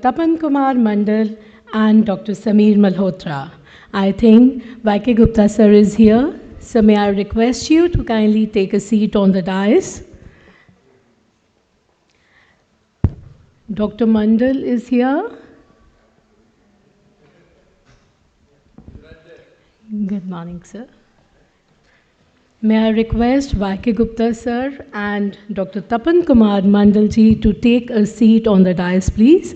Tapan Kumar Mandal and Dr. Sameer Malhotra. I think YK Gupta sir is here. So may I request you to kindly take a seat on the dais. Dr. Mandal is here. Good morning, sir. May I request YK Gupta sir and Dr. Tapan Kumar Mandal ji to take a seat on the dais, please.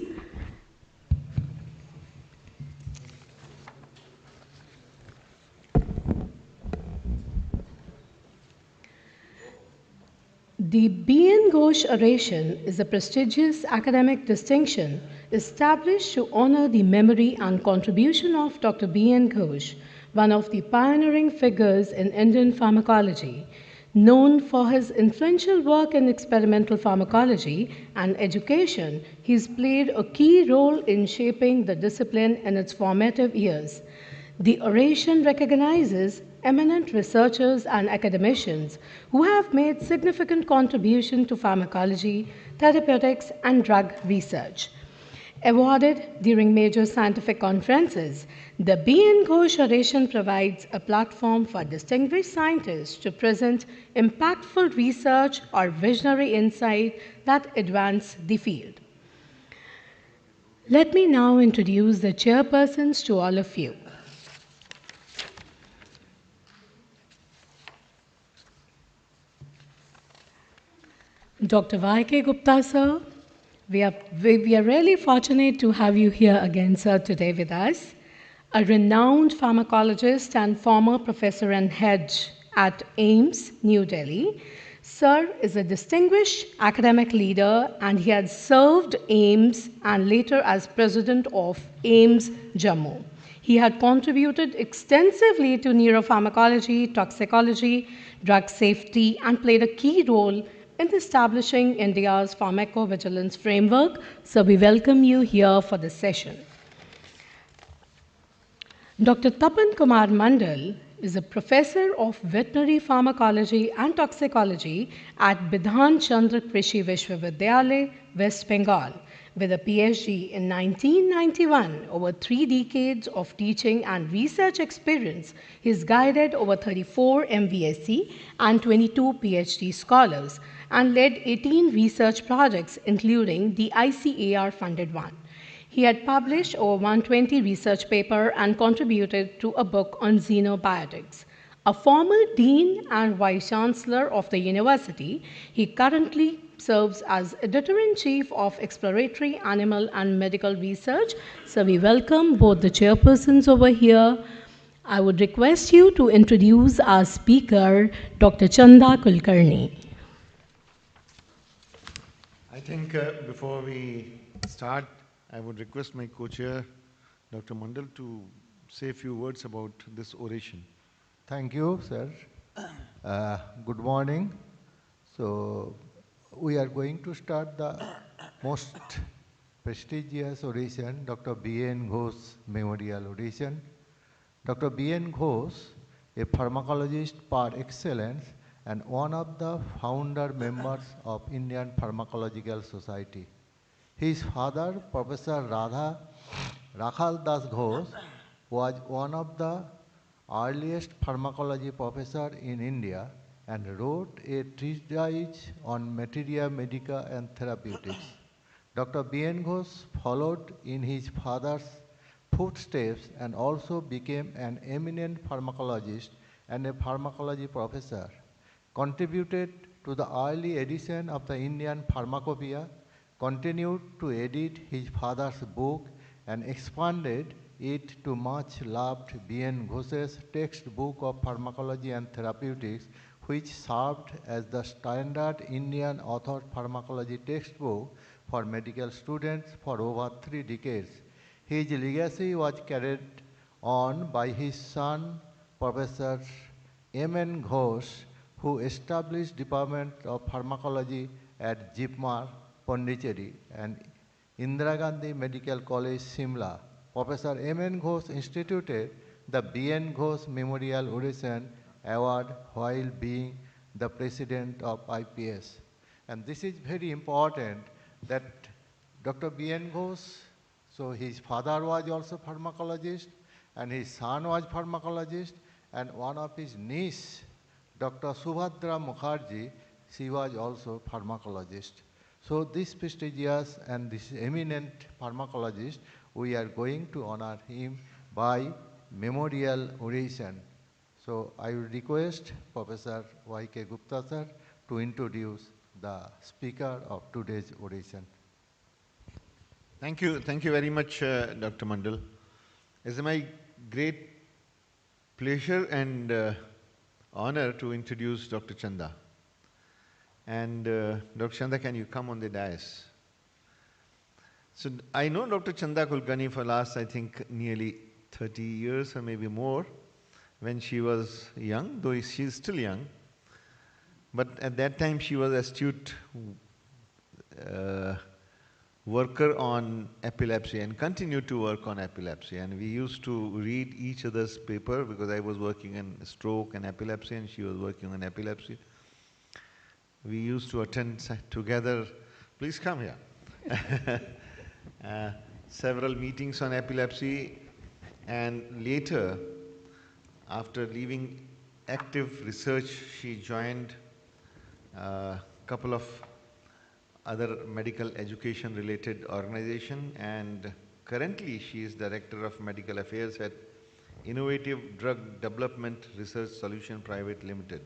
The B.N. Ghosh Oration is a prestigious academic distinction established to honor the memory and contribution of Dr. B.N. Ghosh, one of the pioneering figures in Indian pharmacology. Known for his influential work in experimental pharmacology and education, he's played a key role in shaping the discipline in its formative years. The oration recognizes eminent researchers and academicians who have made significant contribution to pharmacology, therapeutics, and drug research. Awarded during major scientific conferences, the B.N. Ghosh Oration provides a platform for distinguished scientists to present impactful research or visionary insight that advance the field. Let me now introduce the chairpersons to all of you. Dr. Y.K. Gupta, sir, we are really fortunate to have you here again, sir, today with us. A renowned pharmacologist and former professor and head at AIIMS, New Delhi. Sir is a distinguished academic leader and he had served AIIMS and later as president of AIIMS Jammu. He had contributed extensively to neuropharmacology, toxicology, drug safety, and played a key role in establishing India's pharmacovigilance framework. So we welcome you here for this session. Dr. Tapan Kumar Mandal is a professor of veterinary pharmacology and toxicology at Bidhan Chandra Krishi Vishwavidyalaya, West Bengal. With a PhD in 1991, over 3 decades of teaching and research experience, he has guided over 34 MVSc and 22 PhD scholars and led 18 research projects, including the ICAR-funded one. He had published over 120 research papers and contributed to a book on xenobiotics. A former dean and vice-chancellor of the university, he currently serves as editor-in-chief of exploratory animal and medical research. So we welcome both the chairpersons over here. I would request you to introduce our speaker, Dr. Chanda Kulkarni. I think before we start, I would request my co-chair, Dr. Mandal, to say a few words about this oration. Thank you, sir. Good morning. So, we are going to start the most prestigious oration, Dr. B.N. Ghosh Memorial Oration. Dr. B.N. Ghosh, a pharmacologist par excellence and one of the founder members of Indian Pharmacological Society. His father, Professor Rakhal Das Ghosh, was one of the earliest pharmacology professor in India and wrote a treatise on materia medica and therapeutics. Dr. B.N. Ghosh followed in his father's footsteps and also became an eminent pharmacologist and a pharmacology professor. Contributed to the early edition of the Indian Pharmacopoeia, continued to edit his father's book and expanded it to much loved B.N. Ghosh's textbook of pharmacology and therapeutics, which served as the standard Indian authored pharmacology textbook for medical students for over 3 decades. His legacy was carried on by his son, Professor M.N. Ghosh, who established Department of Pharmacology at JIPMER, Pondicherry, and Indira Gandhi Medical College, Simla. Professor M.N. Ghosh instituted the B.N. Ghosh Memorial Oration Award while being the president of IPS. And this is very important that Dr. B.N. Ghosh So his father was also pharmacologist, and his son was pharmacologist, and one of his niece, Dr. Subhadra Mukherjee, she was also pharmacologist. So this prestigious and this eminent pharmacologist, we are going to honor him by memorial oration. So I will request Professor Y.K. Gupta sir to introduce the speaker of today's oration. Thank you very much, Dr. Mandal. It's my great pleasure and honor to introduce Dr. Chanda. And Dr. Chanda, can you come on the dais? So I know Dr. Chanda Kulkarni for last, I think, nearly 30 years or maybe more, when she was young, though she is still young. But at that time, she was astute worker on epilepsy and continued to work on epilepsy. And we used to read each other's paper because I was working in stroke and epilepsy and she was working on epilepsy. We used to attend together, please come here, several meetings on epilepsy, and later, after leaving active research, she joined a couple of other medical education related organization, and currently she is Director of Medical Affairs at Innovative Drug Development Research Solution Private Limited.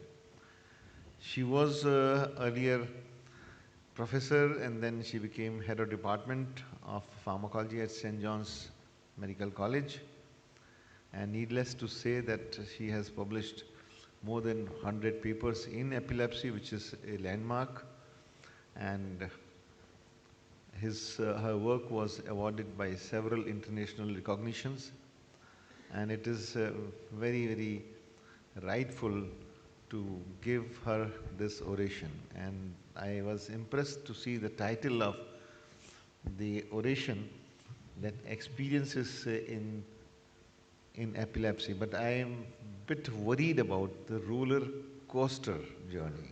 She was earlier professor and then she became head of department of pharmacology at St. John's Medical College. And needless to say that she has published more than 100 papers in epilepsy, which is a landmark. And her work was awarded by several international recognitions. And it is very, very rightful to give her this oration. And I was impressed to see the title of the oration, that experiences in epilepsy. But I am a bit worried about the roller coaster journey.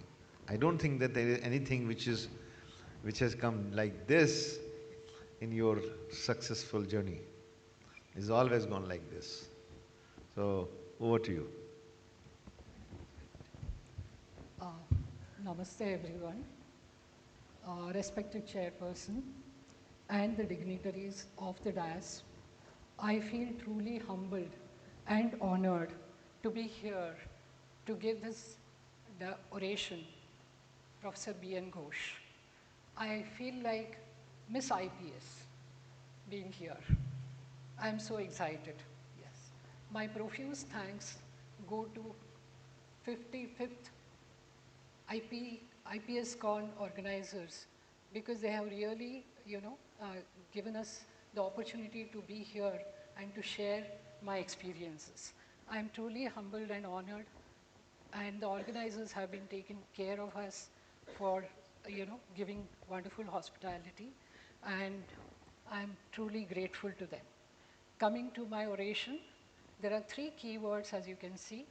I don't think that there is anything which has come like this in your successful journey. It's always gone like this. So over to you. Namaste everyone, respected chairperson and the dignitaries of the dais. I feel truly humbled and honored to be here to give this oration, Professor B.N. Ghosh. I feel like Miss IPS being here. I'm so excited, yes. My profuse thanks go to 55th IPSCON organizers, because they have really, given us the opportunity to be here and to share my experiences. I'm truly humbled and honored, and the organizers have been taking care of us for, giving wonderful hospitality, and I'm truly grateful to them. Coming to my oration, there are three keywords, as you can see: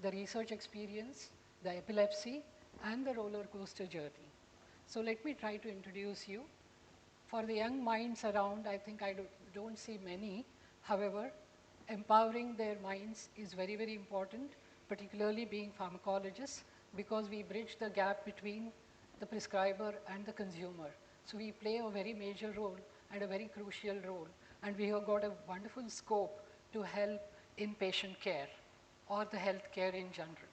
the research experience, the epilepsy, and the roller coaster journey. So let me try to introduce you. For the young minds around, I think I don't see many. However, empowering their minds is very, very important, particularly being pharmacologists, because we bridge the gap between the prescriber and the consumer. So we play a very major role and a very crucial role, and we have got a wonderful scope to help in patient care or the health care in general.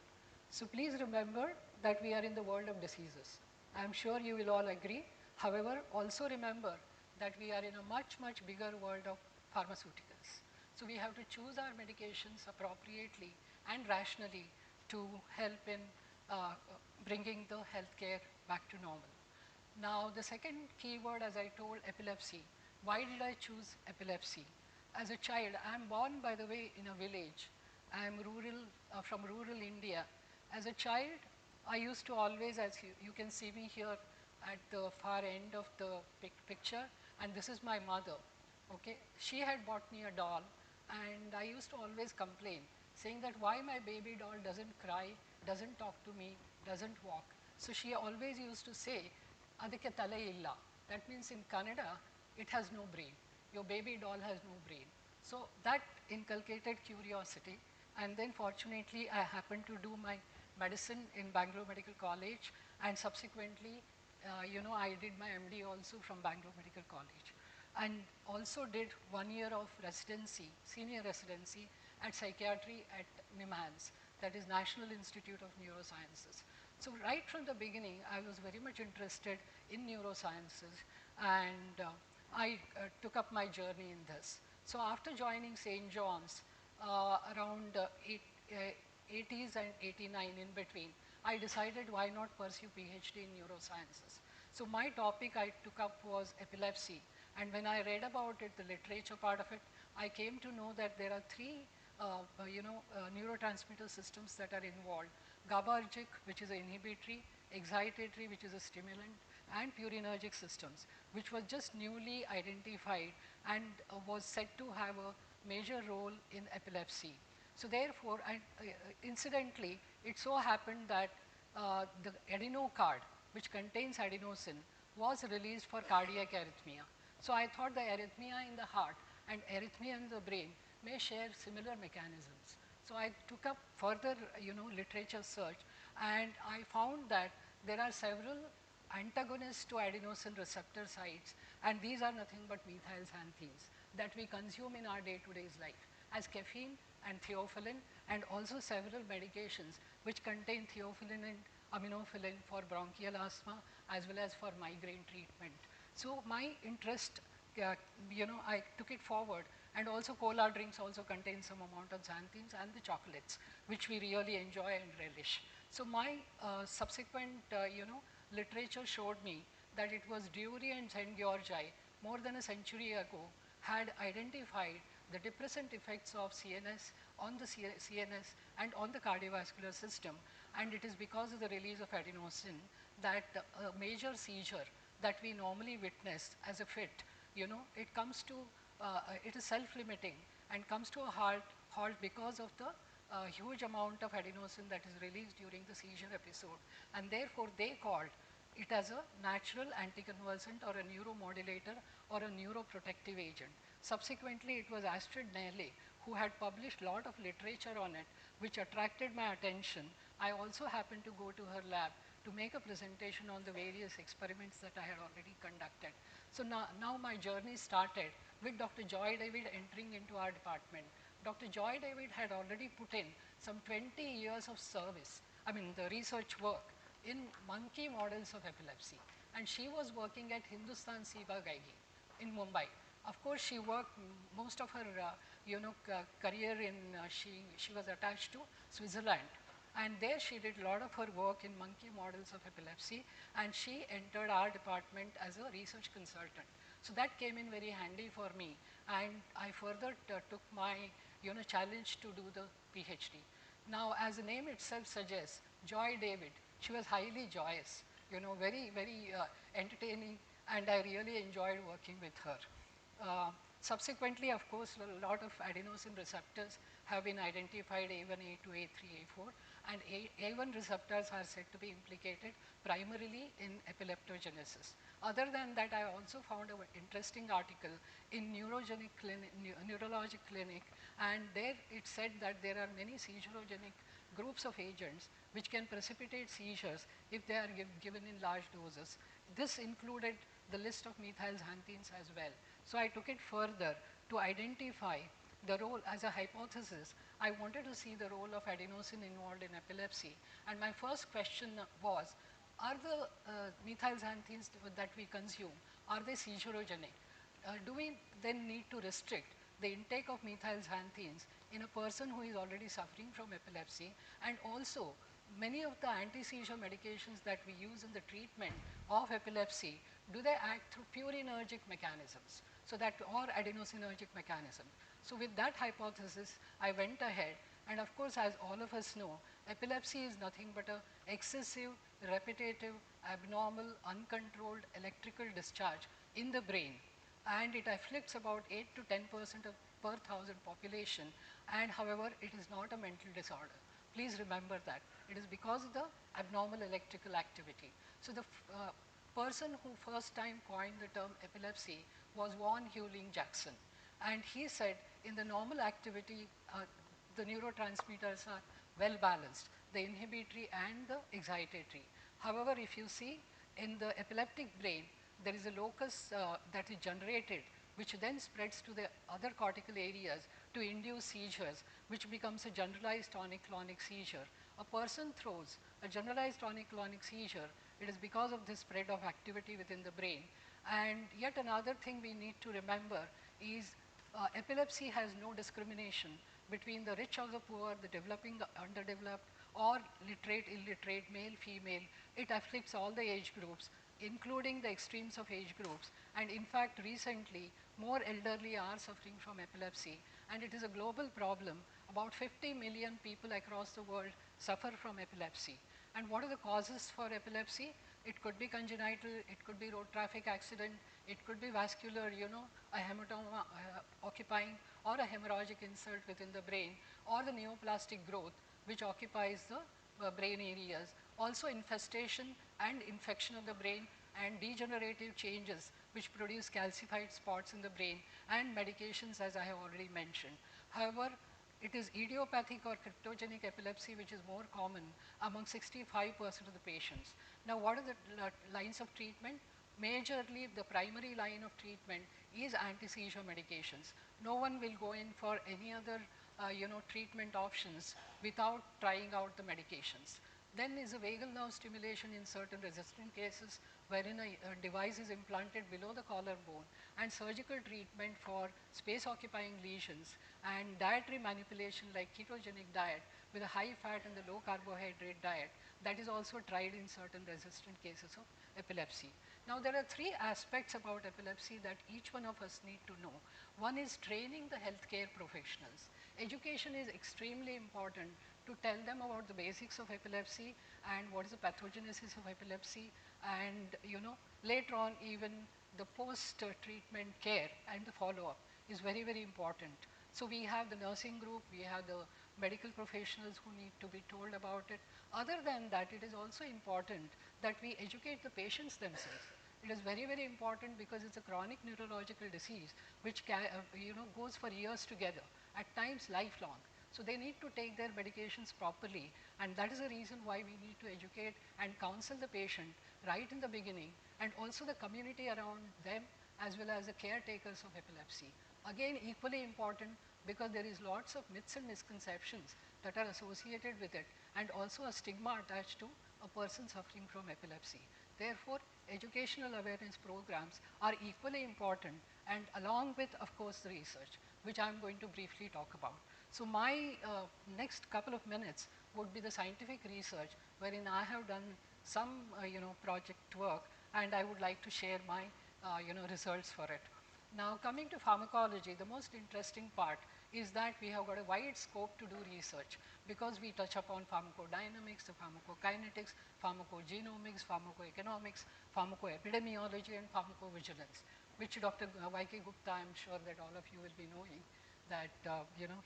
So please remember that we are in the world of diseases. I'm sure you will all agree. However, also remember that we are in a much, much bigger world of pharmaceuticals. So we have to choose our medications appropriately and rationally to help in bringing the healthcare back to normal. Now, the second keyword, as I told, epilepsy. Why did I choose epilepsy? As a child, I'm born, by the way, in a village. I'm from rural India. As a child, I used to always, as you can see me here at the far end of the picture, and this is my mother. Okay, she had bought me a doll, and I used to always complain, saying that why my baby doll doesn't cry, doesn't talk to me, doesn't walk. So she always used to say, "Adike tale illa." That means in Kannada, it has no brain. your baby doll has no brain. So that inculcated curiosity. And then fortunately, I happened to do my medicine in Bangalore Medical College, and subsequently, I did my MD also from Bangalore Medical College, and also did 1 year of residency, senior residency at psychiatry at NIMHANS, that is National Institute of Neurosciences. So right from the beginning, I was very much interested in neurosciences, and I took up my journey in this. So after joining St. John's around 80s and 89 in between, I decided why not pursue PhD in neurosciences. So my topic I took up was epilepsy, and when I read about it, the literature part of it, I came to know that there are three neurotransmitter systems that are involved: GABAergic, which is an inhibitory; excitatory, which is a stimulant; and purinergic systems, which was just newly identified and was said to have a major role in epilepsy. So therefore, and incidentally, it so happened that the adeno card, which contains adenosine, was released for cardiac arrhythmia. So I thought the arrhythmia in the heart and arrhythmia in the brain may share similar mechanisms. So I took up further, literature search, and I found that there are several antagonists to adenosine receptor sites, and these are nothing but methylxanthines that we consume in our day-to-day life, as caffeine and theophylline, and also several medications which contain theophylline and aminophylline for bronchial asthma as well as for migraine treatment. So my interest, I took it forward, and also cola drinks also contain some amount of xanthines, and the chocolates, which we really enjoy and relish. So my subsequent, literature showed me that it was Dury and St. Georgi more than a century ago had identified the depressant effects of CNS on the CNS and on the cardiovascular system, and it is because of the release of adenosine that a major seizure that we normally witness as a fit, it comes to, it is self-limiting and comes to a halt because of the huge amount of adenosine that is released during the seizure episode, and therefore they called it as a natural anticonvulsant or a neuromodulator or a neuroprotective agent. Subsequently, it was Astrid Nehle who had published a lot of literature on it, which attracted my attention. I also happened to go to her lab to make a presentation on the various experiments that I had already conducted. So now my journey started with Dr. Joy David entering into our department. Dr. Joy David had already put in some 20 years of service, the research work in monkey models of epilepsy. And she was working at Hindustan Seva Gaigi in Mumbai. Of course, she worked most of her career in, she was attached to Switzerland. And there she did a lot of her work in monkey models of epilepsy, and she entered our department as a research consultant. So that came in very handy for me, and I further took my challenge to do the PhD. Now, as the name itself suggests, Joy David, she was highly joyous, very, very entertaining, and I really enjoyed working with her. Subsequently, of course, a lot of adenosine receptors have been identified, A1, A2, A3, A4, and A1 receptors are said to be implicated primarily in epileptogenesis. Other than that, I also found an interesting article in Neurologic Clinic, and there it said that there are many seizurogenic groups of agents which can precipitate seizures if they are given in large doses. This included the list of methylxanthines as well. So I took it further to identify the role as a hypothesis. I wanted to see the role of adenosine involved in epilepsy. And my first question was, are the methylxanthines that we consume, are they seizurogenic? Do we then need to restrict the intake of methylxanthines in a person who is already suffering from epilepsy? And also, many of the anti-seizure medications that we use in the treatment of epilepsy, do they act through purinergic mechanisms, so that, or adenosinergic mechanism? So with that hypothesis, I went ahead, and of course, as all of us know, epilepsy is nothing but a excessive, repetitive, abnormal, uncontrolled electrical discharge in the brain, and it afflicts about 8 to 10% of per thousand population, and however, it is not a mental disorder. Please remember that. It is because of the abnormal electrical activity. So the person who first time coined the term epilepsy was Von Hewling Jackson. And he said in the normal activity, the neurotransmitters are well balanced, the inhibitory and the excitatory. However, if you see in the epileptic brain, there is a locus that is generated, which then spreads to the other cortical areas to induce seizures, which becomes a generalized tonic-clonic seizure. A person throws a generalized tonic-clonic seizure, it is because of this spread of activity within the brain. And yet another thing we need to remember is epilepsy has no discrimination between the rich or the poor, the developing, the underdeveloped, or literate, illiterate, male, female. It afflicts all the age groups, including the extremes of age groups. And in fact, recently, more elderly are suffering from epilepsy. And it is a global problem. About 50 million people across the world suffer from epilepsy. And what are the causes for epilepsy? It could be congenital, it could be road traffic accident, it could be vascular, a hematoma occupying, or a hemorrhagic insult within the brain, or the neoplastic growth, which occupies the brain areas. Also infestation and infection of the brain and degenerative changes which produce calcified spots in the brain, and medications, as I have already mentioned. However, it is idiopathic or cryptogenic epilepsy which is more common among 65% of the patients. Now, what are the lines of treatment? Majorly, the primary line of treatment is anti-seizure medications. No one will go in for any other treatment options without trying out the medications. Then is a vagal nerve stimulation in certain resistant cases, wherein a device is implanted below the collarbone, and surgical treatment for space occupying lesions, and dietary manipulation like ketogenic diet with a high fat and the low carbohydrate diet. That is also tried in certain resistant cases of epilepsy. Now, there are three aspects about epilepsy that each one of us need to know. One is training the healthcare professionals. Education is extremely important to tell them about the basics of epilepsy and what is the pathogenesis of epilepsy, and later on even the post-treatment care and the follow-up is very, very important. So we have the nursing group, we have the medical professionals who need to be told about it. Other than that, it is also important that we educate the patients themselves. It is very, very important because it's a chronic neurological disease which goes for years together, at times lifelong. So they need to take their medications properly, and that is the reason why we need to educate and counsel the patient right in the beginning, and also the community around them as well as the caretakers of epilepsy. Again, equally important because there is lots of myths and misconceptions that are associated with it, and also a stigma attached to a person suffering from epilepsy. Therefore, educational awareness programs are equally important, and along with, of course, the research, which I am going to briefly talk about. So my next couple of minutes would be the scientific research, wherein I have done some project work, and I would like to share my results for it. Now, coming to pharmacology, the most interesting part is that we have got a wide scope to do research, because we touch upon pharmacodynamics, the pharmacokinetics, pharmacogenomics, pharmacoeconomics, pharmacoepidemiology, and pharmacovigilance, which Dr. Y.K. Gupta, I'm sure that all of you will be knowing that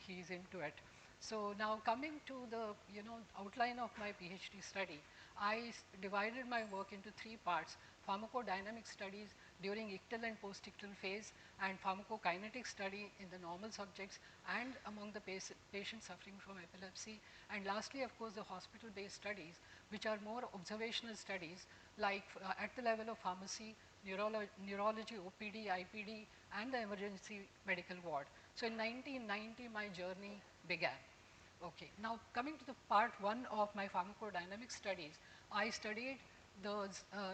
he's into it. So now coming to the outline of my PhD study, I divided my work into three parts: pharmacodynamic studies during ictal and post-ictal phase, and pharmacokinetic study in the normal subjects and among the patients suffering from epilepsy, and lastly, of course, the hospital-based studies, which are more observational studies, like at the level of pharmacy, neurology, OPD, IPD, and the emergency medical ward. So in 1990, my journey began. Okay, now coming to the part one of my pharmacodynamic studies, I studied the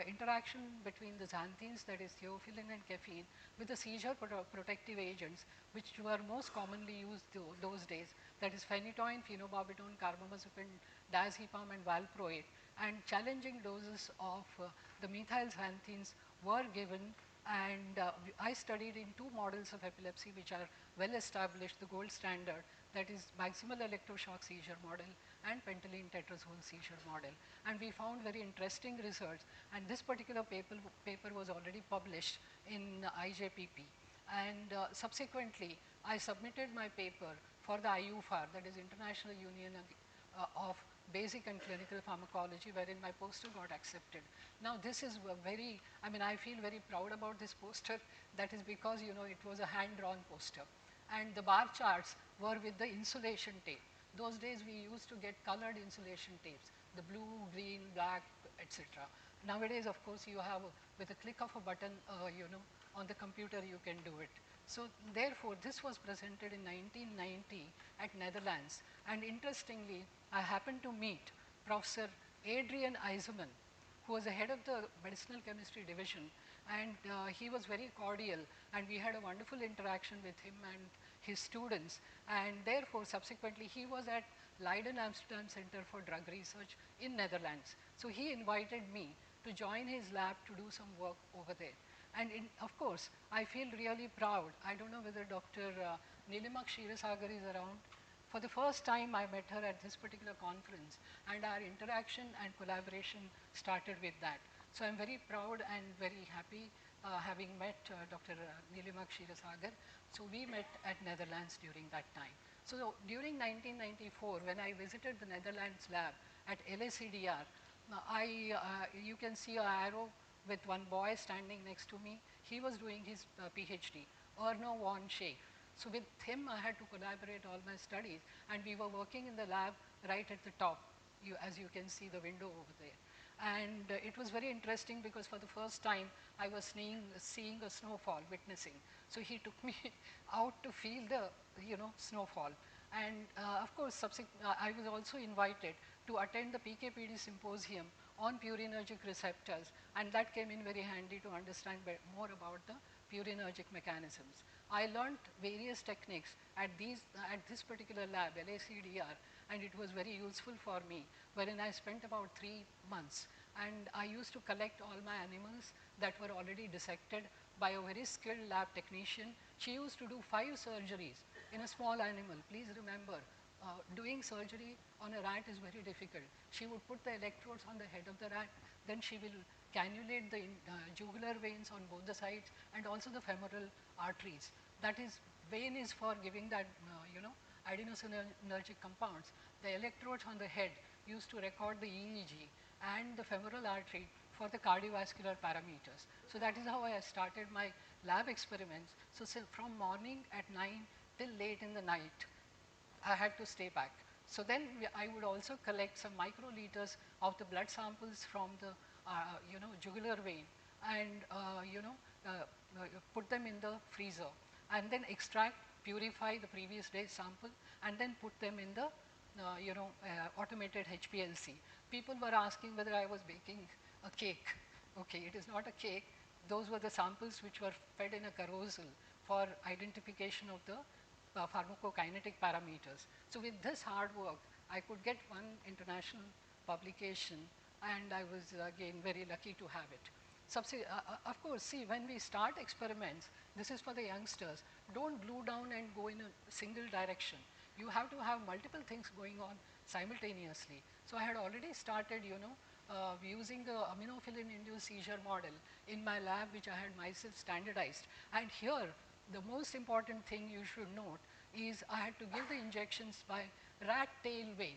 interaction between the xanthines, that is theophylline and caffeine, with the seizure protective agents, which were most commonly used those days, that is phenytoin, phenobarbital, carbamazepine, diazepam, and valproate, and challenging doses of the methyl xanthines were given. And I studied in two models of epilepsy which are well established, the gold standard, that is maximal electroshock seizure model and pentylene tetrazole seizure model. And we found very interesting results, and this particular paper was already published in IJPP. And subsequently, I submitted my paper for the IUFAR, that is International Union of basic and clinical pharmacology, wherein my poster got accepted. Now this is very, I mean, I feel very proud about this poster. That is because, you know, it was a hand-drawn poster. And the bar charts were with the insulation tape. Those days we used to get colored insulation tapes, the blue, green, black, etc. Nowadays, of course, you have, with a click of a button, you know, on the computer you can do it. So therefore, this was presented in 1990 at Netherlands. And interestingly, I happened to meet Professor Adrian Eisenman, who was the head of the medicinal chemistry division, and he was very cordial, and we had a wonderful interaction with him and his students, and therefore subsequently he was at Leiden Amsterdam Center for Drug Research in Netherlands. So he invited me to join his lab to do some work over there. And of course, I feel really proud. I don't know whether Dr. Nilima Kshiresagar is around. For the first time, I met her at this particular conference, and our interaction and collaboration started with that. So I'm very proud and very happy having met Dr. Nilima Kshiresagar. So we met at Netherlands during that time. So during 1994, when I visited the Netherlands lab at LACDR, you can see an arrow with one boy standing next to me. He was doing his PhD, Erno von Schaef. So with him, I had to collaborate all my studies, and we were working in the lab right at the top, as you can see the window over there. And it was very interesting because for the first time, I was seeing a snowfall, witnessing. So he took me out to feel the, you know, snowfall. And of course, I was also invited to attend the PKPD symposium on purinergic receptors, and that came in very handy to understand more about the purinergic mechanisms. I learned various techniques at this particular lab, LACDR, and it was very useful for me, wherein I spent about 3 months. And I used to collect all my animals that were already dissected by a very skilled lab technician. She used to do 5 surgeries in a small animal. Please remember, doing surgery on a rat is very difficult. She would put the electrodes on the head of the rat, then she will cannulate the jugular veins on both the sides and also the femoral arteries. That is, vein is for giving that, you know, adenosinergic compounds. The electrodes on the head used to record the EEG and the femoral artery for the cardiovascular parameters. So that is how I started my lab experiments. So from morning at 9 till late in the night, I had to stay back. So then I would also collect some microliters of the blood samples from the you know, jugular vein, and you know, put them in the freezer, and then extract, purify the previous day's sample, and then put them in the you know, automated HPLC. People were asking whether I was baking a cake. Okay, it is not a cake. Those were the samples which were fed in a carousel for identification of the pharmacokinetic parameters. So with this hard work, I could get one international publication, and I was again very lucky to have it. Of course, see, when we start experiments, this is for the youngsters. Don't glue down and go in a single direction. You have to have multiple things going on simultaneously. So I had already started, you know, using the aminophilin-induced seizure model in my lab, which I had myself standardized. And here, the most important thing you should note is I had to give the injections by rat tail vein.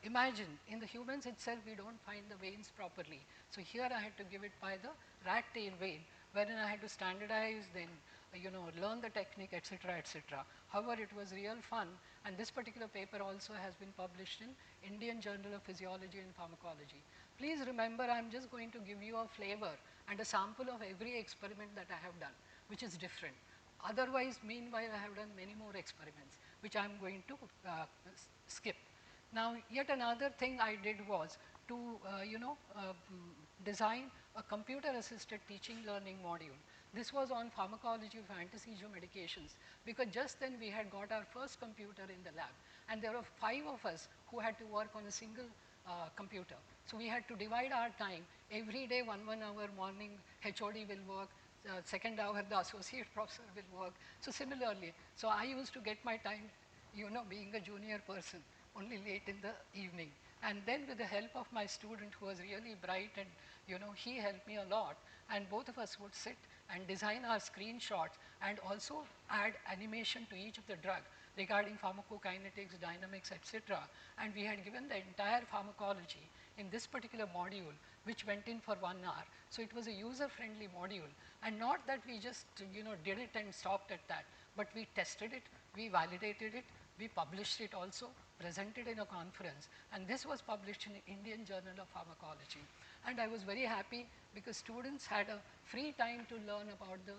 Imagine, in the humans itself, we don't find the veins properly. So here I had to give it by the rat tail vein, wherein I had to standardize, then you know, learn the technique, etc., etc. However, it was real fun, and this particular paper also has been published in Indian Journal of Physiology and Pharmacology. Please remember, I'm just going to give you a flavor and a sample of every experiment that I have done, which is different. Otherwise, meanwhile, I have done many more experiments, which I'm going to skip. Now, yet another thing I did was to, you know, design a computer-assisted teaching learning module. This was on pharmacology of anti-seizure medications, because just then we had got our first computer in the lab, and there were 5 of us who had to work on a single computer. So we had to divide our time. Every day, 1 hour morning, HOD will work. Second hour, the associate professor will work. So similarly, so I used to get my time, you know, being a junior person, only late in the evening. And then with the help of my student, who was really bright, and you know, he helped me a lot, and both of us would sit and design our screenshots and also add animation to each of the drug regarding pharmacokinetics, dynamics, etc. And we had given the entire pharmacology in this particular module, which went in for 1 hour. So it was a user-friendly module, and not that we just did it and stopped at that, but we tested it, we validated it, we published it also, presented in a conference, and this was published in the Indian Journal of Pharmacology. And I was very happy because students had a free time to learn about the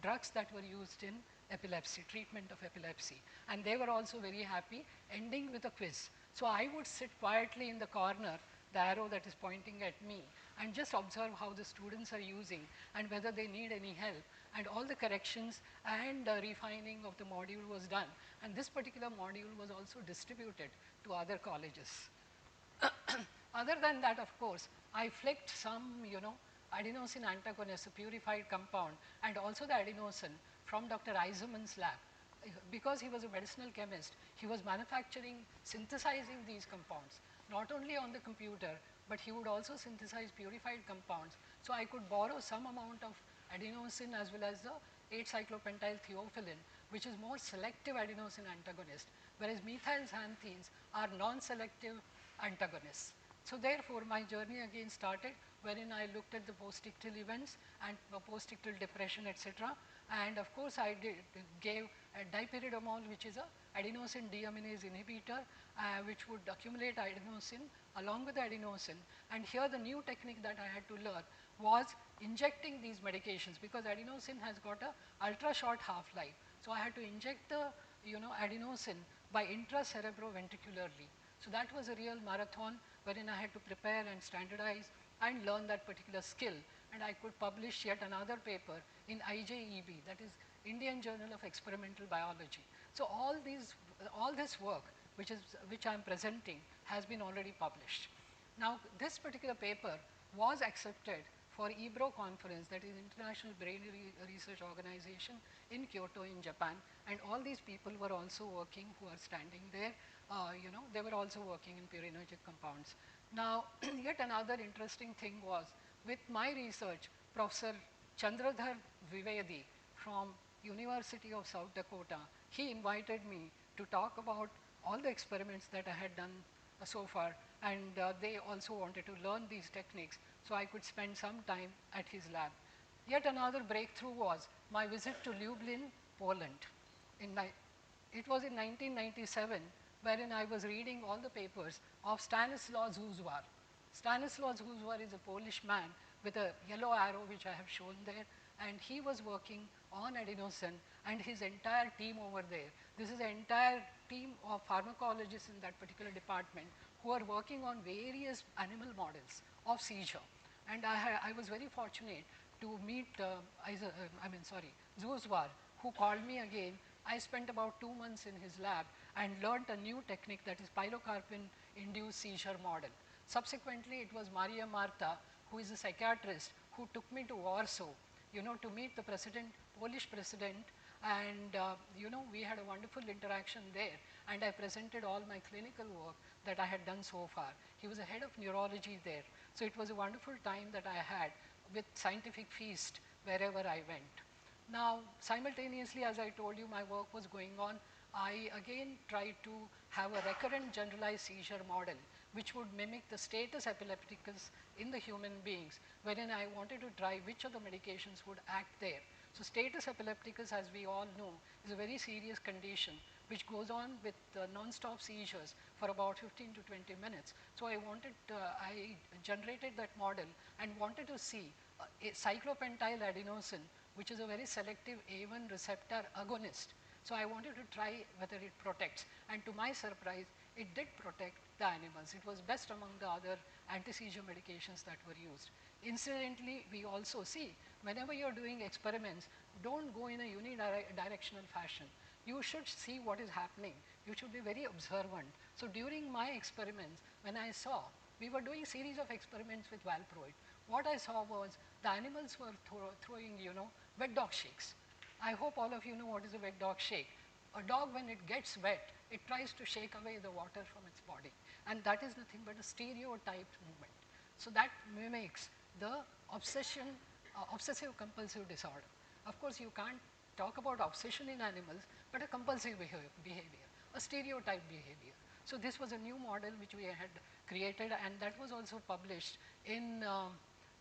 drugs that were used in epilepsy, treatment of epilepsy. And they were also very happy, ending with a quiz. So I would sit quietly in the corner, the arrow that is pointing at me, and just observe how the students are using and whether they need any help. And all the corrections and refining of the module was done. And this particular module was also distributed to other colleges. Other than that, of course, I flicked some, adenosine antagonist, a purified compound, and also the adenosine from Dr. Eisenman's lab. Because he was a medicinal chemist, he was manufacturing, synthesizing these compounds, not only on the computer, but he would also synthesize purified compounds. So I could borrow some amount of adenosine as well as the 8-cyclopentyl theophylline, which is more selective adenosine antagonist, whereas methylxanthines are non-selective antagonists. So therefore, my journey again started, wherein I looked at the postictal events and postictal depression, etc. And of course, I gave a dipyridamole, which is a adenosine deaminase inhibitor, which would accumulate adenosine along with the adenosine. And here the new technique that I had to learn was injecting these medications, because adenosine has got a ultra short half-life. So I had to inject the adenosine by intracerebroventricularly. So that was a real marathon, wherein I had to prepare and standardize and learn that particular skill. And I could publish yet another paper in IJEB, that is Indian Journal of Experimental Biology. So all this work which I am presenting has been already published. Now this particular paper was accepted for IBRO conference, that is International Brain Research Organization in Kyoto in Japan, and all these people were also working who are standing there. They were also working in purinergic compounds. Now yet another interesting thing was, with my research, Professor Chandradhar Vivedi from University of South Dakota, he invited me to talk about all the experiments that I had done so far, and they also wanted to learn these techniques, so I could spend some time at his lab. Yet another breakthrough was my visit to Lublin, Poland. It was in 1997, wherein I was reading all the papers of Stanislaw Zuzwar. Stanislaw Zuzwar is a Polish man with a yellow arrow, which I have shown there, and he was working on adenosine, and his entire team over there. This is an entire team of pharmacologists in that particular department who are working on various animal models of seizure. And I was very fortunate to meet Zuzwar, who called me again. I spent about 2 months in his lab and learned a new technique, that is pilocarpine-induced seizure model. Subsequently, it was Maria Marta, who is a psychiatrist, who took me to Warsaw, to meet the Polish president, and we had a wonderful interaction there, and I presented all my clinical work that I had done so far. He was a head of neurology there, so it was a wonderful time that I had with scientific feast wherever I went. Now, simultaneously, as I told you, my work was going on. I again tried to have a recurrent generalized seizure model, which would mimic the status epilepticus in the human beings, wherein I wanted to try which of the medications would act there. So status epilepticus, as we all know, is a very serious condition which goes on with non-stop seizures for about 15 to 20 minutes. So I generated that model and wanted to see a cyclopentyl adenosine, which is a very selective A1 receptor agonist. So I wanted to try whether it protects, and to my surprise, it did protect the animals. It was best among the other anti-seizure medications that were used. Incidentally, we also see, whenever you're doing experiments, don't go in a unidirectional fashion. You should see what is happening. You should be very observant. So during my experiments, when I saw, we were doing series of experiments with valproate. What I saw was the animals were throwing, wet dog shakes. I hope all of you know what is a wet dog shake. A dog, when it gets wet, it tries to shake away the water from its body. And that is nothing but a stereotyped movement. So that mimics the obsession obsessive compulsive disorder. Of course, you can't talk about obsession in animals, but a compulsive behavior, a stereotype behavior. So this was a new model which we had created, and that was also published in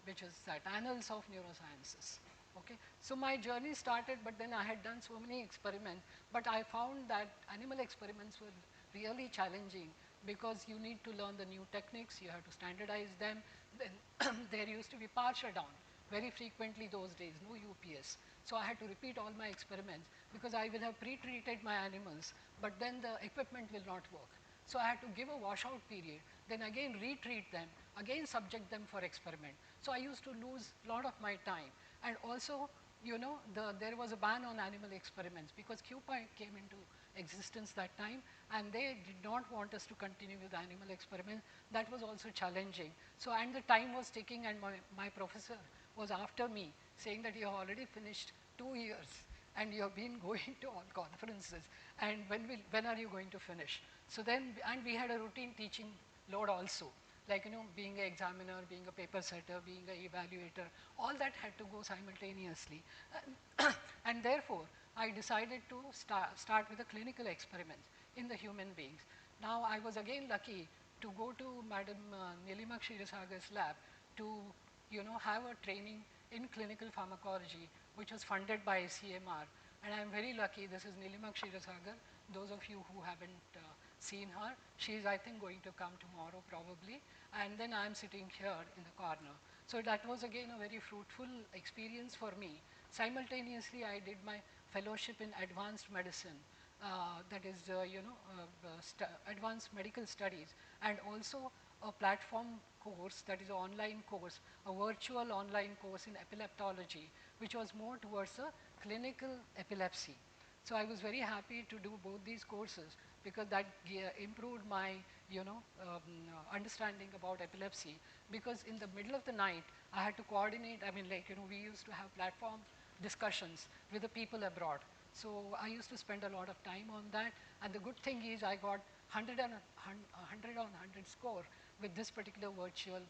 which is that Annals of Neurosciences. Okay, so my journey started, but then I had done so many experiments, but I found that animal experiments were really challenging because you need to learn the new techniques, you have to standardize them. Then there used to be power shutdown very frequently those days, no UPS. So I had to repeat all my experiments because I will have pre-treated my animals, but then the equipment will not work. So I had to give a washout period, then again retreat them, again subject them for experiment. So I used to lose a lot of my time. And also, you know, there was a ban on animal experiments because QPI came into existence that time, and they did not want us to continue with animal experiments. That was also challenging. So, and the time was ticking, and my professor was after me saying that you have already finished 2 years and you have been going to all conferences, and when are you going to finish? So then, and we had a routine teaching load also, like, you know, being an examiner, being a paper setter, being an evaluator, all that had to go simultaneously. And therefore, I decided to start with the clinical experiments in the human beings. Now, I was again lucky to go to Madam Nilima Kshiresagar's lab to, you know, have a training in clinical pharmacology, which was funded by CMR. And I'm very lucky, this is Nilima Kshiresagar. Those of you who haven't seen her, she is, I think, going to come tomorrow probably. And then I'm sitting here in the corner. So that was again a very fruitful experience for me. Simultaneously, I did my fellowship in advanced medicine, that is, advanced medical studies, and also a platform course, that is an online course, a virtual online course in epileptology, which was more towards a clinical epilepsy. So I was very happy to do both these courses because that improved my, understanding about epilepsy. Because in the middle of the night, I had to coordinate. I mean, like, you know, we used to have platform discussions with the people abroad. So I used to spend a lot of time on that. And the good thing is I got 100 on 100 score with this particular virtual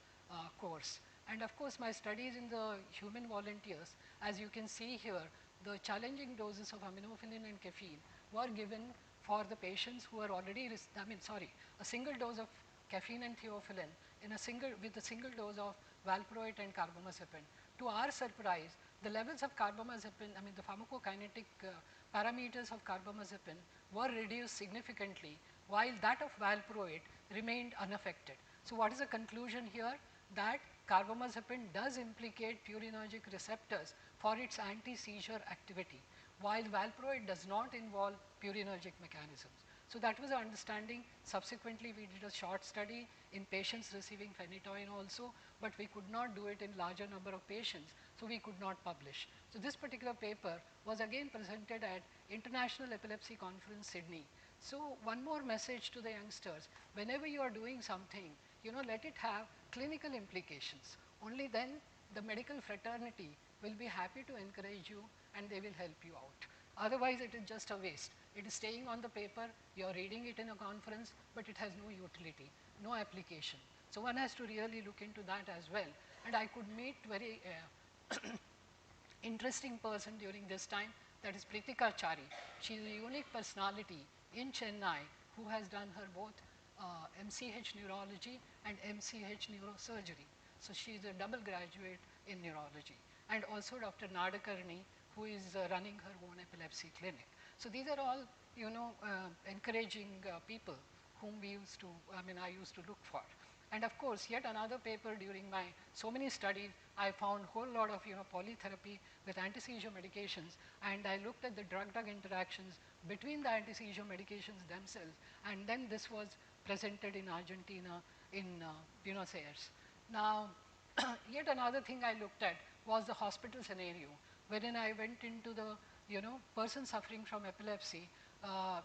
course. And of course, my studies in the human volunteers, as you can see here, the challenging doses of aminophylline and caffeine were given for the patients who are already, a single dose of caffeine and theophylline with a single dose of valproate and carbamazepine. To our surprise, the levels of carbamazepine, the pharmacokinetic parameters of carbamazepine were reduced significantly, while that of valproate remained unaffected. So what is the conclusion here? That carbamazepine does implicate purinergic receptors for its anti-seizure activity, while valproate does not involve purinergic mechanisms. So that was our understanding. Subsequently, we did a short study in patients receiving phenytoin also, but we could not do it in larger number of patients, so we could not publish. So this particular paper was again presented at International Epilepsy Conference, Sydney. So one more message to the youngsters: whenever you are doing something, let it have clinical implications. Only then the medical fraternity will be happy to encourage you and they will help you out. Otherwise, it is just a waste. It is staying on the paper, you are reading it in a conference, but it has no utility, no application. So one has to really look into that as well. And I could meet very interesting person during this time, that is Pritika Chari. She is a unique personality in Chennai who has done her both MCH neurology and MCH neurosurgery. So she is a double graduate in neurology. And also Dr. Nadakarni, who is running her own epilepsy clinic. So these are all, encouraging people whom I used to look for. And of course, yet another paper during my so many studies, I found a whole lot of polytherapy with anti-seizure medications, and I looked at the drug-drug interactions between the anti-seizure medications themselves, and then this was presented in Argentina in Buenos Aires. Now, yet another thing I looked at was the hospital scenario, wherein I went into the person suffering from epilepsy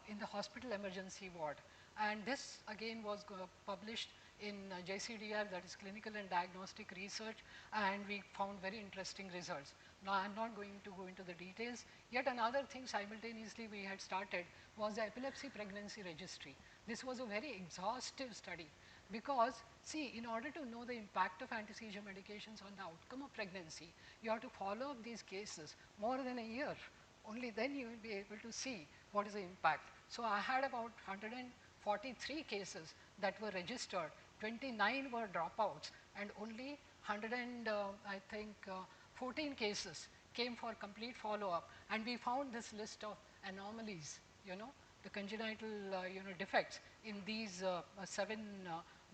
in the hospital emergency ward. And this again was published in JCDR, that is Clinical and Diagnostic Research, and we found very interesting results. Now, I'm not going to go into the details. Yet another thing simultaneously we had started was the Epilepsy Pregnancy Registry. This was a very exhaustive study because See, in order to know the impact of anti-seizure medications on the outcome of pregnancy, you have to follow up these cases more than a year. Only then you will be able to see what is the impact. So I had about 143 cases that were registered, 29 were dropouts, and only 100 and I think 14 cases came for complete follow-up, and we found this list of anomalies, the congenital defects in these 7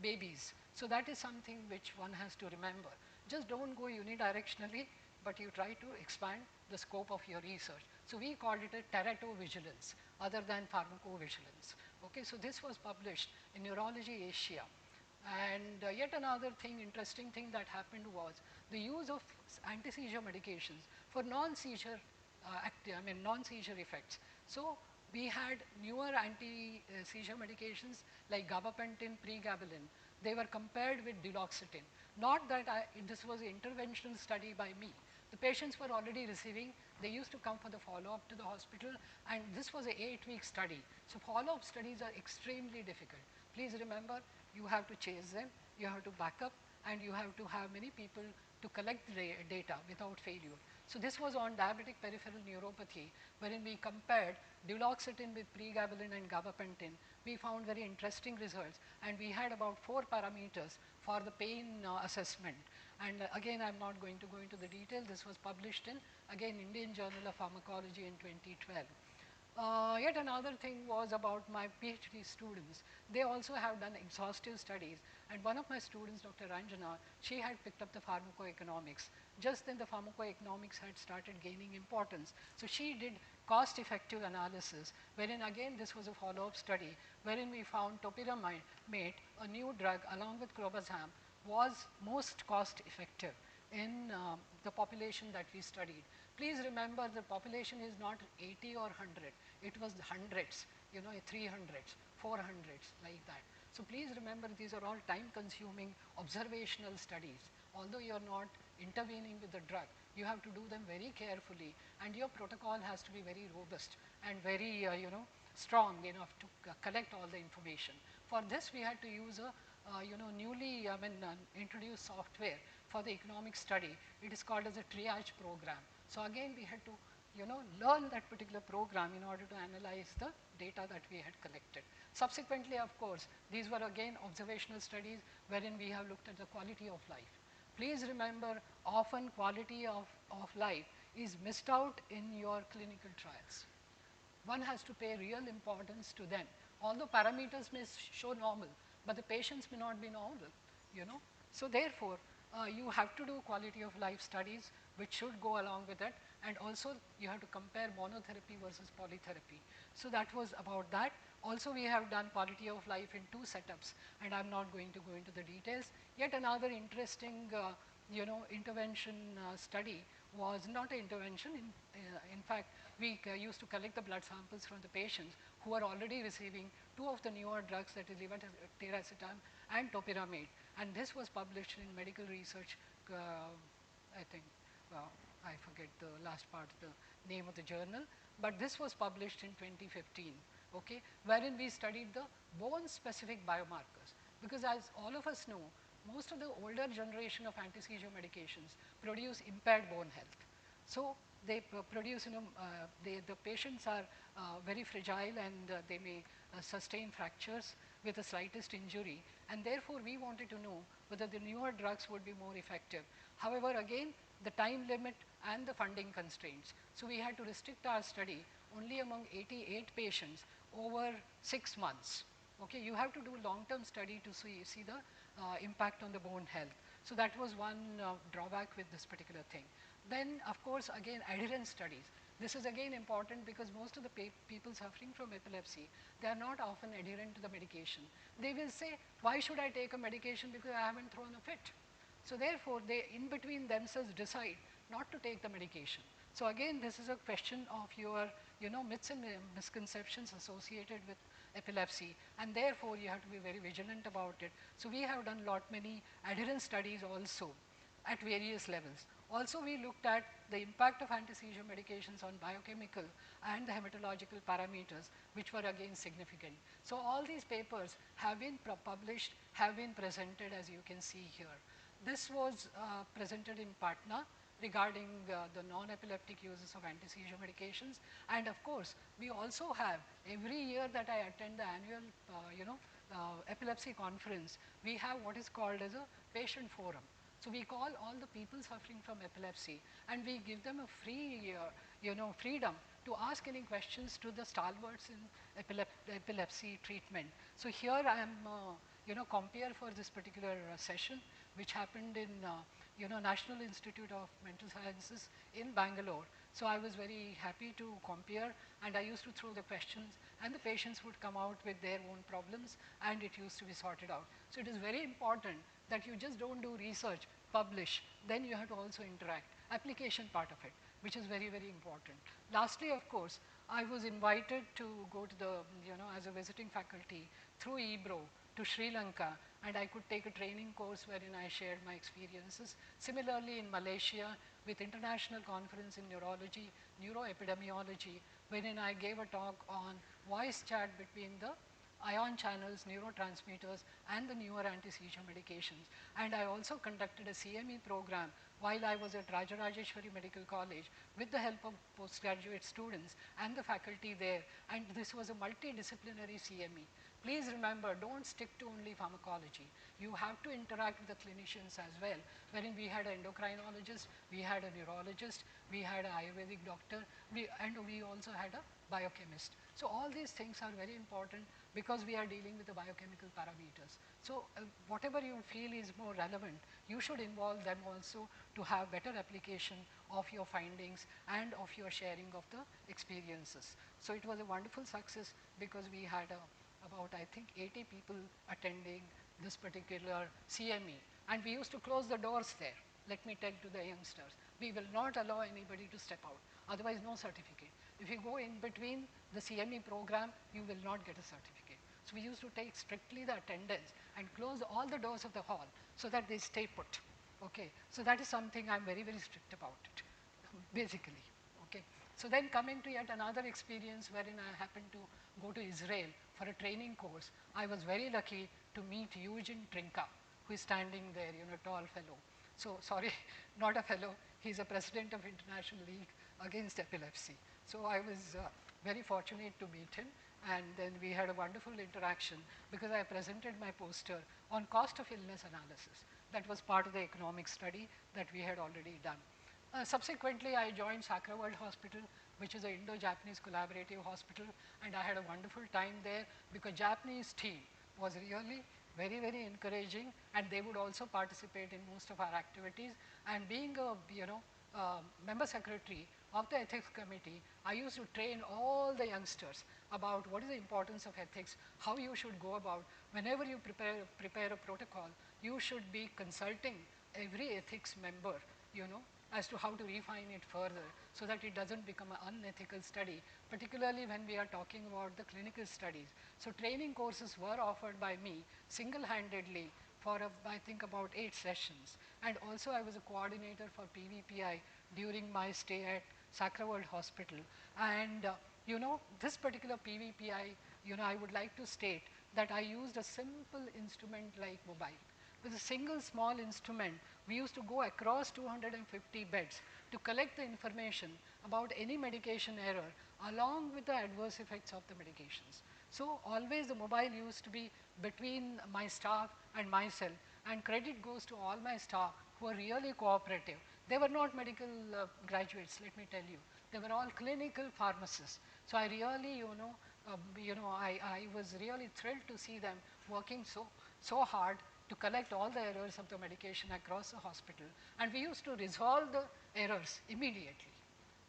babies. So that is something which one has to remember. Just don't go unidirectionally, but you try to expand the scope of your research. So we called it a teratogvigilance other than pharmacovigilance. Okay, so this was published in Neurology Asia. And yet another thing, interesting thing that happened was the use of anti-seizure medications for non-seizure non-seizure effects. So we had newer anti-seizure medications like gabapentin, pregabalin. They were compared with duloxetine. Not that this was an interventional study by me. The patients were already receiving. They used to come for the follow-up to the hospital, and this was an 8-week study. So follow-up studies are extremely difficult. Please remember, you have to chase them, you have to back up, and you have to have many people to collect the data without failure. So this was on diabetic peripheral neuropathy, wherein we compared duloxetine with pregabalin and gabapentin. We found very interesting results, and we had about 4 parameters for the pain assessment. And again, I'm not going to go into the detail. This was published in, again, Indian Journal of Pharmacology in 2012. Yet another thing was about my PhD students. They also have done exhaustive studies, and one of my students, Dr. Ranjana, she had picked up the pharmacoeconomics. Just then the pharmacoeconomics had started gaining importance. So she did cost-effective analysis, wherein again this was a follow-up study, wherein we found topiramate, a new drug along with clobazam, was most cost-effective in the population that we studied. Please remember, the population is not 80 or 100. It was hundreds, 300s, 400s, like that. So please remember, these are all time-consuming observational studies. Although you're not intervening with the drug, you have to do them very carefully, and your protocol has to be very robust and very, strong enough to collect all the information. For this, we had to use a newly introduced software for the economic study. It is called as a triage program. So again, we had to learn that particular program in order to analyze the data that we had collected. Subsequently, of course, these were again observational studies wherein we have looked at the quality of life. Please remember, often quality of life is missed out in your clinical trials. One has to pay real importance to them. Although parameters may show normal, but the patients may not be normal, So therefore, you have to do quality of life studies which should go along with it, and also you have to compare monotherapy versus polytherapy. So that was about that. Also, we have done quality of life in 2 setups, and I'm not going to go into the details. Yet another interesting intervention study was not an intervention. In fact, we used to collect the blood samples from the patients who are already receiving 2 of the newer drugs, that is levetiracetam and topiramate. And this was published in Medical Research, I think, I forget the last part, the name of the journal, but this was published in 2015, okay, wherein we studied the bone-specific biomarkers. Because as all of us know, most of the older generation of anti-seizure medications produce impaired bone health. So they produce, the patients are very fragile, and they may sustain fractures with the slightest injury, and therefore we wanted to know whether the newer drugs would be more effective. However, again, the time limit and the funding constraints. So we had to restrict our study only among 88 patients over 6 months. Okay, you have to do long-term study to see the impact on the bone health. So that was one drawback with this particular thing. Then, of course, again, adherence studies. This is again important because most of the people suffering from epilepsy, they are not often adherent to the medication. They will say, why should I take a medication because I haven't thrown a fit? So therefore, they in between themselves decide not to take the medication. So again, this is a question of your myths and misconceptions associated with epilepsy, and therefore you have to be very vigilant about it. So we have done many adherence studies also at various levels. Also, we looked at the impact of anti-seizure medications on biochemical and the hematological parameters, which were again significant. So all these papers have been published, have been presented, as you can see here. This was presented in Patna regarding the non-epileptic uses of anti-seizure medications. And of course, we also have, every year that I attend the annual, epilepsy conference, we have what is called as a patient forum. So we call all the people suffering from epilepsy, and we give them a free, freedom to ask any questions to the stalwarts in epilepsy treatment. So here I am, compere for this particular session, which happened in, National Institute of Mental Sciences in Bangalore. So I was very happy to compare, and I used to throw the questions, and the patients would come out with their own problems, and it used to be sorted out. So it is very important that you just don't do research, publish, then you have to also interact. Application part of it, which is very, very important. Lastly, of course, I was invited to go to the, as a visiting faculty through EBRO to Sri Lanka, and I could take a training course wherein I shared my experiences. Similarly, in Malaysia, with International Conference in Neurology, Neuroepidemiology, wherein I gave a talk on voice chat between the ion channels, neurotransmitters, and the newer anti-seizure medications. And I also conducted a CME program while I was at Rajarajeshwari Medical College with the help of postgraduate students and the faculty there. And this was a multidisciplinary CME. Please remember, don't stick to only pharmacology. You have to interact with the clinicians as well, wherein we had an endocrinologist, we had a neurologist, we had an Ayurvedic doctor, and we also had a biochemist. So all these things are very important because we are dealing with the biochemical parameters. So whatever you feel is more relevant, you should involve them also to have better application of your findings and of your sharing of the experiences. So it was a wonderful success because we had about, I think, 80 people attending this particular CME. And we used to close the doors there. Let me tell to the youngsters, we will not allow anybody to step out, otherwise no certificate. If you go in between the CME program, you will not get a certificate. So we used to take strictly the attendance and close all the doors of the hall so that they stay put. Okay, so that is something I'm very, very strict about it, basically. Okay, so then coming to yet another experience wherein I happened to go to Israel for a training course. I was very lucky to meet Eugene Trinka, who is standing there, tall fellow. So sorry, not a fellow, he's a president of International League Against Epilepsy. So I was very fortunate to meet him, and then we had a wonderful interaction because I presented my poster on cost of illness analysis. That was part of the economic study that we had already done. Subsequently, I joined Sakrawad Hospital, which is an Indo-Japanese collaborative hospital, and I had a wonderful time there because Japanese team was really very, very encouraging, and they would also participate in most of our activities. And being a member secretary of the ethics committee, I used to train all the youngsters about what is the importance of ethics, how you should go about. Whenever you prepare a protocol, you should be consulting every ethics member, as to how to refine it further so that it doesn't become an unethical study, particularly when we are talking about the clinical studies. So training courses were offered by me single-handedly for, I think, about 8 sessions. And also I was a coordinator for PVPI during my stay at Sakrawad Hospital. And, this particular PVPI, I would like to state that I used a simple instrument like mobile. With a single small instrument, we used to go across 250 beds to collect the information about any medication error along with the adverse effects of the medications. So always the mobile used to be between my staff and myself, and credit goes to all my staff who are really cooperative. They were not medical graduates, let me tell you. They were all clinical pharmacists. So I really, I was really thrilled to see them working so hard to collect all the errors of the medication across the hospital. And we used to resolve the errors immediately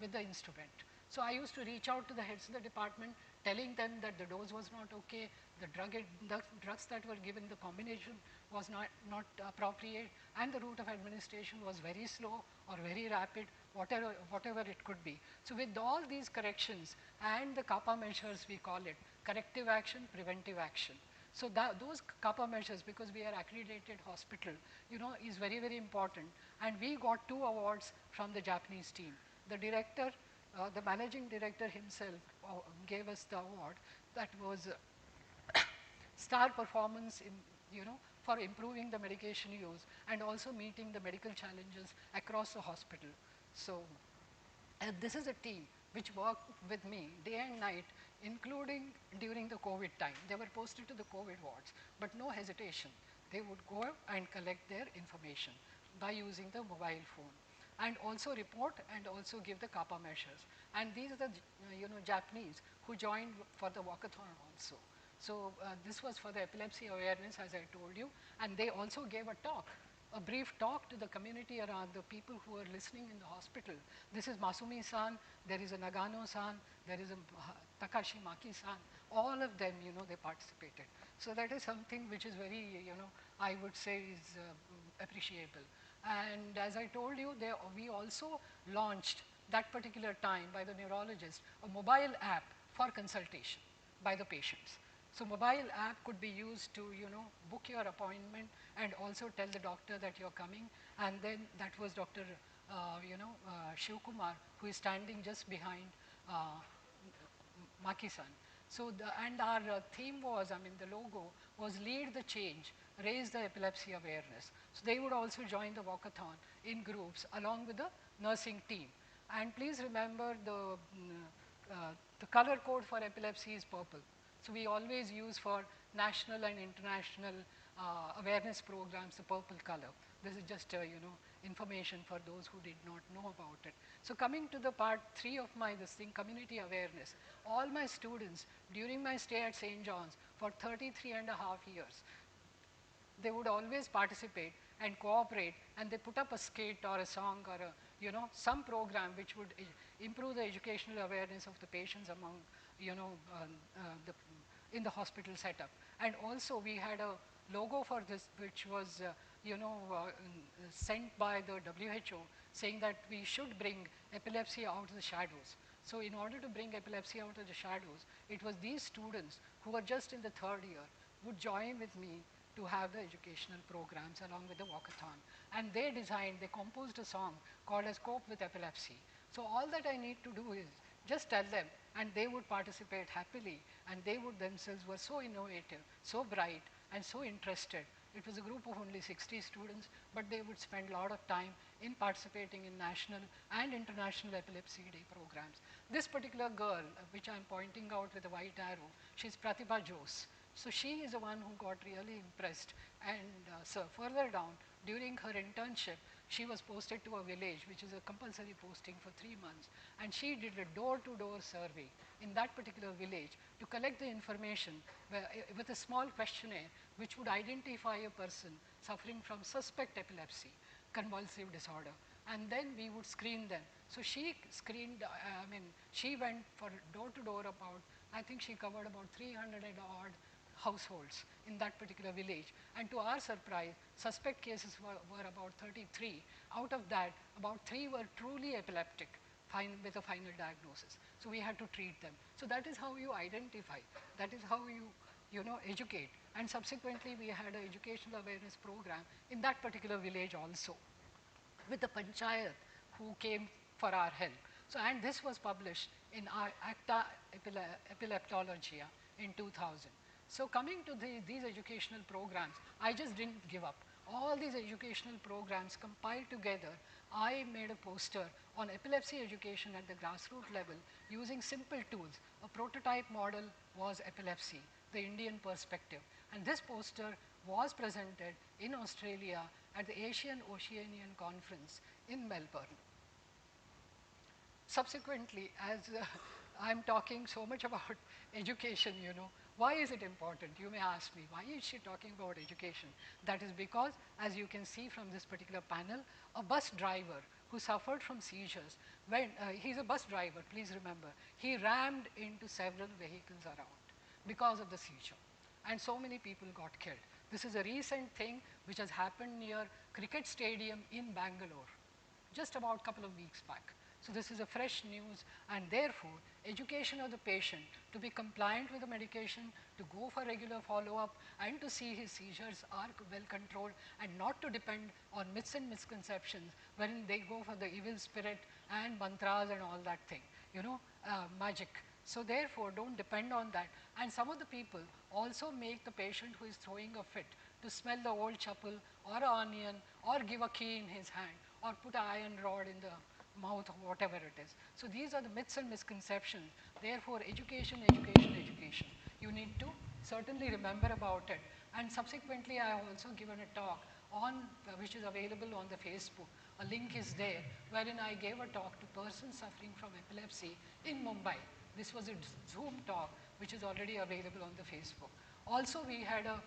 with the instrument. So I used to reach out to the heads of the department, telling them that the dose was not okay, the drugs that were given, the combination was not appropriate, and the route of administration was very slow or very rapid, whatever it could be. So with all these corrections and the CAPA measures, we call it, corrective action, preventive action. So those CAPA measures, because we are accredited hospital, is very, very important. And we got 2 awards from the Japanese team. The director, the managing director himself gave us the award. That was star performance in, for improving the medication use and also meeting the medical challenges across the hospital. So, and this is a team which worked with me day and night, including during the COVID time. They were posted to the COVID wards, but no hesitation. They would go and collect their information by using the mobile phone and also report and also give the CAPA measures. And these are the Japanese who joined for the walkathon also. So this was for the epilepsy awareness, as I told you, and they also gave a talk, a brief talk to the community around the people who are listening in the hospital. This is Masumi-san, there is a Nagano-san, there is a Takashi Maki-san, all of them, they participated. So that is something which is very, I would say is appreciable. And as I told you, we also launched that particular time by the neurologist, a mobile app for consultation by the patients. So mobile app could be used to, book your appointment and also tell the doctor that you're coming. And then that was Dr. Shivkumar, who is standing just behind Maki-san. So, and our theme was, the logo was lead the change, raise the epilepsy awareness. So they would also join the walkathon in groups along with the nursing team. And please remember the color code for epilepsy is purple. So we always use for national and international awareness programs the purple color. This is just information for those who did not know about it. So coming to the part 3 of this thing, community awareness. All my students during my stay at St. John's for 33 and a half years, they would always participate and cooperate, and they put up a skit or a song or some program which would improve the educational awareness of the patients among in the hospital setup. And also we had a logo for this which was sent by the WHO saying that we should bring epilepsy out of the shadows. So in order to bring epilepsy out of the shadows, it was these students who were just in the 3rd year would join with me to have the educational programs along with the walkathon. And they composed a song called as Cope with Epilepsy. So all that I need to do is just tell them, and they would participate happily, and they would themselves were so innovative, so bright, and so interested. It was a group of only 60 students, but they would spend a lot of time in participating in national and international epilepsy day programs. This particular girl, which I'm pointing out with a white arrow, she's Pratibha Jose. So she is the one who got really impressed. And so further down, during her internship, she was posted to a village, which is a compulsory posting for 3 months. And she did a door-to-door survey in that particular village to collect the information with a small questionnaire, which would identify a person suffering from suspect epilepsy, convulsive disorder. And then we would screen them. So she screened, she went for door-to-door about, I think she covered about 300 and odd households in that particular village. And to our surprise, suspect cases were about 33. Out of that, about 3 were truly epileptic with a final diagnosis. So we had to treat them. So that is how you identify. That is how you educate. And subsequently, we had an educational awareness program in that particular village also, with the panchayat who came for our help. So, and this was published in our Acta Epileptologia in 2000. So coming to these educational programs, I just didn't give up. All these educational programs compiled together, I made a poster on epilepsy education at the grassroots level using simple tools. A prototype model was epilepsy, the Indian perspective. And this poster was presented in Australia at the Asian Oceanian Conference in Melbourne. Subsequently, as I'm talking so much about education, why is it important? You may ask me, why is she talking about education? That is because, as you can see from this particular panel, a bus driver who suffered from seizures, he's a bus driver, please remember, he rammed into several vehicles around because of the seizure. And so many people got killed. This is a recent thing which has happened near Cricket Stadium in Bangalore, just about a couple of weeks back. So this is a fresh news, and therefore education of the patient to be compliant with the medication, to go for regular follow-up, and to see his seizures are well controlled, and not to depend on myths and misconceptions wherein they go for the evil spirit and mantras and all that thing, magic. So therefore, don't depend on that. And some of the people also make the patient who is throwing a fit to smell the old chapel or an onion or give a key in his hand or put an iron rod in the mouth or whatever it is. So these are the myths and misconceptions. Therefore, education, education, education. You need to certainly remember about it. And subsequently, I have also given a talk on which is available on the Facebook. A link is there wherein I gave a talk to persons suffering from epilepsy in Mumbai. This was a Zoom talk which is already available on the Facebook. Also, we had a,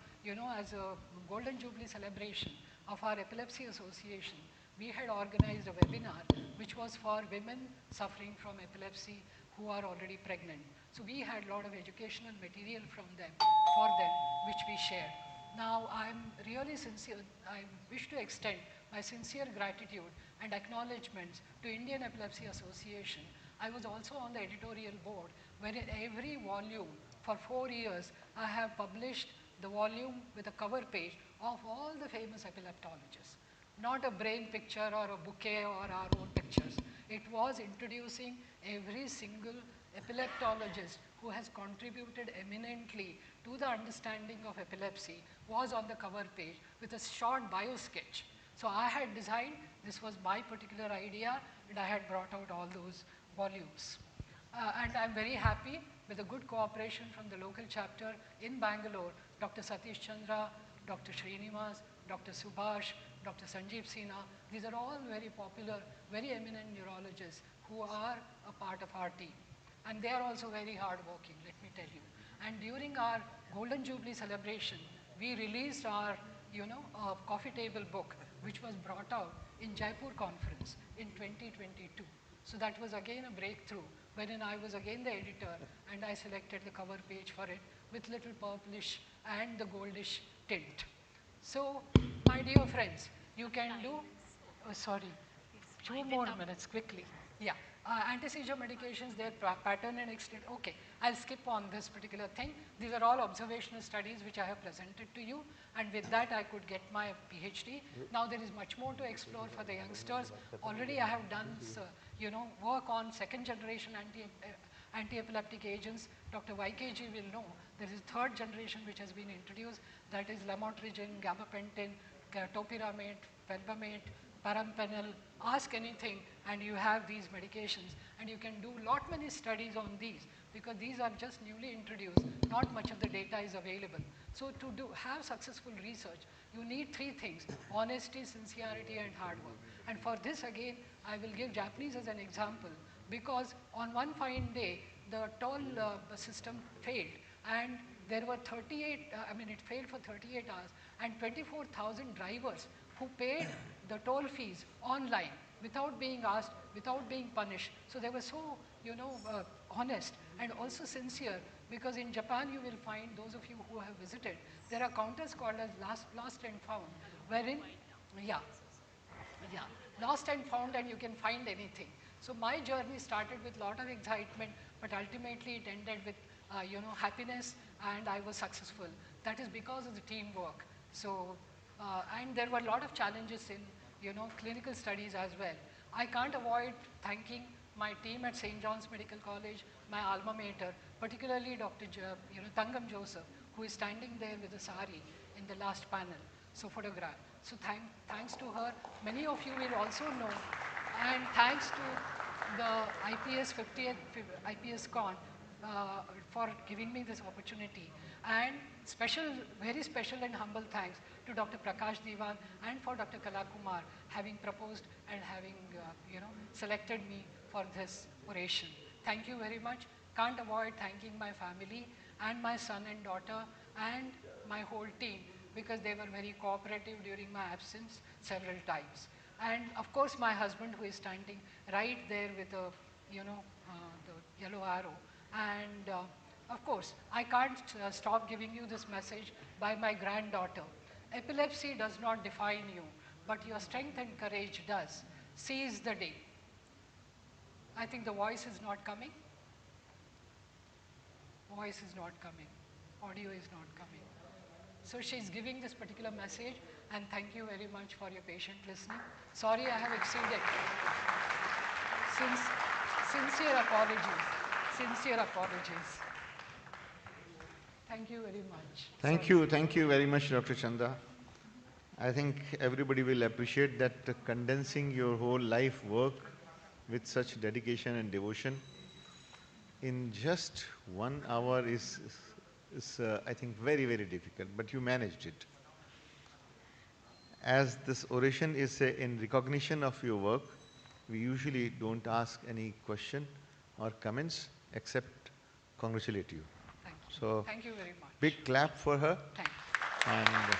as a Golden Jubilee celebration of our Epilepsy Association, we had organized a webinar which was for women suffering from epilepsy who are already pregnant. So we had a lot of educational material from them, for them, which we shared. Now, I'm really sincere. I wish to extend my sincere gratitude and acknowledgements to Indian Epilepsy Association. I was also on the editorial board, where in every volume for 4 years, I have published the volume with a cover page of all the famous epileptologists. Not a brain picture or a bouquet or our own pictures. It was introducing every single epileptologist who has contributed eminently to the understanding of epilepsy was on the cover page with a short bio sketch. So I had designed, this was my particular idea, and I had brought out all those volumes. And I'm very happy with the good cooperation from the local chapter in Bangalore, Dr. Satish Chandra, Dr. Srinivas, Dr. Subhash, Dr. Sanjeev Sinha. These are all very popular, very eminent neurologists who are a part of our team. And they are also very hardworking, let me tell you. And during our Golden Jubilee celebration, we released our, coffee table book, which was brought out in Jaipur conference in 2022. So that was again a breakthrough, wherein I was again the editor, and I selected the cover page for it with little purplish and the goldish tint. So, my dear friends, you can do, oh, sorry, 2 more minutes quickly. Yeah, anti-seizure medications, their pattern and extent. Okay, I'll skip on this particular thing. These are all observational studies which I have presented to you, and with that I could get my PhD. Now there is much more to explore for the youngsters. Already I have done, work on second generation anti-epileptic agents. Dr. YKG will know there is a third generation which has been introduced, that is lamotrigine, gabapentin, topiramate, felbamate, parampenel. Ask anything and you have these medications, and you can do lot many studies on these because these are just newly introduced. Not much of the data is available. So to have successful research, you need 3 things: honesty, sincerity, and hard work. And for this again, I will give Japanese as an example, because on one fine day, the toll system failed, and there were 38, it failed for 38 hours, and 24,000 drivers who paid the toll fees online without being asked, without being punished. So they were so, honest and also sincere, because in Japan you will find, those of you who have visited, there are counters called as lost and found, wherein, yeah, yeah, lost and found, and you can find anything. So my journey started with a lot of excitement, but ultimately it ended with, happiness, and I was successful. That is because of the teamwork. So, and there were a lot of challenges in, clinical studies as well. I can't avoid thanking my team at St. John's Medical College, my alma mater, particularly Dr. Tangam Joseph, who is standing there with a sari in the last panel, so photograph. So thanks to her, many of you will also know, and thanks to the IPS 50th IPSCON for giving me this opportunity, and very special and humble thanks to Dr. Prakash Diwan and for Dr. Kalakumar having proposed and having selected me for this oration. Thank you very much. Can't avoid thanking my family and my son and daughter and my whole team, because they were very cooperative during my absence several times. And of course my husband, who is standing right there with the, the yellow arrow. And of course, I can't stop giving you this message by my granddaughter. Epilepsy does not define you, but your strength and courage does. Seize the day. I think the voice is not coming. Voice is not coming. Audio is not coming. So she's giving this particular message, and thank you very much for your patient listening. Sorry I have exceeded. Sincere apologies. Sincere apologies. Thank you very much. Thank you very much, Dr. Chanda. I think everybody will appreciate that condensing your whole life work with such dedication and devotion in just 1 hour is I think, very, very difficult, but you managed it. As this oration is in recognition of your work, we usually don't ask any question or comments except congratulate you. Thank you. So, thank you very much. big clap for her. Thank you. And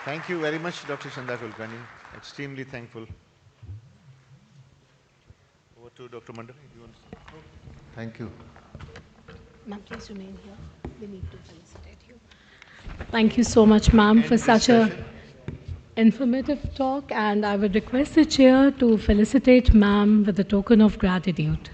thank you very much, Dr. Chanda Kulkarni. Extremely thankful. Over to Dr. Mandal. Thank you. Ma'am, please remain here. We need to felicitate you. Thank you so much, ma'am, for such a informative talk, and I would request the chair to felicitate ma'am with a token of gratitude.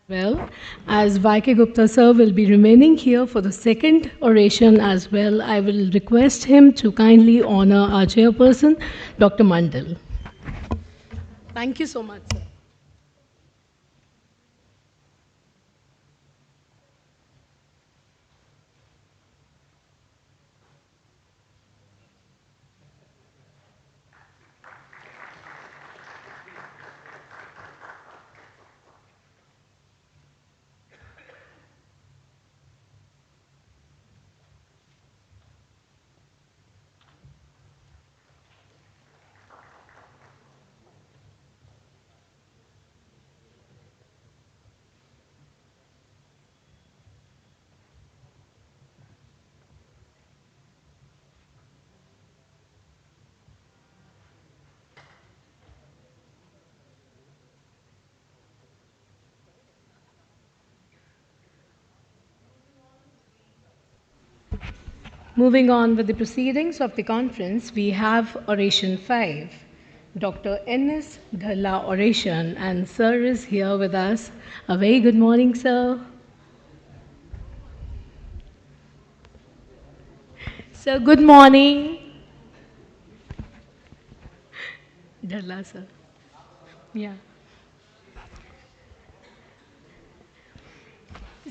Well, as YK Gupta sir will be remaining here for the second oration as well, I will request him to kindly honor our chairperson, Dr. Mandal. Thank you so much, sir. Moving on with the proceedings of the conference, we have Oration 5, Dr. N.S. Dhalla Oration, and Sir is here with us. A very good morning, Sir. Sir, good morning. Dhalla, Sir. Yeah.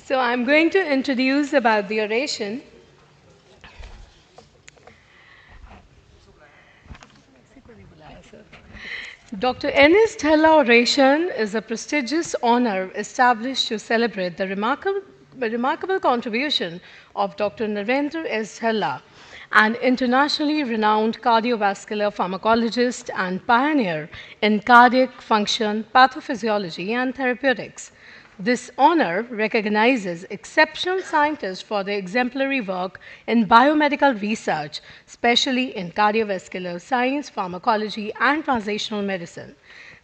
So I'm going to introduce about the oration. Dr. N.S. Dhalla Oration is a prestigious honor established to celebrate the remarkable contribution of Dr. Narendra S. Dhalla, an internationally renowned cardiovascular pharmacologist and pioneer in cardiac function, pathophysiology, and therapeutics. This honor recognizes exceptional scientists for their exemplary work in biomedical research, especially in cardiovascular science, pharmacology, and translational medicine.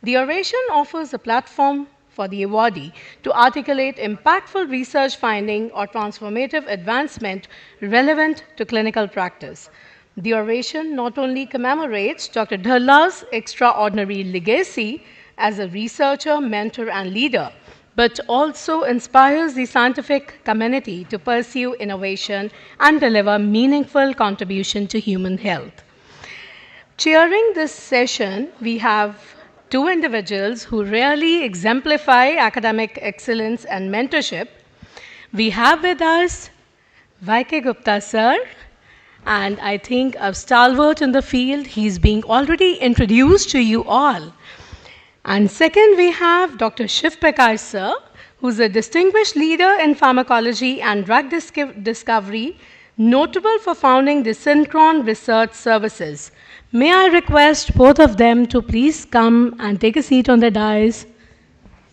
The oration offers a platform for the awardee to articulate impactful research finding or transformative advancement relevant to clinical practice. The oration not only commemorates Dr. Dhalla's extraordinary legacy as a researcher, mentor, and leader, but also inspires the scientific community to pursue innovation and deliver meaningful contribution to human health. Chairing this session, we have two individuals who really exemplify academic excellence and mentorship. We have with us Vaike Gupta sir, and I think a stalwart in the field. He's being already introduced to you all. And second, we have Dr. Shiv Prakash sir, who's a distinguished leader in pharmacology and drug discovery, notable for founding the Synchron Research Services. May I request both of them to please come and take a seat on the dais?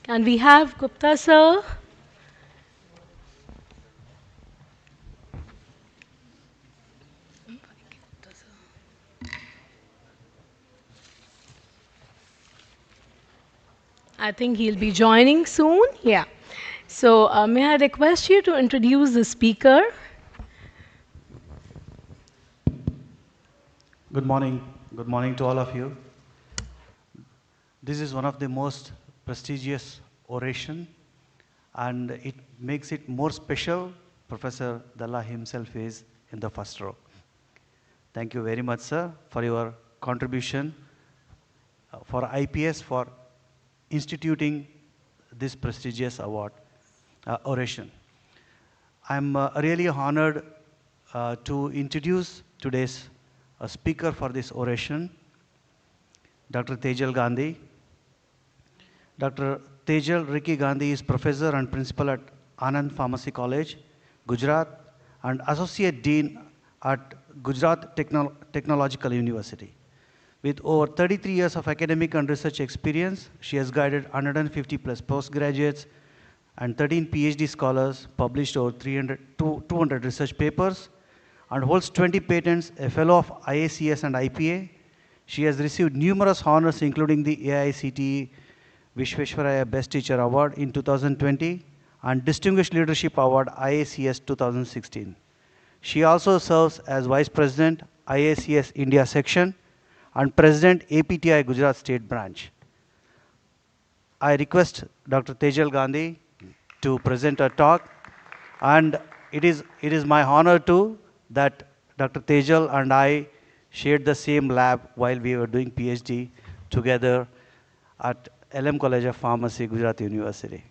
Can we have Gupta sir? I think he'll be joining soon. Yeah. So, may I request you to introduce the speaker? Good morning. Good morning to all of you. This is one of the most prestigious oration, and it makes it more special. Professor Dalla himself is in the first row. Thank you very much, sir, for your contribution for IPS for instituting this prestigious award oration. I'm really honored to introduce today's speaker for this oration, Dr. Tejal Gandhi. Dr. Tejal Ricky Gandhi is professor and principal at Anand Pharmacy College, Gujarat, and associate dean at Gujarat Technological University. With over 33 years of academic and research experience, she has guided 150 plus postgraduates and 13 PhD scholars, published over 200 research papers, and holds 20 patents, a fellow of IACS and IPA. She has received numerous honors, including the AICTE Vishweshwaraya Best Teacher Award in 2020 and Distinguished Leadership Award IACS 2016. She also serves as Vice President, IACS India Section, and President, APTI Gujarat State Branch. I request Dr. Tejal Gandhi to present a talk, and it is my honor too that Dr. Tejal and I shared the same lab while we were doing PhD together at LM College of Pharmacy, Gujarat University.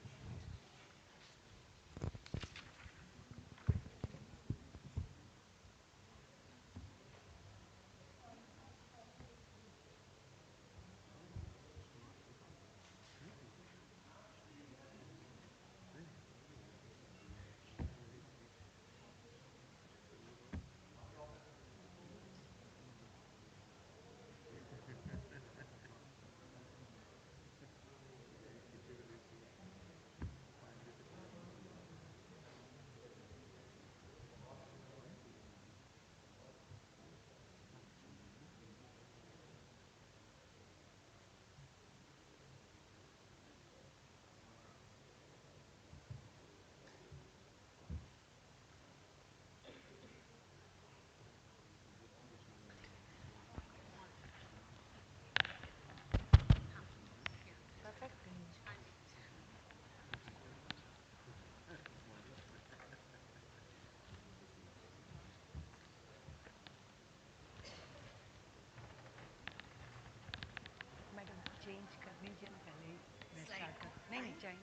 Madam change कर दीजिए ना पहले मैं start कर नहीं change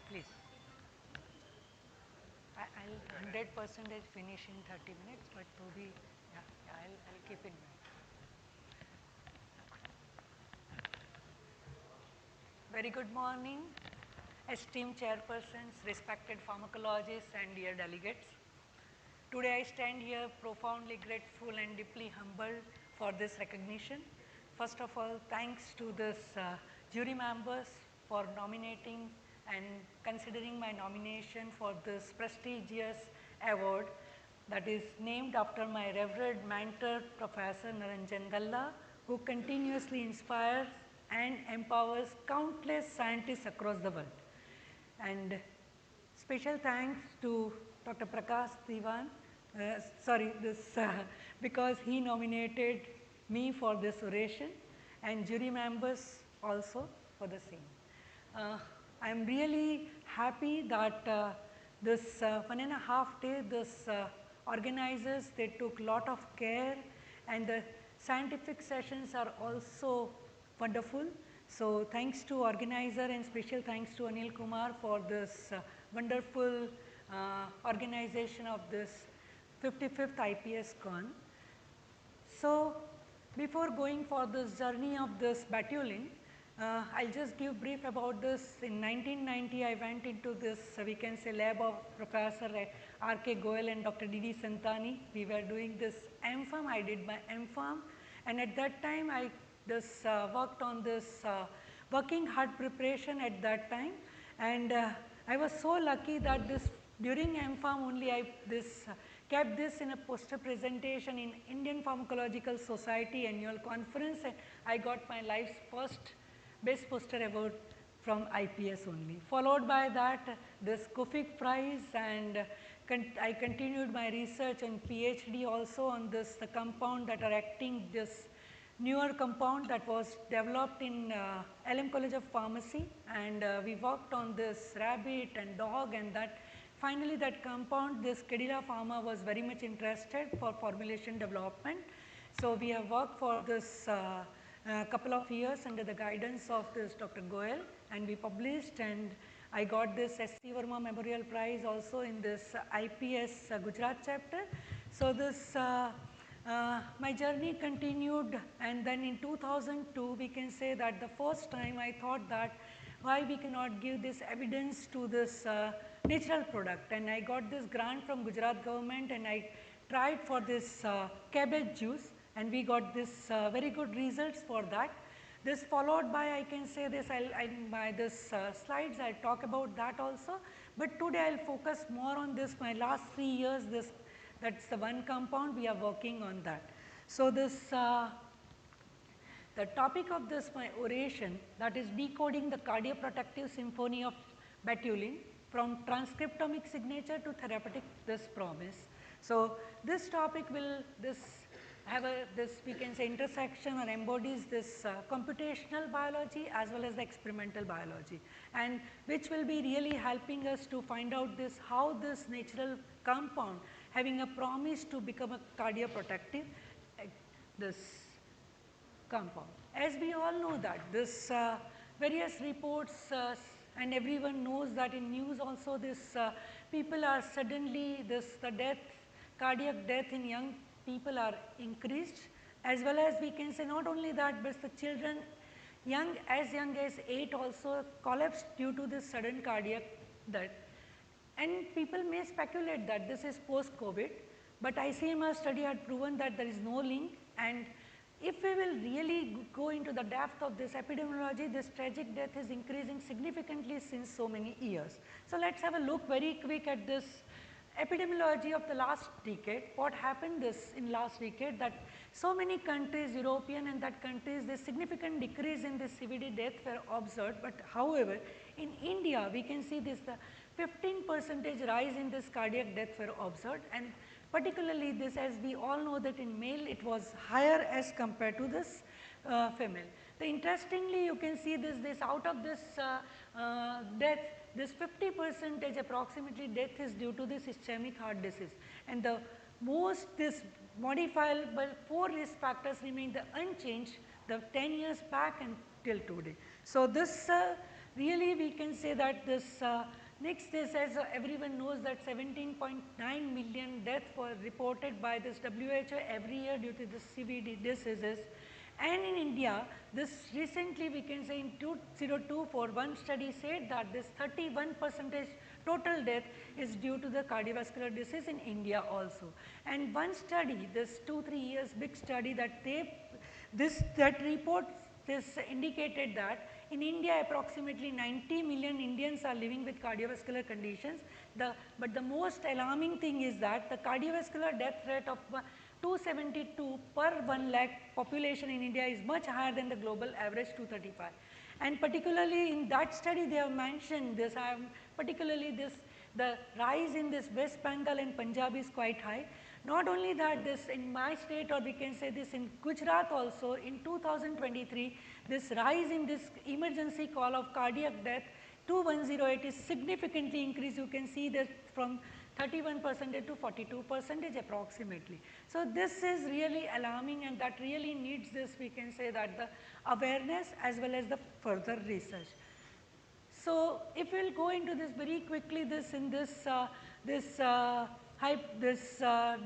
please I'll 100% finish in 30 minutes but to be I'll keep in mind. Very good morning, esteemed chairpersons, respected pharmacologists and dear delegates. Today I stand here profoundly grateful and deeply humbled for this recognition. First of all, thanks to this jury members for nominating and considering my nomination for this prestigious award that is named after my revered mentor, Professor Naranjan Dalla, who continuously inspires and empowers countless scientists across the world. And special thanks to Dr. Prakash Diwan, because he nominated me for this oration and jury members also for the same. I am really happy that this 1.5 day, this organizers, they took lot of care and the scientific sessions are also wonderful. So thanks to organizer and special thanks to Anil Kumar for this wonderful organization of this 55th IPSCON. So before going for this journey of this Batulin, I'll just give brief about this. In 1990, I went into this, we can say, lab of Professor R.K. Goel and Dr. D.D. Santani. We were doing this M.Pharm. I did my M.Pharm, and at that time, I just worked on this working heart preparation at that time, and I was so lucky that this during M.Pharm only I kept this in a poster presentation in Indian Pharmacological Society annual conference, and I got my life's first best poster award from IPS only. Followed by that this Kofik prize, and I continued my research and PhD also on this the compound that are acting this newer compound that was developed in LM College of Pharmacy, and we worked on this rabbit and dog, and that finally that compound this Cadila Pharma was very much interested for formulation development. So we have worked for this couple of years under the guidance of this Dr. Goel, and we published, and I got this S.C. Verma Memorial Prize also in this IPS Gujarat chapter. So this my journey continued, and then in 2002 we can say that the first time I thought that why we cannot give this evidence to this natural product, and I got this grant from Gujarat government, and I tried for this cabbage juice, and we got this very good results for that. This followed by, I can say this, by this slides I'll talk about that also, but today I'll focus more on this my last 3 years, this that's the one compound we are working on that. So this the topic of this my oration, that is decoding the cardioprotective symphony of Batulin from transcriptomic signature to therapeutic this promise. So this topic will have this we can say intersection or embodies this computational biology as well as the experimental biology, and which will be really helping us to find out this how this natural compound having a promise to become a cardioprotective this compound. As we all know that this various reports and everyone knows that in news also this people are suddenly the death, cardiac death in young people are increased, as well as we can say not only that, but the children young as 8 also collapsed due to this sudden cardiac death. And people may speculate that this is post-COVID, but ICMR study had proven that there is no link, and if we will really go into the depth of this epidemiology, this tragic death is increasing significantly since so many years. So let's have a look very quick at this epidemiology of the last decade. What happened this in last decade, that so many countries, European and that countries, this significant decrease in this CVD death were observed, but however in India we can see this the 15% rise in this cardiac death were observed, and particularly this, as we all know that in male it was higher as compared to this female. Interestingly, you can see this out of this death, this 50% approximately death is due to this ischemic heart disease, and the most this modifiable 4 risk factors remain the unchanged the 10 years back and till today. So this really we can say that this next is, as everyone knows, that 17.9 million deaths were reported by this WHO every year due to the CVD diseases. And in India, this recently we can say in 2024 one study said that this 31% total death is due to the cardiovascular disease in India also. And one study, this 2-3 years big study that that report this indicated that in India approximately 90 million Indians are living with cardiovascular conditions. But the most alarming thing is that the cardiovascular death rate of 272 per 1 lakh population in India is much higher than the global average 235. And particularly in that study they have mentioned this, particularly the rise in this West Bengal and Punjab is quite high. Not only that, this in my state, or we can say this in Gujarat also, in 2023 this rise in this emergency call of cardiac death 2108 is significantly increased. You can see that from 31% to 42% approximately. So, this is really alarming, and that really needs this, we can say that the awareness as well as the further research. So, if we will go into this very quickly, this in this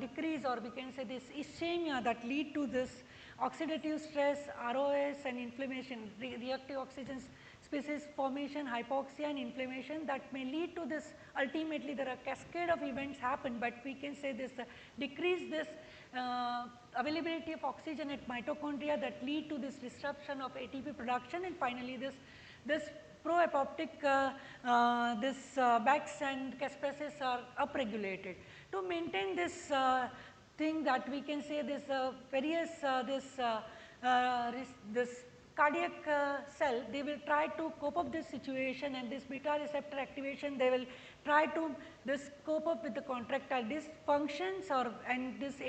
decrease, or we can say this ischemia that lead to this oxidative stress, ROS and inflammation, reactive oxygen species formation, hypoxia and inflammation, that may lead to this. Ultimately there are cascade of events happen, but we can say this decrease this availability of oxygen at mitochondria that lead to this disruption of ATP production, and finally this pro-apoptic BAX and caspases are upregulated. To maintain this thing, that we can say this various this cardiac cell, they will try to cope up this situation, and this beta receptor activation, they will try to this cope up with the contractile dysfunctions, and this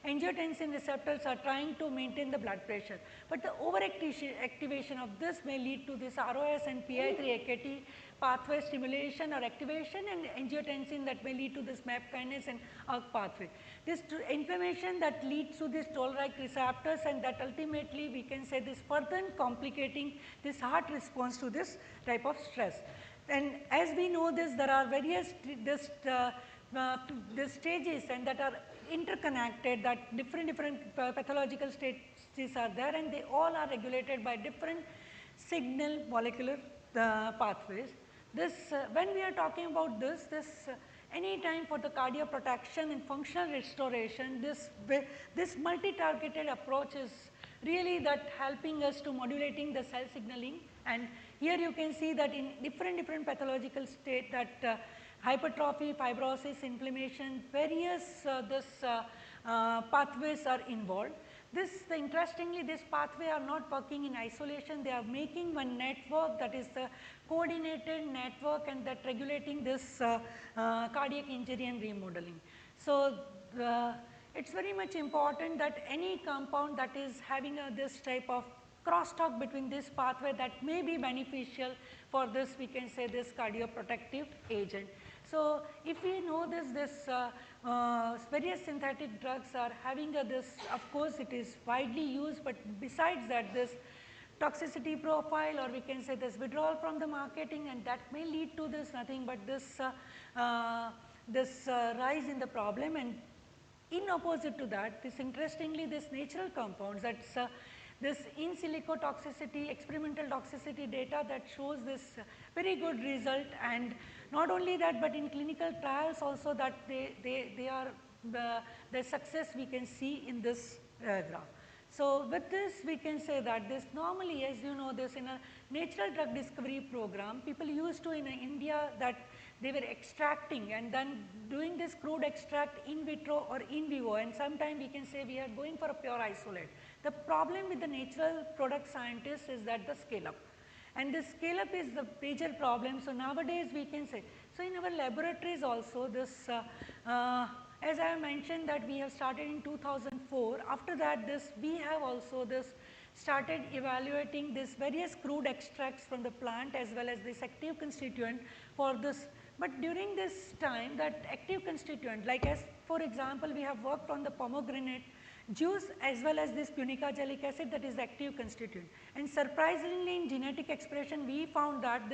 angiotensin receptors are trying to maintain the blood pressure. But the overactivation of this may lead to this ROS and PI3-AKT pathway stimulation or activation, and angiotensin that may lead to this MAP kinase and ARC pathway. This inflammation that leads to this toll-like receptors, and that ultimately we can say this further complicating this heart response to this type of stress. And as we know this, there are various stages and that are interconnected, that different pathological stages are there, and they all are regulated by different signal molecular pathways. This when we are talking about this any time for the cardio protection and functional restoration, this multi-targeted approach is really that helping us to modulating the cell signaling. And here you can see that in different pathological state, that hypertrophy, fibrosis, inflammation, various pathways are involved. Interestingly, this pathway are not working in isolation, they are making one network, that is the coordinated network, and that regulating this cardiac injury and remodeling. So, it is very much important that any compound that is having this type of crosstalk between this pathway, that may be beneficial for this, we can say this cardioprotective agent. So, if we know this various synthetic drugs are having this, of course it is widely used, but besides that, this toxicity profile, or we can say this withdrawal from the marketing, and that may lead to this nothing but this rise in the problem. And in opposite to that, this interestingly, this natural compounds, that's this in silico toxicity, experimental toxicity data that shows this very good result, and not only that, but in clinical trials also, that they are the success we can see in this graph. So, with this we can say that this normally, as you know, this in a natural drug discovery program, people used to in India, that they were extracting and then doing this crude extract in vitro or in vivo, and sometimes we can say we are going for a pure isolate. The problem with the natural product scientists is that the scale up, and the scale up is the major problem. So, nowadays we can say, so in our laboratories also this as I have mentioned that we have started in 2004. After that, we have also started evaluating this various crude extracts from the plant as well as this active constituent for this. But during this time, that active constituent, like as for example, we have worked on the pomegranate juice as well as this punicogelic acid, that is the active constituent. And surprisingly, in genetic expression, we found that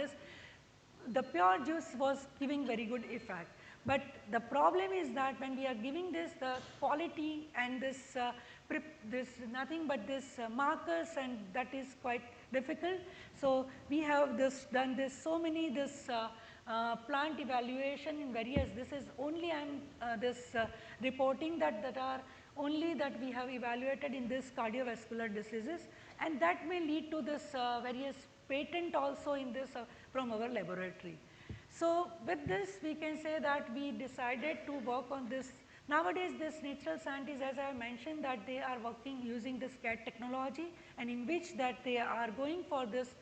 the pure juice was giving very good effect. But the problem is that when we are giving this, the quality and this nothing but this markers, and that is quite difficult. So, we have done so many plant evaluation in various, this is only I am reporting that are only that we have evaluated in this cardiovascular diseases, and that may lead to this various patent also in this from our laboratory. So, with this we can say that we decided to work on this. Nowadays, this natural scientists, as I have mentioned, that they are working using this CAT technology, and in which that they are going for this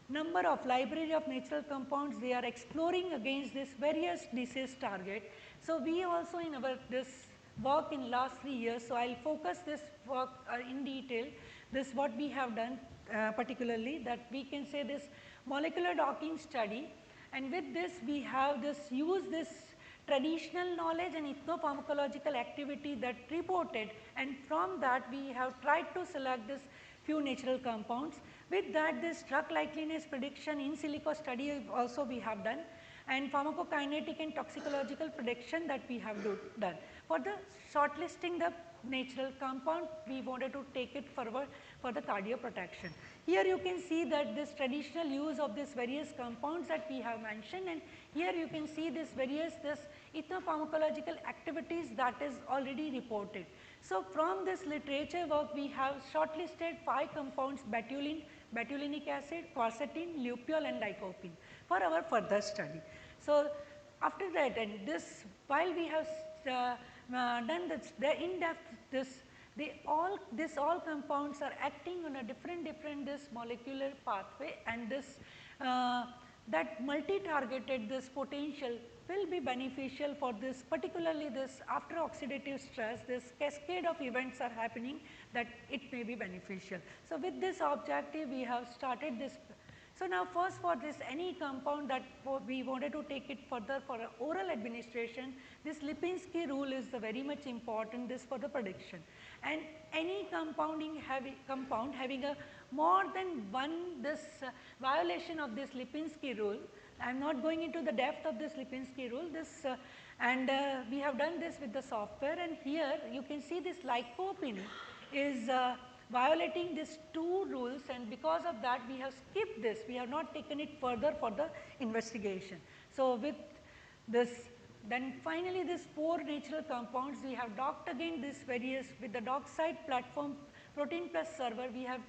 number of library of natural compounds, they are exploring against this various disease target. So, we also in our this work in last 3 years, so I will focus this work in detail, this what we have done particularly, that we can say this molecular docking study. And with this we have use this traditional knowledge and ethnopharmacological activity that reported, and from that we have tried to select this few natural compounds. With that, this drug likeliness prediction in silico study also we have done, and pharmacokinetic and toxicological prediction that we have done. For the shortlisting the natural compound, we wanted to take it forward for the cardioprotection. Here you can see that this traditional use of these various compounds that we have mentioned, and here you can see this various ethnopharmacological activities that is already reported. So, from this literature work we have shortlisted 5 compounds: betulin, betulinic acid, quercetin, lupeol and lycopene for our further study. So, after that, and this while we have done this, the in-depth these all compounds are acting on a different this molecular pathway, and this that multi-targeted this potential will be beneficial for this, particularly this after oxidative stress, this cascade of events are happening that it may be beneficial. So, with this objective we have started this. So, now first for this any compound that we wanted to take it further for oral administration, this Lipinski rule is very much important this for the prediction, and any compound having a more than one this violation of this Lipinski rule. I am not going into the depth of this Lipinski rule, this we have done this with the software, and here you can see this lycopene is violating these 2 rules, and because of that we have skipped this, we have not taken it further for the investigation. So, with this then finally this 4 natural compounds we have docked again this various with the dockside platform protein plus server, we have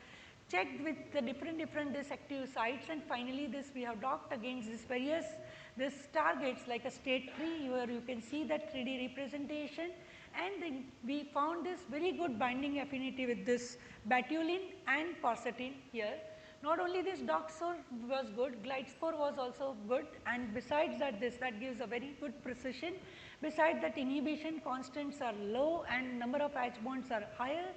checked with the different this active sites, and finally this we have docked against this various this targets like a state 3 where you can see that 3D representation, and then we found this very good binding affinity with this betulin and quercetin here. Not only this dock score was good, glide score was also good, and besides that that gives a very good precision. Besides that, inhibition constants are low and number of H bonds are higher,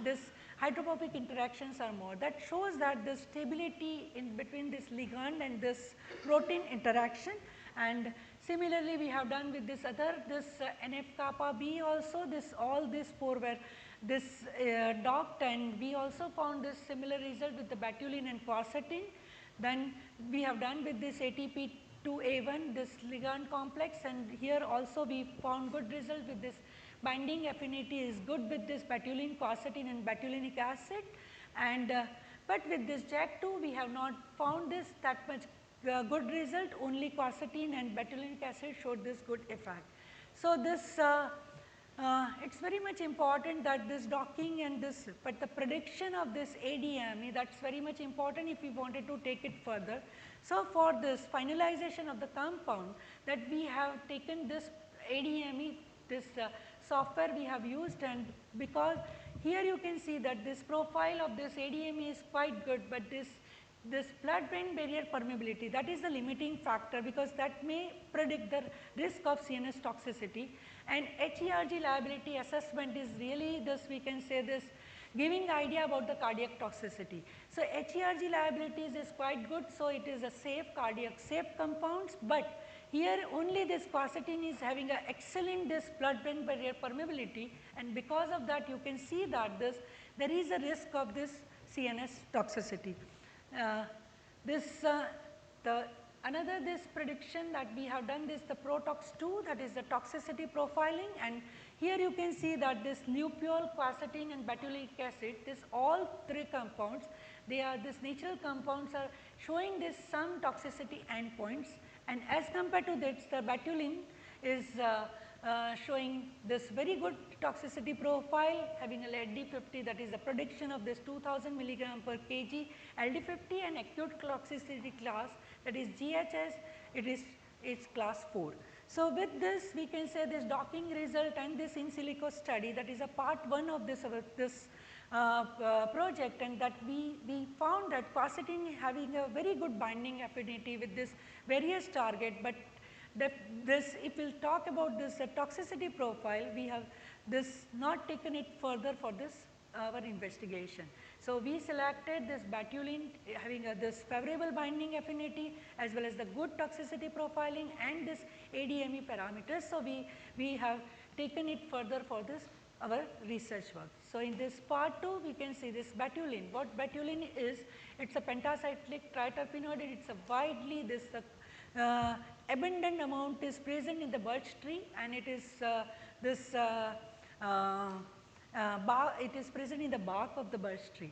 this hydrophobic interactions are more. That shows that the stability in between this ligand and this protein interaction. And similarly, we have done with this other NF kappa B also, this all these 4 were this docked, and we also found this similar result with the betulin and quercetin. Then we have done with this ATP2A1 this ligand complex, and here also we found good result with this binding affinity is good with this betulin, quercetin and betulinic acid, and but with this JAK2 we have not found this that much good result, only quercetin and betulinic acid showed this good effect. So, this it is very much important that this docking and this, but the prediction of this ADME, that is very much important if we wanted to take it further. So, for this finalization of the compound that we have taken this ADME, this software we have used, and because here you can see that this profile of this ADME is quite good, but this blood brain barrier permeability, that is the limiting factor, because that may predict the risk of CNS toxicity, and HERG liability assessment is really this, we can say this, giving idea about the cardiac toxicity. So, HERG liabilities is quite good, so it is a safe cardiac safe compounds, but here only this quercetin is having a excellent this blood brain barrier permeability, and because of that you can see that there is a risk of this CNS toxicity. Another this prediction that we have done this the ProTox2, that is the toxicity profiling, and here you can see that this lupeol, quercetin and betulinic acid, this all 3 compounds, they are this natural compounds are showing this some toxicity endpoints, and as compared to this the betulin is showing this very good toxicity profile, having a LD50, that is the prediction of this 2000 milligram per kg LD50, and acute toxicity class, that is GHS, it is class 4. So, with this we can say this docking result and this in silico study, that is a part 1 of this project, and that we found that quercetin having a very good binding affinity with this various target, but this if we will talk about this toxicity profile, we have this not taken it further for this our investigation. So, we selected this batulin having this favorable binding affinity as well as the good toxicity profiling and this ADME parameters. So, we have taken it further for this our research work. So, in this part 2 we can see this batulin. What batulin is? It is a pentacyclic triterpenoid, it is a widely this abundant amount is present in the birch tree, and it is this it is present in the bark of the birch tree.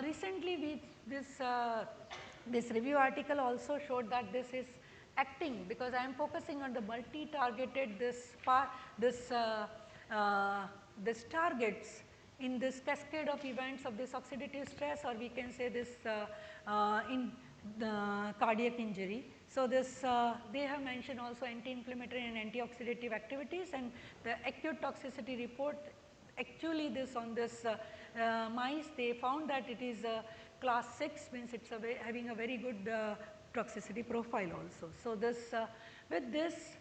Recently this review article also showed that this is acting, because I am focusing on the multi-targeted this targets in this cascade of events of this oxidative stress, or we can say this in the cardiac injury. So, this they have mentioned also anti-inflammatory and antioxidative activities, and the acute toxicity report actually this on this mice they found that it is class 6, means it is having a very good toxicity profile also. So, this with this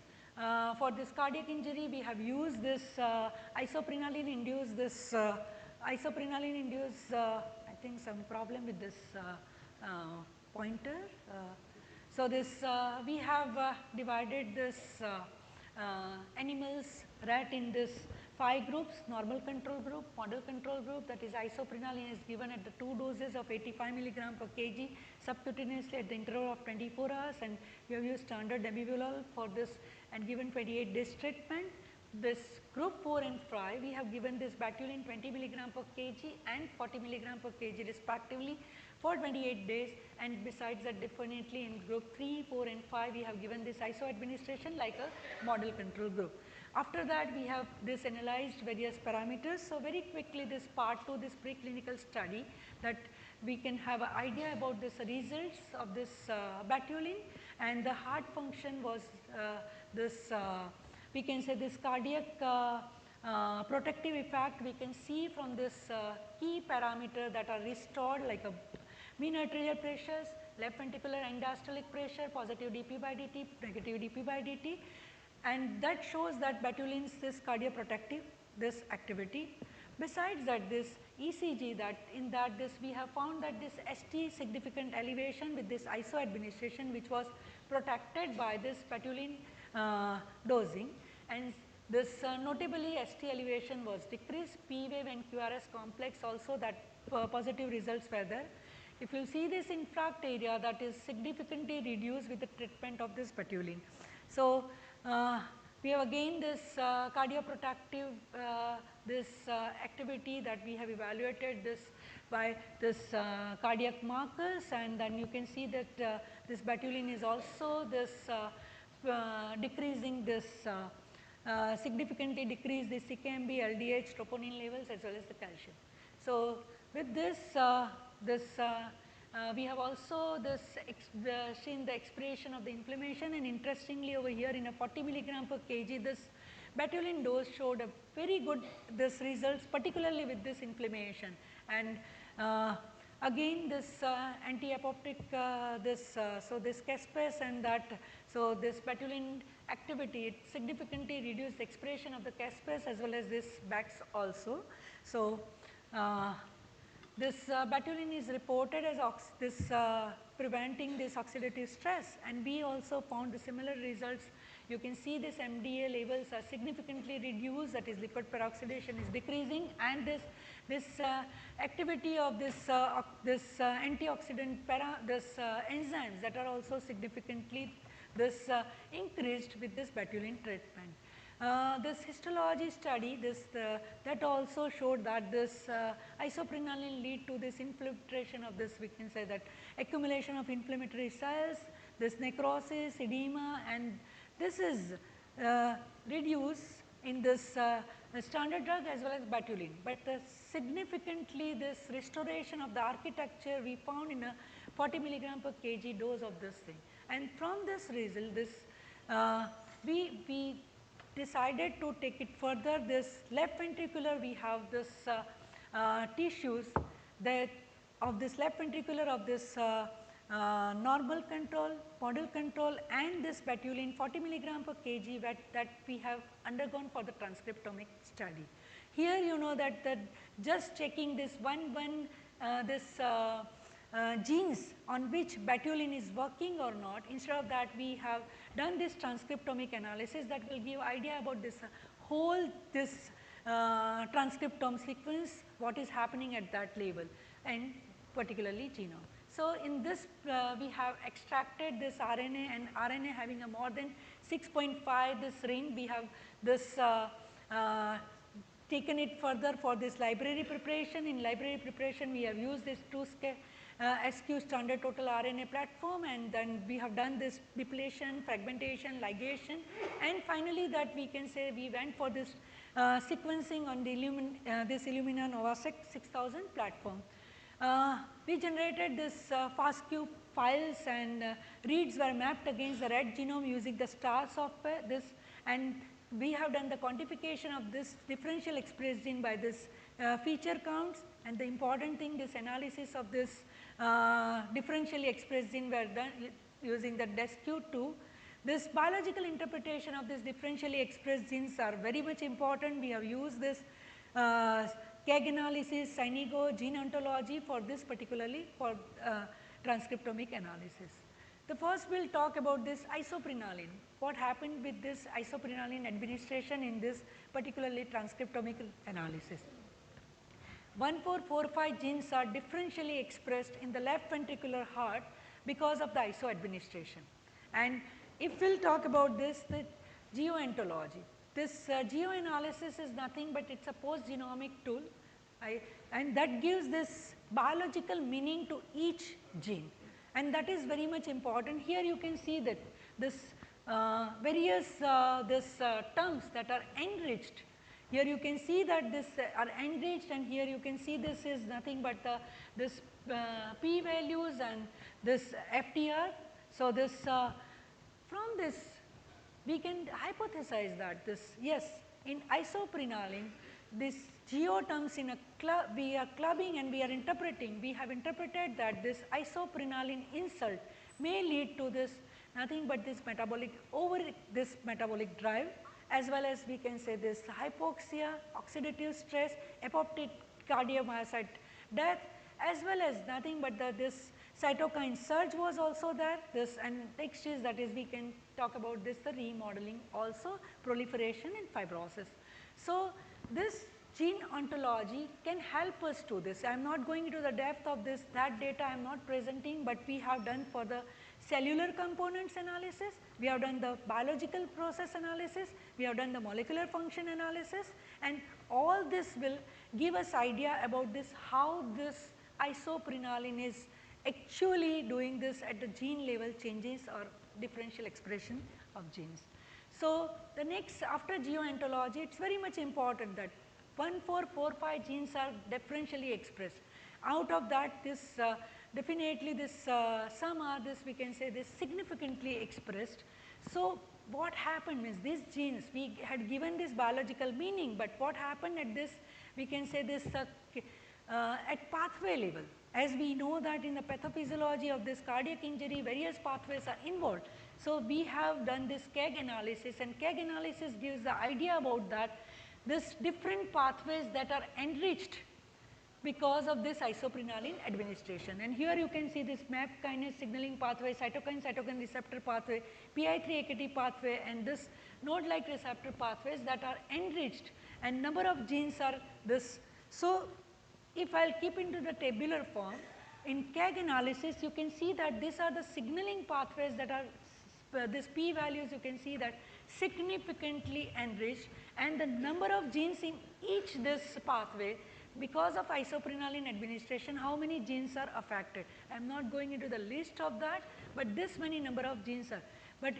for this cardiac injury we have used this isoprenaline induced I think some problem with this pointer. So, this we have divided this animals rat in this 5 groups: normal control group, model control group, that is isoprenaline is given at the 2 doses of 85 milligram per kg subcutaneously at the interval of 24 hours, and we have used standard nebivolol for this and given 28 days treatment. This group 4 and 5 we have given this batulin 20 milligram per kg and 40 milligram per kg respectively for 28 days, and besides that definitely in group 3, 4 and 5 we have given this iso administration like a model control group. After that we have this analyzed various parameters. So, very quickly this part 2 this preclinical study, that we can have an idea about this results of this batulin, and the heart function was this we can say this cardiac protective effect we can see from this key parameter that are restored like a mean arterial pressures, left ventricular end diastolic pressure, positive dP by dt, negative dP by dt, and that shows that batulins this cardioprotective this activity. Besides that this ECG, that in that this we have found that this ST significant elevation with this iso administration which was protected by this batulin dosing, and this notably ST elevation was decreased, P wave and QRS complex also that positive results were there. If you see this infarct area, that is significantly reduced with the treatment of this batulin. So, we have again this cardioprotective this activity that we have evaluated this by this cardiac markers, and then you can see that this batulin is also this decreasing this significantly decrease the CKMB, LDH, troponin levels as well as the calcium. So, with this we have also this seen the expiration of the inflammation, and interestingly over here in a 40 milligram per kg this batulin dose showed a very good this results, particularly with this inflammation, and again this anti-apoptic so this caspase and that, so this batulin activity it significantly reduced the expression of the caspase as well as this BAX also. So, this batulin is reported as preventing this oxidative stress, and we also found the similar results. You can see this MDA levels are significantly reduced, that is lipid peroxidation is decreasing, and this activity of this antioxidant enzymes that are also significantly this increased with this batulin treatment. This histology study that also showed that this isoprenaline lead to this infiltration of this, we can say that accumulation of inflammatory cells, this necrosis, edema, and this is reduced in this standard drug as well as batulin, but significantly this restoration of the architecture we found in a 40 milligram per kg dose of this thing, and from this result this we decided to take it further. This left ventricular we have this tissues that of this left ventricular of this normal control, model control, and this batulin 40 milligram per kg that we have undergone for the transcriptomic study. Here you know that just checking this genes on which betulin is working or not, instead of that we have done this transcriptomic analysis that will give idea about this whole transcriptome sequence, what is happening at that level and particularly genome. So, in this we have extracted this RNA, and RNA having a more than 6.5 this ring, we have this taken it further for this library preparation. In library preparation we have used this 2SQ standard total RNA platform, and then we have done this depletion, fragmentation, ligation, and finally that we can say we went for this sequencing on the this Illumina Novasec 6000 platform. We generated this FASTQ files, and reads were mapped against the red genome using the STAR software, and we have done the quantification of this differential expressed gene by this feature counts, and the important thing, this analysis of this differentially expressed gene were done using the DESQ2. This biological interpretation of this differentially expressed genes are very much important. We have used this KEGG analysis, Synego, gene ontology for this particularly for transcriptomic analysis. The first we will talk about this isoprenaline. What happened with this isoprenaline administration in this particularly transcriptomic analysis. 1445 genes are differentially expressed in the left ventricular heart because of the iso administration. And if we will talk about this, the geoontology. This geoanalysis is nothing but it is a post-genomic tool, and that gives this biological meaning to each gene, and that is very much important. Here you can see that this various terms that are enriched. Here you can see that this are enriched, and here you can see this is nothing but this p values and this FTR. So, this from this we can hypothesize that this, yes, in isoprenaline this geo terms in a we are clubbing and we are interpreting, we have interpreted that this isoprenaline insult may lead to this nothing but this metabolic over this metabolic drive, as well as we can say this hypoxia, oxidative stress, apoptic cardiomyocyte death, as well as nothing but this cytokine surge was also there, this, and next is that is we can talk about this the remodeling also, proliferation and fibrosis. So, this gene ontology can help us to this. I am not going into the depth of this, that data I am not presenting, but we have done for the cellular components analysis, we have done the biological process analysis, we have done the molecular function analysis, and all this will give us idea about this how this isoprenaline is actually doing this at the gene level changes or differential expression of genes. So, the next after geoontology, it is very much important that 1445 genes are differentially expressed. Out of that, this definitely this some are this we can say this significantly expressed. So, what happened is these genes we had given this biological meaning, but what happened at this we can say this at pathway level. As we know that in the pathophysiology of this cardiac injury various pathways are involved. So, we have done this KEGG analysis, and KEGG analysis gives the idea about that this different pathways that are enriched because of this isoprenaline administration. And here you can see this MAP kinase signaling pathway, cytokine receptor pathway, PI3-AKT pathway, and this node-like receptor pathways that are enriched, and number of genes are this. So, if I will keep into the tabular form, in KEGG analysis you can see that these are the signaling pathways that are this p values you can see that significantly enriched, and the number of genes in each this pathway because of isoprenaline administration, how many genes are affected. I am not going into the list of that, but this many number of genes are. But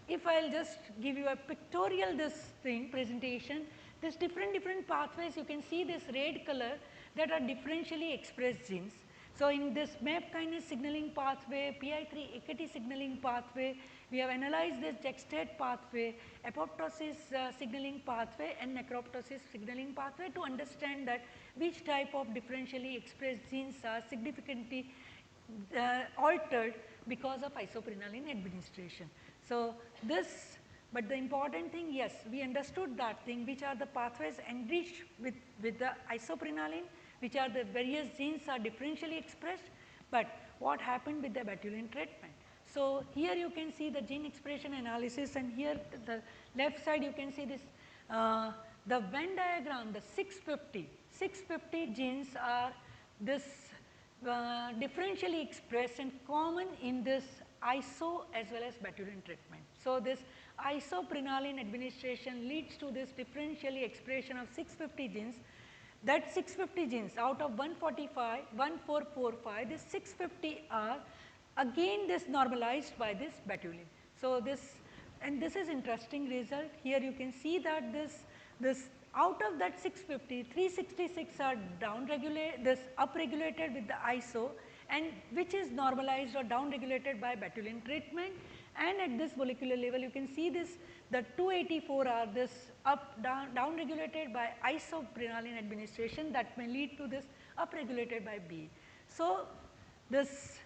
if I will just give you a pictorial this thing presentation, this different pathways you can see this red color that are differentially expressed genes. So, in this MAP kinase signaling pathway, PI3-AKT signaling pathway, we have analyzed this JEXTAT pathway, apoptosis signaling pathway and necroptosis signaling pathway to understand that which type of differentially expressed genes are significantly altered because of isoprenaline administration. So, this But the important thing, yes, we understood that thing, which are the pathways enriched with the isoprenaline, which are the various genes are differentially expressed, but what happened with the botulinum treatment. So, here you can see the gene expression analysis, and here the left side you can see this the Venn diagram, the 650 genes are this differentially expressed and common in this iso as well as botulinum treatment. So, this isoprenaline administration leads to this differentially expression of 650 genes. That 650 genes out of 1445, this 650 are again this normalized by this botulinum. So, this is interesting result. Here you can see that this out of that 650, 366 are down regulated, this upregulated with the iso, and which is normalized or down regulated by botulinum treatment. And at this molecular level you can see this, the 284 are this down regulated by isoprenaline administration, that may lead to this upregulated by B. So, this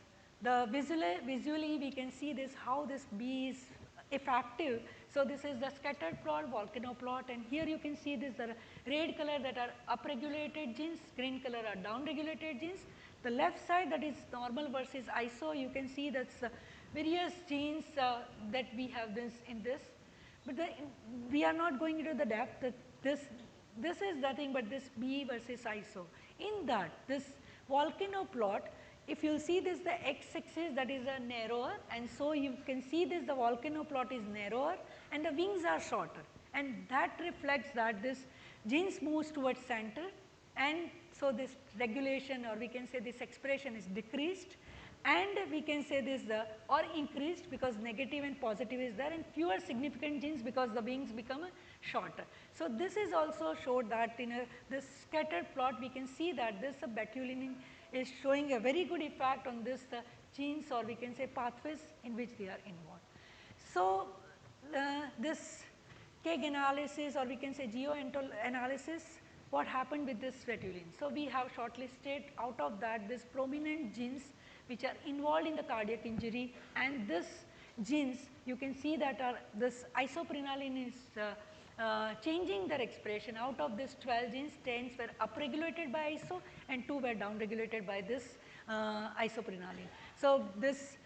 visually we can see this how this B is effective. So, this is the scattered plot, volcano plot, and here you can see this, the red color that are upregulated genes, green color are downregulated genes. The left side, that is normal versus iso, you can see that various genes that we have this in this, but we are not going into the depth that this is nothing but this B versus iso. In that, this volcano plot, if you see this, the x-axis, that is a narrower, and so you can see this, the volcano plot is narrower and the wings are shorter, and that reflects that this genes moves towards center, and so this regulation, or we can say this expression is decreased, and we can say this or increased, because negative and positive is there, and fewer significant genes because the wings become shorter. So, this is also showed that in this scattered plot we can see that this botulinum is showing a very good effect on this genes, or we can say pathways in which they are involved. So, this KEGG analysis, or we can say geo-ental analysis, what happened with this botulinum. So, we have shortlisted out of that this prominent genes which are involved in the cardiac injury, and this genes you can see that are this isoprenaline is changing their expression. Out of this 12 genes, 10 were upregulated by iso and 2 were downregulated by this isoprenaline. So, this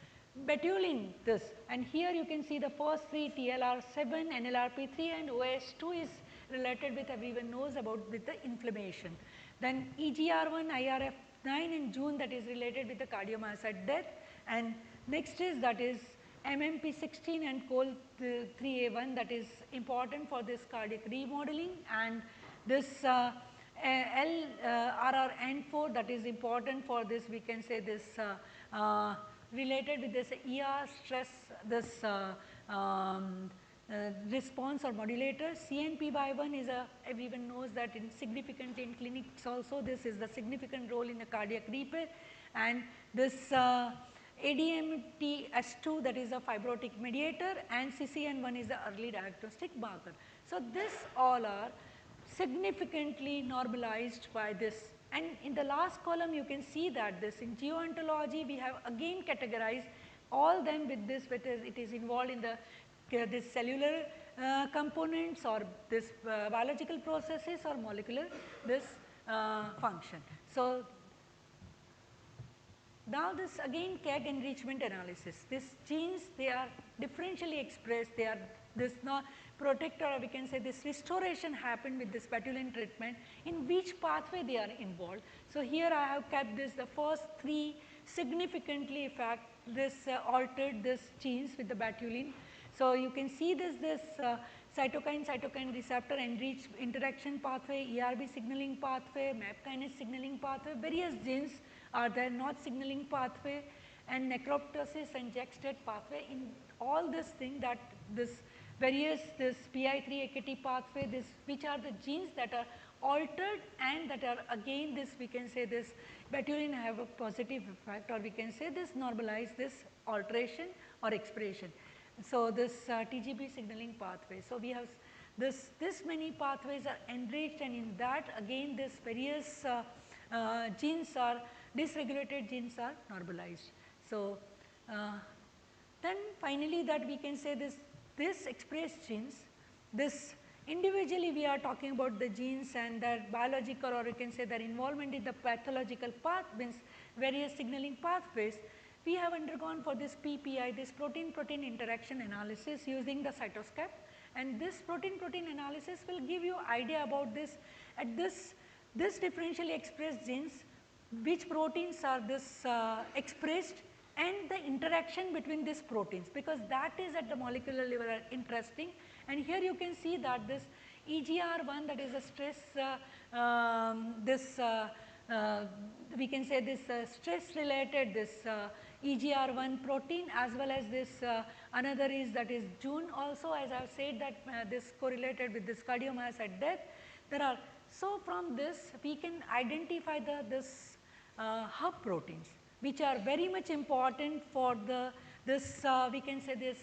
botulinum this, and here you can see the first 3, TLR7, NLRP3 and OS2 is related with, everyone knows about, with the inflammation. Then EGR1, IRF9 in June, that is related with the cardiomyocyte death, and next is that is MMP16 and COL3A1, that is important for this cardiac remodeling, and this LRRN4, that is important for this, we can say this related with this ER stress, this response or modulator. CNP-1 is everyone knows that significant in clinics also, this is the significant role in the cardiac repair, and this ADMTS2, that is a fibrotic mediator, and CCN1 is the early diagnostic marker. So, this all are significantly normalized by this, and in the last column you can see that this in geontology we have again categorized all them with this, whether it is involved in the this cellular components or this biological processes or molecular this function. So, now this again KEGG enrichment analysis, these genes they are differentially expressed, they are this protector, or we can say this restoration happened with this botulinum treatment, in which pathway they are involved. So, here I have kept this the first 3 significantly affect this altered this genes with the botulinum. So, you can see this cytokine receptor enriched interaction pathway, ERB signaling pathway, MAP kinase signaling pathway, various genes are there, not signaling pathway, and necroptosis and JAK-STAT pathway. In all this thing that this various this PI3-AKT pathway, this which are the genes that are altered, and that are again this we can say this botulinum have a positive effect, or we can say this normalize this alteration or expression. So, this TGB signaling pathway. So, we have this many pathways are enriched, and in that again this various genes are dysregulated genes are normalized. So, then finally that we can say this this expressed genes, this individually we are talking about the genes and their biological, or you can say their involvement in the pathological path, means various signaling pathways. We have undergone for this PPI, this protein-protein interaction analysis using the cytoscape, and this protein-protein analysis will give you idea about this at this differentially expressed genes, which proteins are this expressed, and the interaction between these proteins, because that is at the molecular level interesting. And here you can see that this EGR1, that is a stress, we can say this stress related this EGR1 protein, as well as this another is that is June also, as I have said that this correlated with this cardiomyocyte death. There are, so from this we can identify this hub proteins, which are very much important for the this we can say this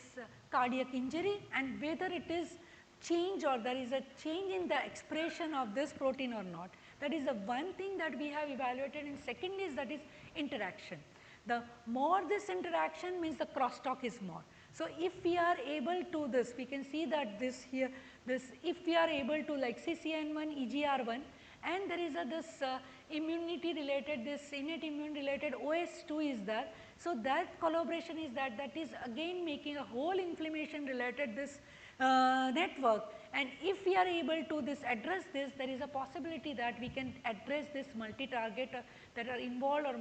cardiac injury, and whether it is change or there is a change in the expression of this protein or not. That is the one thing that we have evaluated, and second is that is interaction. The more this interaction means the crosstalk is more. So, if we are able to this, we can see that this here, this if we are able to like CCN1, EGR1, and there is a this immunity related, this innate immune related OS2 is there. So, that collaboration is that is again making a whole inflammation related this network, and if we are able to this address this, there is a possibility that we can address this multi-target that are involved, or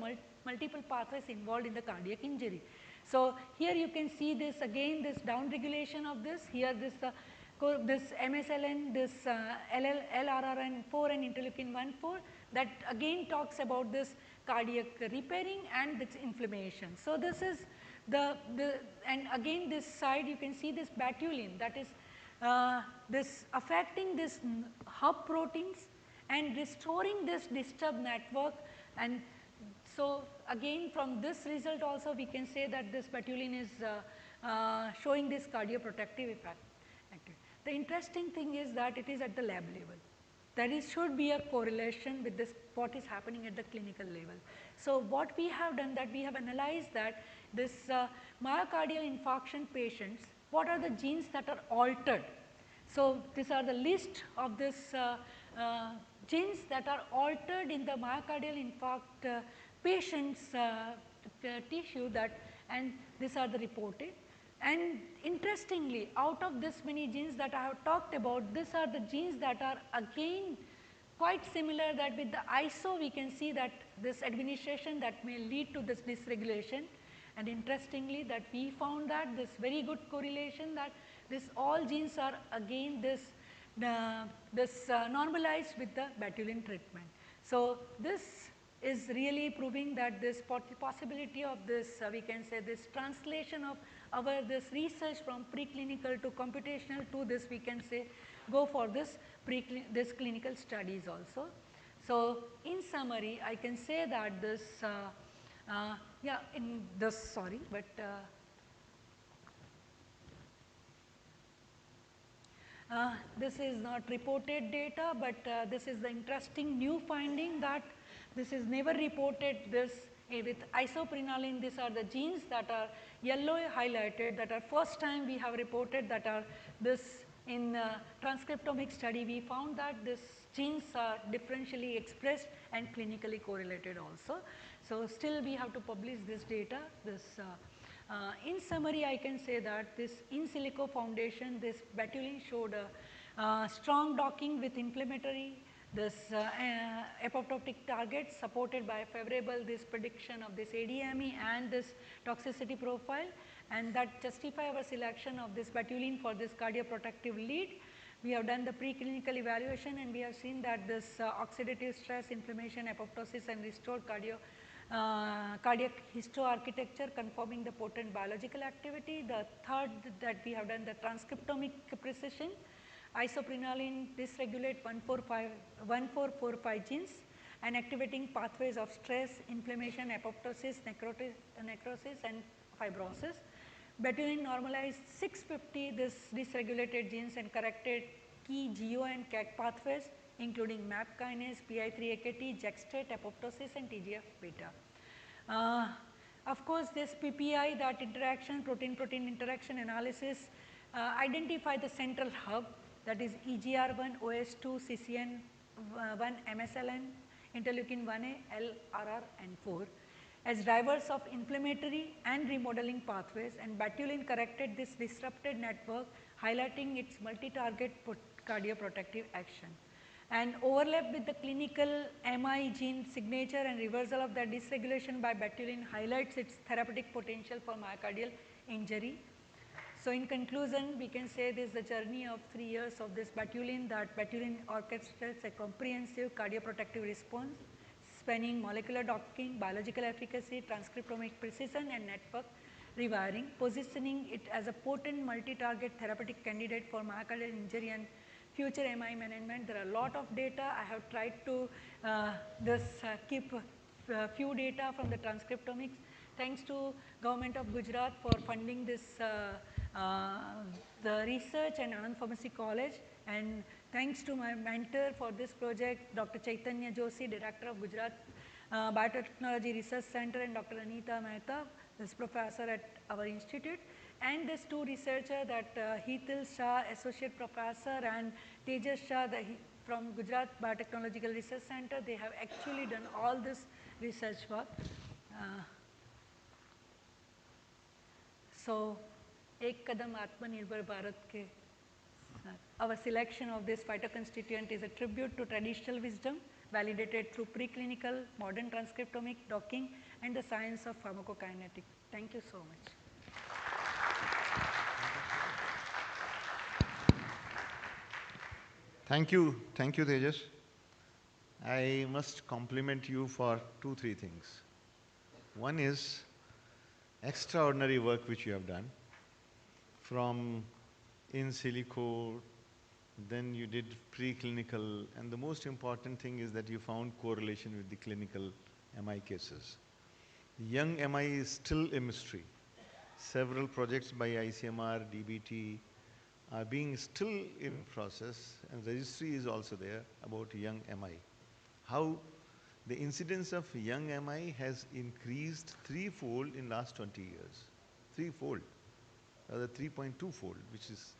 multiple pathways involved in the cardiac injury. So, here you can see this again, this down regulation of this, here this MSLN, this LRRN4 and interleukin 1,4, that again talks about this cardiac repairing and this inflammation. So, this is and again this side you can see this batulin, that is this affecting this hub proteins and restoring this disturbed network. And so, again from this result also we can say that this batulin is showing this cardioprotective effect. The interesting thing is that it is at the lab level. There should be a correlation with this what is happening at the clinical level. So, what we have done that we have analyzed that this myocardial infarction patients, what are the genes that are altered. So, these are the list of this genes that are altered in the myocardial infarct patients tissue, that, and these are the reported. And interestingly, out of this many genes that I have talked about, these are the genes that are again quite similar, that with the ISO we can see that this administration that may lead to this dysregulation. And interestingly, that we found that this very good correlation, that this all genes are again this normalized with the batulin treatment. So, this is really proving that this possibility of this we can say this translation of our this research from preclinical to computational to this we can say go for this clinical studies also. So, in summary I can say that this yeah, in this sorry, but this is not reported data, but this is the interesting new finding that this is never reported this with isoprenaline. These are the genes that are yellow highlighted, that are first time we have reported, that are this in transcriptomic study we found that these genes are differentially expressed and clinically correlated also. So, still we have to publish this data. This in summary I can say that this in silico foundation, this batulin showed a strong docking with inflammatory this apoptotic targets supported by favorable this prediction of this ADME and this toxicity profile, and that justify our selection of this batulin for this cardioprotective lead. We have done the preclinical evaluation and we have seen that this oxidative stress, inflammation, apoptosis and restored cardiac histoarchitecture confirming the potent biological activity. The third that we have done the transcriptomic precision. Isoprenaline dysregulate 1445 genes and activating pathways of stress, inflammation, apoptosis, necrosis and fibrosis. Batulin normalized 650 this dysregulated genes and corrected key GO and CAG pathways including MAP kinase, PI3AKT, JAK-STAT, apoptosis and TGF-beta. Of course, this PPI, that interaction, protein-protein interaction analysis identify the central hub, that is EGR1, OS2, CCN1, MSLN, interleukin 1A, LRR and 4 as drivers of inflammatory and remodeling pathways, and Batulin corrected this disrupted network, highlighting its multi-target cardioprotective action. And overlap with the clinical MI gene signature and reversal of the dysregulation by Batulin highlights its therapeutic potential for myocardial injury. So in conclusion, we can say this is the journey of 3 years of this Batulin, that Batulin orchestrates a comprehensive cardioprotective response spanning molecular docking, biological efficacy, transcriptomic precision and network rewiring, positioning it as a potent multi-target therapeutic candidate for myocardial injury and future MI management. There are a lot of data. I have tried to keep few data from the transcriptomics. Thanks to Government of Gujarat for funding this the research and Anand Pharmacy College, and thanks to my mentor for this project, Dr. Chaitanya Joshi, Director of Gujarat Biotechnology Research Center, and Dr. Anita Mehta, this professor at our institute, and these two researchers, that Hital Shah, Associate Professor, and Tejas Shah from Gujarat Biotechnological Research Center. They have actually done all this research work. So, Ek Kadam Atmanirbhar Bharat ke our selection of this phytoconstituent is a tribute to traditional wisdom validated through preclinical, modern transcriptomic docking and the science of pharmacokinetics. Thank you so much. Thank you, Tejas. I must compliment you for 2-3 things. One is extraordinary work which you have done, from in silico, then you did preclinical, and the most important thing is that you found correlation with the clinical MI cases. Young MI is still a mystery. Several projects by ICMR, DBT are being still in process, and registry is also there about young MI. How the incidence of young MI has increased 3-fold in last 20 years. 3-fold, rather 3.2-fold, which is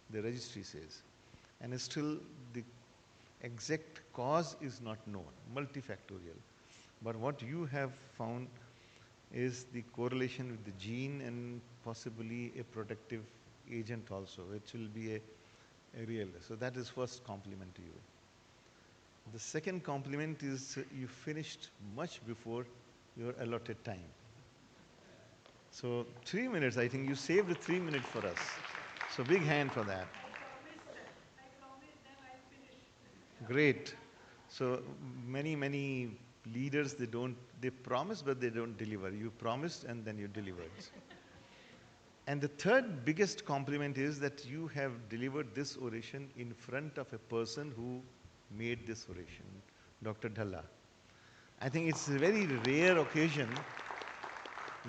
the registry says. And still the exact cause is not known, multifactorial. But what you have found is the correlation with the gene and possibly a protective agent also, which will be a real. So that is first compliment to you. The second compliment is you finished much before your allotted time. So 3 minutes, I think you saved 3 minutes for us. So big hand for that. I promised them I'll finish. Great. So many leaders, they promise but they don't deliver. You promised and then you delivered. And the third biggest compliment is that you have delivered this oration in front of a person who made this oration, Dr. Dhalla. I think it's a very rare occasion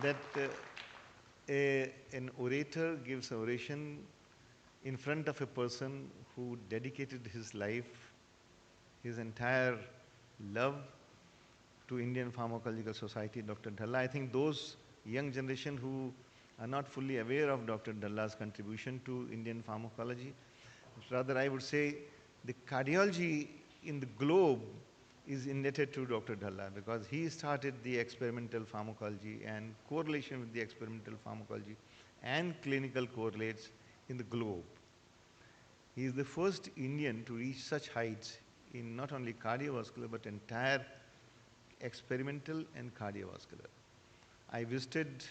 that an orator gives an oration in front of a person who dedicated his life, his entire love to Indian Pharmacological Society, Dr. Dhalla. I think those young generation who are not fully aware of Dr. Dhalla's contribution to Indian pharmacology, rather I would say the cardiology in the globe is indebted to Dr. Dhalla, because he started the experimental pharmacology and correlation with the experimental pharmacology and clinical correlates in the globe. He is the first Indian to reach such heights in not only cardiovascular but entire experimental and cardiovascular. I visited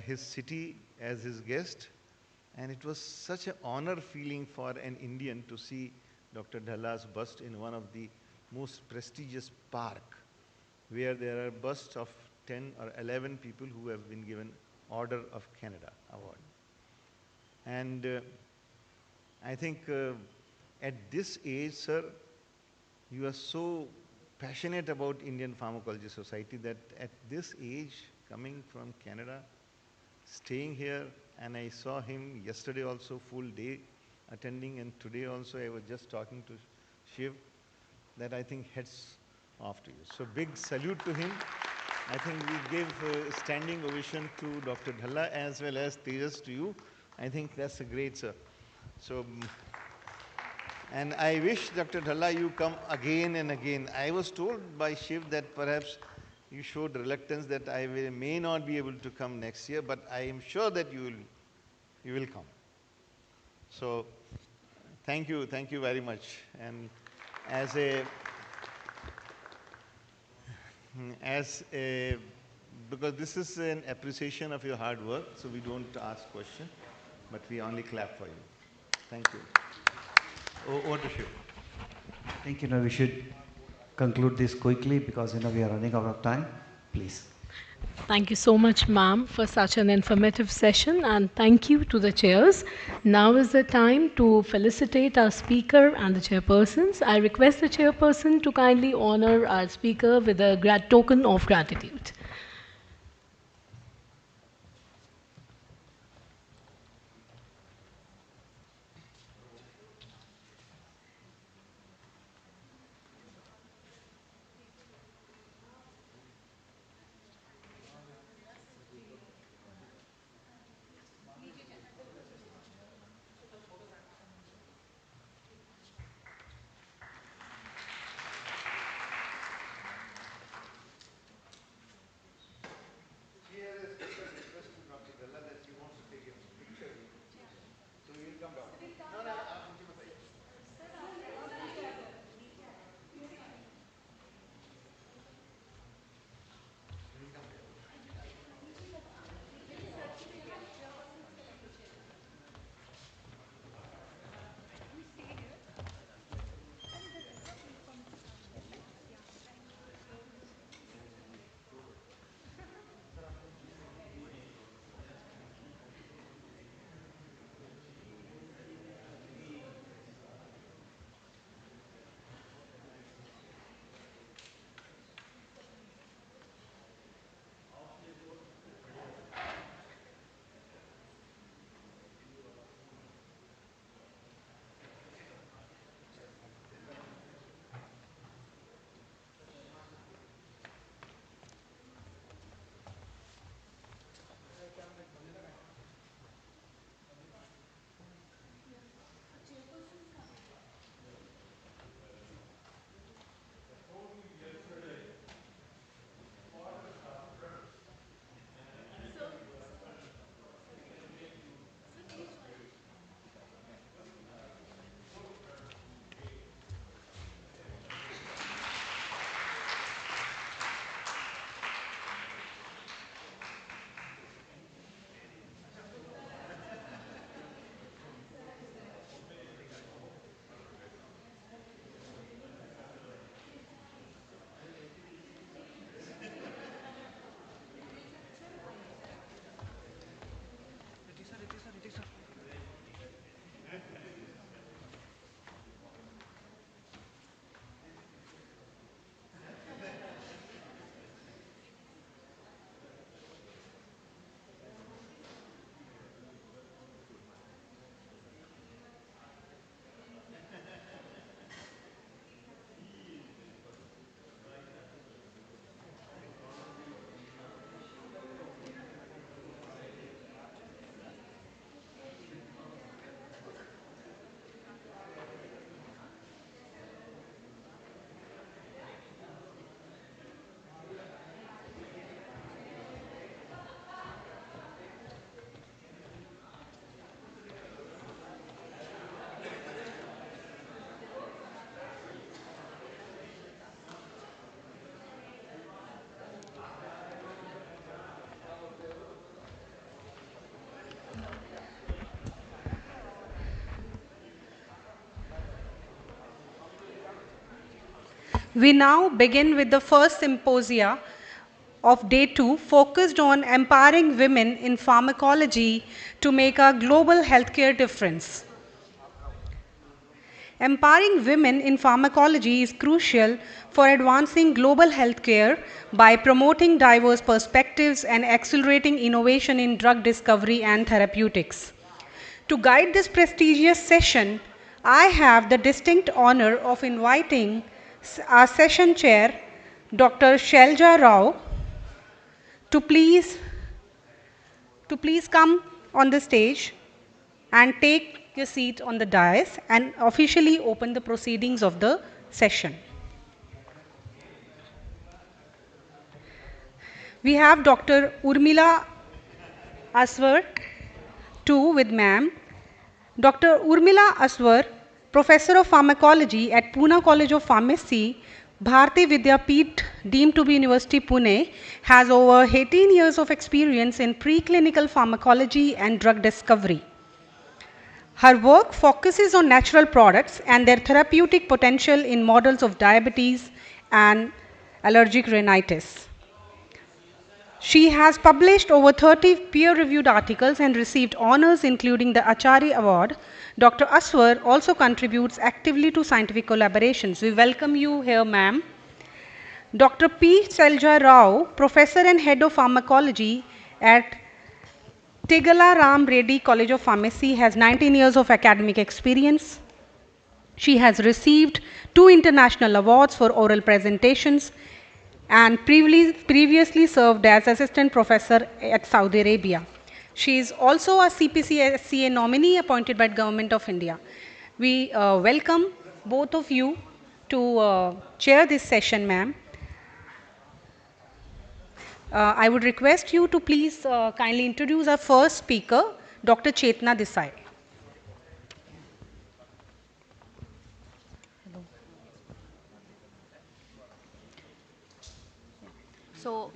his city as his guest, and it was such an honor feeling for an Indian to see Dr. Dhalla's bust in one of the most prestigious park, where there are busts of 10 or 11 people who have been given Order of Canada award. And I think at this age, sir, you are so passionate about Indian Pharmacology Society that at this age, coming from Canada, staying here, and I saw him yesterday also full day attending, and today also I was just talking to Shiv, that I think heads off to you. So big salute to him. I think we gave a standing ovation to Dr. Dhalla as well as Tejas to you I think that's a great, sir. So, and I wish, Dr. Dhalla, you come again and again. I was told by Shiv that perhaps you showed reluctance that may not be able to come next year, but I am sure that you will come. So, thank you very much. And as a, as a, because this is an appreciation of your hard work, so we don't ask questions, but we only clap for you. Thank you. Over to Shiv. Thank you. Now we should conclude this quickly because we are running out of time. Please. Thank you so much, ma'am, for such an informative session, and thank you to the chairs. Now is the time to felicitate our speaker and the chairpersons. I request the chairperson to kindly honor our speaker with a token of gratitude. We now begin with the first symposia of day 2 focused on empowering women in pharmacology to make a global healthcare difference. Empowering women in pharmacology is crucial for advancing global healthcare by promoting diverse perspectives and accelerating innovation in drug discovery and therapeutics. To guide this prestigious session, I have the distinct honor of inviting our session chair, Dr. Shelja Rao, to please come on the stage. and take your seat on the dais and officially open the proceedings of the session. We have Dr. Urmila Aswar too with ma'am. Dr. Urmila Aswar, Professor of Pharmacology at Pune College of Pharmacy, Bharati Vidyapeeth, deemed to be University Pune, has over 18 years of experience in preclinical pharmacology and drug discovery. Her work focuses on natural products and their therapeutic potential in models of diabetes and allergic rhinitis. She has published over 30 peer-reviewed articles and received honors including the Acharya Award. Dr. Aswar also contributes actively to scientific collaborations. We welcome you here, ma'am. Dr. P. Selja Rao, Professor and Head of Pharmacology at Tigala Ram Reddy College of Pharmacy, has 19 years of academic experience. She has received 2 international awards for oral presentations and previously served as assistant professor at Saudi Arabia. She is also a CPCSCA nominee appointed by the Government of India. We welcome both of you to chair this session, ma'am. I would request you to please kindly introduce our first speaker, Dr. Chetna Desai. So,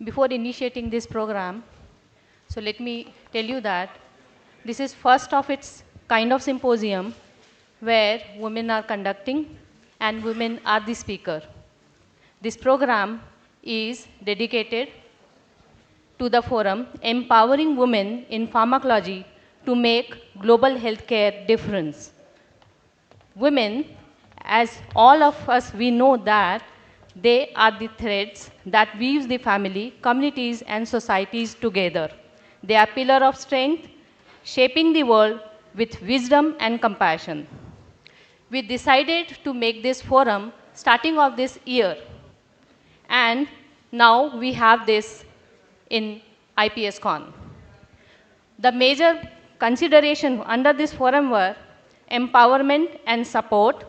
before initiating this program, so let me tell you that this is first of its kind of symposium where women are conducting and women are the speaker. This program is dedicated to the forum Empowering Women in Pharmacology to Make Global Healthcare Difference. Women, as all of us, we know that they are the threads that weaves the family, communities, and societies together. They are pillar of strength, shaping the world with wisdom and compassion. We decided to make this forum starting of this year, and now we have this in IPSCON. The major consideration under this forum were empowerment and support.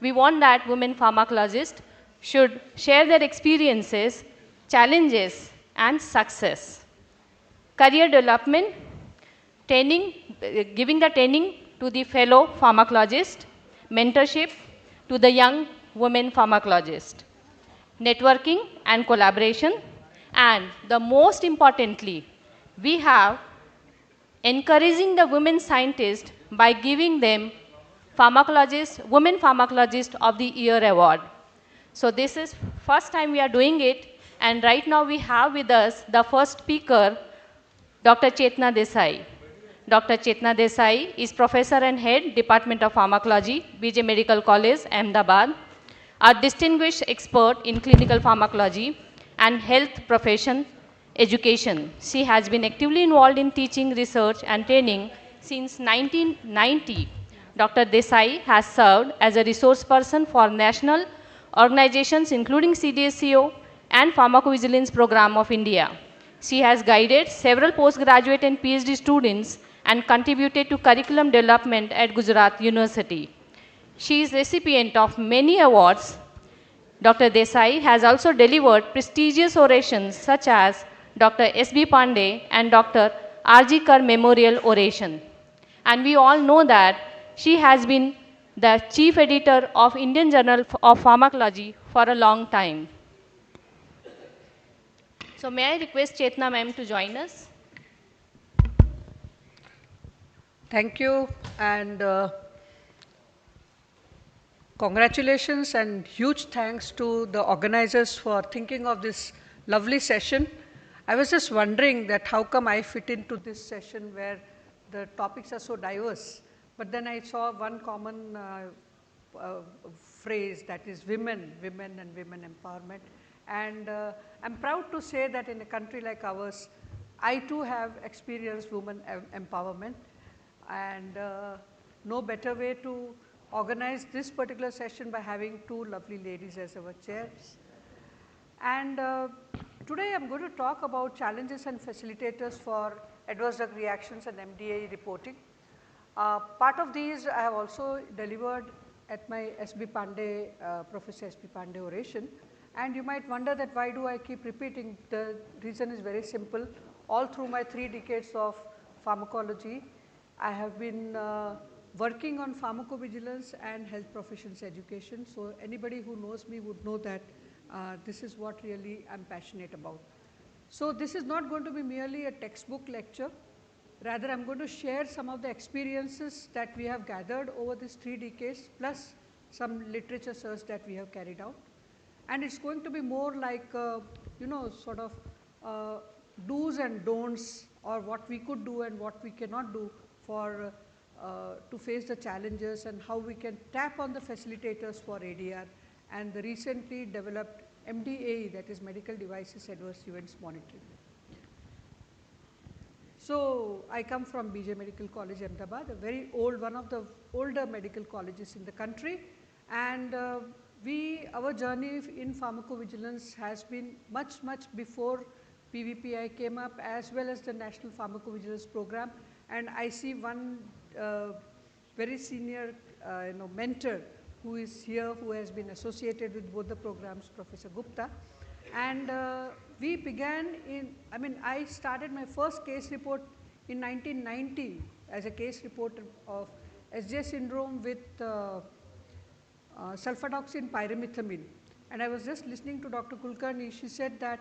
We want that women pharmacologists should share their experiences, challenges, and success. Career development, training, giving the training to the fellow pharmacologists, mentorship to the young women pharmacologists, networking and collaboration, and the most importantly, we have encouraging the women scientists by giving them Women Pharmacologist of the Year award. So this is first time we are doing it, and right now we have with us the first speaker, Dr. Chetna Desai. Dr. Chetna Desai is Professor and Head, Department of Pharmacology, BJ Medical College, Ahmedabad, a distinguished expert in clinical pharmacology and health profession education. She has been actively involved in teaching, research, and training since 1990. Dr. Desai has served as a resource person for national organizations including CDSCO and Pharmacovigilance Program of India. She has guided several postgraduate and PhD students and contributed to curriculum development at Gujarat University. She is recipient of many awards. Dr. Desai has also delivered prestigious orations such as Dr. S.B. Pandey and Dr. R.G. Kar Memorial Oration. And we all know that she has been the chief editor of Indian Journal of Pharmacology for a long time. So may I request Chetna ma'am to join us? Thank you, and congratulations and huge thanks to the organizers for thinking of this lovely session. I was just wondering that how come I fit into this session where the topics are so diverse, but then I saw one common phrase, that is women and women empowerment. And I'm proud to say that in a country like ours, I too have experienced women empowerment, and no better way to organize this particular session by having two lovely ladies as our chairs. And Today I'm going to talk about challenges and facilitators for adverse drug reactions and MDA reporting. Part of these I have also delivered at my SB Pandey, Professor SB Pandey oration, and you might wonder that why do I keep repeating. The reason is very simple. All through my 3 decades of pharmacology, I have been working on pharmacovigilance and health professions education. So anybody who knows me would know that this is what really I am passionate about. So this is not going to be merely a textbook lecture. Rather, I am going to share some of the experiences that we have gathered over these 3 decades, plus some literature search that we have carried out. And it's going to be more like, sort of do's and don'ts, or what we could do and what we cannot do for to face the challenges, and how we can tap on the facilitators for ADR and the recently developed MDA, that is Medical Devices Adverse Events Monitoring. So I come from BJ Medical College, Ahmedabad, a very old, one of the older medical colleges in the country, and our journey in pharmacovigilance has been much before PVPI came up, as well as the National Pharmacovigilance Program. And I see one very senior mentor who is here, who has been associated with both the programs, Professor Gupta. And we began I started my first case report in 1990 as a case report of SJ syndrome with sulfadoxine pyrimethamine. And I was just listening to Dr. Kulkarni. She said that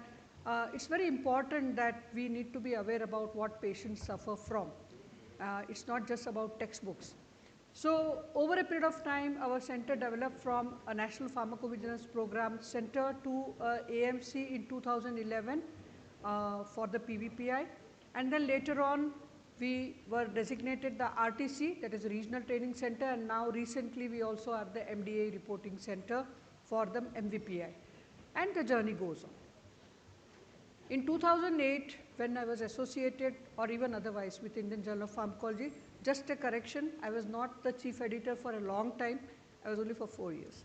it's very important that we need to be aware about what patients suffer from. It's not just about textbooks. So over a period of time, our center developed from a National Pharmacovigilance Program center to AMC in 2011 for the PVPI. And then later on, we were designated the RTC, that is Regional Training Center, and now recently we also have the MDA Reporting Center for the MVPI. And the journey goes on. In 2008, when I was associated or even otherwise with Indian Journal of Pharmacology, just a correction, I was not the chief editor for a long time, I was only for 4 years.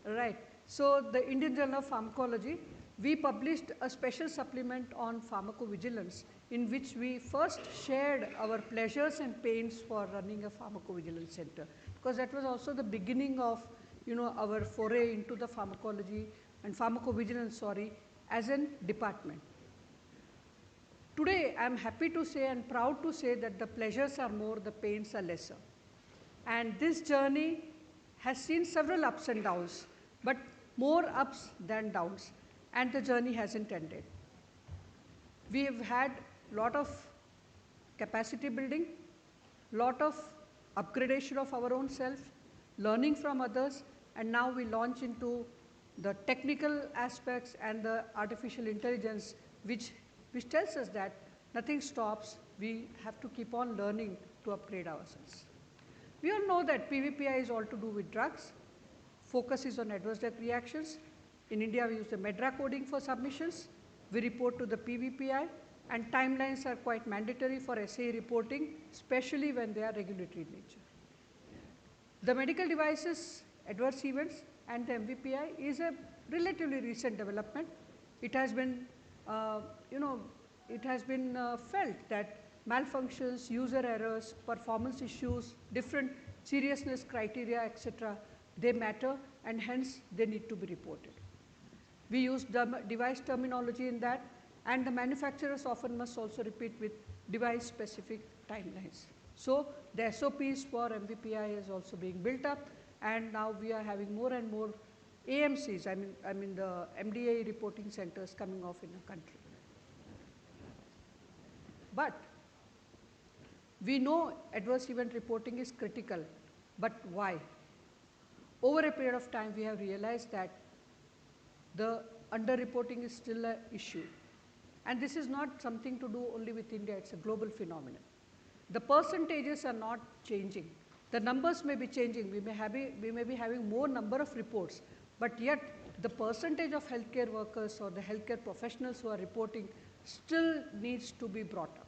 Right. So the Indian Journal of Pharmacology, we published a special supplement on pharmacovigilance, in which we first shared our pleasures and pains for running a pharmacovigilance center, because that was also the beginning of our foray into the pharmacology and pharmacovigilance, as a department. Today, I am happy to say and proud to say that the pleasures are more, the pains are lesser. And this journey has seen several ups and downs, but more ups than downs, and the journey hasn't ended. We have had a lot of capacity building, lot of upgradation of our own self, learning from others, and now we launch into the technical aspects and the artificial intelligence, which tells us that nothing stops. We have to keep on learning to upgrade ourselves. We all know that PVPI is all to do with drugs. Focus is on adverse drug reactions. In India, we use the MEDRA coding for submissions. We report to the PVPI, and timelines are quite mandatory for SAE reporting, especially when they are regulatory in nature. The medical devices adverse events and the MVPI is a relatively recent development. It has been felt that malfunctions, user errors, performance issues, different seriousness criteria, etc., they matter, and hence they need to be reported. We use device terminology in that, and the manufacturers often must also repeat with device specific timelines. So the SOPs for MVPI is also being built up, and now we are having more and more AMCs, I mean the MDA reporting centers coming off in the country. But we know adverse event reporting is critical, but why? Over a period of time, we have realized that the underreporting is still an issue. And this is not something to do only with India, it's a global phenomenon. The percentages are not changing. The numbers may be changing, we may be having more number of reports, but yet the percentage of healthcare workers or the healthcare professionals who are reporting still needs to be brought up.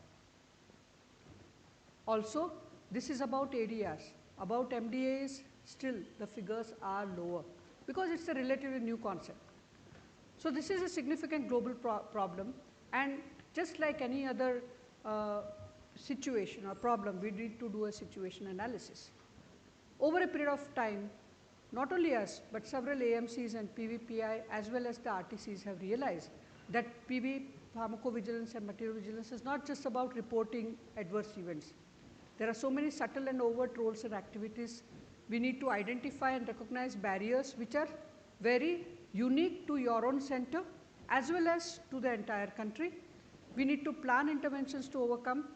Also, this is about ADRs. About MDAs, still the figures are lower because it's a relatively new concept. So this is a significant global problem, and just like any other situation or problem, we need to do a situation analysis. Over a period of time, not only us, but several AMCs and PVPI as well as the RTCs have realized that PV pharmacovigilance and material vigilance is not just about reporting adverse events. There are so many subtle and overt roles and activities. We need to identify and recognize barriers which are very unique to your own center as well as to the entire country. We need to plan interventions to overcome,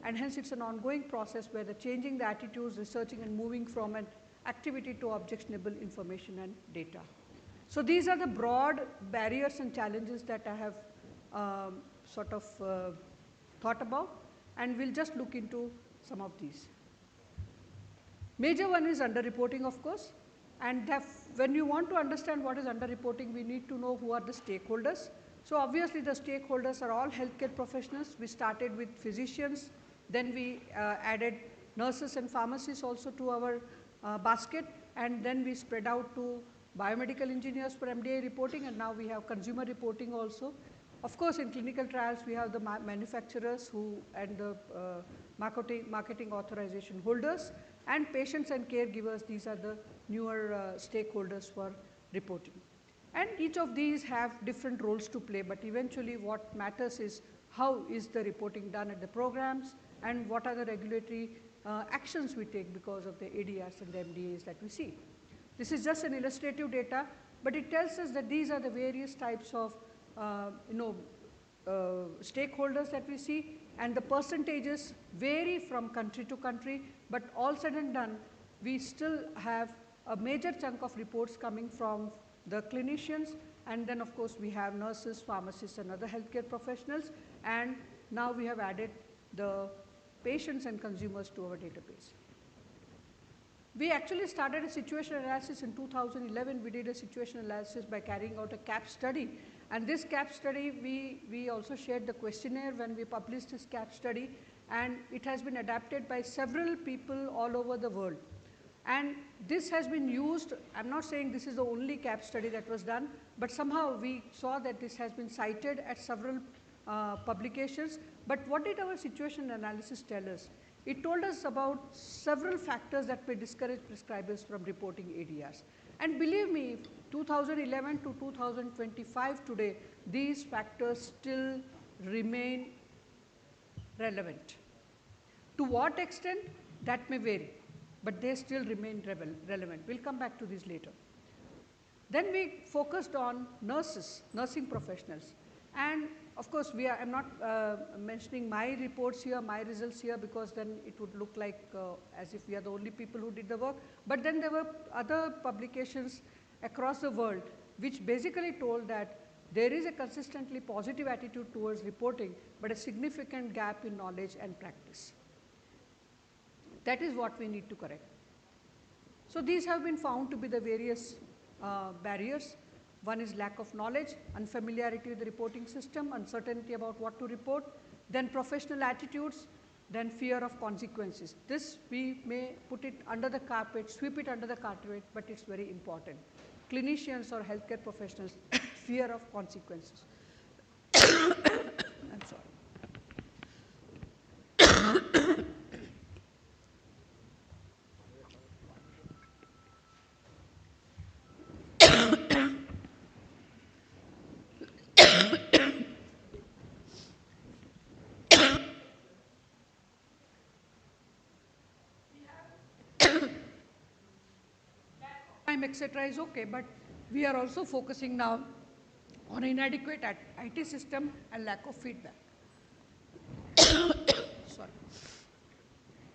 and hence it's an ongoing process where the changing the attitudes, researching and moving from an activity to objectionable information and data. So these are the broad barriers and challenges that I have thought about, and we'll just look into some of these. Major one is underreporting, of course, and when you want to understand what is underreporting, we need to know who are the stakeholders. So obviously the stakeholders are all healthcare professionals. We started with physicians, then we added nurses and pharmacists also to our basket, and then we spread out to biomedical engineers for MDA reporting, and now we have consumer reporting also. Of course, in clinical trials, we have the manufacturers and the marketing authorization holders, and patients and caregivers. These are the newer stakeholders for reporting. And each of these have different roles to play, but eventually what matters is how is the reporting done at the programs, and what are the regulatory actions we take because of the ADRs and the MDAs that we see. This is just an illustrative data, but it tells us that these are the various types of stakeholders that we see, and the percentages vary from country to country, but all said and done, we still have a major chunk of reports coming from the clinicians, and then of course we have nurses, pharmacists and other healthcare professionals, and now we have added the patients and consumers to our database. We actually started a situation analysis in 2011. We did a situation analysis by carrying out a CAP study, and this CAP study, we also shared the questionnaire when we published this CAP study, and it has been adapted by several people all over the world. And this has been used, I'm not saying this is the only CAP study that was done, but somehow we saw that this has been cited at several publications. But what did our situation analysis tell us? It told us about several factors that may discourage prescribers from reporting ADRs. And believe me, 2011 to 2025 today, these factors still remain relevant. To what extent? That may vary, but they still remain relevant. We'll come back to this later. Then we focused on nurses, nursing professionals. And of course, I'm not mentioning my reports here, my results here, because then it would look like as if we are the only people who did the work. But then there were other publications across the world which basically told that there is a consistently positive attitude towards reporting, but a significant gap in knowledge and practice. That is what we need to correct. So these have been found to be the various barriers. One is lack of knowledge, unfamiliarity with the reporting system, uncertainty about what to report, then professional attitudes, then fear of consequences. This we may put it under the carpet, sweep it under the carpet, but it's very important. Clinicians or healthcare professionals, fear of consequences. I'm sorry. Etc. is okay, but we are also focusing now on inadequate IT system and lack of feedback. Sorry.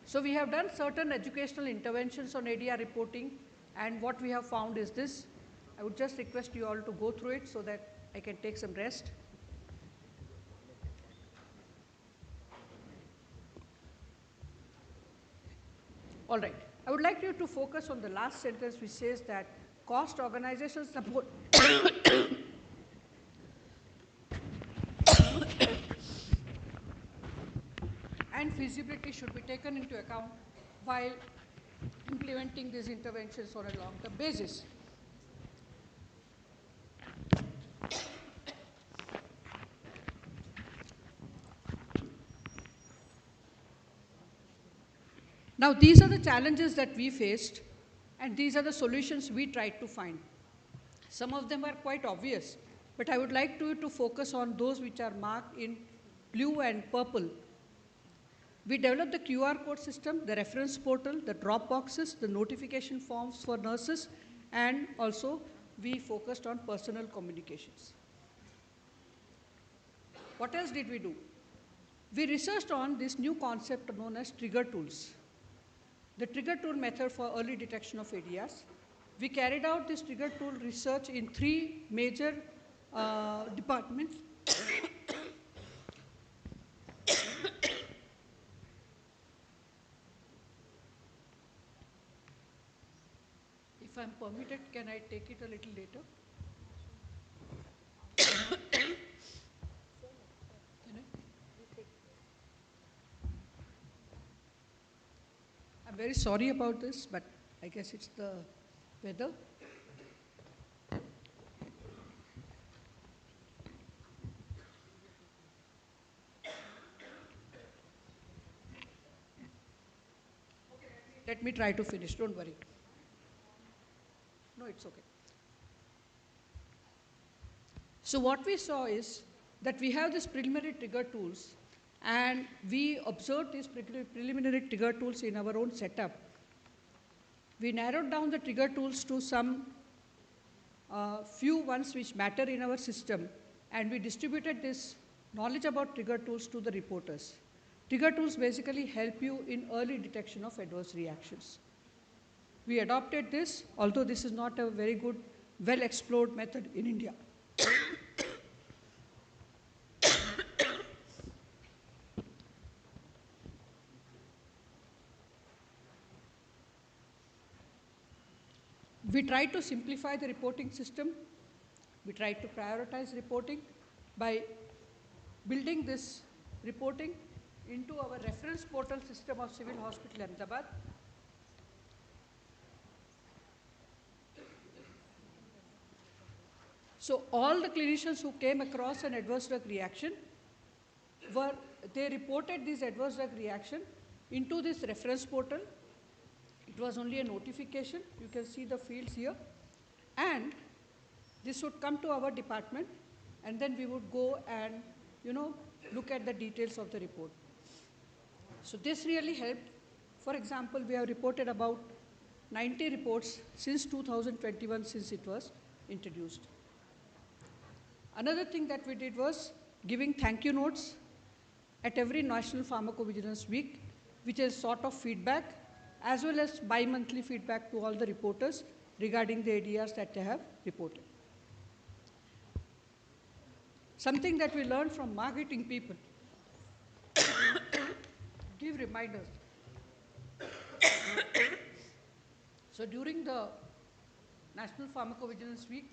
So we have done certain educational interventions on ADR reporting, and what we have found is this. I would just request you all to go through it so that I can take some rest. All right. I would like you to focus on the last sentence which says that cost, organization support and feasibility should be taken into account while implementing these interventions on a long-term basis. Now, these are the challenges that we faced, and these are the solutions we tried to find. Some of them are quite obvious, but I would like to focus on those which are marked in blue and purple. We developed the QR code system, the reference portal, the drop boxes, the notification forms for nurses, and also we focused on personal communications. What else did we do? We researched on this new concept known as trigger tools. The trigger tool method for early detection of ADRs. We carried out this trigger tool research in 3 major departments. If I'm permitted, can I take it a little later? I'm very sorry about this, but I guess it's the weather. Let me try to finish, don't worry. No, it's okay. So what we saw is that we have these preliminary trigger tools, and we observed these preliminary trigger tools in our own setup. We narrowed down the trigger tools to some few ones which matter in our system, and we distributed this knowledge about trigger tools to the reporters. Trigger tools basically help you in early detection of adverse reactions. We adopted this, although this is not a very good, well-explored method in India. We tried to simplify the reporting system. We tried to prioritize reporting by building this reporting into our reference portal system of Civil Hospital Ahmedabad. So all the clinicians who came across an adverse drug reaction they reported this adverse drug reaction into this reference portal. It was only a notification. You can see the fields here. And this would come to our department, and then we would go and, look at the details of the report. So this really helped. For example, we have reported about 90 reports since 2021, since it was introduced. Another thing that we did was giving thank you notes at every National Pharmacovigilance Week, which is sort of feedback, as well as bi-monthly feedback to all the reporters regarding the ADRs that they have reported. Something that we learned from marketing people, give reminders. So during the National Pharmacovigilance Week,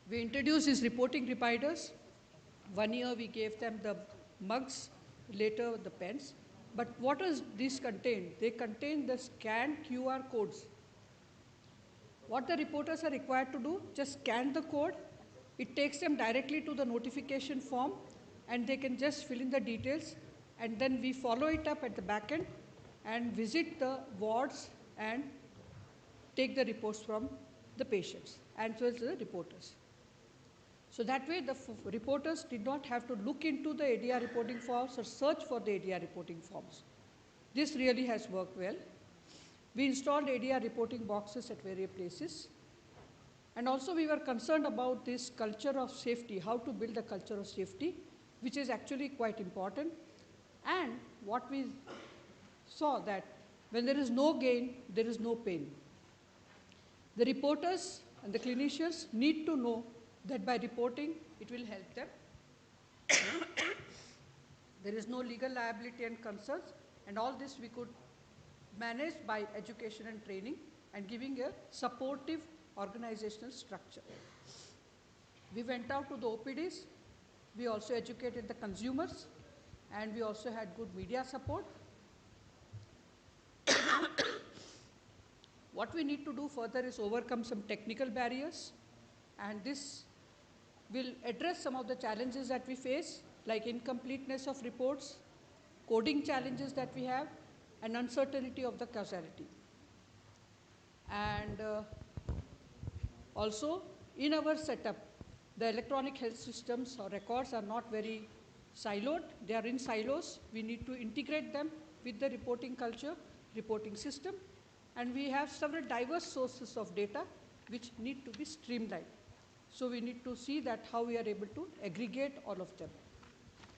we introduced these reporting reminders. 1 year we gave them the mugs, later the pens. But what does this contain? They contain the scanned QR codes. What the reporters are required to do, just scan the code. It takes them directly to the notification form, and they can just fill in the details. And then we follow it up at the back end and visit the wards and take the reports from the patients and as well as the reporters. So that way the reporters did not have to look into the ADR reporting forms or search for the ADR reporting forms. This really has worked well. We installed ADR reporting boxes at various places. And also we were concerned about this culture of safety, how to build a culture of safety, which is actually quite important. And what we saw that when there is no gain, there is no pain. The reporters and the clinicians need to know that by reporting, it will help them. There is no legal liability and concerns, and all this we could manage by education and training and giving a supportive organizational structure. We went out to the OPDs. We also educated the consumers, and we also had good media support. What we need to do further is overcome some technical barriers, and this will address some of the challenges that we face, like incompleteness of reports, coding challenges that we have, and uncertainty of the causality. And also, in our setup, the electronic health systems or records are not very siloed. They are in silos. We need to integrate them with the reporting culture, reporting system, and we have several diverse sources of data which need to be streamlined. So we need to see that how we are able to aggregate all of them.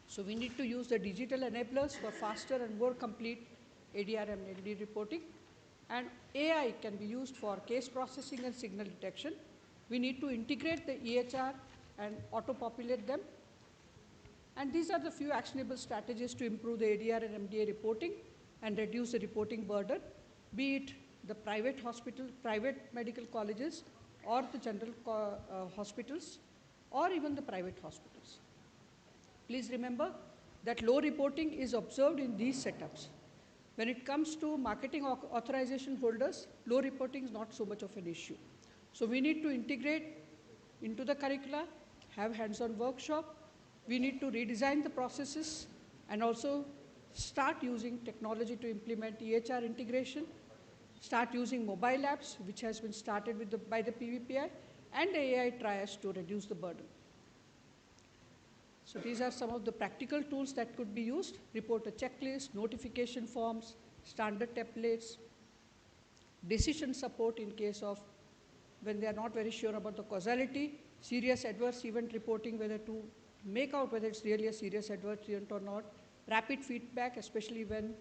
So we need to use the digital enablers for faster and more complete ADR and MD reporting. And AI can be used for case processing and signal detection. We need to integrate the EHR and auto-populate them. And these are the few actionable strategies to improve the ADR and MDA reporting and reduce the reporting burden, be it the private hospital, private medical colleges, or the general hospitals, or even the private hospitals. Please remember that low reporting is observed in these setups. When it comes to marketing authorization holders, low reporting is not so much of an issue. So we need to integrate into the curricula, have hands-on workshop. We need to redesign the processes and also start using technology to implement EHR integration, start using mobile apps, which has been started with by the PVPI, and AI triage to reduce the burden. So these are some of the practical tools that could be used: reporter checklist, notification forms, standard templates, decision support in case of when they are not very sure about the causality, serious adverse event reporting, whether to make out whether it's really a serious adverse event or not, rapid feedback, especially when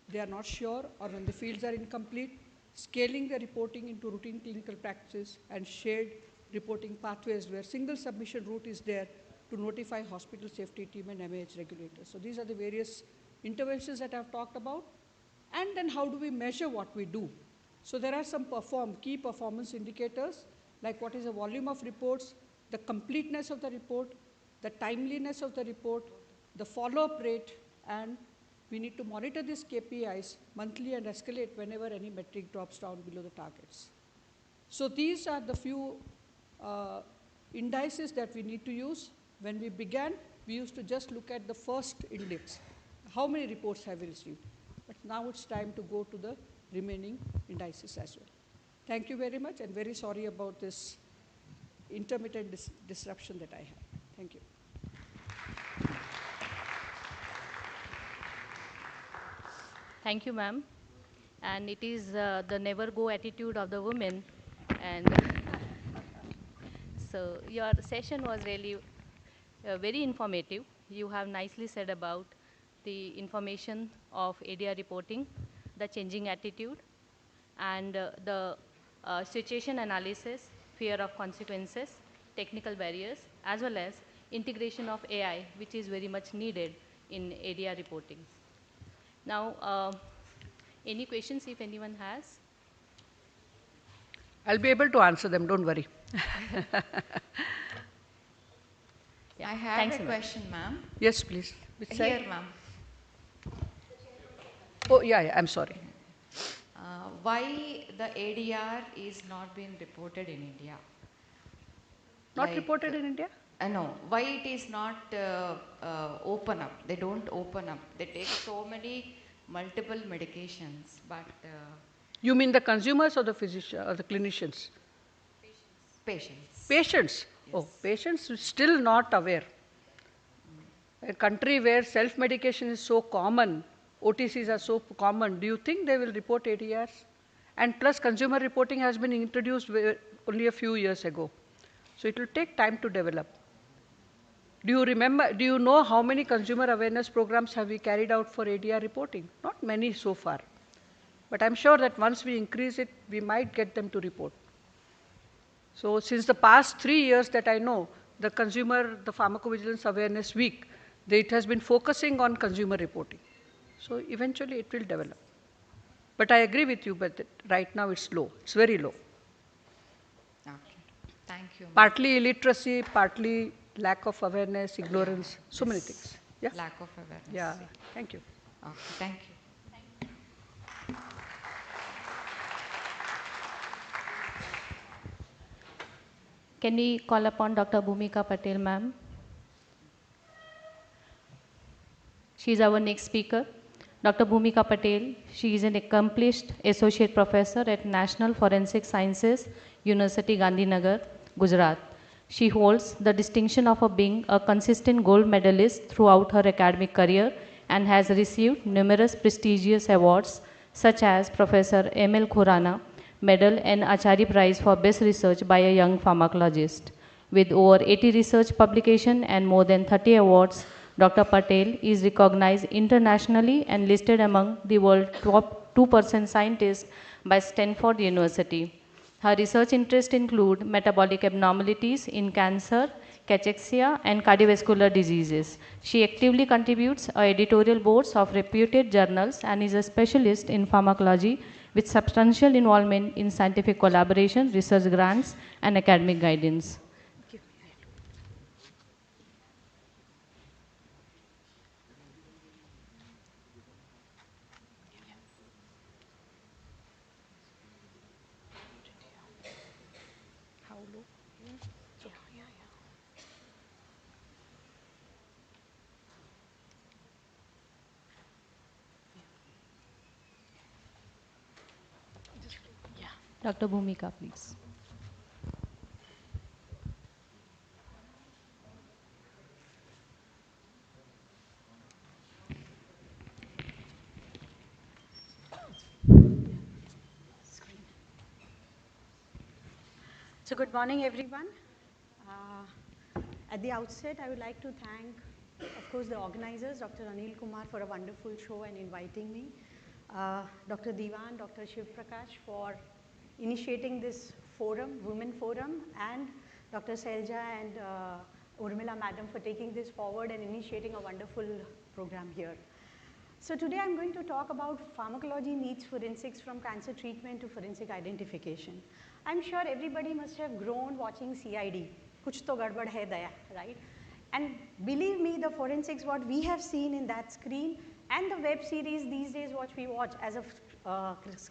they are not sure or when the fields are incomplete, scaling the reporting into routine clinical practices, and shared reporting pathways where single submission route is there to notify hospital safety team and MAH regulators. So these are the various interventions that I've talked about. And then how do we measure what we do? So there are some key performance indicators, like what is the volume of reports, the completeness of the report, the timeliness of the report, the follow-up rate, and we need to monitor these KPIs monthly and escalate whenever any metric drops down below the targets. So these are the few indices that we need to use. When we began, we used to just look at the first index. How many reports have we received? But now it's time to go to the remaining indices as well. Thank you very much, and very sorry about this intermittent disruption that I had. Thank you. Thank you, ma'am. And it is the never go attitude of the women. And so your session was really very informative. You have nicely said about the information of ADR reporting, the changing attitude, and the situation analysis, fear of consequences, technical barriers, as well as integration of AI, which is very much needed in ADR reporting. Now, any questions if anyone has? I'll be able to answer them, don't worry. Yeah. I have a question, ma'am. Yes, please. Which Here, side? ma'am. Oh, yeah, I'm sorry. Why the ADR is not being reported in India? Not reported in India? No. Why it is not open up? They don't open up. They take so many multiple medications, but... You mean the consumers or the physician or the clinicians? Patients. Patients? Yes. Oh, patients still not aware. A country where self-medication is so common, OTCs are so common, do you think they will report ADRs? And plus consumer reporting has been introduced only a few years ago. So it will take time to develop. Do you know how many consumer awareness programs have we carried out for ADR reporting? Not many so far. But I'm sure that once we increase it, we might get them to report. So since the past 3 years that I know, the Pharmacovigilance Awareness Week, it has been focusing on consumer reporting. So eventually it will develop. But I agree with you, but right now it's low. It's very low. Okay. Thank you. Partly illiteracy, partly lack of awareness, ignorance, so many things. Yeah? Lack of awareness. Yeah, thank you. Okay, thank you. Can we call upon Dr. Bhumika Patel, ma'am? She is our next speaker. Dr. Bhumika Patel. She is an accomplished associate professor at National Forensic Sciences, University Gandhinagar, Gujarat. She holds the distinction of being a consistent gold medalist throughout her academic career and has received numerous prestigious awards such as Professor M.L. Khurana Medal and Achari Prize for Best Research by a Young Pharmacologist. With over 80 research publications and more than 30 awards, Dr. Patel is recognized internationally and listed among the world's top 2% scientists by Stanford University. Her research interests include metabolic abnormalities in cancer, cachexia, and cardiovascular diseases. She actively contributes to editorial boards of reputed journals and is a specialist in pharmacology with substantial involvement in scientific collaboration, research grants, and academic guidance. Dr. Bhumika, please. So good morning, everyone. At the outset, I would like to thank, of course, the organizers, Dr. Anil Kumar, for a wonderful show and inviting me, Dr. Diwan, Dr. Shiv Prakash for initiating this forum, Women Forum, and Dr. Selja and Urmila Madam for taking this forward and initiating a wonderful program here. So today I'm going to talk about pharmacology meets forensics from cancer treatment to forensic identification. I'm sure everybody must have grown watching CID. Kuch to gadbad hai daya, right? And believe me, the forensics, what we have seen in that screen and the web series these days what we watch as a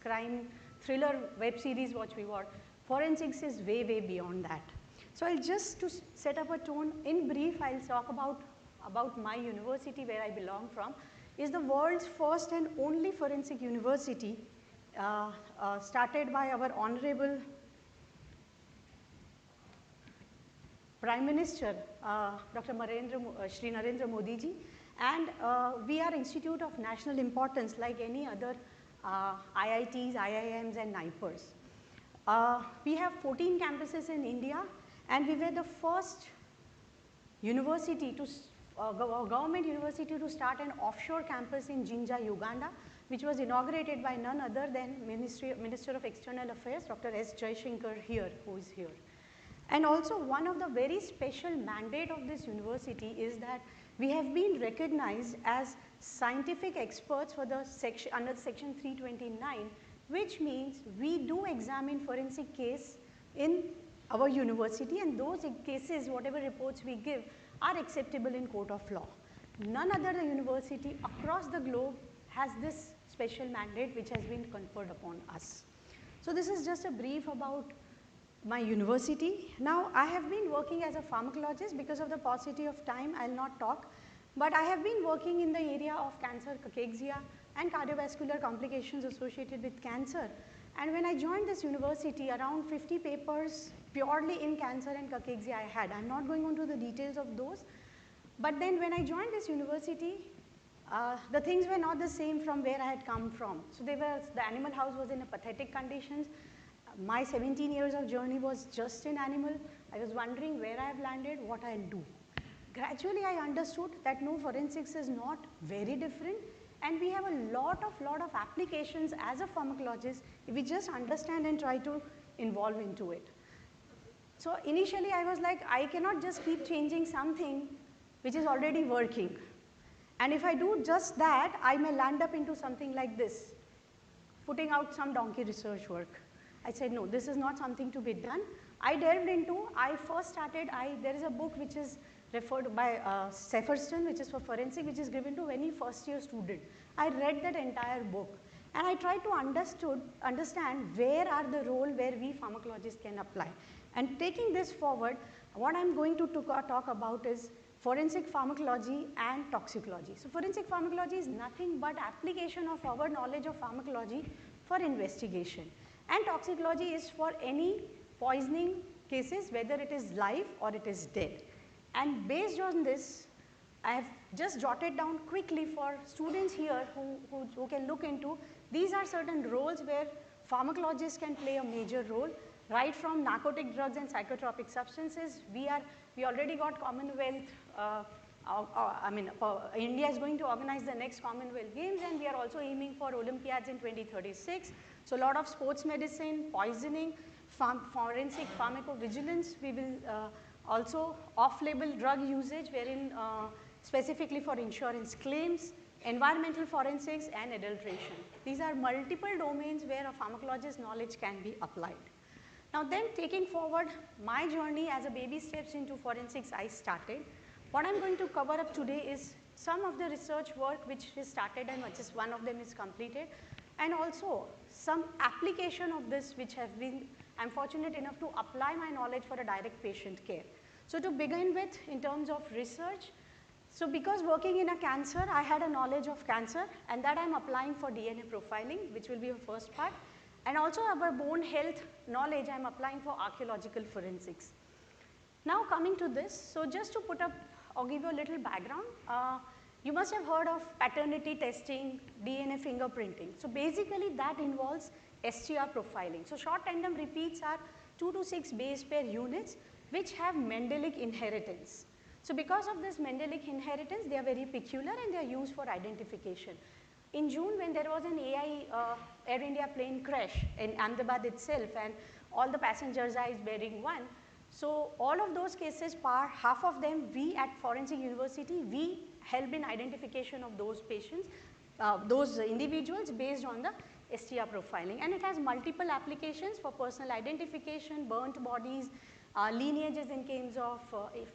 crime thriller web series what we watch, forensics is way, way beyond that. So I'll just to set up a tone, in brief, I'll talk about my university where I belong from. Is the world's first and only forensic university started by our honorable Prime Minister, Dr. Shri Narendra Modi ji, and we are institute of national importance like any other IITs, IIMs and NIPERs. We have 14 campuses in India and we were the first university to government university to start an offshore campus in Jinja, Uganda, which was inaugurated by none other than Minister of External Affairs, Dr. S. Jaishankar here, who is here. And also one of the very special mandate of this university is that we have been recognized as scientific experts for the section, under section 329, which means we do examine forensic case in our university and those cases, whatever reports we give, are acceptable in court of law. None other university across the globe has this special mandate which has been conferred upon us. So this is just a brief about my university. Now I have been working as a pharmacologist. Because of the paucity of time, I will not talk. But I have been working in the area of cancer, cachexia and cardiovascular complications associated with cancer. And when I joined this university, around 50 papers purely in cancer and cachexia I had. I am not going into the details of those. But then when I joined this university, the things were not the same from where I had come from. So the animal house was in a pathetic conditions. My 17 years of journey was just in animal. I was wondering where I have landed, what I will do. Gradually I understood that no, forensics is not very different and we have a lot of applications as a pharmacologist if we just understand and try to involve into it. So initially I was like, I cannot just keep changing something which is already working. And if I do just that, I may land up into something like this, putting out some donkey research work. I said, no, this is not something to be done. I delved into, there is a book which is referred by Sefferston, which is for forensic, which is given to any first year student. I read that entire book and I tried to understand where are the role where we pharmacologists can apply. And taking this forward, what I am going to talk about is forensic pharmacology and toxicology. So forensic pharmacology is nothing but application of our knowledge of pharmacology for investigation. And toxicology is for any poisoning cases, whether it is live or it is dead. And based on this, I have just jotted down quickly for students here who can look into, these are certain roles where pharmacologists can play a major role, right from narcotic drugs and psychotropic substances. We already got Commonwealth, India is going to organize the next Commonwealth Games, and we are also aiming for Olympiads in 2036. So a lot of sports medicine, poisoning, forensic pharmacovigilance. We will also off-label drug usage, wherein specifically for insurance claims, environmental forensics, and adulteration. These are multiple domains where a pharmacologist's knowledge can be applied. Now then, taking forward my journey as a baby steps into forensics I started, what I'm going to cover up today is some of the research work which is started and just one of them is completed, and also some application of this which have been, I'm fortunate enough to apply my knowledge for a direct patient care. So to begin with, in terms of research, so because working in a cancer, I had a knowledge of cancer, and that I'm applying for DNA profiling, which will be the first part. And also our bone health knowledge I'm applying for archaeological forensics. Now coming to this, so just to put up or give you a little background, you must have heard of paternity testing, DNA fingerprinting. So basically that involves STR profiling. So short tandem repeats are 2 to 6 base pair units which have Mendelic inheritance. So because of this Mendelic inheritance, they are very peculiar and they are used for identification. In June, when there was an Air India plane crash in Ahmedabad itself, and all the passengers' eyes bearing one, so all of those cases, half of them, we at Forensic University, we help in identification of those patients, those individuals based on the STR profiling. And it has multiple applications for personal identification, burnt bodies, lineages in case of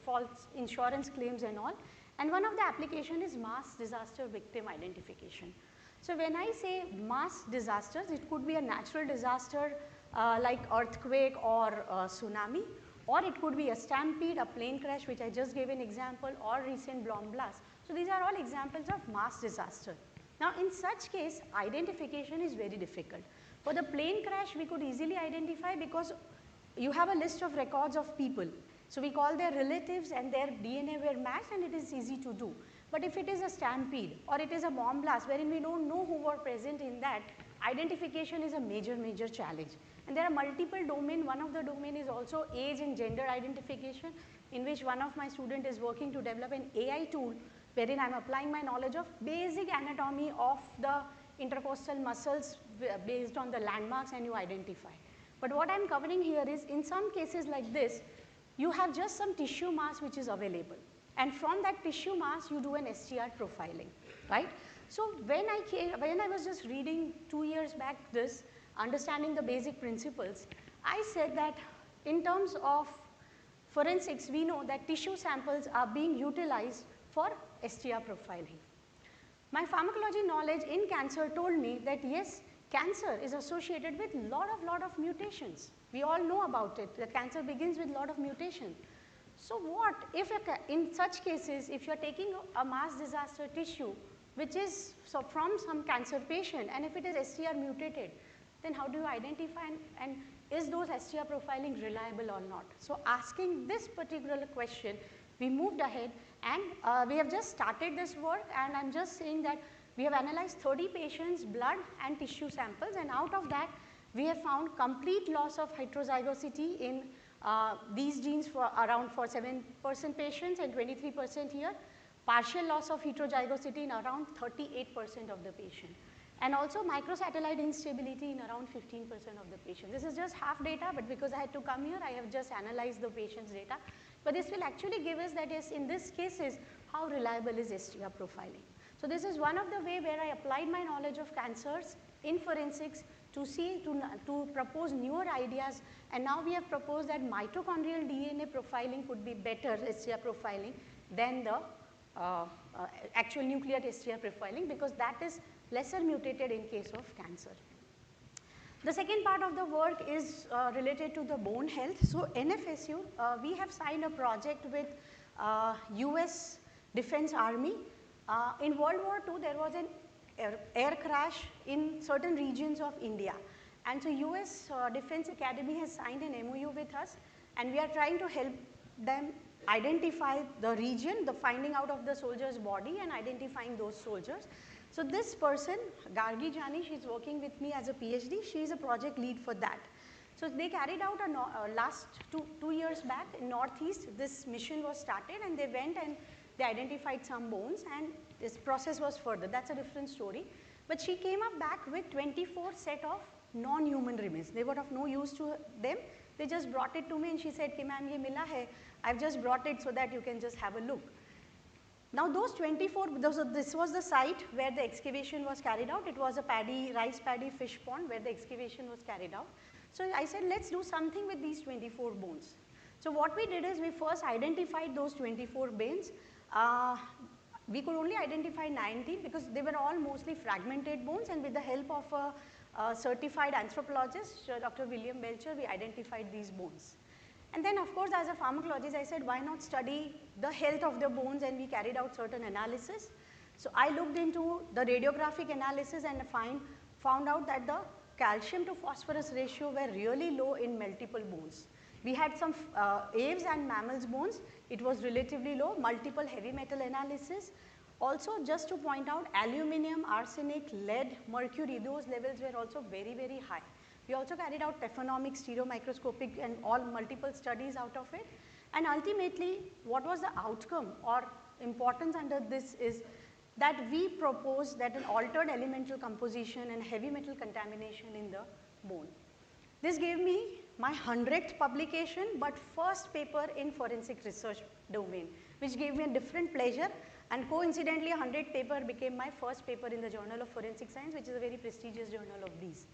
false insurance claims and all. And one of the application is mass disaster victim identification. So when I say mass disasters, it could be a natural disaster like earthquake or tsunami, or it could be a stampede, a plane crash, which I just gave an example, or recent bomb blast. So these are all examples of mass disaster. Now in such case, identification is very difficult. For the plane crash, we could easily identify because you have a list of records of people. So we call their relatives and their DNA were matched, and it is easy to do. But if it is a stampede or it is a bomb blast wherein we don't know who were present in that, identification is a major challenge. And there are multiple domains. One of the domain is also age and gender identification, in which one of my students is working to develop an AI tool wherein I'm applying my knowledge of basic anatomy of the intercostal muscles based on the landmarks, and you identify. But what I'm covering here is, in some cases like this, you have just some tissue mass which is available. And from that tissue mass, you do an STR profiling, right? So when I was just reading 2 years back this, understanding the basic principles, I said that in terms of forensics, we know that tissue samples are being utilized for STR profiling. My pharmacology knowledge in cancer told me that yes, cancer is associated with lot of mutations. We all know about it, that cancer begins with lot of mutation. So what if in such cases, if you are taking a mass disaster tissue which is from some cancer patient, and if it is STR mutated, then how do you identify and is those STR profiling reliable or not? So asking this particular question, we moved ahead, and we have just started this work, and I'm just saying that we have analyzed 30 patients' blood and tissue samples, and out of that, we have found complete loss of heterozygosity in these genes for around 7% patients and 23% here, partial loss of heterozygosity in around 38% of the patient, and also microsatellite instability in around 15% of the patient. This is just half data, but because I had to come here, I have just analyzed the patient's data. But this will actually give us that is, in this cases, how reliable is STR profiling. So this is one of the way where I applied my knowledge of cancers in forensics to propose newer ideas, and now we have proposed that mitochondrial DNA profiling could be better STR profiling than the actual nuclear STR profiling, because that is lesser mutated in case of cancer. The second part of the work is related to the bone health. So NFSU, we have signed a project with US Defense Army. In World War II, there was an air crash in certain regions of India. And so US Defense Academy has signed an MOU with us, and we are trying to help them identify the region, the finding out of the soldier's body and identifying those soldiers. So this person, Gargi Jani, she's working with me as a PhD. She is a project lead for that. So they carried out a last two years back in Northeast, this mission was started, and they went and they identified some bones, and this process was further. That's a different story. But she came up back with 24 set of non-human remains. They were of no use to them. They just brought it to me and she said, "Ki ma'am, ye mila hai. I've just brought it so that you can just have a look." Now those 24, this was the site where the excavation was carried out. It was a rice paddy fish pond where the excavation was carried out. So I said, let's do something with these 24 bones. So what we did is we first identified those 24 bones. We could only identify 19 because they were all mostly fragmented bones, and with the help of a certified anthropologist, Dr. William Belcher, we identified these bones. And then of course as a pharmacologist I said, why not study the health of the bones, and we carried out certain analysis. So I looked into the radiographic analysis and found out that the calcium to phosphorus ratio were really low in multiple bones. We had some aves and mammals bones, it was relatively low, multiple heavy metal analysis. Also just to point out, aluminum, arsenic, lead, mercury, those levels were also very, very high. We also carried out taphonomic, stereomicroscopic and all multiple studies out of it. And ultimately, what was the outcome or importance under this is that we proposed that an altered elemental composition and heavy metal contamination in the bone. This gave me my 100th publication, but first paper in forensic research domain, which gave me a different pleasure. And coincidentally, 100th paper became my first paper in the Journal of Forensic Science, which is a very prestigious journal of these.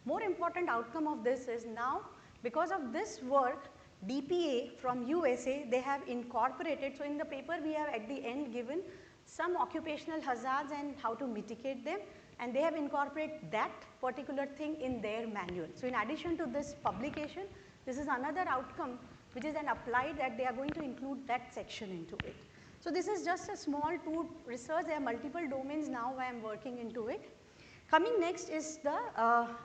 More important outcome of this is now, because of this work, DPA from USA, they have incorporated, so in the paper we have at the end given some occupational hazards and how to mitigate them, and they have incorporated that particular thing in their manual. So in addition to this publication, this is another outcome which is then applied, that they are going to include that section into it. So this is just a small tool research. There are multiple domains now where I am working into it. Coming next is the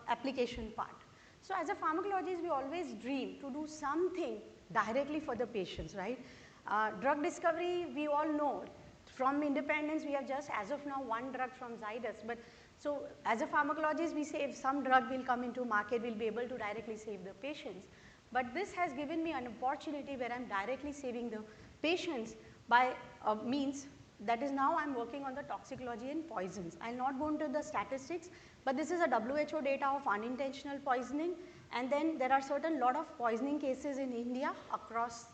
application part. So as a pharmacologist, we always dream to do something directly for the patients, right? Drug discovery, we all know, from independence we have just as of now one drug from Zydus, but so as a pharmacologist we say if some drug will come into market, we will be able to directly save the patients. But this has given me an opportunity where I am directly saving the patients by means that is now I am working on the toxicology in poisons. I will not go into the statistics, but this is a WHO data of unintentional poisoning, and then there are certain lot of poisoning cases in India across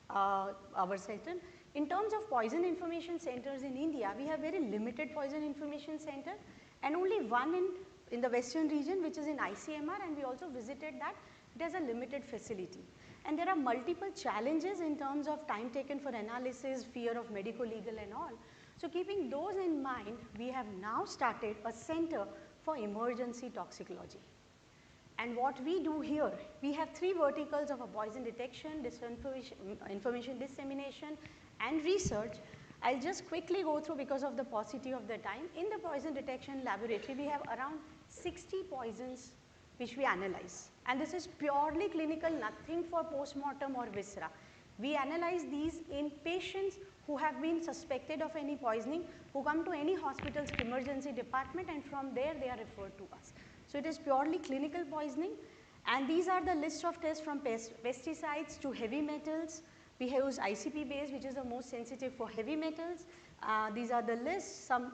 our sector. In terms of poison information centers in India, we have very limited poison information center and only one in the western region, which is in ICMR, and we also visited that. It has a limited facility. And there are multiple challenges in terms of time taken for analysis, fear of medico-legal and all. So keeping those in mind, we have now started a center for emergency toxicology. And what we do here, we have three verticals of a poison detection, information dissemination and research. I'll just quickly go through because of the paucity of the time. In the poison detection laboratory, we have around 60 poisons which we analyze. And this is purely clinical, nothing for post-mortem or viscera. We analyze these in patients who have been suspected of any poisoning, who come to any hospital's emergency department, and from there they are referred to us. So it is purely clinical poisoning, and these are the list of tests from pesticides to heavy metals. We use ICP base, which is the most sensitive for heavy metals. These are the lists, some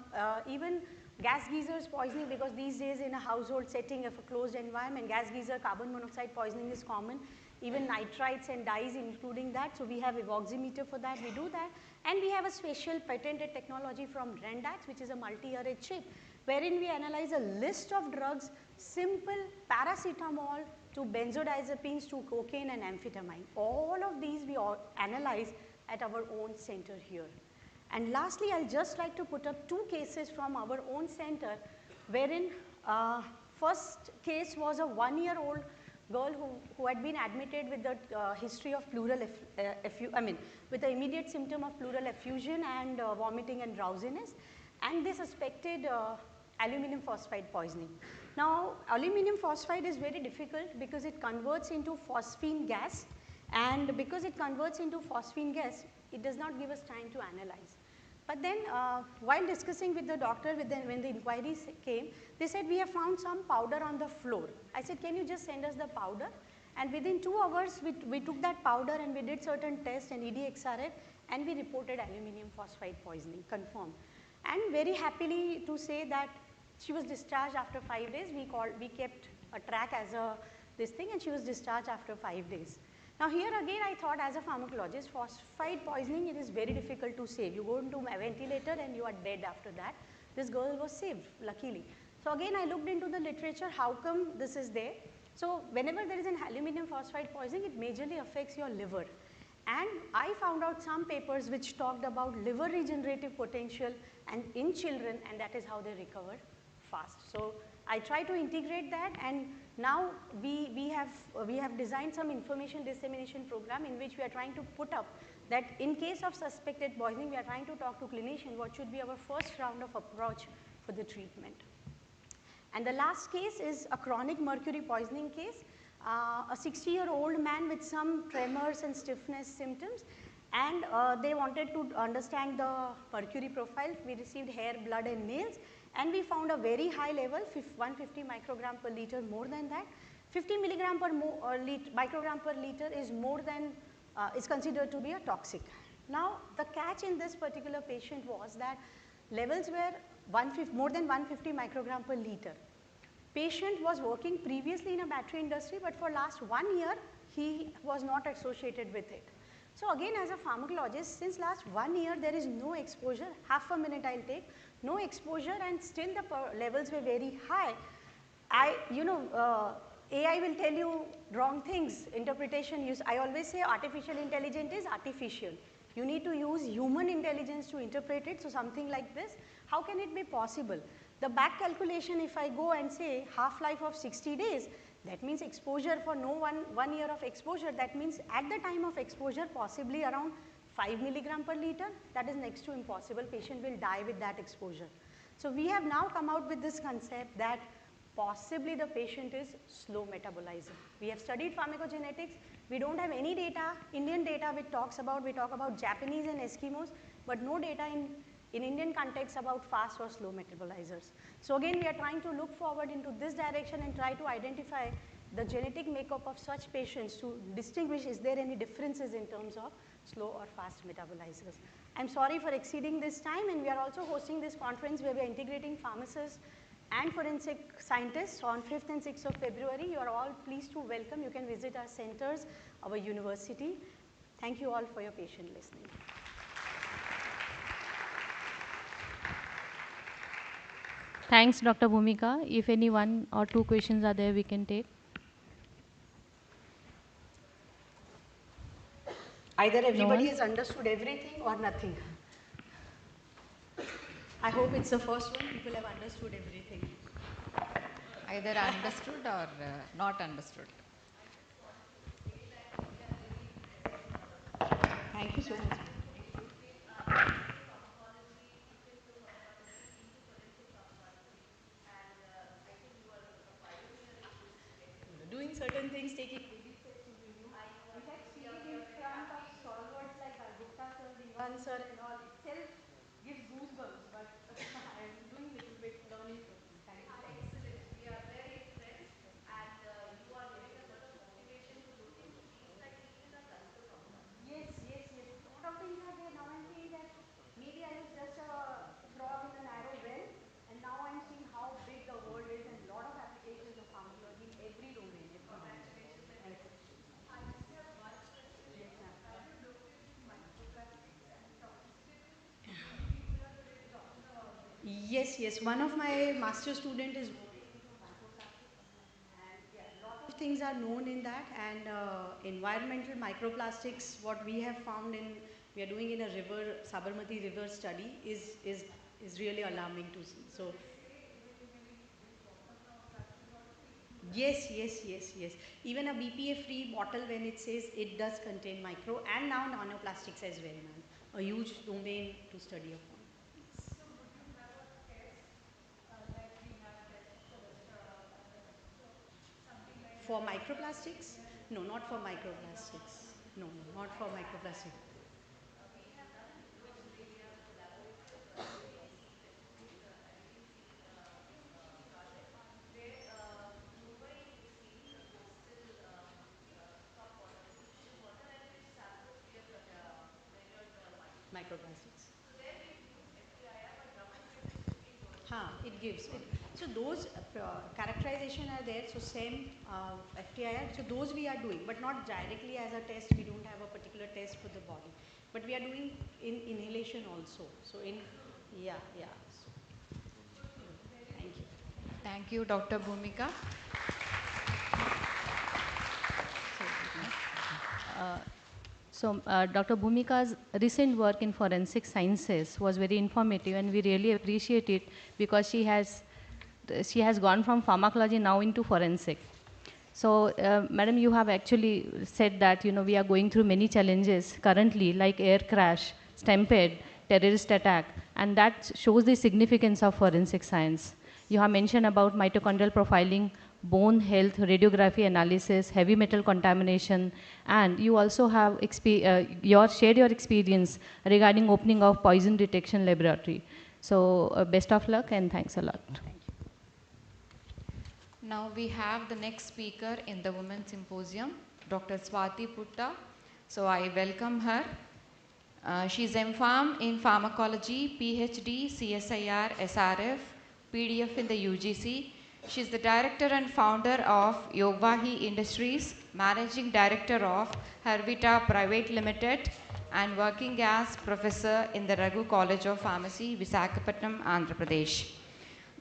even gas geysers poisoning, because these days in a household setting of a closed environment, gas geyser carbon monoxide poisoning is common. Even nitrites and dyes including that. So we have a oximeter for that, we do that. And we have a special patented technology from Rendax, which is a multi-array chip, wherein we analyze a list of drugs, simple paracetamol to benzodiazepines to cocaine and amphetamine. All of these we all analyze at our own center here. And lastly, I'll just like to put up two cases from our own center, wherein first case was a 1-year-old girl who had been admitted with the history of pleural, with the immediate symptom of pleural effusion and vomiting and drowsiness, and they suspected aluminum phosphide poisoning. Now, aluminum phosphide is very difficult because it converts into phosphine gas, and because it converts into phosphine gas, it does not give us time to analyze. But then while discussing with the doctor when the inquiries came, they said we have found some powder on the floor. I said, can you just send us the powder? And within 2 hours, we took that powder and we did certain tests and EDXRF, and we reported aluminum phosphide poisoning, confirmed. And very happily to say that she was discharged after 5 days. We kept a track as this thing, and she was discharged after 5 days. Now here again I thought, as a pharmacologist, phosphide poisoning, it is very difficult to save. You go into a ventilator and you are dead after that. This girl was saved, luckily. So again I looked into the literature, how come this is there? So whenever there is an aluminum phosphide poisoning, it majorly affects your liver. And I found out some papers which talked about liver regenerative potential and in children, and that is how they recover fast. So I try to integrate that, and now we have designed some information dissemination program in which we are trying to put up that in case of suspected poisoning, we are trying to talk to clinician what should be our first round of approach for the treatment. And the last case is a chronic mercury poisoning case, a 60-year-old man with some tremors and stiffness symptoms, and they wanted to understand the mercury profile. We received hair, blood and nails, and we found a very high level, 150 microgram per liter, more than that. 50 milligram per microgram per liter is more than, is considered to be a toxic. Now the catch in this particular patient was that levels were more than 150 microgram per liter. Patient was working previously in a battery industry, but for last 1 year he was not associated with it. So again, as a pharmacologist, since last 1 year there is no exposure, half a minute I'll take, no exposure, and still the levels were very high. AI will tell you wrong things, interpretation. I always say artificial intelligence is artificial. You need to use human intelligence to interpret it. So something like this, how can it be possible? The back calculation, if I go and say half-life of 60 days, that means exposure for no 1 year of exposure. That means at the time of exposure, possibly around 5 milligram per liter. That is next to impossible. Patient will die with that exposure. So we have now come out with this concept that possibly the patient is slow metabolizer. We have studied pharmacogenetics. We don't have any data, Indian data, which talks about, we talk about Japanese and Eskimos, but no data in Indian context about fast or slow metabolizers. So again, we are trying to look forward into this direction and try to identify the genetic makeup of such patients to distinguish, is there any differences in terms of slow or fast metabolizers. I'm sorry for exceeding this time, and we are also hosting this conference where we are integrating pharmacists and forensic scientists on 5th and 6th of February. You are all pleased to welcome. You can visit our centers, our university. Thank you all for your patient listening. Thanks, Dr. Bhumika. If any 1 or 2 questions are there, we can take. Either everybody has understood everything or nothing. I hope it's the first one. People have understood everything. Either understood or not understood. Thank you so much. Doing certain things, taking baby steps is new. In fact, speaking in front of stalwarts like Gupta sir, Diwan sir and all itself gives goosebumps, but I am doing little bit learning from you. Thank you so much. Excellent. We are very impressed, and you are giving us a lot of motivation to look into fields that we even are confused about. Yes, yes, yes. A lot of things are there. Now I'm seeing that maybe I was just a frog in a narrow well, and now I'm seeing how big the world is and a lot of applications of pharmacology in every domain, every domain. Congratulations and Thank you. I just have one question. Yes, ma'am. Have you looked into microplastics and the toxicity of it? Many people are today talking about it. Yes, yes. One of my master student is working into microplastics, and yeah, a lot of things are known in that. And environmental microplastics, what we have found we are doing in a river, Sabarmati river study, is really alarming to see. So Yes, yes, yes, yes. Even a BPA-free bottle, when it says it does contain micro and now nanoplastics as well, ma'am. A huge domain to study upon. Yes. So would you have a test like we have test cholesterol, something like For that? microplastics? No, not for microplastics. No, no, not for microplastic. We have done those areas of laboratories, ADC specific ADC project where nobody is taking the coastal top water, ocean water, and which samples we have measured the microplastics. Microplastics. So there we've used FTIR, but government is looking towards It gives it. So those characterization are there. So same FTIR. So those we are doing, but not directly as a test. We don't have a particular test for the body, but we are doing in inhalation also. So in yeah. So, thank you. Thank you, Dr. Bhumika. Dr. Bhumika's recent work in forensic sciences was very informative, and we really appreciate it because she has gone from pharmacology now into forensic. So, Madam, you have actually said that we are going through many challenges currently, like air crash, stampede, terrorist attack, and that shows the significance of forensic science. You have mentioned about mitochondrial profiling, bone health, radiography analysis, heavy metal contamination, and you also have shared your experience regarding opening of poison detection laboratory. So, best of luck and thanks a lot. Now we have the next speaker in the Women's Symposium, Dr. Swati Putta. So I welcome her. She's MPharm in Pharmacology, PhD, CSIR, SRF, PDF in the UGC. She's the director and founder of Yogvahi Industries, managing director of Hervita Private Limited, and working as professor in the Raghu College of Pharmacy, Visakhapatnam, Andhra Pradesh.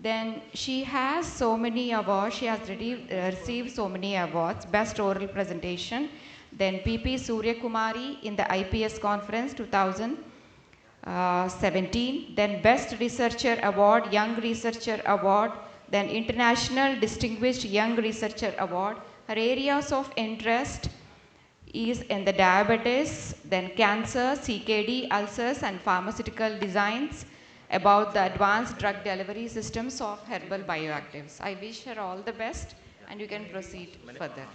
Then she has so many awards. She has received so many awards. Best oral presentation. Then PP Surya Kumari in the IPS conference 2017. Then Best Researcher Award, Young Researcher Award. Then International Distinguished Young Researcher Award. Her areas of interest is in the diabetes, then cancer, CKD, ulcers, and pharmaceutical designs about the advanced drug delivery systems of herbal bioactives. I wish her all the best, and you can proceed further.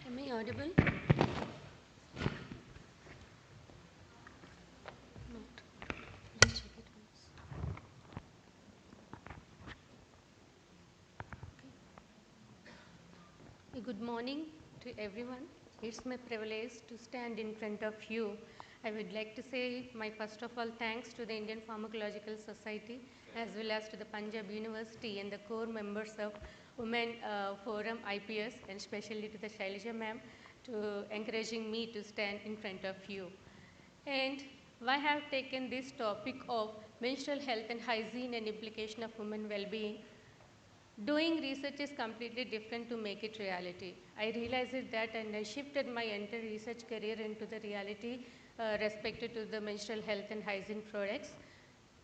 Am I audible? Not. Let's check it once. Okay. Good morning to everyone. It's my privilege to stand in front of you. I would like to say my first of all thanks to the Indian Pharmacological Society as well as to the Punjab University and the core members of Women Forum IPS, and especially to the Shailaja ma'am to encouraging me to stand in front of you. And why have taken this topic of menstrual health and hygiene and implication of women well-being? Doing research is completely different to make it reality. I realized that, and I shifted my entire research career into the reality respected to the menstrual health and hygiene products.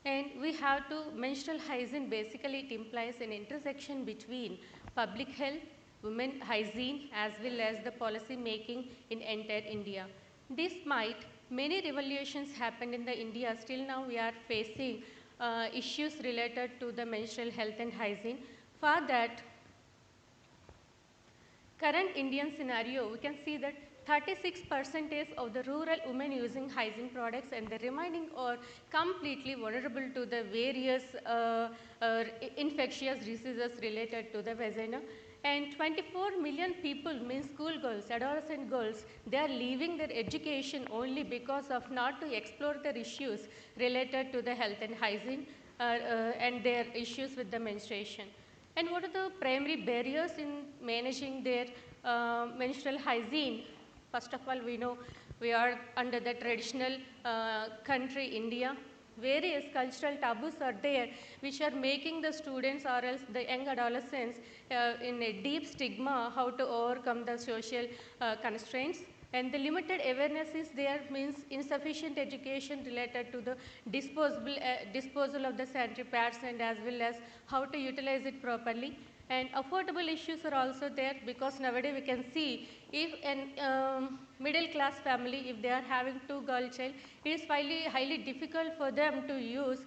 And we have to, menstrual hygiene basically it implies an intersection between public health, women hygiene, as well as the policy making in entire India. Despite many revolutions happened in the India, still now we are facing issues related to the menstrual health and hygiene. For that, current Indian scenario, we can see that 36% of the rural women using hygiene products, and the remaining are completely vulnerable to the various infectious diseases related to the vagina. And 24 million people, means school girls, adolescent girls, they are leaving their education only because of not to explore their issues related to the health and hygiene and their issues with the menstruation. And what are the primary barriers in managing their menstrual hygiene? First of all, we know we are under the traditional country, India. Various cultural taboos are there which are making the students or else the young adolescents in a deep stigma how to overcome the social constraints. And the limited awareness is there, means insufficient education related to the disposal of the sanitary pads and as well as how to utilize it properly. And affordable issues are also there, because nowadays we can see if an middle class family, if they are having two girl child, it is highly difficult for them to use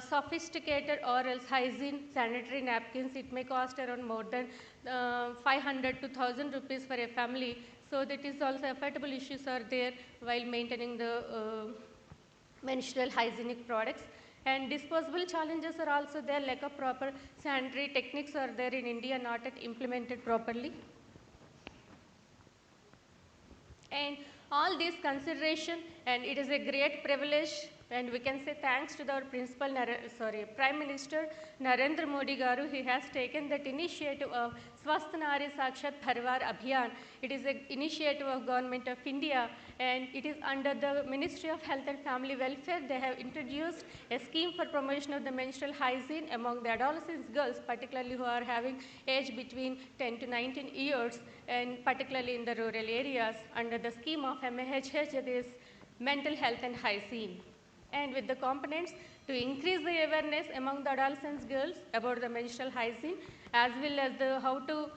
sophisticated or else hygiene sanitary napkins. It may cost around more than 500 to 1000 rupees for a family. So that is also affordable issues are there while maintaining the menstrual hygienic products. And disposable challenges are also there, lack of proper sanitary techniques are there in India, not yet implemented properly. And all these consideration, and it is a great privilege, and we can say thanks to our Prime Minister Narendra Modi Garu. He has taken that initiative of Swasth Nari Sakshat Parivar Abhiyan. It is an initiative of Government of India, and it is under the Ministry of Health and Family Welfare. They have introduced a scheme for promotion of the menstrual hygiene among the adolescent girls, particularly who are having age between 10 to 19 years, and particularly in the rural areas, under the scheme of MHH, that is mental health and hygiene. And with the components to increase the awareness among the adolescent girls about the menstrual hygiene, as well as how to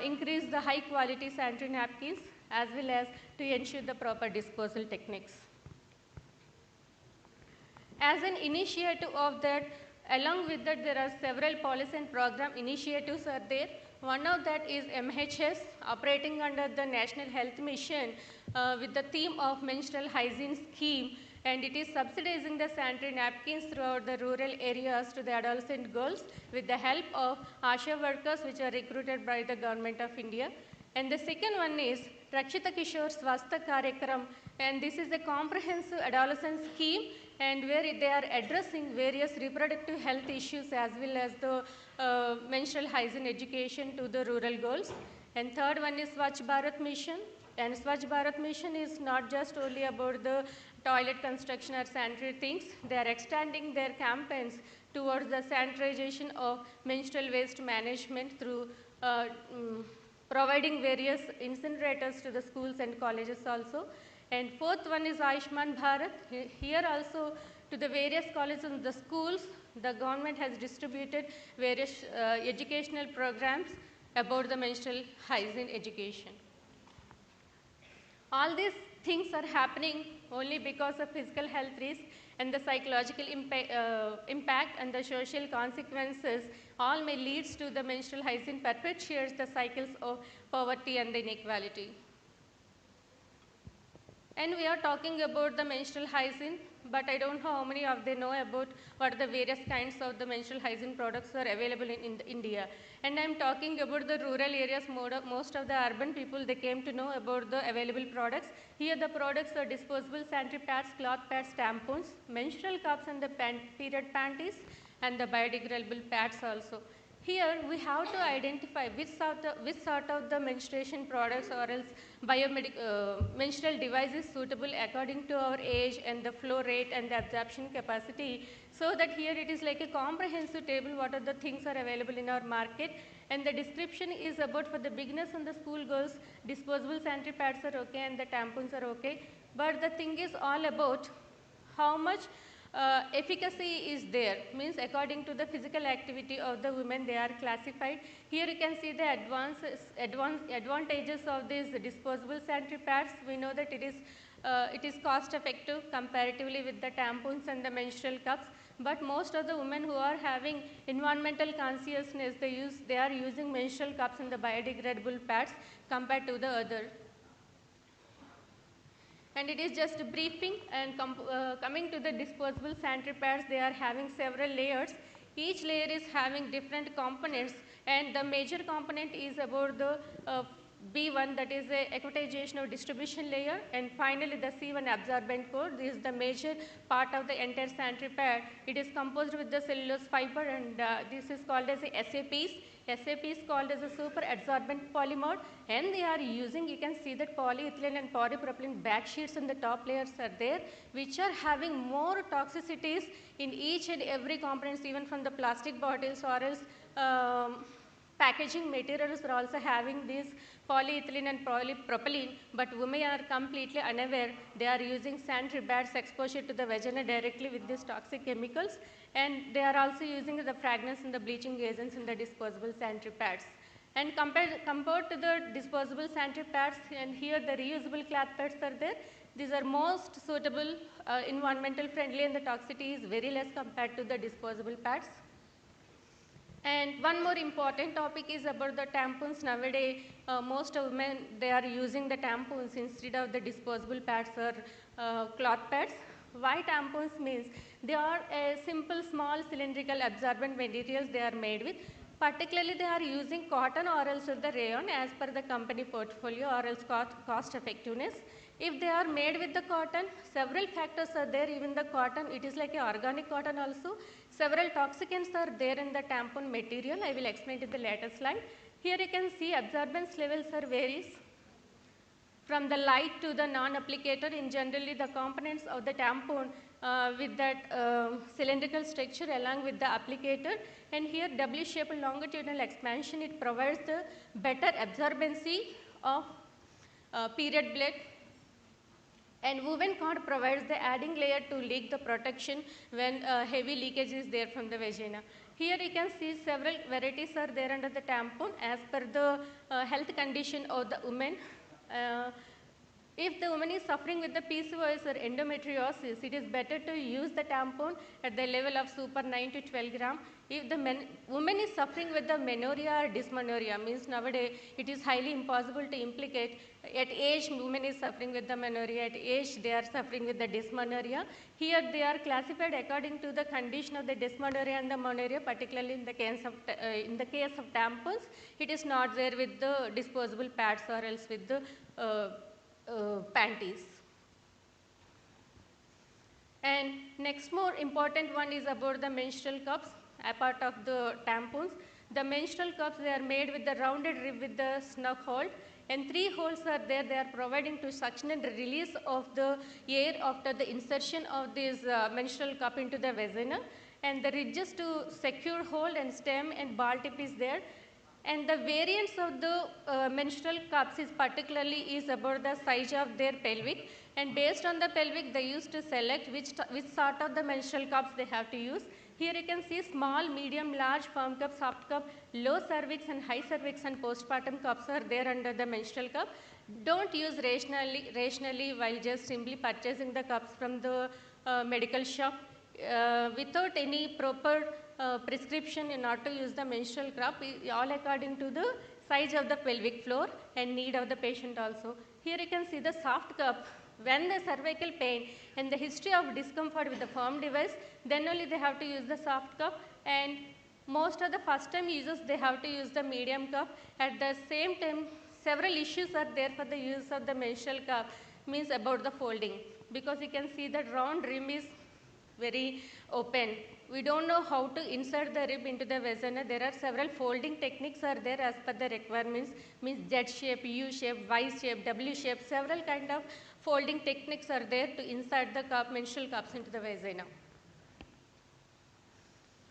increase the high quality sanitary napkins, as well as to ensure the proper disposal techniques. As an initiative of that, along with that, there are several policy and program initiatives are there. One of that is MHS, operating under the National Health Mission with the theme of menstrual hygiene scheme, and it is subsidizing the sanitary napkins throughout the rural areas to the adolescent girls with the help of ASHA workers, which are recruited by the Government of India. And the second one is Rakshita Kishore Swastha Karyakram, and this is a comprehensive adolescent scheme, and where they are addressing various reproductive health issues as well as the menstrual hygiene education to the rural girls. And third one is Swachh Bharat Mission, and Swachh Bharat Mission is not just only about the toilet construction or sanitary things. They are extending their campaigns towards the sanitization of menstrual waste management through providing various incinerators to the schools and colleges also. And fourth one is Ayushman Bharat. Here also, to the various colleges and the schools, the government has distributed various educational programs about the menstrual hygiene education. All these things are happening only because of physical health risk and the psychological impact and the social consequences all may lead to the menstrual hygiene perpetuates the cycles of poverty and inequality. And we are talking about the menstrual hygiene, but I don't know how many of them know about what the various kinds of the menstrual hygiene products are available in India. And I'm talking about the rural areas. Most of the urban people, they came to know about the available products. Here the products are disposable sanitary pads, cloth pads, tampons, menstrual cups and the period panties, and the biodegradable pads also. Here we have to identify which sort of the menstruation products or else menstrual devices suitable according to our age and the flow rate and the absorption capacity, so that here it is like a comprehensive table what are the things are available in our market, and the description is about for the beginners and the school girls disposable sanitary pads are okay and the tampons are okay, but the thing is all about how much efficacy is there, means according to the physical activity of the women they are classified. Here you can see the advantages of these disposable sanitary pads. We know that it is cost effective comparatively with the tampons and the menstrual cups, but most of the women who are having environmental consciousness, they are using menstrual cups and the biodegradable pads compared to the other. And it is just a briefing, and coming to the disposable sanitary pads, they are having several layers. Each layer is having different components, and the major component is about the B1, that is a equitization or distribution layer, and finally the C1 absorbent core. This is the major part of the entire sanitary pad. It is composed with the cellulose fiber, and this is called as a SAPs. SAP is called as a super adsorbent polymer, and they are using, you can see that polyethylene and polypropylene back sheets in the top layers are there, which are having more toxicities in each and every components, even from the plastic bottles or else packaging materials are also having this polyethylene and polypropylene, but women are completely unaware. They are using sanitary pads exposure to the vagina directly with these toxic chemicals, and they are also using the fragrance and the bleaching agents in the disposable sanitary pads. And compared to the disposable sanitary pads, and here the reusable cloth pads are there. These are most suitable, environmental friendly, and the toxicity is very less compared to the disposable pads. And one more important topic is about the tampons. Nowadays, most women, they are using the tampons instead of the disposable pads or cloth pads. Why tampons means? They are a simple, small, cylindrical absorbent materials they are made with. Particularly, they are using cotton or else the rayon as per the company portfolio or else cost effectiveness. If they are made with the cotton, several factors are there. Even the cotton, it is like a organic cotton also. Several toxicants are there in the tampon material. I will explain in the later slide. Here you can see absorbance levels are varies from the light to the non-applicator. In generally the components of the tampon with that cylindrical structure along with the applicator, and here W-shaped longitudinal expansion, it provides the better absorbency of period blood, and woven cord provides the adding layer to leak the protection when heavy leakage is there from the vagina. Here you can see several varieties are there under the tampon as per the health condition of the woman. If the woman is suffering with the PCOS or endometriosis, it is better to use the tampon at the level of super 9 to 12 gram. If the woman is suffering with the menorrhea or dysmenorrhea, means nowadays it is highly impossible to implicate. At age, woman is suffering with the menorrhea. At age, they are suffering with the dysmenorrhea. Here they are classified according to the condition of the dysmenorrhea and the menorrhea, particularly in the case of tampons. It is not there with the disposable pads or else with the panties. And next more important one is about the menstrual cups. Apart of the tampons, the menstrual cups, they are made with the rounded rib with the snug hole, and 3 holes are there. They are providing to suction and release of the air after the insertion of this menstrual cup into the vagina, and the ridges to secure hold and stem and ball tip is there. And the variants of the menstrual cups is particularly is about the size of their pelvic, and based on the pelvic they used to select which sort of the menstrual cups they have to use. Here you can see small, medium, large, firm cup, soft cup, low cervix and high cervix and postpartum cups are there under the menstrual cup. Don't use rationally while just simply purchasing the cups from the medical shop. Without any proper prescription in order to use the menstrual cup, all according to the size of the pelvic floor and need of the patient also. Here you can see the soft cup. When the cervical pain and the history of discomfort with the firm device, then only they have to use the soft cup, and most of the first time users, they have to use the medium cup. At the same time, several issues are there for the use of the menstrual cup, means about the folding, because you can see that round rim is very open. We don't know how to insert the rib into the vagina. There are several folding techniques are there as per the requirements, means Z shape, U shape, Y shape, W shape, several kind of folding techniques are there to insert the cup, menstrual cups into the vagina.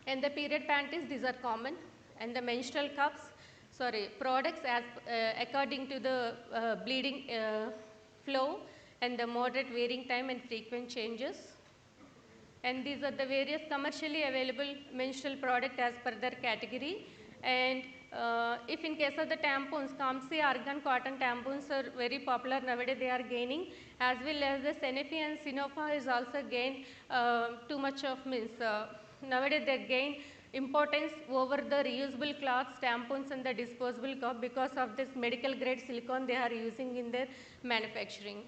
And the period panties, these are common, and the menstrual cups, products as according to the bleeding flow and the moderate varying time and frequent changes. And these are the various commercially available menstrual products as per their category. And if in case of the tampons, Kamsi argan cotton tampons are very popular nowadays, they are gaining, as well as the Sanofi and Sinopha is also gained too much of means. Nowadays they gain importance over the reusable cloths, tampons and the disposable cup because of this medical grade silicone they are using in their manufacturing.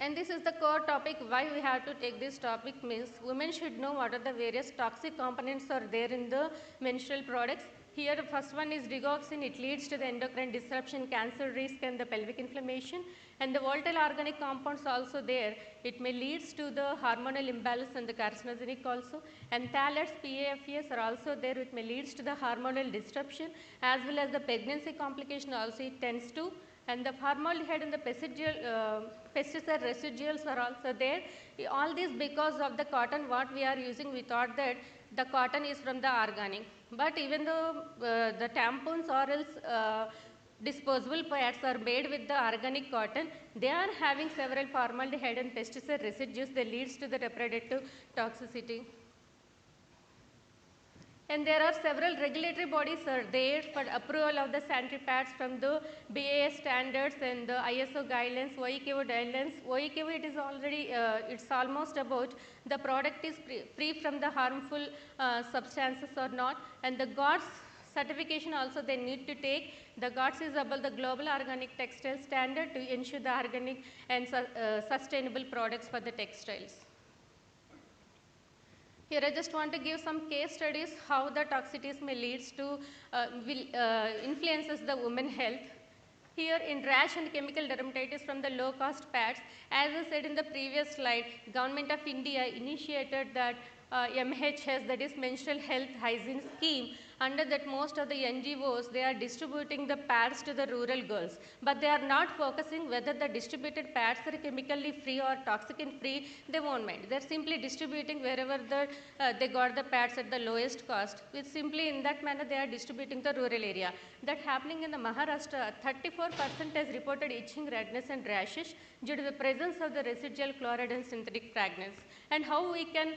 And this is the core topic why we have to take this topic, means women should know what are the various toxic components are there in the menstrual products. Here the first one is digoxin. It leads to the endocrine disruption, cancer risk and the pelvic inflammation. And the volatile organic compounds also there. It may leads to the hormonal imbalance and the carcinogenic also. And phthalates, PAFAs are also there, which may leads to the hormonal disruption as well as the pregnancy complication also it tends to. And the formaldehyde and the pesticide residuals are also there. All this because of the cotton what we are using, we thought that the cotton is from the organic. But even though the tampons or else disposable pads are made with the organic cotton, they are having several formaldehyde and pesticide residues that leads to the reproductive toxicity. And there are several regulatory bodies are there for approval of the sanitary pads from the BAS standards and the ISO guidelines, OEKO guidelines. OEKO, it is already, it's almost about the product is free from the harmful substances or not. And the GOTS certification also they need to take. The GOTS is about the Global Organic Textile Standard to ensure the organic and sustainable products for the textiles. Here I just want to give some case studies how the toxicities may leads to, influences the women health. Here in rash and chemical dermatitis from the low cost pads, as I said in the previous slide, Government of India initiated that MHS, that is Menstrual Health Hygiene Scheme. Under that, most of the NGOs, they are distributing the pads to the rural girls, but they are not focusing whether the distributed pads are chemically free or toxicant free. They won't mind. They're simply distributing wherever they got the pads at the lowest cost. With simply in that manner, they are distributing the rural area. That happening in the Maharashtra, 34% has reported itching, redness and rashes due to the presence of the residual chloride and synthetic fragrance. And how we can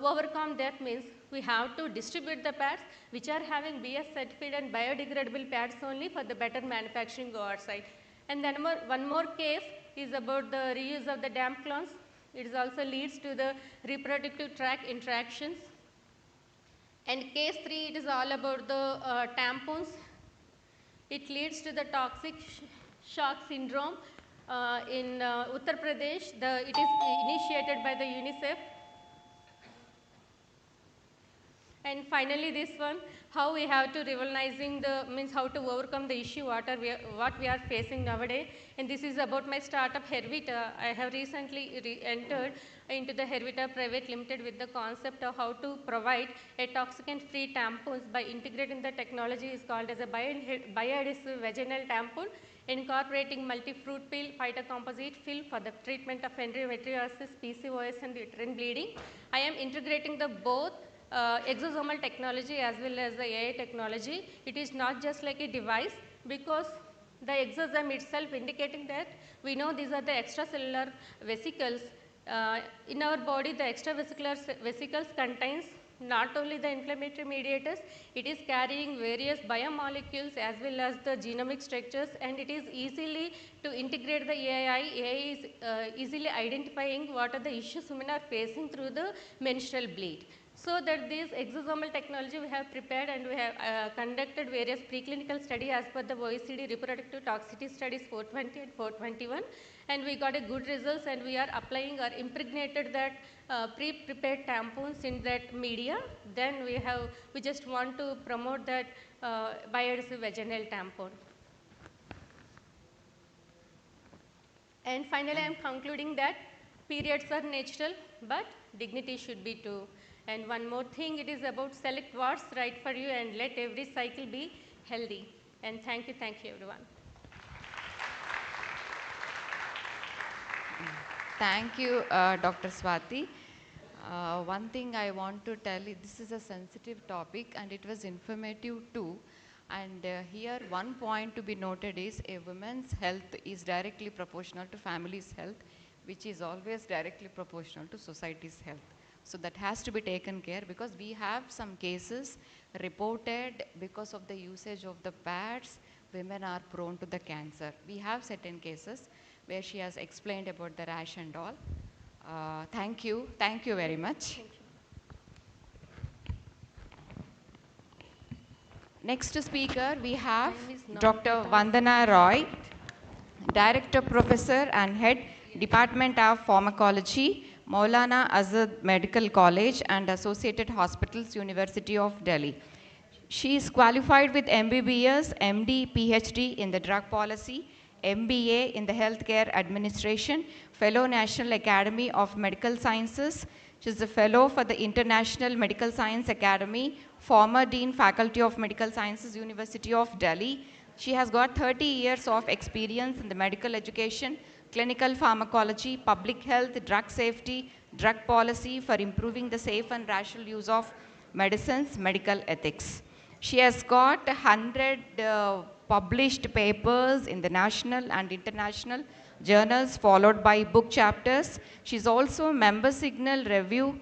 overcome that means we have to distribute the pads which are having BS certified and biodegradable pads only for the better manufacturing go outside. And then one more case is about the reuse of the damp cloths. It also leads to the reproductive tract interactions. And case 3, it is all about the tampons. It leads to the toxic shock syndrome in Uttar Pradesh. It is initiated by the UNICEF. And finally this one, how we have to revolutionizing means how to overcome the issue what we are facing nowadays. And this is about my startup Hervita. I have recently entered into the Hervita Private Limited with the concept of how to provide a toxicant free tampons by integrating the technology is called as a bioadhesive vaginal tampon, incorporating multi-fruit peel phytocomposite film for the treatment of endometriosis, PCOS and uterine bleeding. I am integrating the both exosomal technology as well as the AI technology. It is not just like a device, because the exosome itself indicating that we know these are the extracellular vesicles. In our body, the extravesicular vesicles contains not only the inflammatory mediators, it is carrying various biomolecules as well as the genomic structures, and it is easily to integrate the AI. AI is easily identifying what are the issues women are facing through the menstrual bleed. So that this exosomal technology we have prepared, and we have conducted various preclinical study as per the OECD reproductive toxicity studies 420 and 421, and we got a good results, and we are applying or impregnated that pre-prepared tampons in that media. Then we just want to promote that bioadhesive vaginal tampon. And finally, I am concluding that periods are natural, but dignity should be too. And one more thing, it is about select what's right for you and let every cycle be healthy. And thank you everyone. Thank you, Dr. Swati. One thing I want to tell you, this is a sensitive topic and it was informative too. And here one point to be noted is a woman's health is directly proportional to family's health, which is always directly proportional to society's health. So that has to be taken care, because we have some cases reported because of the usage of the pads, women are prone to the cancer. We have certain cases where she has explained about the rash and all. Thank you very much. Next speaker we have Dr. Vandana Roy, Director Professor and Head Department of Pharmacology, Maulana Azad Medical College and Associated Hospitals, University of Delhi. She is qualified with MBBS, MD, PhD in the drug policy, MBA in the healthcare administration, Fellow National Academy of Medical Sciences. She is a fellow for the International Medical Science Academy, former Dean Faculty of Medical Sciences, University of Delhi. She has got 30 years of experience in the medical education, clinical pharmacology, public health, drug safety, drug policy for improving the safe and rational use of Medicines, Medical Ethics. She has got 100 published papers in the national and international journals, followed by book chapters. She's also a member signal review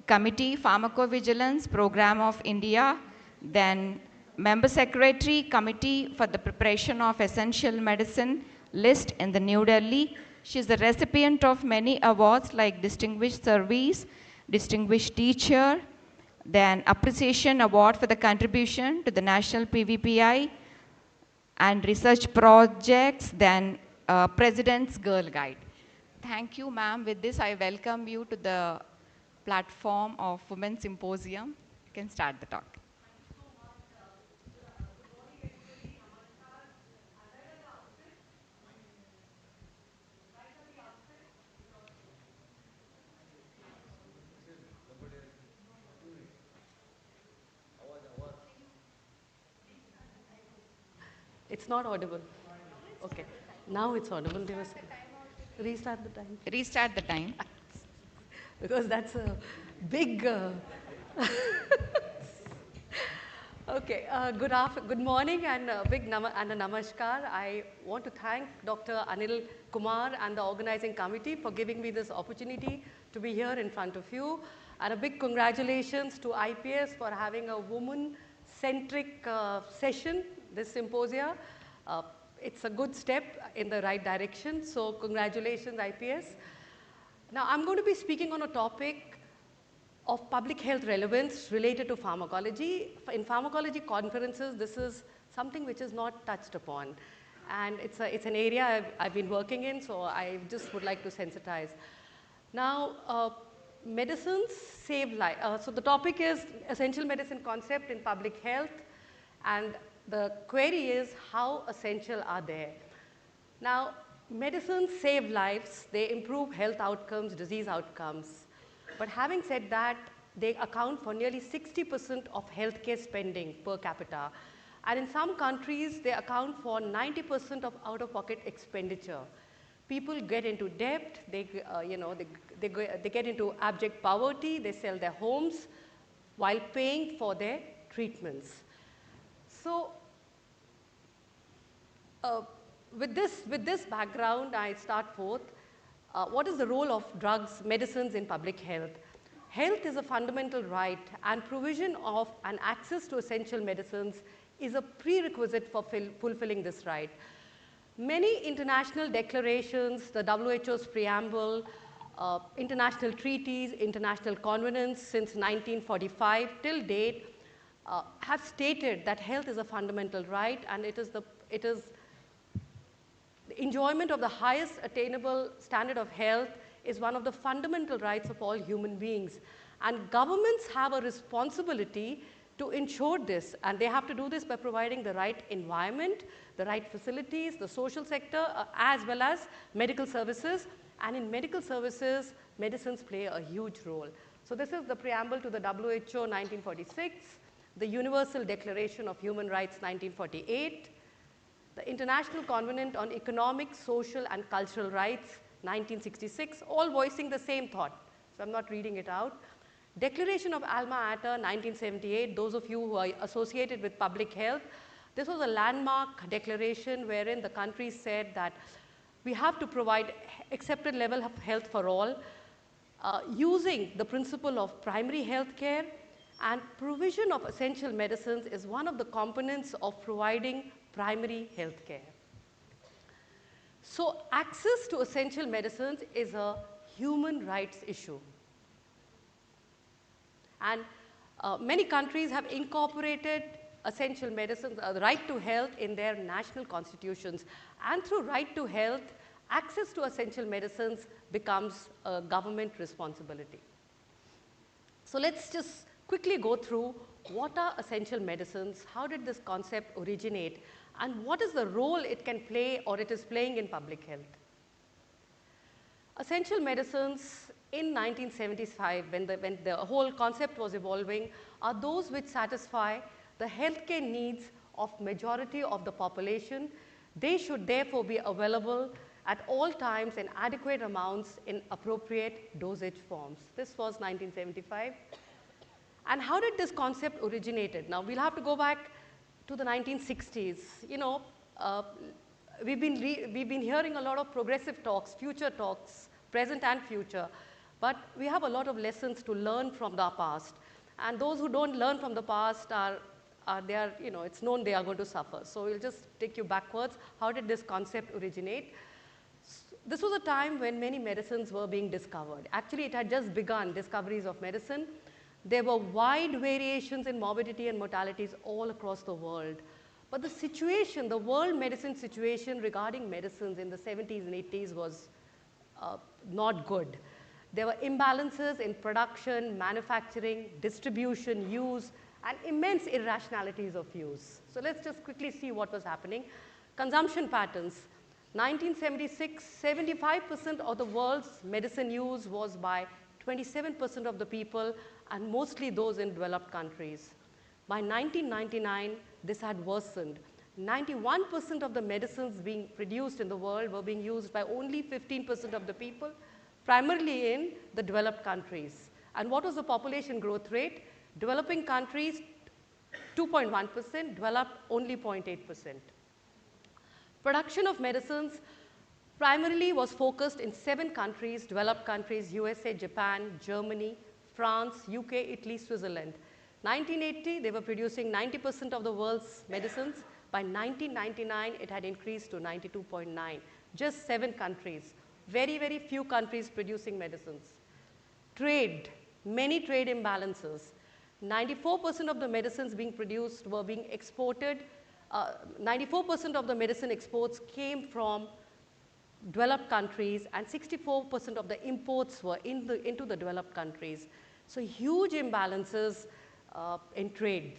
committee, pharmacovigilance program of India, then member secretary committee for the preparation of essential medicine list in the New Delhi. She's the recipient of many awards like Distinguished Service, Distinguished Teacher, then Appreciation Award for the contribution to the National PVPI and research projects, then President's Girl Guide. Thank you, ma'am. With this, I welcome you to the platform of Women's Symposium. You can start the talk. It's not audible. Okay. Now it's audible. They were saying. Restart the time. Restart the time. Because that's a big. Okay. Good morning and a big and a namaskar. I want to thank Dr. Anil Kumar and the organizing committee for giving me this opportunity to be here in front of you. And a big congratulations to IPS for having a woman-centric session, this symposia. It's a good step in the right direction. So congratulations, IPS. Now I'm going to be speaking on a topic of public health relevance related to pharmacology. In pharmacology conferences, this is something which is not touched upon. And it's an area I've been working in, so I just would like to sensitize. Now, medicines save life. So the topic is essential medicine concept in public health, and the query is how essential are they? Now, medicines save lives, they improve health outcomes, disease outcomes. But having said that, they account for nearly 60% of healthcare spending per capita. And in some countries, they account for 90% of out-of-pocket expenditure. People get into debt, they get into abject poverty, they sell their homes while paying for their treatments. So, with this background, I start forth. What is the role of drugs, medicines in public health? Health is a fundamental right, and provision of and access to essential medicines is a prerequisite for fulfilling this right. Many international declarations, the WHO's preamble, international treaties, international covenants since 1945 till date have stated that health is a fundamental right, and it is the enjoyment of the highest attainable standard of health is one of the fundamental rights of all human beings. And governments have a responsibility to ensure this, and they have to do this by providing the right environment, the right facilities, the social sector, as well as medical services. And in medical services, medicines play a huge role. So this is the preamble to the WHO 1946, the Universal Declaration of Human Rights 1948, the International Covenant on Economic, Social and Cultural Rights 1966, all voicing the same thought. So I'm not reading it out. Declaration of Alma Ata 1978, those of you who are associated with public health, this was a landmark declaration wherein the countries said that we have to provide accepted level of health for all, using the principle of primary health care, and provision of essential medicines is one of the components of providing primary health care. So access to essential medicines is a human rights issue. And many countries have incorporated essential medicines, the right to health in their national constitutions. And through right to health, access to essential medicines becomes a government responsibility. So let's just quickly go through what are essential medicines, how did this concept originate, and what is the role it can play or it is playing in public health. Essential medicines in 1975, when the whole concept was evolving, are those which satisfy the healthcare needs of majority of the population. They should therefore be available at all times in adequate amounts in appropriate dosage forms. This was 1975. And how did this concept originated? Now, we'll have to go back to the 1960s. You know, we've been hearing a lot of progressive talks, future talks, present and future, but we have a lot of lessons to learn from the past. And those who don't learn from the past you know, it's known they are going to suffer. So we'll just take you backwards. How did this concept originate? This was a time when many medicines were being discovered. Actually, it had just begun, discoveries of medicine. There were wide variations in morbidity and mortalities all across the world. But the situation, the world medicine situation regarding medicines in the 70s and 80s was not good. There were imbalances in production, manufacturing, distribution, use, and immense irrationalities of use. So let's just quickly see what was happening. Consumption patterns. 1976, 75% of the world's medicine use was by 27% of the people, and mostly those in developed countries. By 1999, this had worsened. 91% of the medicines being produced in the world were being used by only 15% of the people, primarily in the developed countries. And what was the population growth rate? Developing countries 2.1%, developed only 0.8%. Production of medicines primarily was focused in 7 countries, developed countries, USA, Japan, Germany, France, UK, Italy, Switzerland. 1980, they were producing 90% of the world's medicines. By 1999, it had increased to 92.9. Just 7 countries. Very, very few countries producing medicines. Trade, many trade imbalances. 94% of the medicines being produced were being exported. 94% of the medicine exports came from developed countries, and 64% of the imports were into the developed countries. So huge imbalances in trade.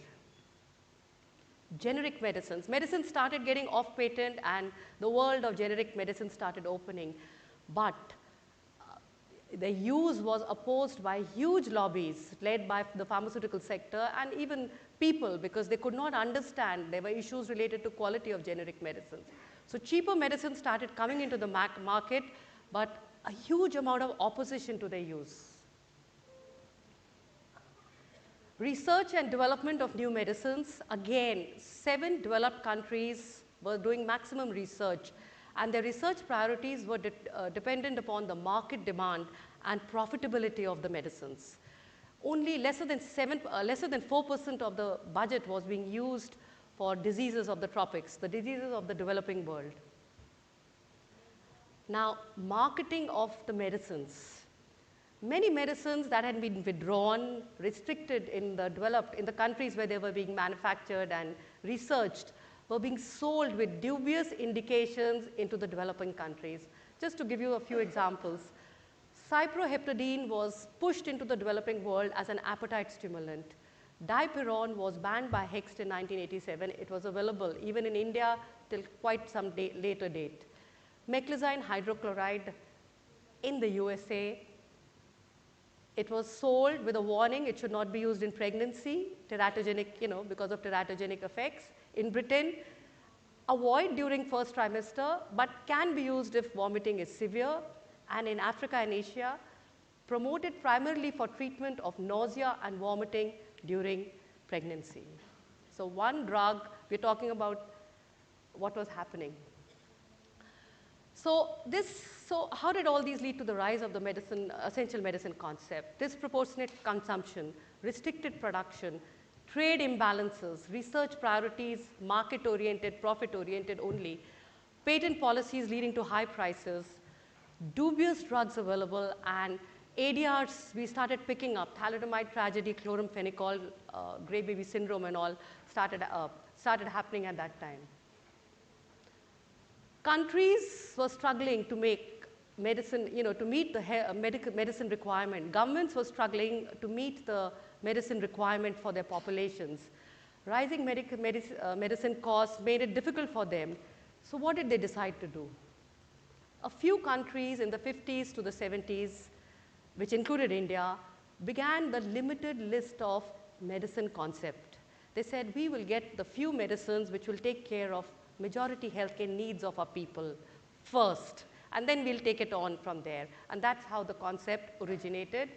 Generic medicines. Medicines started getting off patent, and the world of generic medicine started opening. But the use was opposed by huge lobbies led by the pharmaceutical sector and even people, because they could not understand. There were issues related to quality of generic medicines. So cheaper medicines started coming into the market, but a huge amount of opposition to their use. Research and development of new medicines. Again, 7 developed countries were doing maximum research, and their research priorities were dependent upon the market demand and profitability of the medicines. Only less than 4% of the budget was being used for diseases of the tropics, the diseases of the developing world. Now, marketing of the medicines. Many medicines that had been withdrawn, restricted in the countries where they were being manufactured and researched, were being sold with dubious indications into the developing countries. Just to give you a few examples, cyproheptadine was pushed into the developing world as an appetite stimulant. Dipyron was banned by Hext in 1987. It was available even in India till quite some later date. Meclizine hydrochloride in the USA, it was sold with a warning it should not be used in pregnancy, teratogenic, because of teratogenic effects. In Britain, avoid during first trimester, but can be used if vomiting is severe. And in Africa and Asia, promoted primarily for treatment of nausea and vomiting during pregnancy. So one drug, we're talking about what was happening. So how did all these lead to the rise of the essential medicine concept? Disproportionate consumption, restricted production, trade imbalances, research priorities, market-oriented, profit-oriented only, patent policies leading to high prices, dubious drugs available, and ADRs we started picking up, thalidomide tragedy, chloramphenicol, gray baby syndrome and all started happening at that time. Countries were struggling to make medicine, to meet the medicine requirement. Governments were struggling to meet the medicine requirement for their populations. Rising medicine costs made it difficult for them. So what did they decide to do? A few countries in the 50s to the 70s, which included India, began the limited list of medicine concept. They said, we will get the few medicines which will take care of majority healthcare needs of our people first, and then we'll take it on from there. And that's how the concept originated.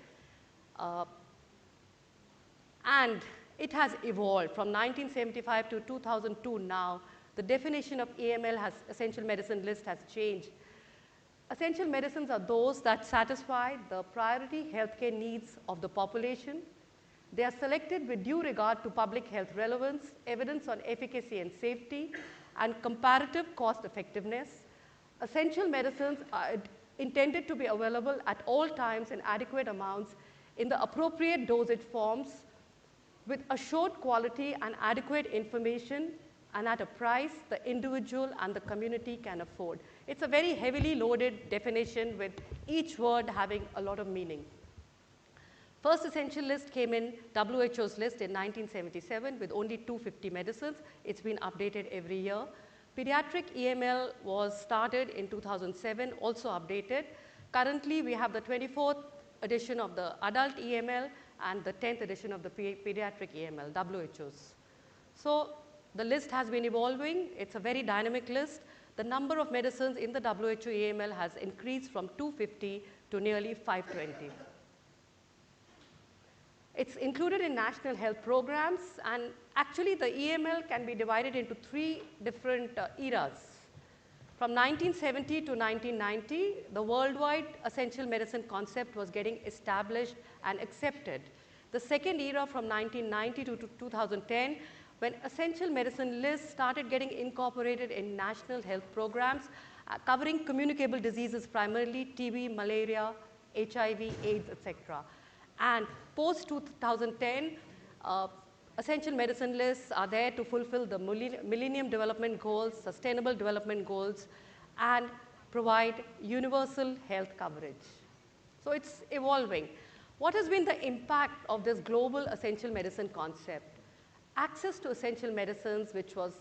And it has evolved from 1975 to 2002 now. The definition of EML has, essential medicine list has changed. Essential medicines are those that satisfy the priority healthcare needs of the population. They are selected with due regard to public health relevance, evidence on efficacy and safety, and comparative cost effectiveness. Essential medicines are intended to be available at all times in adequate amounts in the appropriate dosage forms with assured quality and adequate information and at a price the individual and the community can afford. It's a very heavily loaded definition with each word having a lot of meaning. First essential list came in WHO's list in 1977 with only 250 medicines. It's been updated every year. Pediatric EML was started in 2007, also updated. Currently, we have the 24th edition of the adult EML and the 10th edition of the pediatric EML, WHO's. So the list has been evolving. It's a very dynamic list. The number of medicines in the WHO EML has increased from 250 to nearly 520. It's included in national health programs, and actually the EML can be divided into 3 different eras. From 1970 to 1990, the worldwide essential medicine concept was getting established and accepted. The second era from 1990 to 2010, when essential medicine lists started getting incorporated in national health programs covering communicable diseases, primarily TB, malaria, HIV, AIDS, etc. And post 2010, essential medicine lists are there to fulfill the Millennium Development Goals, Sustainable Development Goals, and provide universal health coverage. So it's evolving. What has been the impact of this global essential medicine concept? Access to essential medicines, which was,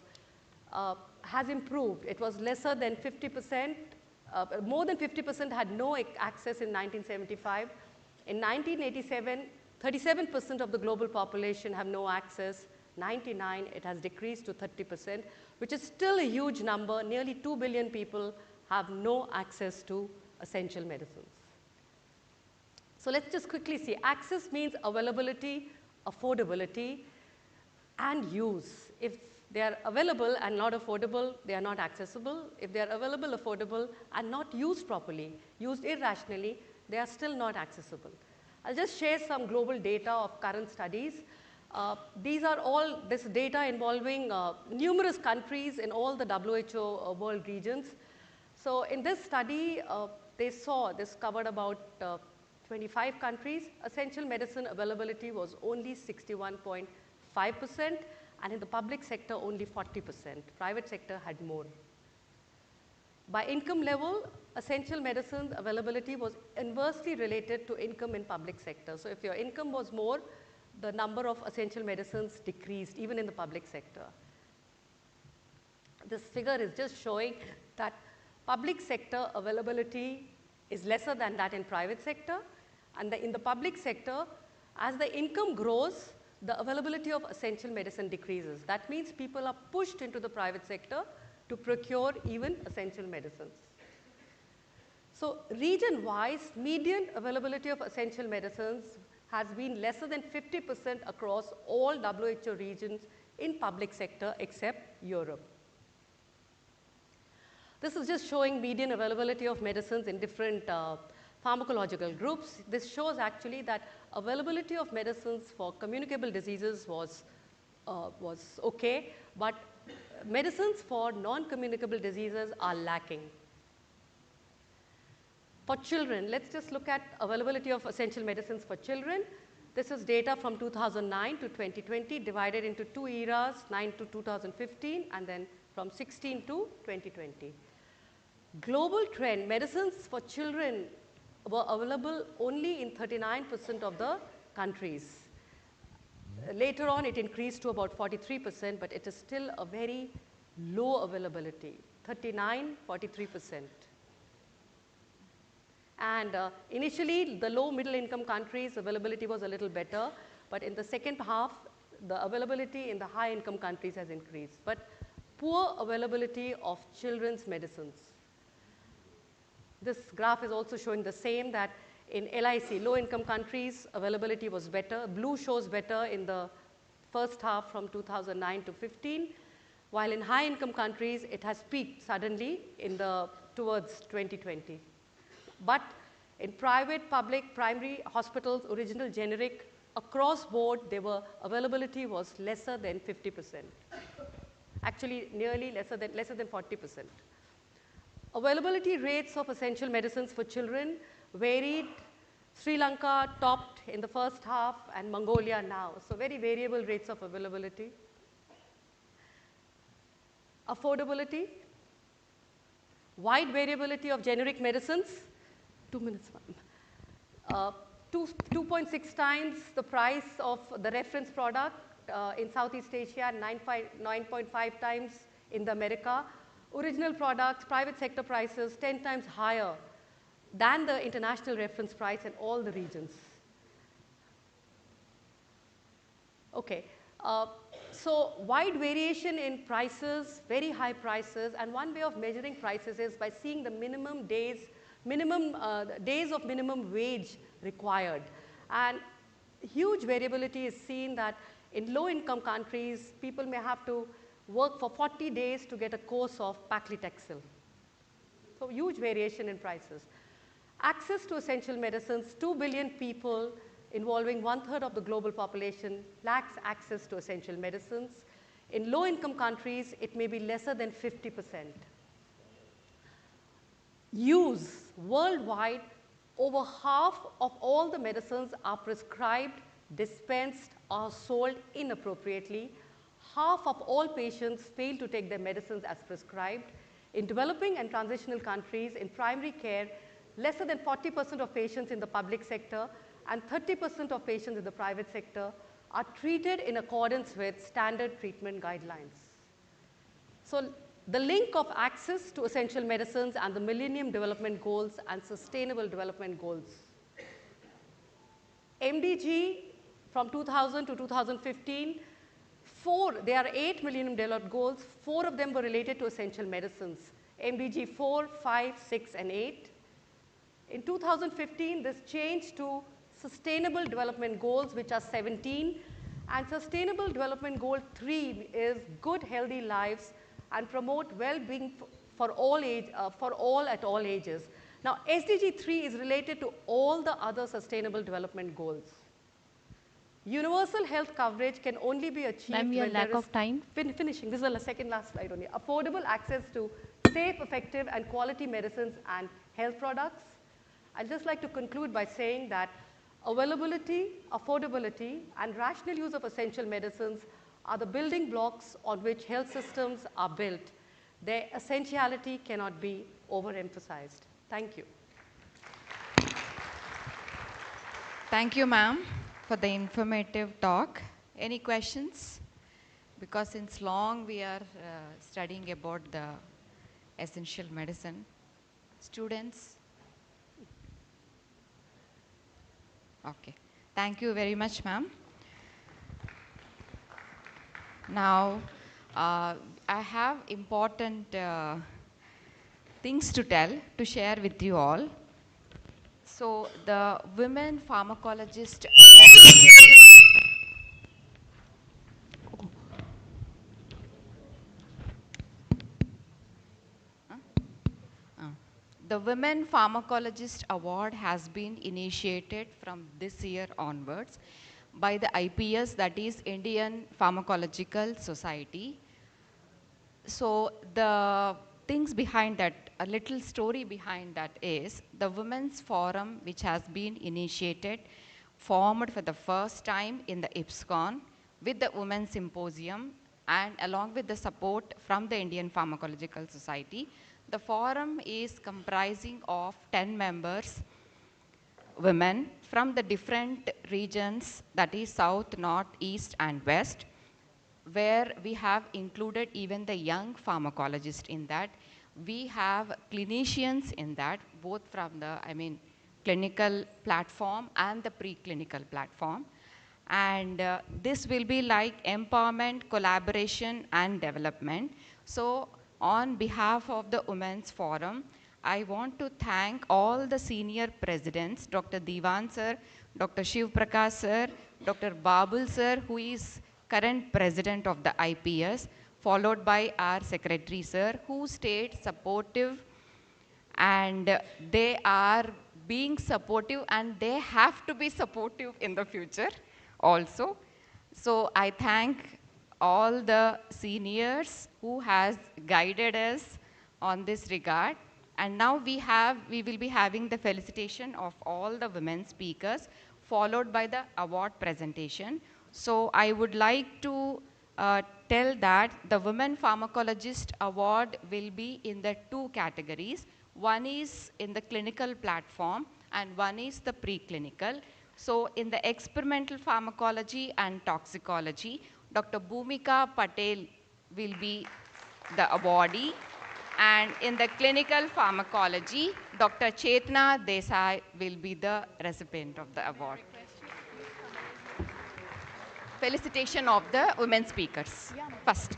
has improved. It was lesser than 50%, more than 50% had no access in 1975. In 1987, 37% of the global population have no access. 99, it has decreased to 30%, which is still a huge number. Nearly 2 billion people have no access to essential medicines. So let's just quickly see. Access means availability, affordability, and use. If they are available and not affordable, they are not accessible. If they are available, affordable, and not used properly, used irrationally, they are still not accessible. I'll just share some global data of current studies. These are all this data involving numerous countries in all the WHO world regions. So in this study, they saw this covered about 25 countries. Essential medicine availability was only 61.5%, and in the public sector only 40%. Private sector had more. By income level, essential medicines availability was inversely related to income in public sector. So if your income was more, the number of essential medicines decreased even in the public sector. This figure is just showing that public sector availability is lesser than that in private sector, and in the public sector, as the income grows, the availability of essential medicine decreases. That means people are pushed into the private sector to procure even essential medicines. So region-wise, median availability of essential medicines has been lesser than 50% across all WHO regions in public sector except Europe. This is just showing median availability of medicines in different pharmacological groups. This shows actually that availability of medicines for communicable diseases was okay, but medicines for non-communicable diseases are lacking. For children, let's just look at availability of essential medicines for children. This is data from 2009 to 2020 divided into 2 eras, 9 to 2015, and then from 16 to 2020. Global trend, medicines for children were available only in 39% of the countries. Later on, it increased to about 43%, but it is still a very low availability, 39, 43%. And initially, the low middle income countries, availability was a little better, but in the second half, the availability in the high income countries has increased. But poor availability of children's medicines. This graph is also showing the same, that In LIC, low-income countries, availability was better. Blue shows better in the first half from 2009 to 15, while in high-income countries, it has peaked suddenly towards 2020. But in private, public, primary hospitals, original, generic, across board, availability was lesser than 50%. Actually, nearly lesser than 40%. Availability rates of essential medicines for children varied. Sri Lanka topped in the first half and Mongolia now. So very variable rates of availability. Affordability, wide variability of generic medicines. 2 minutes. 2.6 times the price of the reference product in Southeast Asia, 9.5 times in the America. Original products, private sector prices 10 times higher than the international reference price in all the regions. Okay, so wide variation in prices, very high prices, and one way of measuring prices is by seeing the minimum days of minimum wage required. And huge variability is seen that in low-income countries, people may have to work for 40 days to get a course of paclitaxel. So huge variation in prices. Access to essential medicines, 2 billion people involving 1/3 of the global population lacks access to essential medicines. In low-income countries, it may be lesser than 50%. Use worldwide, over half of all the medicines are prescribed, dispensed, or sold inappropriately. Half of all patients fail to take their medicines as prescribed. In developing and transitional countries, in primary care, lesser than 40% of patients in the public sector and 30% of patients in the private sector are treated in accordance with standard treatment guidelines. So the link of access to essential medicines and the Millennium Development Goals and Sustainable Development Goals. MDG from 2000 to 2015, there are 8 Millennium Development Goals, 4 of them were related to essential medicines, MDG 4, 5, 6, and 8. In 2015, this changed to Sustainable Development Goals, which are 17, and Sustainable Development Goal 3 is good, healthy lives and promote well-being for all at all ages. Now, SDG 3 is related to all the other Sustainable Development Goals. Universal health coverage can only be achieved when there is lack of time. Finishing. This is the second last slide only. Affordable access to safe, effective, and quality medicines and health products. I'd just like to conclude by saying that availability, affordability, and rational use of essential medicines are the building blocks on which health systems are built. Their essentiality cannot be overemphasized. Thank you. Thank you, ma'am, for the informative talk. Any questions? Because since long we are studying about the essential medicine. Students? Okay. Thank you very much, ma'am. Now, I have important things to share with you all. So, the Women Pharmacologist The Women Pharmacologist Award has been initiated from this year onwards by the IPS, that is Indian Pharmacological Society. So the things behind that, a little story behind that is the Women's Forum, which has been initiated, formed for the first time in the IPSCON with the Women's Symposium and along with the support from the Indian Pharmacological Society. The forum is comprising of 10 members, women from the different regions, that is South, North, East, and West, where we have included even the young pharmacologists in that. We have clinicians in that, both from the, clinical platform and the preclinical platform. And this will be like empowerment, collaboration, and development. So on behalf of the Women's Forum, I want to thank all the senior presidents, Dr. Divan sir, Dr. Shiv Prakash sir, Dr. Babul sir, who is current president of the IPS, followed by our secretary sir, who stayed supportive, and they are being supportive, and they have to be supportive in the future also. So I thank all the seniors who has guided us on this regard. And now we will be having the felicitation of all the women speakers, followed by the award presentation. So I would like to tell that the Women Pharmacologist Award will be in the two categories. One is in the clinical platform and one is the preclinical. So in the experimental pharmacology and toxicology, Dr. Bhumika Patel will be the awardee. And in the clinical pharmacology, Dr. Chetna Desai will be the recipient of the award. Felicitation of the women speakers. First.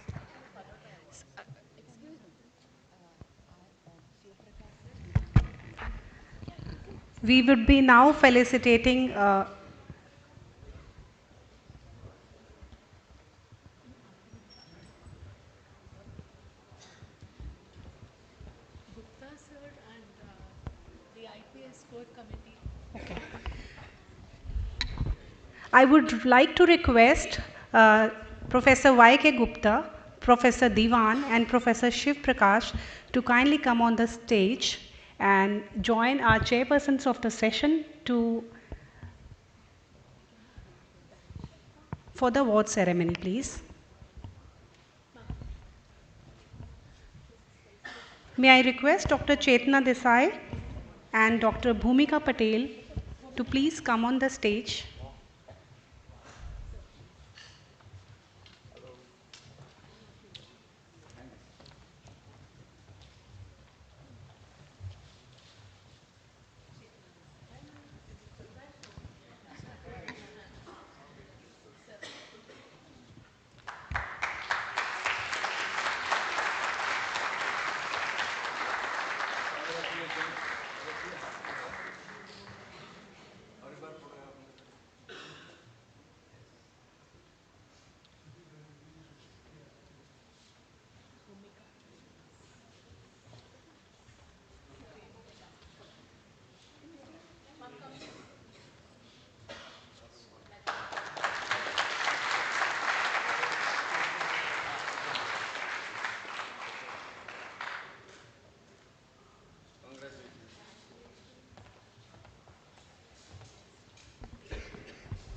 We would be now felicitating Gupta sir and the IPS core committee. I would like to request Professor Y.K. Gupta, Professor Divan, and Professor Shiv Prakash to kindly come on the stage and join our chairpersons of the session for the award ceremony, please. May I request Dr. Chetna Desai and Dr. Bhumika Patel to please come on the stage.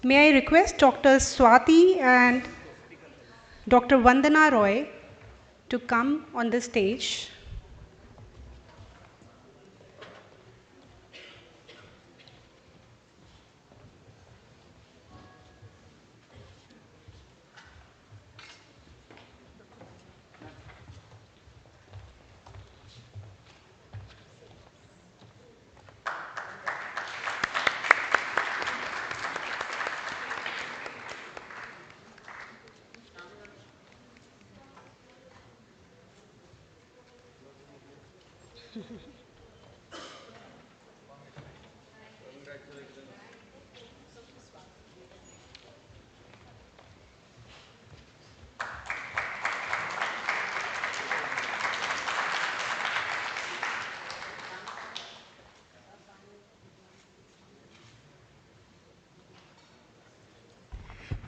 May I request Dr. Swati and Dr. Vandana Roy to come on the stage.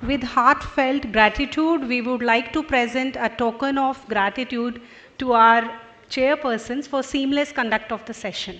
With heartfelt gratitude, we would like to present a token of gratitude to our chairpersons for seamless conduct of the session.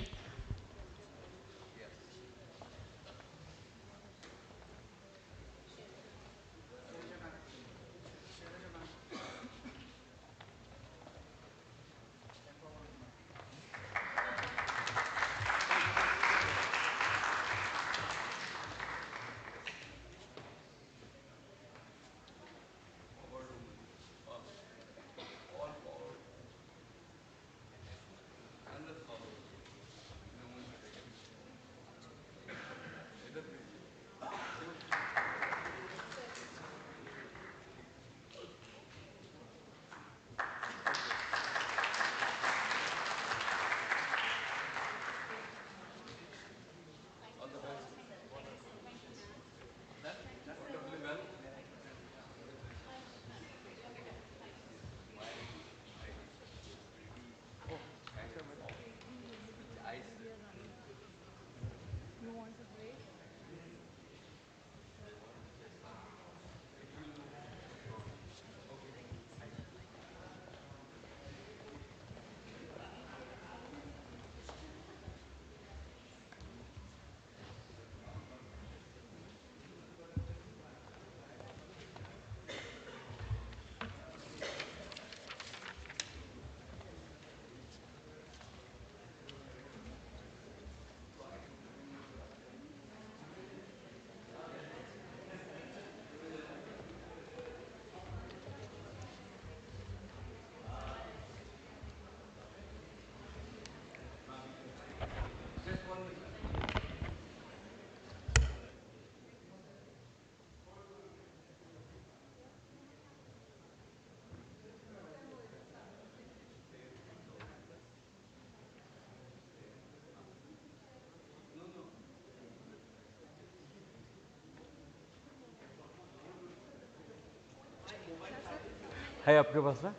है आपके पास ना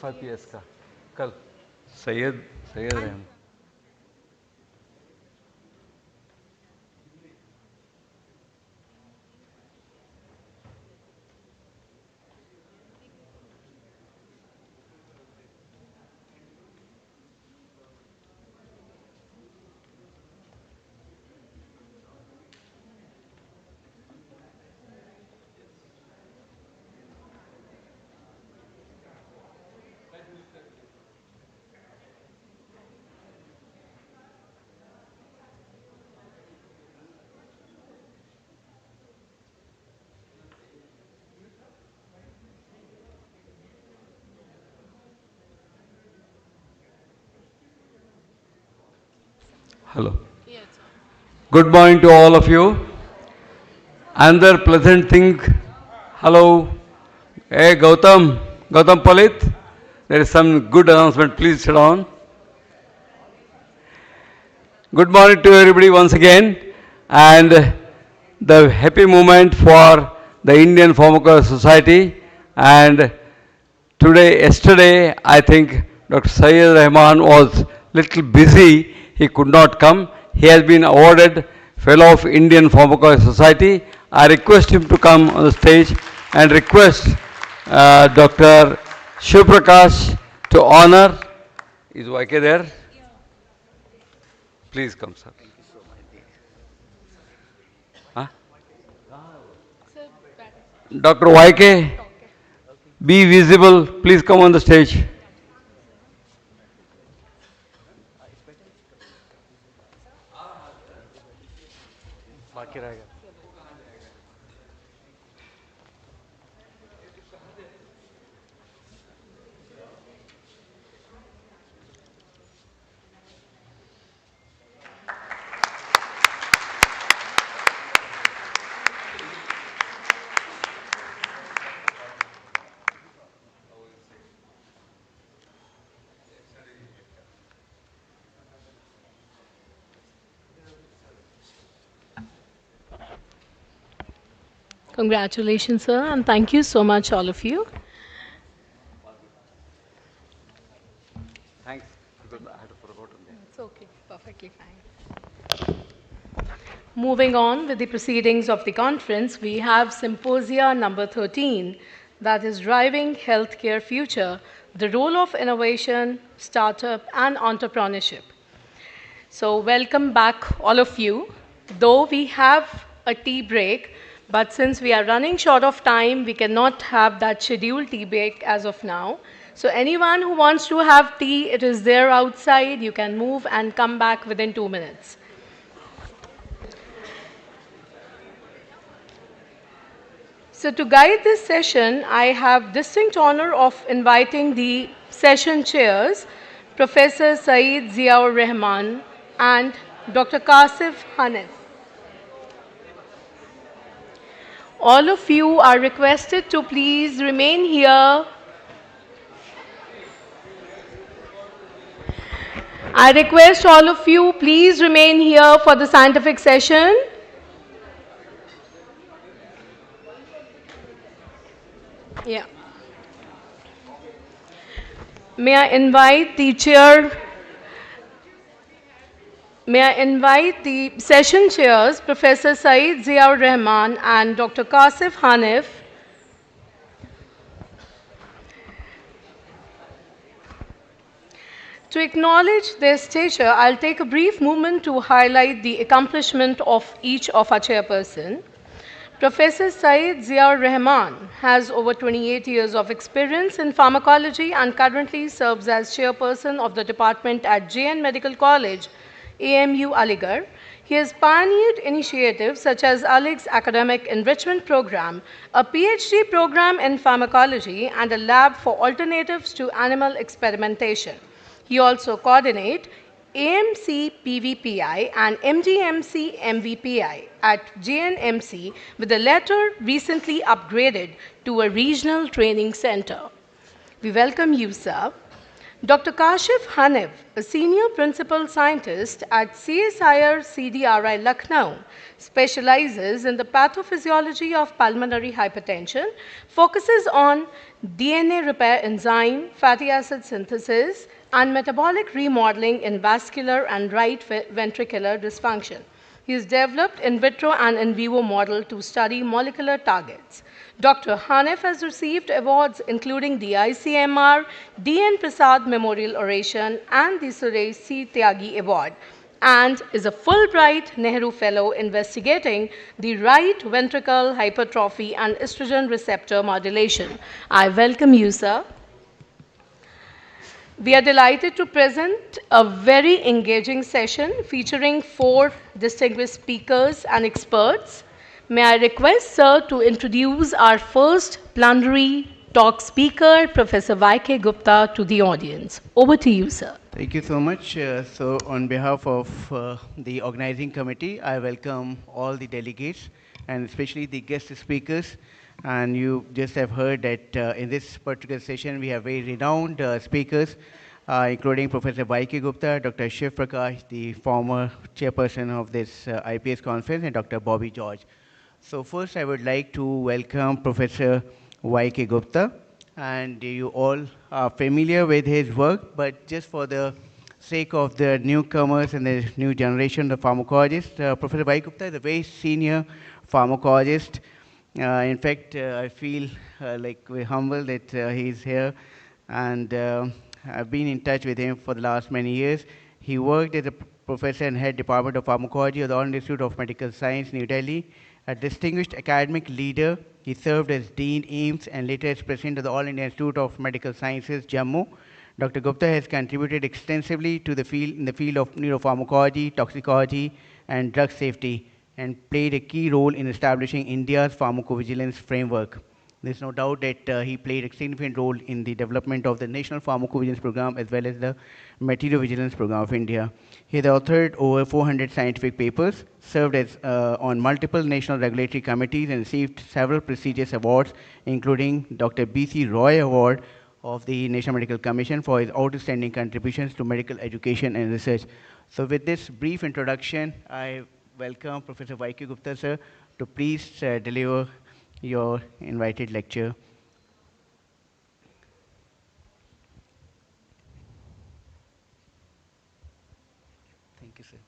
FIPS का कल Syed Rahman Hello. Good morning to all of you. Another pleasant thing. Hello. Hey, Gautam Palit. There is some good announcement. Please sit down. Good morning to everybody once again. And the happy moment for the Indian Pharmacological Society. And yesterday, I think Dr. Syed Rahman was little busy. He could not come. He has been awarded Fellow of Indian Pharmacological Society. I request him to come on the stage and request Dr. Shiv Prakash to honor. Is YK there? Please come, sir. Huh? Dr. YK, be visible. Please come on the stage. बाकी रहेगा Congratulations, sir, and thank you so much, all of you. Thanks, because I had forgotten that. It's okay, perfectly fine. Moving on with the proceedings of the conference, we have Symposia number 13, that is Driving Healthcare Future, the Role of Innovation, Startup, and Entrepreneurship. So welcome back, all of you. Though we have a tea break, but since we are running short of time, we cannot have that scheduled tea break as of now. So anyone who wants to have tea, it is there outside. You can move and come back within 2 minutes. So to guide this session, I have distinct honor of inviting the session chairs, Professor Saeed Ziaur Rahman and Dr. Kasif Hanif. All of you are requested to please remain here. I request all of you, please remain here for the scientific session. Yeah. May I invite the session chairs, Professor Saeed Ziaur Rahman and Dr. Kasif Hanif. To acknowledge their stature, I'll take a brief moment to highlight the accomplishment of each of our chairperson. Professor Saeed Ziaur Rahman has over 28 years of experience in pharmacology and currently serves as chairperson of the department at JN Medical College, AMU Aligarh. He has pioneered initiatives such as Alig's Academic Enrichment Program, a PhD program in pharmacology, and a lab for alternatives to animal experimentation. He also coordinates AMC PVPI and MGMC MVPI at JNMC, with the latter recently upgraded to a regional training center. We welcome you, sir. Dr. Kashif Hanif, a senior principal scientist at CSIR CDRI Lucknow, specializes in the pathophysiology of pulmonary hypertension, focuses on DNA repair enzyme, fatty acid synthesis, and metabolic remodeling in vascular and right ventricular dysfunction. He has developed in vitro and in vivo model to study molecular targets. Dr. Hanif has received awards including the ICMR, D.N. Prasad Memorial Oration, and the Suresh C. Tyagi Award, and is a Fulbright Nehru Fellow investigating the right ventricle hypertrophy and estrogen receptor modulation. I welcome you, sir. We are delighted to present a very engaging session featuring 4 distinguished speakers and experts. May I request, sir, to introduce our first plenary talk speaker, Professor Y.K. Gupta, to the audience. Over to you, sir. Thank you so much. So on behalf of the organizing committee, I welcome all the delegates and especially the guest speakers. And you just have heard that in this particular session, we have very renowned speakers, including Professor Y.K. Gupta, Dr. Shiv Prakash, the former chairperson of this IPS conference, and Dr. Bobby George. So first, I would like to welcome Professor Y.K. Gupta. And you all are familiar with his work, but just for the sake of the newcomers and the new generation of pharmacologists, Professor Y. Gupta is a very senior pharmacologist. In fact, I feel like we're humbled that he's here, and I've been in touch with him for the last many years. He worked as a professor and head department of pharmacology at the All Institute of Medical Science, New Delhi. A distinguished academic leader, he served as Dean AIMS and later as president of the All India Institute of Medical Sciences, Jammu. Dr. Gupta has contributed extensively to the field in the field of neuropharmacology, toxicology, and drug safety, and played a key role in establishing India's pharmacovigilance framework. There's no doubt that he played a significant role in the development of the National Pharmacovigilance Program as well as the Material Vigilance Program of India. He has authored over 400 scientific papers, served as on multiple national regulatory committees, and received several prestigious awards, including Dr. B.C. Roy Award of the National Medical Commission for his outstanding contributions to medical education and research. So with this brief introduction, I welcome Professor Y.K. Gupta, sir, to please deliver your invited lecture. Thank you, sir.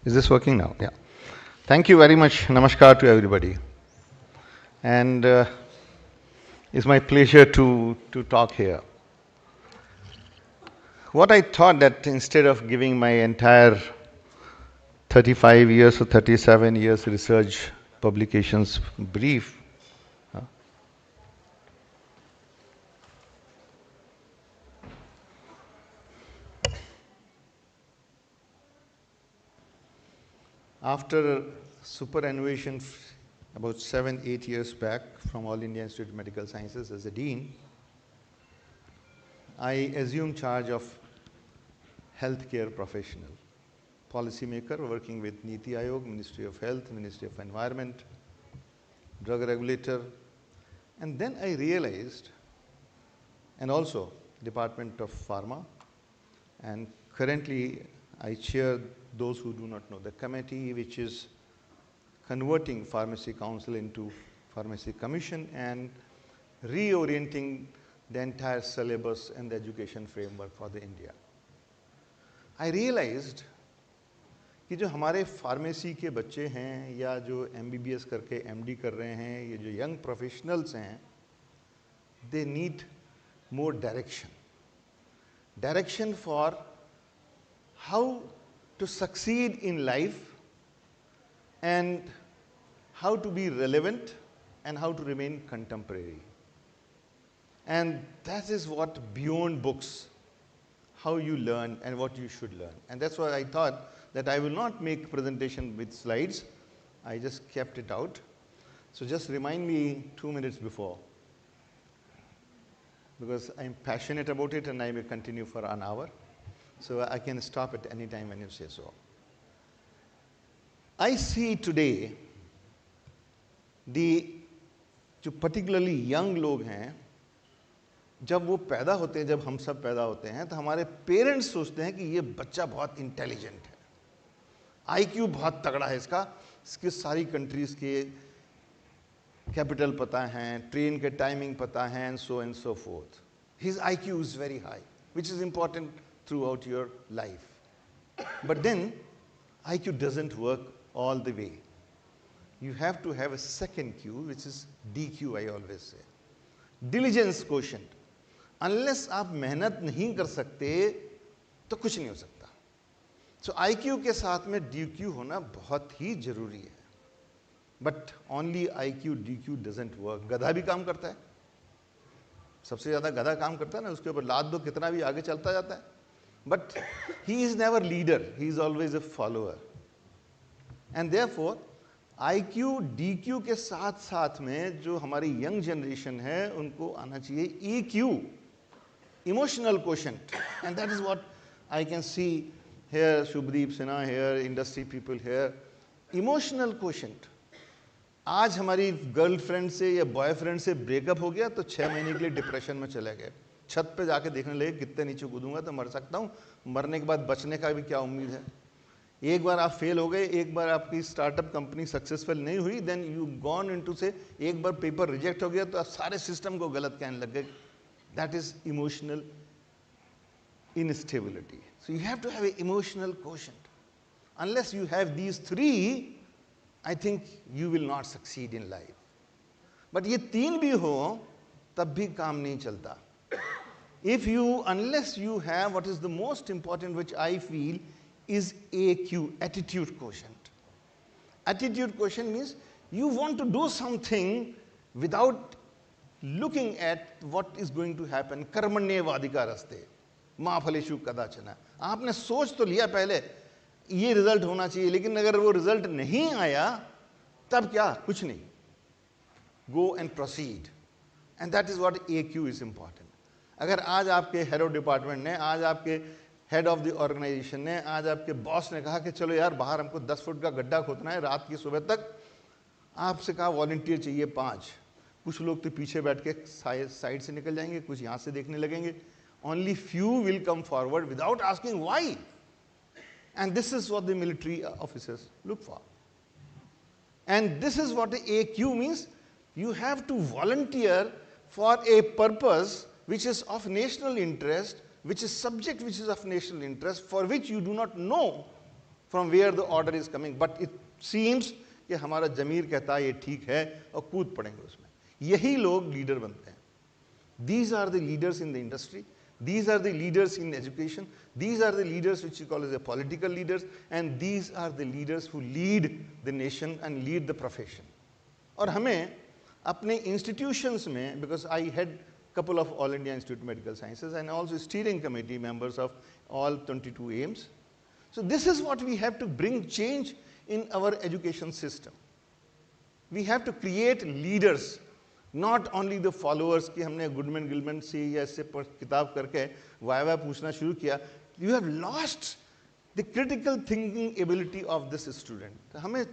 Is this working now? Yeah. Thank you very much. Namaskar to everybody. And it's my pleasure to talk here. What I thought that instead of giving my entire 35 years or 37 years research publications brief, after superannuation about 7-8 years back from All India Institute of Medical Sciences as a dean, I assumed charge of healthcare professional, policymaker working with Niti Aayog, Ministry of Health, Ministry of Environment, drug regulator, and then I realized, and also Department of Pharma, and currently I chair, those who do not know, the committee which is converting Pharmacy Council into Pharmacy Commission and reorienting the entire syllabus and the education framework for the India. I realized कि जो हमारे pharmacy के बच्चे हैं या जो MBBS करके MD कर रहे हैं, ये जो यंग प्रोफेशनल्स हैं, they need more direction. Direction for how to succeed in life and how to be relevant and how to remain contemporary. And that is what beyond books, how you learn and what you should learn. And that's why I thought that I will not make presentation with slides. I just kept it out. So just remind me 2 minutes before. because I'm passionate about it and I may continue for an hour. So I can stop at any time when you say so. I see today जो particularly young लोग हैं, जब वो पैदा होते हैं, जब हम सब पैदा होते हैं, तो हमारे पेरेंट्स सोचते हैं कि ये बच्चा बहुत इंटेलिजेंट है, IQ बहुत तगड़ा है इसकी सारी कंट्रीज के कैपिटल पता हैं, ट्रेन के टाइमिंग पता हैं, and so forth. His IQ is very high, which is important throughout your life. But then IQ doesn't work all the way. You have to have a second Q, which is DQ, I always say. Diligence quotient. Unless आप मेहनत नहीं कर सकते तो कुछ नहीं हो सकता. So IQ के साथ में DQ होना बहुत ही जरूरी है. But only IQ, DQ doesn't work. गधा भी काम करता है. सबसे ज़्यादा गधा काम करता है ना, उसके ऊपर लाद दो कितना भी आगे चलता जाता है. But he is never leader. He is always a follower. And therefore, IQ, DQ के साथ साथ में जो हमारी यंग जनरेशन है उनको आना चाहिए EQ, emotional quotient. And that is what I can see here, Shubhdeep Sinha here, industry people here. Emotional quotient. आज हमारी गर्लफ्रेंड से या बॉयफ्रेंड से ब्रेकअप हो गया तो 6 महीने के लिए डिप्रेशन में चले गए, छत पे जाके देखने लगे कितने नीचे कूदूंगा तो मर सकता हूँ, मरने के बाद बचने का भी क्या उम्मीद है. एक बार आप फेल हो गए, एक बार आपकी स्टार्टअप कंपनी सक्सेसफुल नहीं हुई, देन यू गॉन इनटू से एक बार पेपर रिजेक्ट हो गया तो आप सारे सिस्टम को गलत कहने लग गए. That is emotional instability. So you have to have an emotional quotient. Unless you have these three, I think you will not succeed in life. But ये तीन भी हो तब भी काम नहीं चलता. If you, unless you have what is the most important, which I feel is AQ, attitude quotient. Attitude quotient means you want to do something without looking at what is going to happen. कर्मण्येवाधिकार अस्ते माँ फलेषु कदाचन. आपने सोच तो लिया पहले ये रिजल्ट होना चाहिए, लेकिन अगर वो रिजल्ट नहीं आया तब क्या, कुछ नहीं. Go and proceed. And that is what AQ is important. अगर आज आपके हेड ऑफ डिपार्टमेंट ने, आज आपके हेड ऑफ द ऑर्गेनाइजेशन ने, आज आपके बॉस ने कहा कि चलो यार बाहर हमको 10 फुट का गड्ढा खोदना है रात की सुबह तक, आपसे कहा वॉलंटियर चाहिए 5. कुछ लोग तो पीछे बैठ के साइड से निकल जाएंगे, कुछ यहाँ से देखने लगेंगे. Only few will come forward without asking why. And this is what the military officers look for. And this is what the AQ means. You have to volunteer for a purpose which is of national interest, which is subject which is of national interest, for which you do not know from where the order is coming. But it seems कि हमारा जमीर कहता है ये ठीक है और कूद पड़ेंगे उसमें. यही लोग लीडर बनते हैं. These are the leaders in the industry. These are the leaders in education. These are the leaders which you call as the political leaders, and these are the leaders who lead the nation and lead the profession. और हमें अपने institutions में, because I had couple of All India Institute of Medical Sciences and also steering committee members of all 22 AIIMS. So this is what we have to bring change in our education system. We have to create leaders. Not only the followers कि हमने Goodman Gillman से या इससे किताब करके viva पूछना शुरू किया. You have lost the critical thinking ability of this student. हमें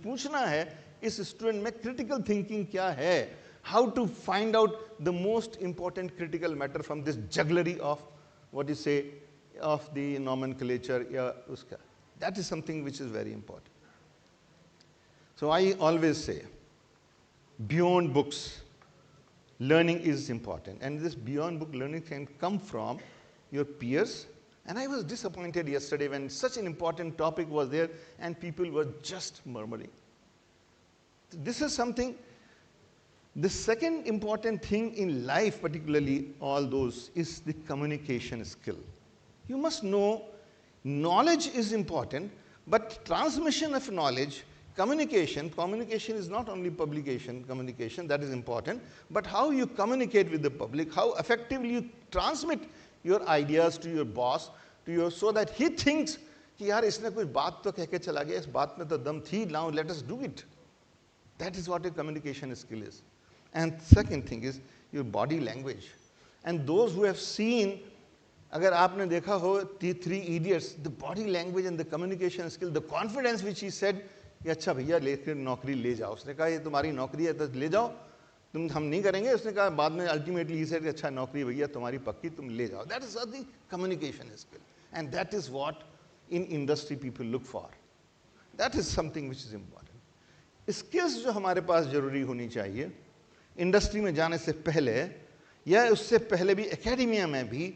पूछना है इस स्टूडेंट में critical thinking क्या है, how to find out the most important critical matter from this jugglery of what you say of the nomenclature या उसका. That is something which is very important. So I always say beyond books, learning is important, and this beyond book learning can come from your peers. And I was disappointed yesterday when such an important topic was there and people were just murmuring. This is something, the second important thing in life, particularly all those, is the communication skill. You must know knowledge is important, but transmission of knowledge, communication is not only publication, communication, that is important, but how you communicate with the public, how effectively you transmit your ideas to your boss, so that he thinks कि यार इसने कोई बात तो कह के चला गया, इस बात में तो दम थी, now let us do it. That is what a communication skill is. And second thing is your body language. And those who have seen, अगर आपने देखा हो the Three Idiots, the body language and the communication skill, the confidence which he said, कि अच्छा भैया लेकर नौकरी ले जाओ. उसने कहा ये तुम्हारी नौकरी है तो ले जाओ, तुम हम नहीं करेंगे. उसने कहा बाद में ultimately he said अच्छा नौकरी भैया तुम्हारी पक्की, तुम ले जाओ. That is the communication skill, and that is what in industry people look for. That is something which is important. Skills जो हमारे पास जरूरी होनी चाहिए इंडस्ट्री में जाने से पहले या उससे पहले भी एकेडमिया में भी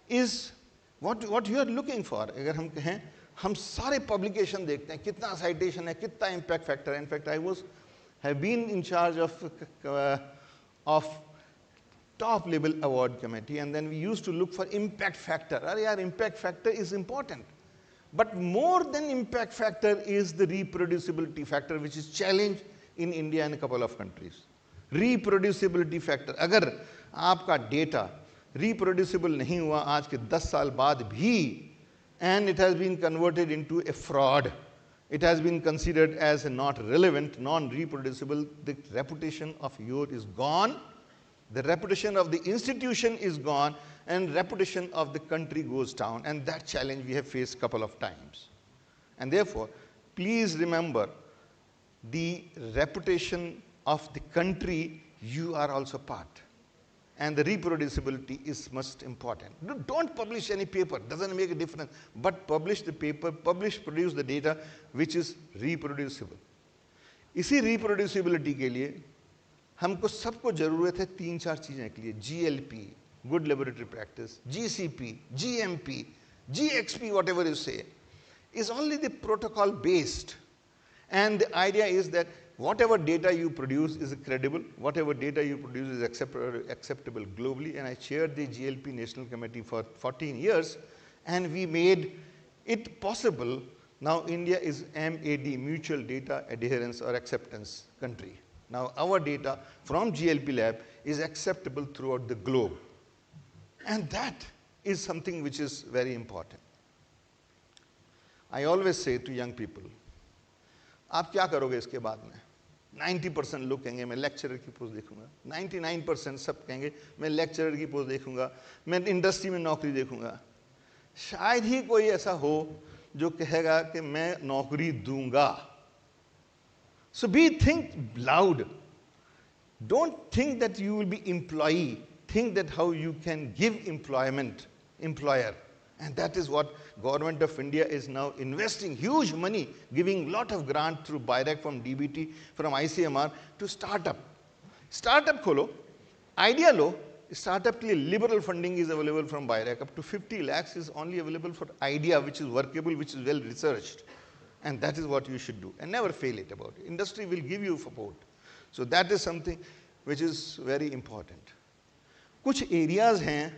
is what you are looking for. अगर हम कहें हम सारे पब्लिकेशन देखते हैं कितना साइटेशन है, कितना इम्पैक्ट फैक्टर है. In fact I have been in charge of top level award committee, and then we used to look for impact factor. अरे यार impact factor is important, but more than impact factor is the reproducibility factor, which is challenged in India and a couple of countries. Reproducibility factor, अगर आपका data reproducible नहीं हुआ आज के 10 साल बाद भी, and it has been converted into a fraud, it has been considered as not relevant, non-reproducible, the reputation of yours is gone, the reputation of the institution is gone, and reputation of the country goes down. And that challenge we have faced a couple of times. And therefore, please remember the reputation of the country, you are also part. And the reproducibility is most important. Don't publish any paper, doesn't make a difference, but publish the paper, produce the data which is reproducible. इसी reproducibility के लिए हमको सबको जरूरत है 3-4 चीजें के लिए. GLP, good laboratory practice, GCP, GMP, GXP, whatever you say, is only the protocol based. And the idea is that whatever data you produce is credible, whatever data you produce is acceptable globally. And I chaired the GLP National Committee for 14 years, and we made it possible. Now India is MAD, Mutual Data Adherence or Acceptance country. Now our data from GLP lab is acceptable throughout the globe. And that is something which is very important. I always say to young people, आप क्या करोगे इसके बाद में? 90% लोग कहेंगे मैं lecturer की पोस्ट देखूंगा, 99% सब कहेंगे मैं लेक्चरर की पोस्ट देखूंगा, मैं इंडस्ट्री में नौकरी देखूंगा. शायद ही कोई ऐसा हो जो कहेगा कि मैं नौकरी दूंगा. So think loud. Don't think that you will be employee. Think that how you can give employment, employer. And that is what Government of India is now investing huge money, giving lot of grant through BIRAC from DBT, from ICMR to startup. Startup kholo, idea lo, startup ke liye liberal funding is available from BIRAC. Up to 50 lakhs is only available for idea which is workable, which is well researched. And that is what you should do. And never fail it about it. Industry will give you support. So that is something which is very important. कुछ areas हैं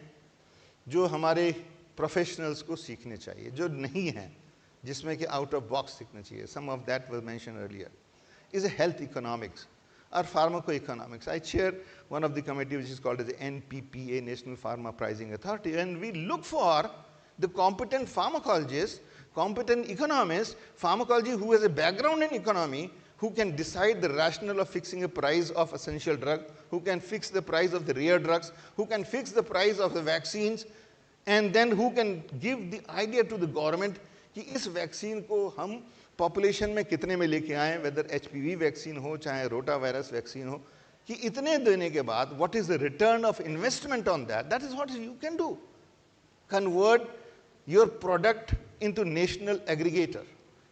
जो हमारे professionals को सीखने चाहिए, जो नहीं हैं, जिसमें कि out of box सीखना चाहिए. Some of that was mentioned earlier. Is a health economics or pharmacoeconomics. I chair one of the committee which is called as the NPPA, National Pharma Pricing Authority, and we look for the competent pharmacologists, competent economists, pharmacology who has a background in economy, who can decide the rationale of fixing a price of essential drug, who can fix the price of the rare drugs, who can fix the price of the vaccines, and then who can give the idea to the government कि इस vaccine को हम population में कितने में लेके आए, whether HPV vaccine हो चाहे रोटा वायरस वैक्सीन हो, कि इतने देने के बाद what is the return of investment on that? That is what you can do. Convert your product into national aggregator.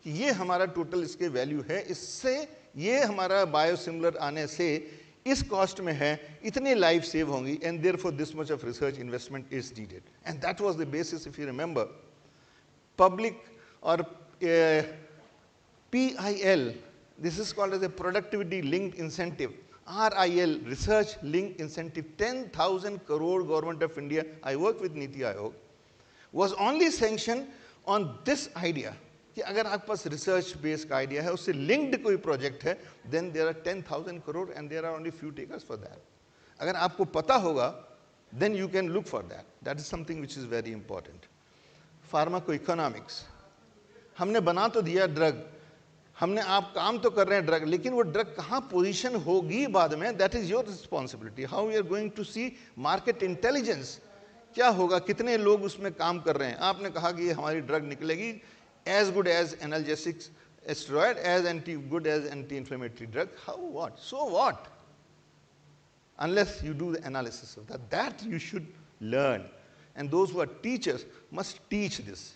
कि ये हमारा टोटल इसके वैल्यू है, इससे ये हमारा बायोसिमिलर आने से इस कॉस्ट में है, इतने लाइफ सेव होंगी, and therefore this much of research investment is needed. And that was the basis, if you remember, public or PIL, this is called as a productivity linked incentive. RIL, research linked incentive, 10,000 crore Government of India, I work with Niti Aayog, was only sanctioned on this idea कि अगर आपके पास research based idea है, उससे linked कोई project है, then there are 10,000 crore and there are only few takers for that. अगर आपको पता होगा, then you can look for that. That is something which is very important. Pharmacoeconomics. हमने बना तो दिया drug, हमने आप काम तो कर रहे हैं ड्रग, लेकिन वो ड्रग कहाँ पोजीशन होगी बाद में, that is your responsibility. How we are going to see market intelligence, क्या होगा, कितने लोग उसमें काम कर रहे हैं. आपने कहा कि ये हमारी ड्रग निकलेगी as good as analgesics steroid, as good as anti-inflammatory drug. How, what? So what? Unless you do the analysis of that. That you should learn. And those who are teachers must teach this.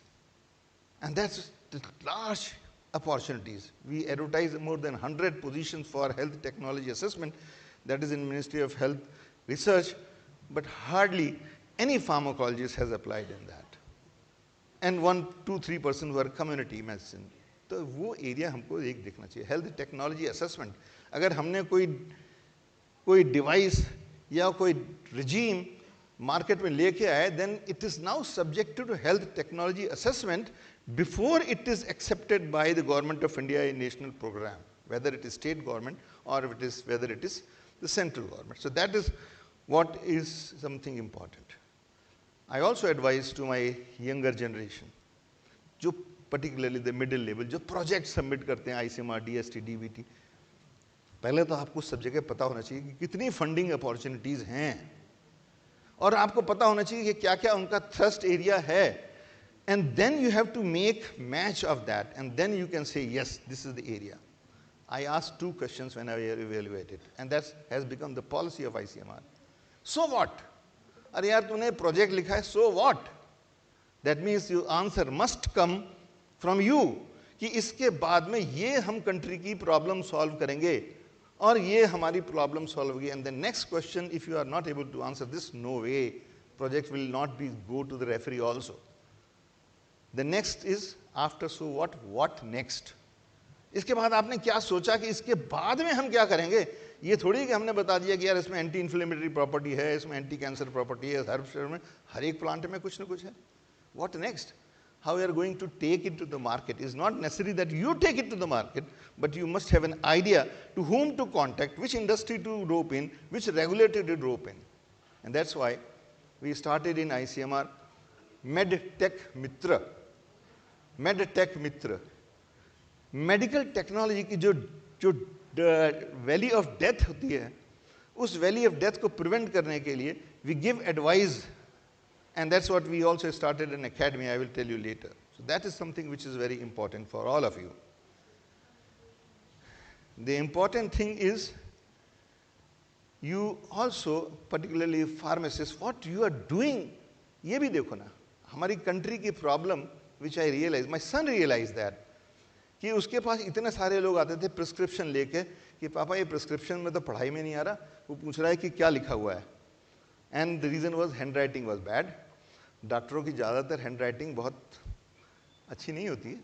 And that's the large opportunities. We advertise more than 100 positions for health technology assessment, that is in Ministry of Health Research, but hardly any pharmacologist has applied in that. And 1-2-3% who are community medicine. तो वो area हमको एक देखना चाहिए. Health technology assessment, अगर हमने कोई device या कोई रिजीम मार्केट में लेके आए, then it is now subjected to health technology assessment before it is accepted by the government of India in national program, whether it is state government और whether it is the central government. So that is what is something important. I also advise to my younger generation, जो particularly the middle level, जो project submit करते हैं ICMR, DST, DBT, पहले तो आपको सब जगह पता होना चाहिए कि कितनी फंडिंग अपॉर्चुनिटीज हैं, और आपको पता होना चाहिए कि क्या क्या उनका थ्रस्ट एरिया है. And then you have to make match of that, and then you can say yes this is the area. I asked 2 questions when I evaluated, and that has become the policy of ICMR. So what? अरे यार तूने project लिखा है, so what? That means your answer must come from you कि इसके बाद में ये हम कंट्री की प्रॉब्लम सॉल्व करेंगे और ये हमारी प्रॉब्लम सॉल्व होगी. And the next question, if you are not able to answer this, no way, project will not be go to the referee also. The next is after so what next. इसके बाद आपने क्या सोचा कि इसके बाद में हम क्या करेंगे. ये थोड़ी कि हमने बता दिया कि यार इसमें एंटी इन्फ्लेमेटरी प्रॉपर्टी है, इसमें एंटी कैंसर प्रॉपर्टी है, हर एक प्लांट में कुछ ना कुछ है. What next? How you are going to take it to the market is not necessary that you take it to the market, but you must have an idea to whom to contact, which industry to rope in, which regulator to rope in. And that's why we started in ICMR MedTech Mitra. MedTech Mitra. Medical technology की जो valley of death होती है, उस valley of death को prevent करने के लिए we give advice. And that's what we also started an academy, I will tell you later. So that is something which is very important for all of you. The important thing is, you also, particularly pharmacists, what you are doing, ये भी देखो ना. हमारी country की problem, which I realized, my son realized that, कि उसके पास इतने सारे लोग आते थे प्रिस्क्रिप्शन लेके कि पापा ये प्रिस्क्रिप्शन में तो पढ़ाई में नहीं आ रहा, वो पूछ रहा है कि क्या लिखा हुआ है. And the reason was hand writing was bad. डॉक्टरों की ज़्यादातर हैंड राइटिंग बहुत अच्छी नहीं होती है.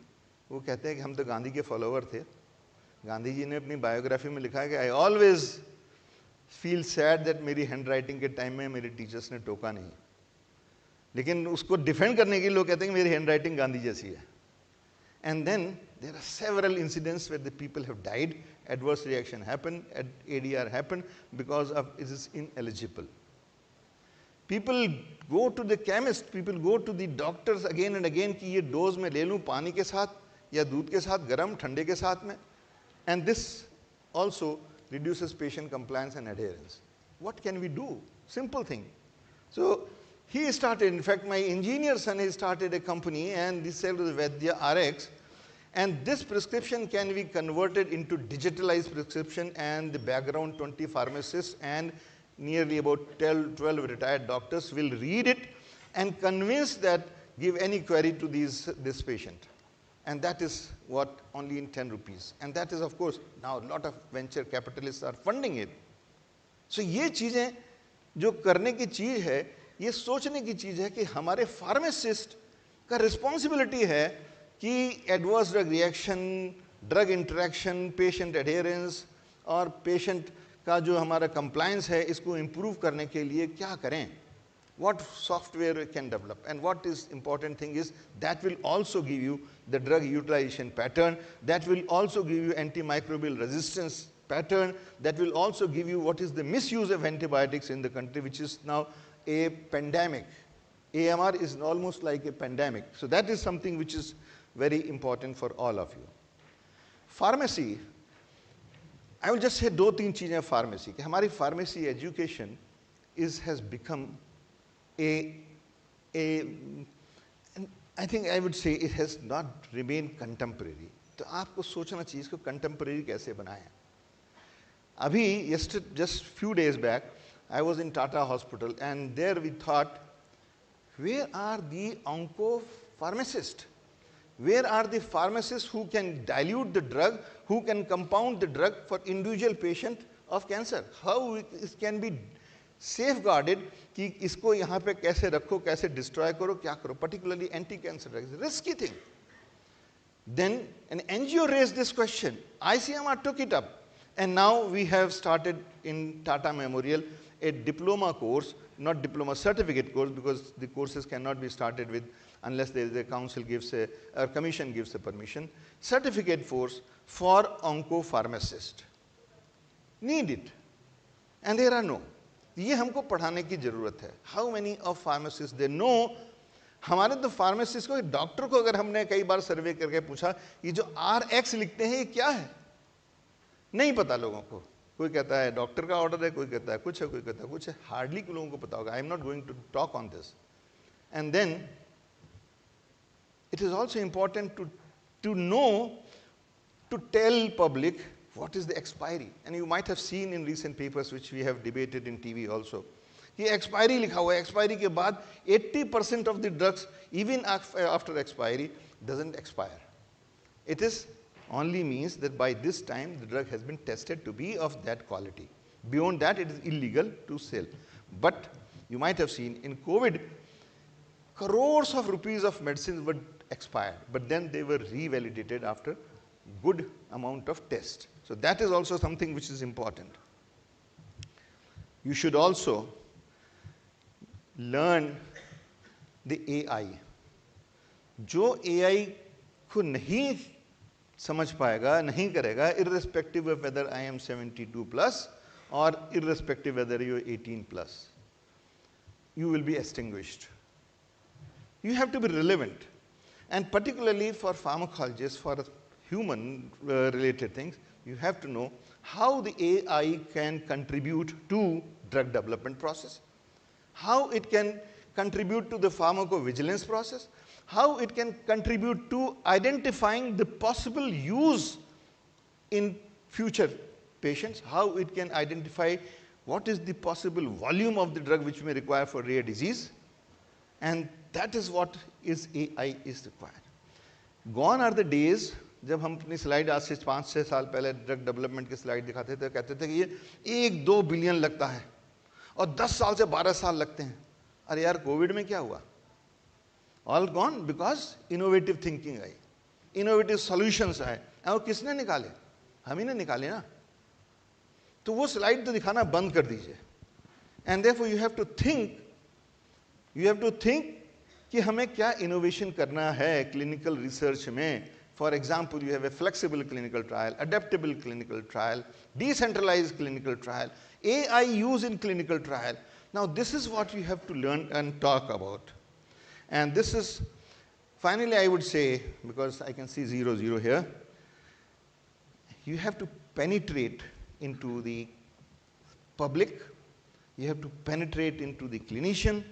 वो कहते हैं कि हम तो गांधी के फॉलोवर थे. गांधी जी ने अपनी बायोग्राफी में लिखा है कि I always feel sad that मेरी हैंड राइटिंग के टाइम में मेरे टीचर्स ने टोका नहीं. लेकिन उसको डिफेंड करने के लिए लोग कहते हैं कि मेरी हैंड राइटिंग गांधी जैसी है. And then there are several incidents where the people have died, adverse reaction happened, ADR happened because of it is ineligible. People go to the chemist, people go to the doctors again and again कि ये dose में ले लूँ पानी के साथ या दूध के साथ, गर्म ठंडे के साथ में. And this also reduces patient compliance and adherence. What can we do? Simple thing. So he started, in fact my engineer son, he started a company and this sells Vaidya RX. And this prescription can be converted into digitalized prescription, and the background 20 pharmacists and nearly about 12 retired doctors will read it and convince that give any query to this patient. And that is what only in 10 rupees. And that is of course now a lot of venture capitalists are funding it. So ये चीज़ें जो करने की चीज़ है, ये सोचने की चीज़ है कि हमारे फार्मासिस्ट का रिस्पॉन्सिबिलिटी है कि adverse drug reaction, drug interaction, patient adherence और पेशेंट का जो हमारा कंप्लायंस है, इसको इम्प्रूव करने के लिए क्या करें. What software can develop, and what is important thing is that will also give you the drug utilization pattern, that will also give you antimicrobial resistance pattern, that will also give you what is the misuse of antibiotics in the country, which is now a pandemic. AMR is almost like a pandemic. So that is something which is very important for all of you. Pharmacy, I will just say दो तीन चीजें pharmacy कि हमारी pharmacy education has become a and I think I would say it has not remained contemporary. तो आपको सोचना चाहिए इसको contemporary कैसे बनाएं. अभी just few days back, I was in Tata Hospital and there we thought, where are the onco pharmacists? Where are the pharmacists who can dilute the drug, who can compound the drug for individual patient of cancer? How it can be safeguarded कि इसको यहाँ पे कैसे रखो, कैसे destroy करो, क्या करो, particularly anti-cancer drugs, risky thing. Then an NGO raised this question. ICMR took it up. And now we have started in Tata Memorial a diploma course, not diploma certificate course, because the courses cannot be started with unless the council gives a, or commission gives a permission. Certificate course for onco-pharmacist. Need it. And there are no. ये हमको पढ़ाने की जरूरत है. How many of pharmacists they know? हमारे तो pharmacist को, doctor को अगर हमने कई बार सर्वे करके पूछा ये जो RX लिखते हैं ये क्या है, नहीं पता लोगों को. कोई कहता है डॉक्टर का ऑर्डर है, कोई कहता है कुछ है, कोई कहता है कुछ है. हार्डली लोगों को पता होगा. I am not going to talk on this. And then it is also important to know, to tell public what is the expiry. And you might have seen in recent papers which we have debated in TV also, कि expiry लिखा हुआ है. expiry के बाद 80% of the drugs even after expiry doesn't expire. It is only means that by this time the drug has been tested to be of that quality. Beyond that it is illegal to sell. But you might have seen in COVID, crores of rupees of medicines were expired, but then they were revalidated after good amount of tests. So that is also something which is important. You should also learn the AI. जो AI को नहीं समझ पाएगा, नहीं करेगा, irrespective of whether I am 72 plus or irrespective whether you are 18 plus, you will be extinguished. You have to be relevant. And particularly for pharmacologists, for human related things, you have to know how the AI can contribute to drug development process, how it can contribute to the pharmacovigilance process, how it can contribute to identifying the possible use in future patients, how it can identify what is the possible volume of the drug which may require for rare disease, and that is what is AI is required. Gone are the days जब हम अपनी slide आज से 5-6 साल पहले drug development की slide दिखाते थे, कहते थे कि ये 1-2 बिलियन लगता है और 10 साल से 12 साल लगते हैं. अरे यार कोविड में क्या हुआ? All gone because innovative thinking I, innovative solutions आए. और किसने निकाले? हम ही ने निकाले ना. तो वो स्लाइड तो दिखाना बंद कर दीजिए. And therefore you have to think कि हमें क्या इनोवेशन करना है क्लिनिकल रिसर्च में. For example, you have a flexible clinical trial, adaptable clinical trial, decentralized clinical trial, AI use in clinical trial. Now this is what you have to learn and talk about. And this is, finally I would say, because I can see 0 here, you have to penetrate into the public, you have to penetrate into the clinician,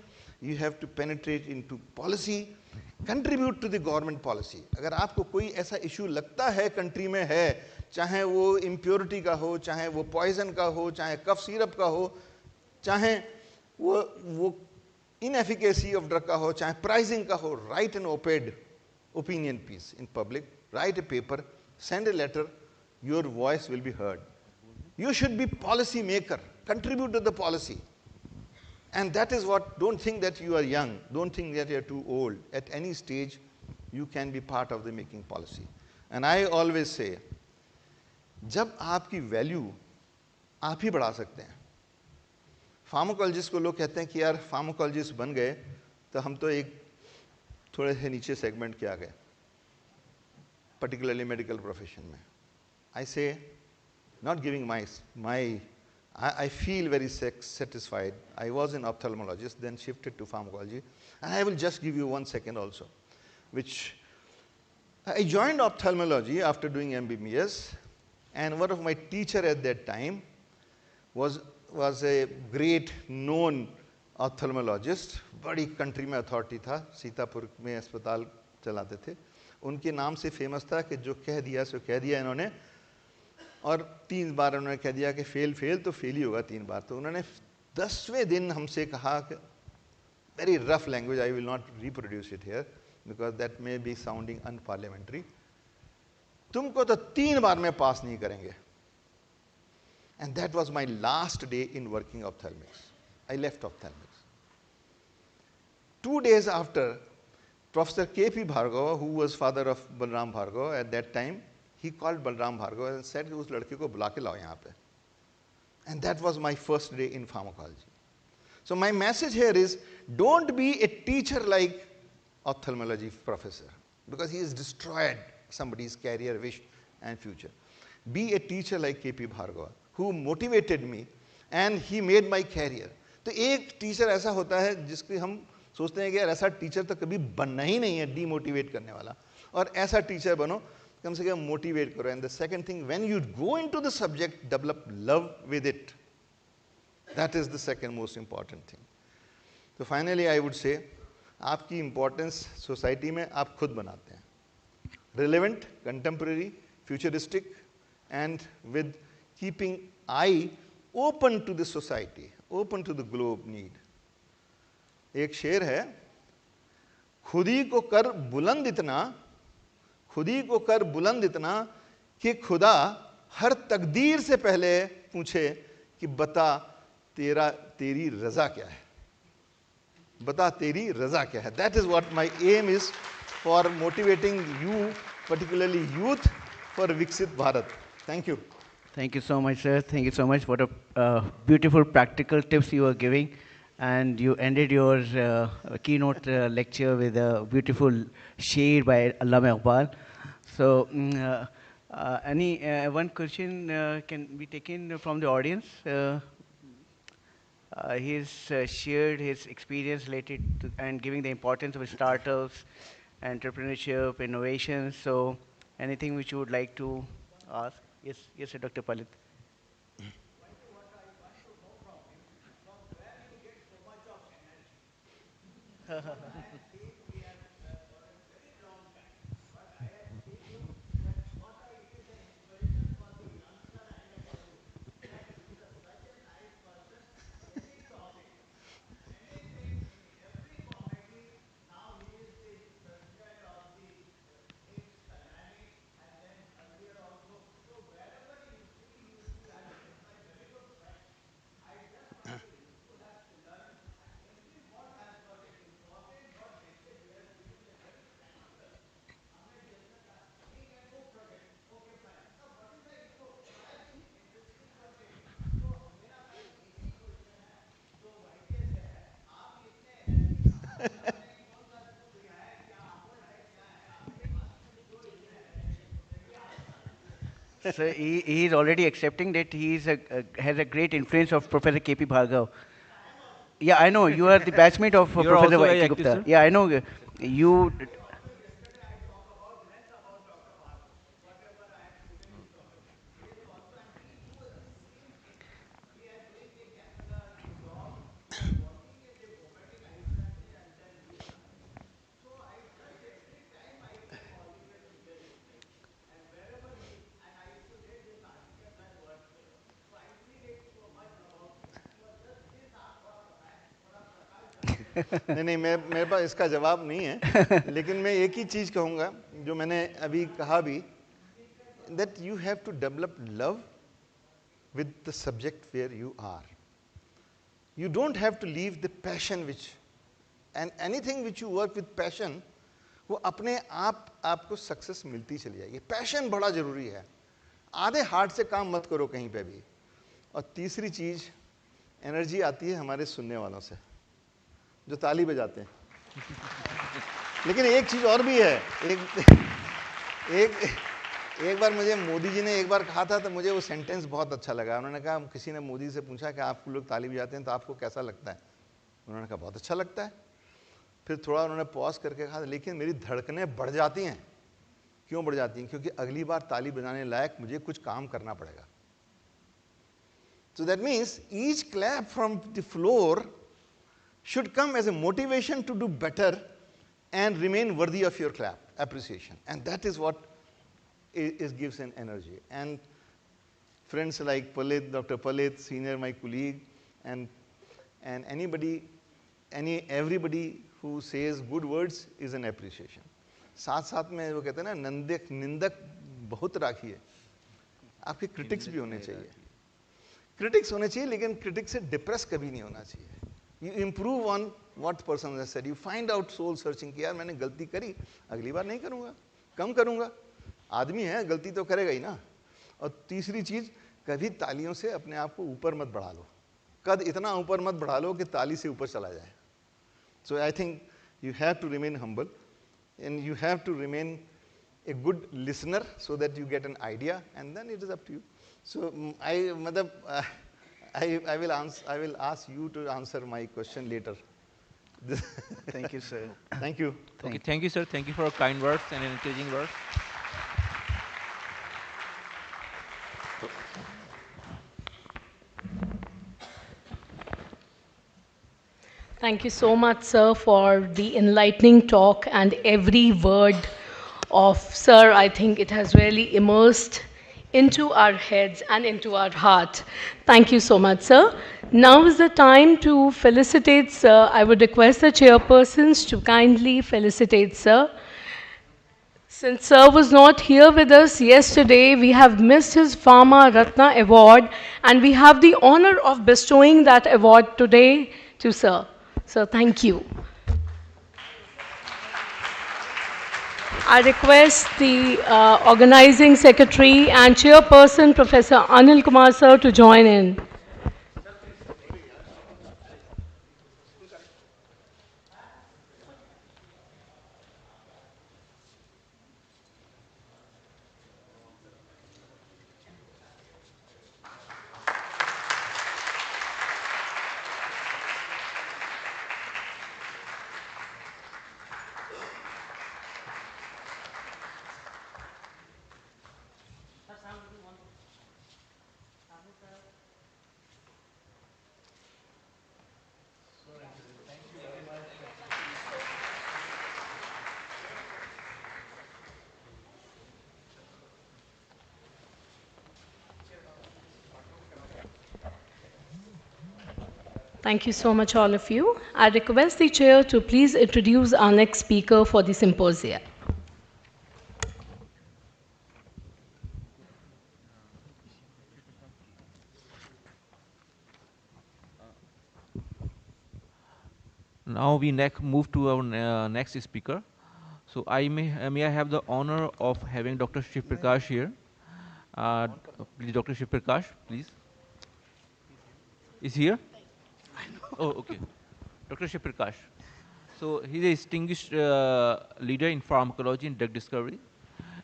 you have to penetrate into policy, contribute to the government policy. अगर आपको कोई ऐसा issue लगता है country में है, चाहे वो इम्प्योरिटी का हो, चाहे वो पॉइजन का हो, चाहे कफ सिरप का हो, चाहे वो इनएफिकेसी ऑफ ड्रग का हो, चाहे प्राइसिंग का हो, write an op-ed opinion piece in public, write a paper, send a letter, your voice will be heard. You should be policy maker, contribute to the policy. And that is what, don't think that you are young, don't think that you are too old. At any stage, you can be part of the making policy. And I always say, जब आपकी value आप ही बढ़ा सकते हैं. Pharmacologist को लोग कहते हैं कि यार फार्माकोलॉजिस्ट बन गए तो हम तो एक थोड़े से नीचे सेगमेंट के आ गए, particularly medical profession में. I say, not giving I feel very satisfied. I was an ophthalmologist, then shifted to pharmacology. And I will just give you 1 second also, which I joined ophthalmology after doing MBBS, and one of my teacher at that time was a great known ophthalmologist, बड़ी country में authority था, सीतापुर में अस्पताल चलाते थे. उनके नाम से फेमस था कि जो कह दिया सो कह दिया इन्होंने, और 3 बार उन्होंने कह दिया कि फेल तो फेल ही होगा 3 बार. तो उन्होंने 10वें दिन हमसे कहा कि very rough language, I will not reproduce it here because that may be sounding unparliamentary. तुमको तो 3 बार में पास नहीं करेंगे. And that was my last day in working ophthalmics. I left ophthalmics. 2 days after, Professor K.P. Bhargava, who was father of Balram Bhargava at that time, he called Balram Bhargava and said कि उस लड़के को बुला के लाओ यहाँ पे. And that was my first day in pharmacology. So my message here is, don't be a teacher like ophthalmology professor, because he has destroyed somebody's career, wish and future. Be a teacher like K.P. Bhargava, who motivated me and he made my career. तो एक teacher ऐसा होता है जिसकी हम सोचते हैं कि यार ऐसा टीचर तो कभी बनना ही नहीं है, डीमोटिवेट करने वाला, और ऐसा टीचर बनो, कम से कम मोटिवेट करो. And the second thing, when you go into the subject, develop love with it. That is the second most important thing. So finally I would say, आपकी importance society में आप खुद बनाते हैं. Relevant, contemporary, futuristic, and with keeping eye open to the society, open to the globe need. एक शेर है, खुद ही को कर बुलंद इतना, खुद ही को कर बुलंद इतना कि खुदा हर तकदीर से पहले पूछे कि बता तेरी रजा क्या है, बता तेरी रजा क्या है. That is what my aim is for motivating you, particularly youth, for Viksit Bharat. Thank you. Thank you so much, sir. Thank you so much. What a beautiful practical tips you were giving. And you ended your keynote lecture with a beautiful shair by Allama Iqbal. So, one question can be taken from the audience. He's shared his experience related to and giving the importance of startups, entrepreneurship, innovations. So, anything which you would like to ask? Yes, yes, sir, Dr. Palit. So he is already accepting that he is has a great influence of Professor K.P. Bhargav. Yeah, I know. You are the batchmate of Professor Y.K. Gupta. Yeah, I know. You. नहीं, मेरे पास इसका जवाब नहीं है, लेकिन मैं एक ही चीज़ कहूँगा जो मैंने अभी कहा भी, that you have to develop love with the subject where you are. You don't have to leave the passion and anything which you work with passion, वो अपने आप आपको सक्सेस मिलती चली जाएगी. पैशन बड़ा ज़रूरी है. आधे हार्ट से काम मत करो कहीं पे भी. और तीसरी चीज़, एनर्जी आती है हमारे सुनने वालों से जो ताली बजाते हैं. लेकिन एक चीज़ और भी है. एक बार मुझे मोदी जी ने एक बार कहा था, तो मुझे वो सेंटेंस बहुत अच्छा लगा. उन्होंने कहा, किसी ने मोदी से पूछा कि आप लोग ताली बजाते हैं तो आपको कैसा लगता है. उन्होंने कहा बहुत अच्छा लगता है. फिर थोड़ा उन्होंने पॉज करके कहा, लेकिन मेरी धड़कनें बढ़ जाती हैं क्यों बढ़ जाती हैं? क्योंकि अगली बार ताली बजाने लायक मुझे कुछ काम करना पड़ेगा. So that means each clap from the floor should come as a motivation to do better and remain worthy of your clap, appreciation. And that is what gives an energy. And friends like Palit, Dr. Palit, senior my colleague, and everybody who says good words is an appreciation. साथ साथ में वो कहते हैं ना, निंदक बहुत राखिए. आपके critics भी होने चाहिए. Critics होने चाहिए, लेकिन critics से depress कभी नहीं होना चाहिए. You improve on what person has said. You find out soul searching कि यार मैंने गलती करी, अगली बार नहीं करूँगा, कम करूँगा. आदमी है, गलती तो करेगा ही ना. और तीसरी चीज़, कभी तालियों से अपने आप को ऊपर मत बढ़ा लो. कद इतना ऊपर मत बढ़ा लो कि ताली से ऊपर चला जाए. So I think you have to remain humble and you have to remain a good listener so that you get an idea, and then it is up to you. So I will ask you to answer my question later. Thank you, sir. Thank you. Okay, thank you, sir. Thank you for your kind words and encouraging words. Thank you so much, sir, for the enlightening talk and every word of sir. I think it has really immersed into our heads and into our heart. Thank you so much, sir. Now is the time to felicitate sir. I would request the chairpersons to kindly felicitate sir. Since sir was not here with us yesterday, we have missed his Pharma Ratna Award, and we have the honor of bestowing that award today to sir. So thank you. I request the organizing secretary and chairperson, Professor Anil Kumar sir, to join in. Thank you so much, all of you. I request the chair to please introduce our next speaker for the symposia. Now we move to our next speaker. So may I have the honor of having Dr. Shiv Prakash here. Please, Dr. Shiv Prakash, please. Is here? Oh, okay. Dr. Shiv Prakash. So he's a distinguished leader in pharmacology and drug discovery,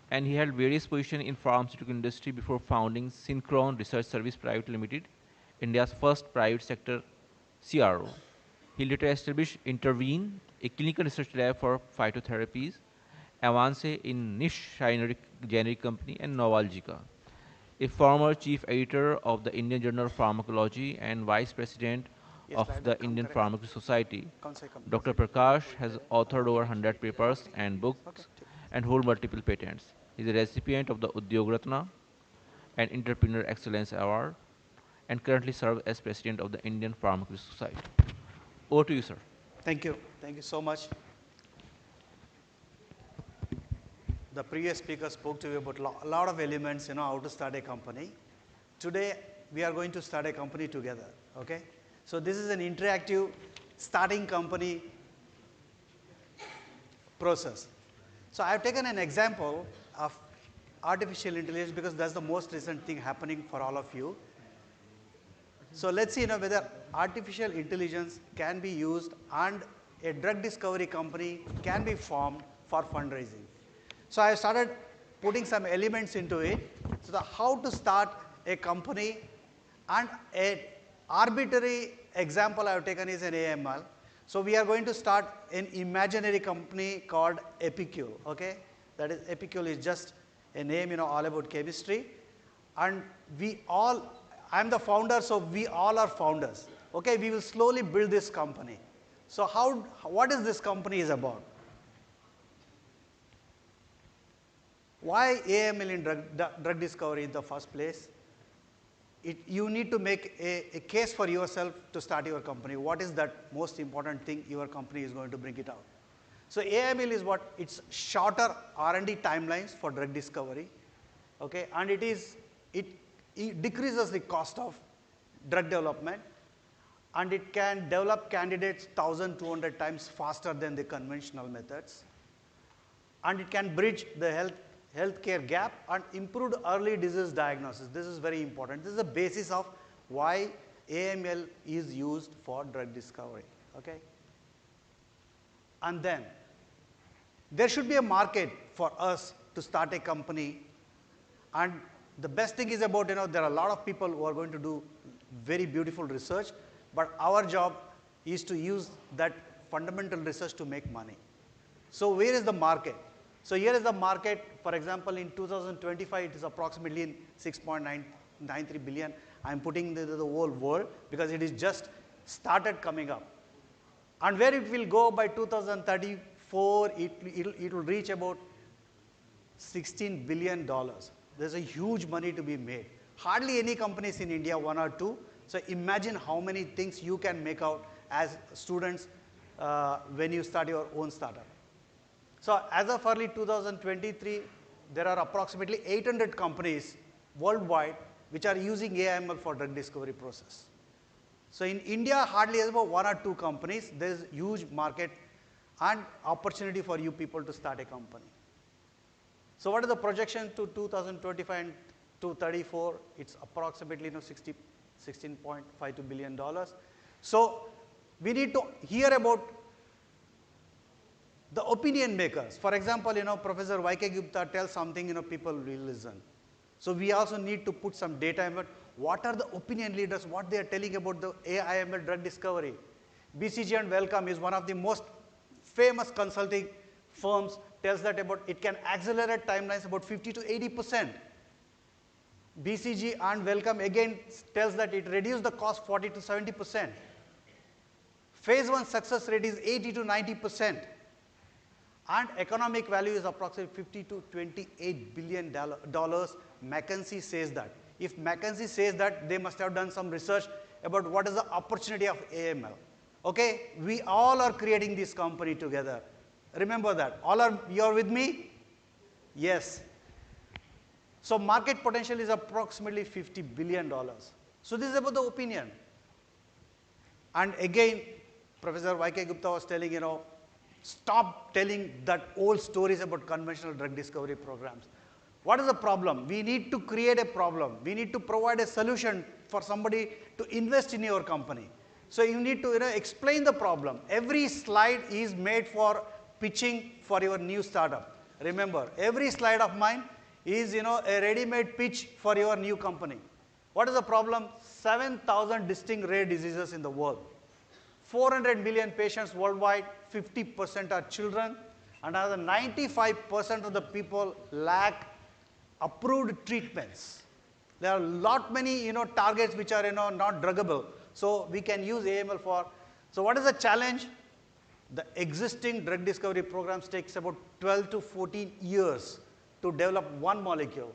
and he held various positions in pharmaceutical industry before founding Synchron Research Service Private Limited, India's first private sector CRO. He later established Intervene, a clinical research lab for phytotherapies, Avance in niche generic company, and Novalgica. A former chief editor of the Indian Journal of Pharmacology and vice president of the Indian Pharmaceutical Society, Dr. Prakash has authored over 100 papers and books and hold multiple patents. He is a recipient of the Udyog Ratna and Entrepreneur Excellence Award, and currently serves as president of the Indian Pharmaceutical Society. Over to you, sir. Thank you. Thank you so much. The previous speaker spoke to you about a lot of elements, how to start a company. Today, we are going to start a company together, okay? So this is an interactive starting company process. So I have taken an example of artificial intelligence because that's the most recent thing happening for all of you. So let's see whether artificial intelligence can be used and a drug discovery company can be formed for fundraising. So I started putting some elements into it. So how to start a company, and an arbitrary example I have taken is an AML. So we are going to start an imaginary company called Epicure, okay? That is, Epicule is just a name, all about chemistry. And we all, I'm the founder, so we all are founders. Okay, we will slowly build this company. So what is this company is about? Why AML in drug discovery in the first place? You need to make a case for yourself to start your company. What is that most important thing your company is going to bring it out? So AML is what? It's shorter R&D timelines for drug discovery, okay? And it decreases the cost of drug development, and it can develop candidates 1,200 times faster than the conventional methods. And it can bridge the healthcare gap and improve early disease diagnosis. This is very important. This is the basis of why AML is used for drug discovery, okay? And then there should be a market for us to start a company. And the best thing is about, there are a lot of people who are going to do very beautiful research, but our job is to use that fundamental research to make money. So where is the market? So here is the market. For example, in 2025, it is approximately 6.93 billion. I'm putting the whole world because it is just started coming up. And where it will go by 2034, it will reach about $16 billion. There's a huge money to be made. Hardly any companies in India, one or two. So imagine how many things you can make out as students when you start your own startup. So as of early 2023, there are approximately 800 companies worldwide which are using AML for drug discovery process. So in India, hardly about one or two companies. There is huge market and opportunity for you people to start a company. So what is the projection to 2025 and 2034? It's approximately $16.52 billion. So we need to hear about the opinion makers. For example, Professor YK Gupta tells something, people will listen. So we also need to put some data about what are the opinion leaders, what they are telling about the AIML drug discovery. BCG and Wellcome is one of the most famous consulting firms, tells that about it can accelerate timelines about 50 to 80%. BCG and Wellcome again tells that it reduces the cost 40 to 70%. Phase 1 success rate is 80 to 90%. And economic value is approximately 50 to $28 billion. McKinsey says that. If McKinsey says that, they must have done some research about what is the opportunity of AML. Okay, we all are creating this company together. Remember that. You are with me? Yes. So market potential is approximately $50 billion. So this is about the opinion. And again, Professor YK Gupta was telling, stop telling that old stories about conventional drug discovery programs. What is the problem? We need to create a problem. We need to provide a solution for somebody to invest in your company. So you need to explain the problem. Every slide is made for pitching for your new startup. Remember, every slide of mine is a ready-made pitch for your new company. What is the problem? 7,000 distinct rare diseases in the world. 400 million patients worldwide, 50% are children, and another 95% of the people lack approved treatments. There are a lot many targets which are not druggable. So we can use AML for. So what is the challenge? The existing drug discovery programs takes about 12 to 14 years to develop one molecule.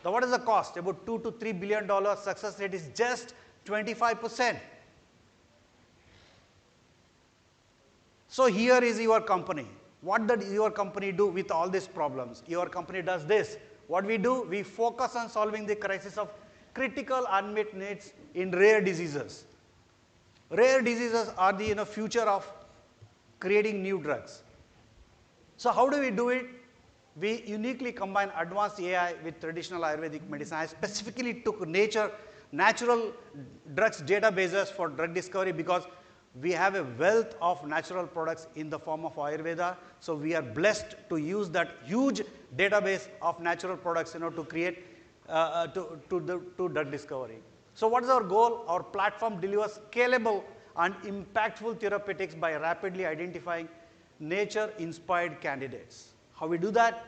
So what is the cost? About $2 to $3 billion. Success rate is just 25%. So here is your company. What does your company do with all these problems? Your company does this. What we do, we focus on solving the crisis of critical unmet needs in rare diseases. Rare diseases are the future of creating new drugs. So how do we do it? We uniquely combine advanced AI with traditional Ayurvedic medicine. I specifically took natural drugs databases for drug discovery because we have a wealth of natural products in the form of Ayurveda. So we are blessed to use that huge database of natural products to create to drug discovery. So what is our goal? Our platform delivers scalable and impactful therapeutics by rapidly identifying nature-inspired candidates. How we do that?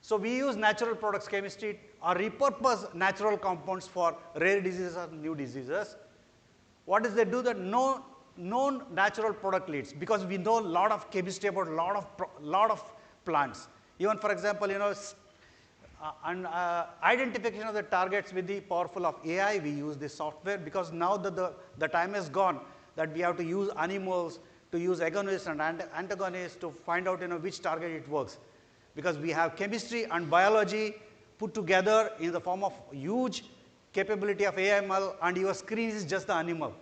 So we use natural products chemistry or repurpose natural compounds for rare diseases or new diseases. What does they do? That no known natural product leads, because we know a lot of chemistry about lot of plants. Even for example, identification of the targets with the powerful of AI, we use this software, because now that the time has gone that we have to use animals, to use agonists and antagonists to find out which target it works. Because we have chemistry and biology put together in the form of huge capability of AML, and your screen is just the animal.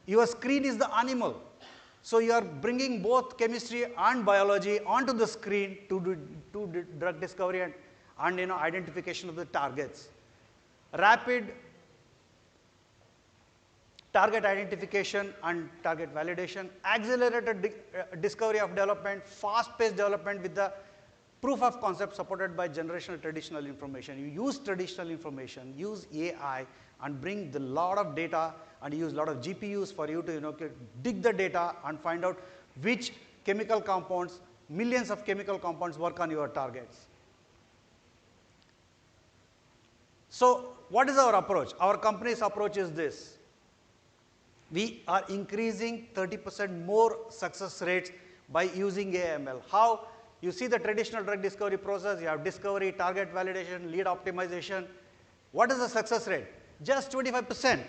Your screen is the animal. So you are bringing both chemistry and biology onto the screen to do drug discovery and identification of the targets. Rapid target identification and target validation, accelerated discovery of development, fast-paced development with the proof of concept supported by generational traditional information. You use traditional information, use AI, and bring the lot of data, and use a lot of GPUs for you to dig the data and find out which chemical compounds, millions of chemical compounds work on your targets. So what is our approach? Our company's approach is this. We are increasing 30% more success rates by using AML. How? You see the traditional drug discovery process, you have discovery, target validation, lead optimization. What is the success rate? Just 25%.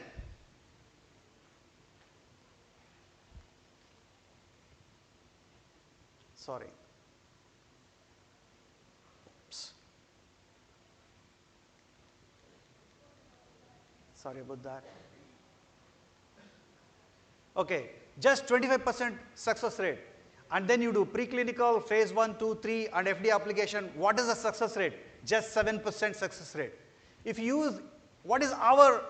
Sorry. Oops. Sorry about that. Okay, just 25% success rate. And then you do preclinical, phase 1, 2, 3, and FDA application. What is the success rate? Just 7% success rate. If you use, what is our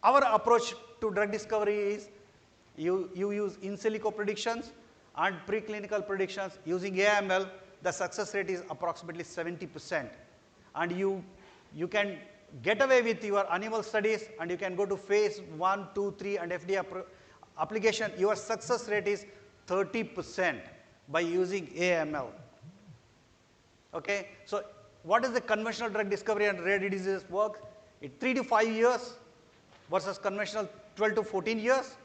approach to drug discovery is, you use in silico predictions and preclinical predictions using AML. The success rate is approximately 70%. And you can get away with your animal studies, and you can go to phase 1, 2, 3, and FDA application. Your success rate is 30% by using AML. Okay, so what is the conventional drug discovery and rare diseases work? In 3 to 5 years versus conventional 12 to 14 years.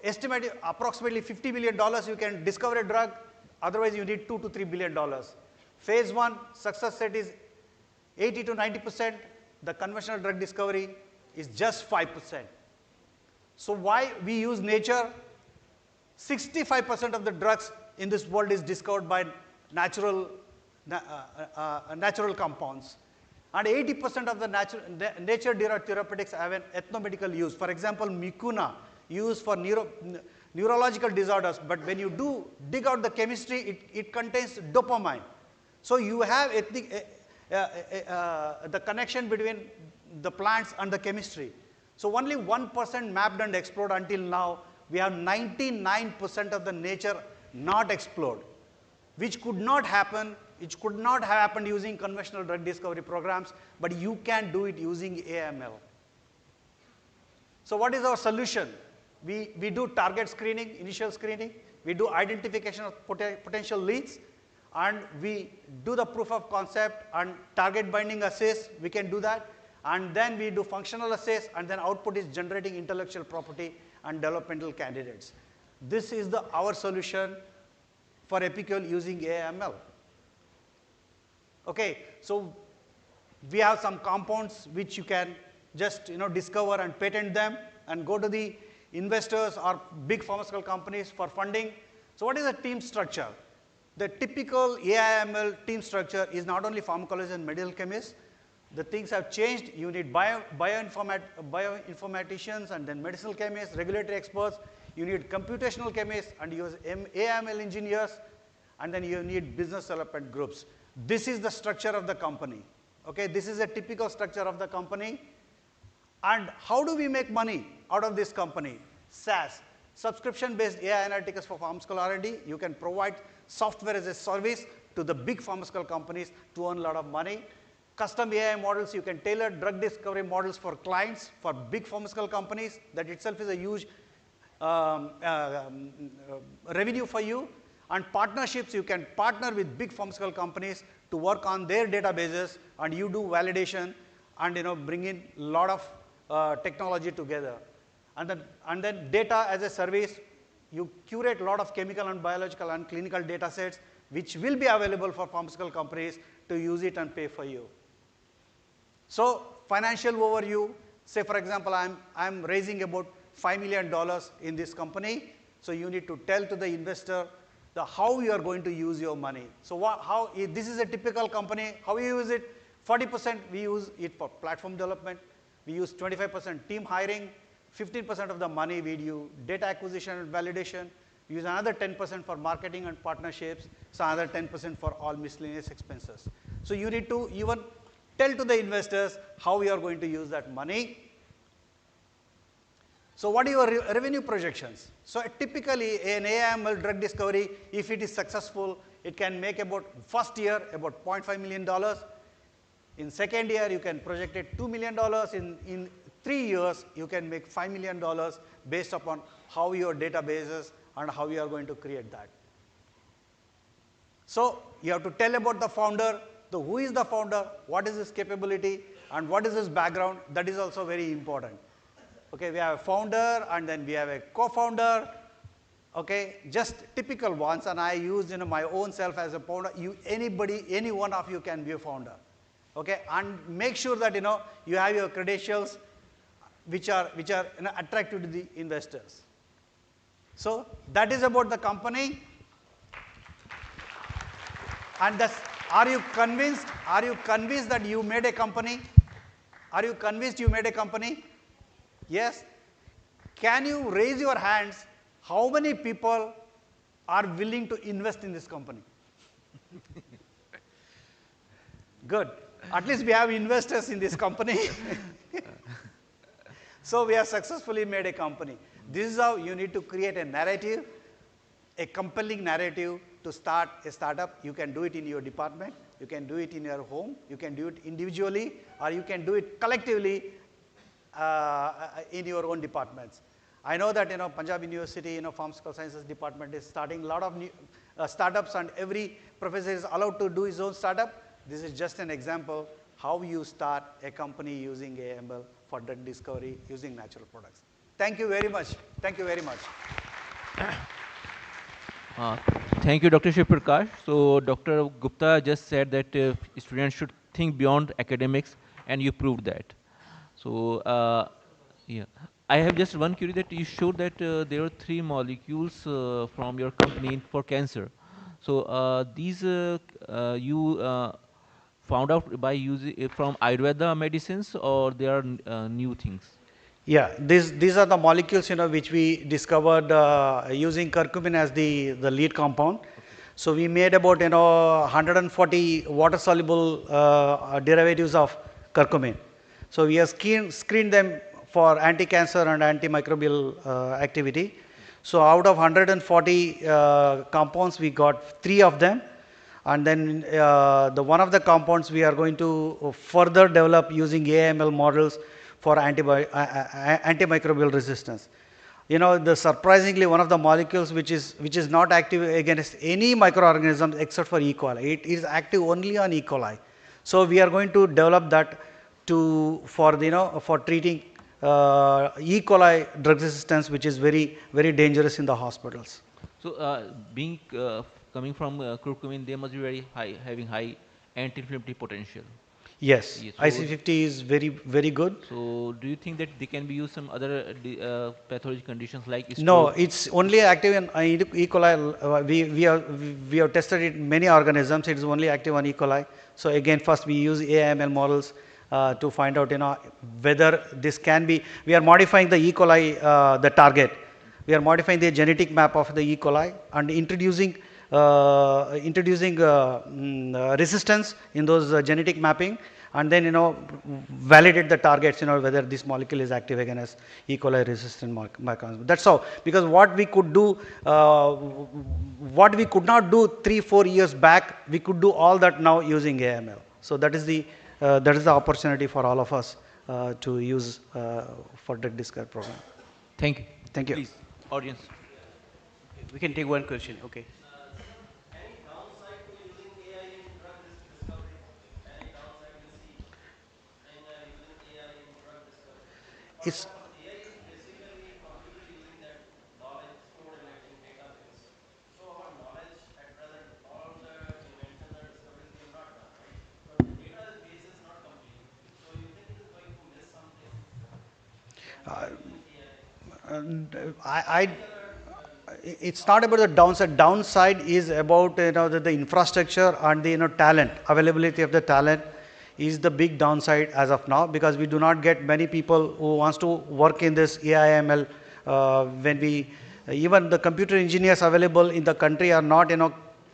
Estimated approximately $50 billion you can discover a drug, otherwise you need $2 to $3 billion. Phase 1 success rate is 80 to 90%. The conventional drug discovery is just 5%. So why we use nature? 65% of the drugs in this world is discovered by natural compounds. And 80% of the nature-derived therapeutics have an ethnomedical use. For example, mucuna, used for neurological disorders. But when you dig out the chemistry, it contains dopamine. So you have the connection between the plants and the chemistry. So only 1% mapped and explored until now. We have 99% of the nature not explored, which could not happen, which could not have happened using conventional drug discovery programs, but you can do it using AML. So what is our solution? We do target screening, initial screening, we do identification of potential leads, and we do the proof of concept and target binding assays, we can do that, and then we do functional assays, and then output is generating intellectual property and developmental candidates. This is our solution for Epicure using AML. Okay, so we have some compounds which you can just discover and patent them and go to the investors or big pharmaceutical companies for funding. So what is the team structure? The typical AIML team structure is not only pharmacologists and medical chemists. The things have changed. You need bioinformaticians and then medicinal chemists, regulatory experts. You need computational chemists and you use AML engineers, and then you need business development groups. This is the structure of the company. Okay, this is a typical structure of the company. And how do we make money out of this company? SaaS, subscription-based AI analytics for pharmaceutical R&D. You can provide software as a service to the big pharmaceutical companies to earn a lot of money. Custom AI models, you can tailor drug discovery models for clients, for big pharmaceutical companies. That itself is a huge revenue for you. And partnerships, you can partner with big pharmaceutical companies to work on their databases, and you do validation and bring in a lot of technology together. And then data as a service, you curate a lot of chemical and biological and clinical data sets which will be available for pharmaceutical companies to use it and pay for you. So financial overview, say for example, I'm raising about $5 million in this company. So you need to tell to the investor how you are going to use your money. So this is a typical company, how you use it? 40% we use it for platform development. We use 25% team hiring, 15% of the money we do data acquisition and validation. We use another 10% for marketing and partnerships, so another 10% for all miscellaneous expenses. So you need to even tell to the investors how you are going to use that money. So what are your revenue projections? So typically an AML drug discovery, if it is successful, it can make about first year about $0.5 million. In second year, you can project it $2 million. In 3 years, you can make $5 million based upon how your databases and how you are going to create that. So you have to tell about the founder, who is the founder, what is his capability, and what is his background. That is also very important. Okay, we have a founder, and then we have a co-founder. Okay, just typical ones, and I use my own self as a founder. Any one of you can be a founder. Okay, and make sure that you have your credentials which are attractive to the investors. So that is about the company. And are you convinced? Are you convinced that you made a company? Are you convinced you made a company? Yes. Can you raise your hands? How many people are willing to invest in this company? Good. At least we have investors in this company. So we have successfully made a company. This is how you need to create a narrative, a compelling narrative to start a startup. You can do it in your department, you can do it in your home, you can do it individually, or you can do it collectively in your own departments. I know that Punjab University, Pharmaceutical Sciences department is starting a lot of new startups, and every professor is allowed to do his own startup. This is just an example how you start a company using AML for drug discovery using natural products. Thank you very much. Thank you very much. Thank you, Dr. Shiv Prakash. So Dr. Gupta just said that students should think beyond academics, and you proved that. So yeah, I have just one query that you showed that there are 3 molecules from your company for cancer. So these you found out by using from Ayurveda medicines, or they are new things? Yeah, these are the molecules which we discovered using curcumin as the lead compound. Okay. So we made about 140 water soluble derivatives of curcumin. So we have screened them for anti-cancer and antimicrobial activity. So out of 140 compounds, we got 3 of them. And then the one of the compounds we are going to further develop using AML models for antimicrobial resistance. Surprisingly, one of the molecules which is not active against any microorganisms except for E. coli. It is active only on E. coli. So we are going to develop that for treating E. coli drug resistance, which is very, very dangerous in the hospitals. So coming from curcumin, they must be very high, having high anti-inflammatory potential. Yes, so IC50 is very, very good. So do you think that they can be used some other pathologic conditions like stroke? No, it's only active in E. coli. We have tested it in many organisms. It is only active on E. coli. So again, first we use AML models to find out whether this can be. We are modifying the E. coli, the target. We are modifying the genetic map of the E. coli and introducing resistance in those genetic mapping, and then validate the targets, whether this molecule is active against E. coli resistant mechanism. That's how, because what we could do, what we could not do 3-4 years back, we could do all that now using AML. So that is the opportunity for all of us to use for drug discovery program. Thank you. Thank you. Please, audience. We can take one question. Okay. it's and it's not about the downside. Downside is about the infrastructure and the talent availability of the talent is the big downside as of now, because we do not get many people who wants to work in this AI/ML. When we even the computer engineers available in the country are not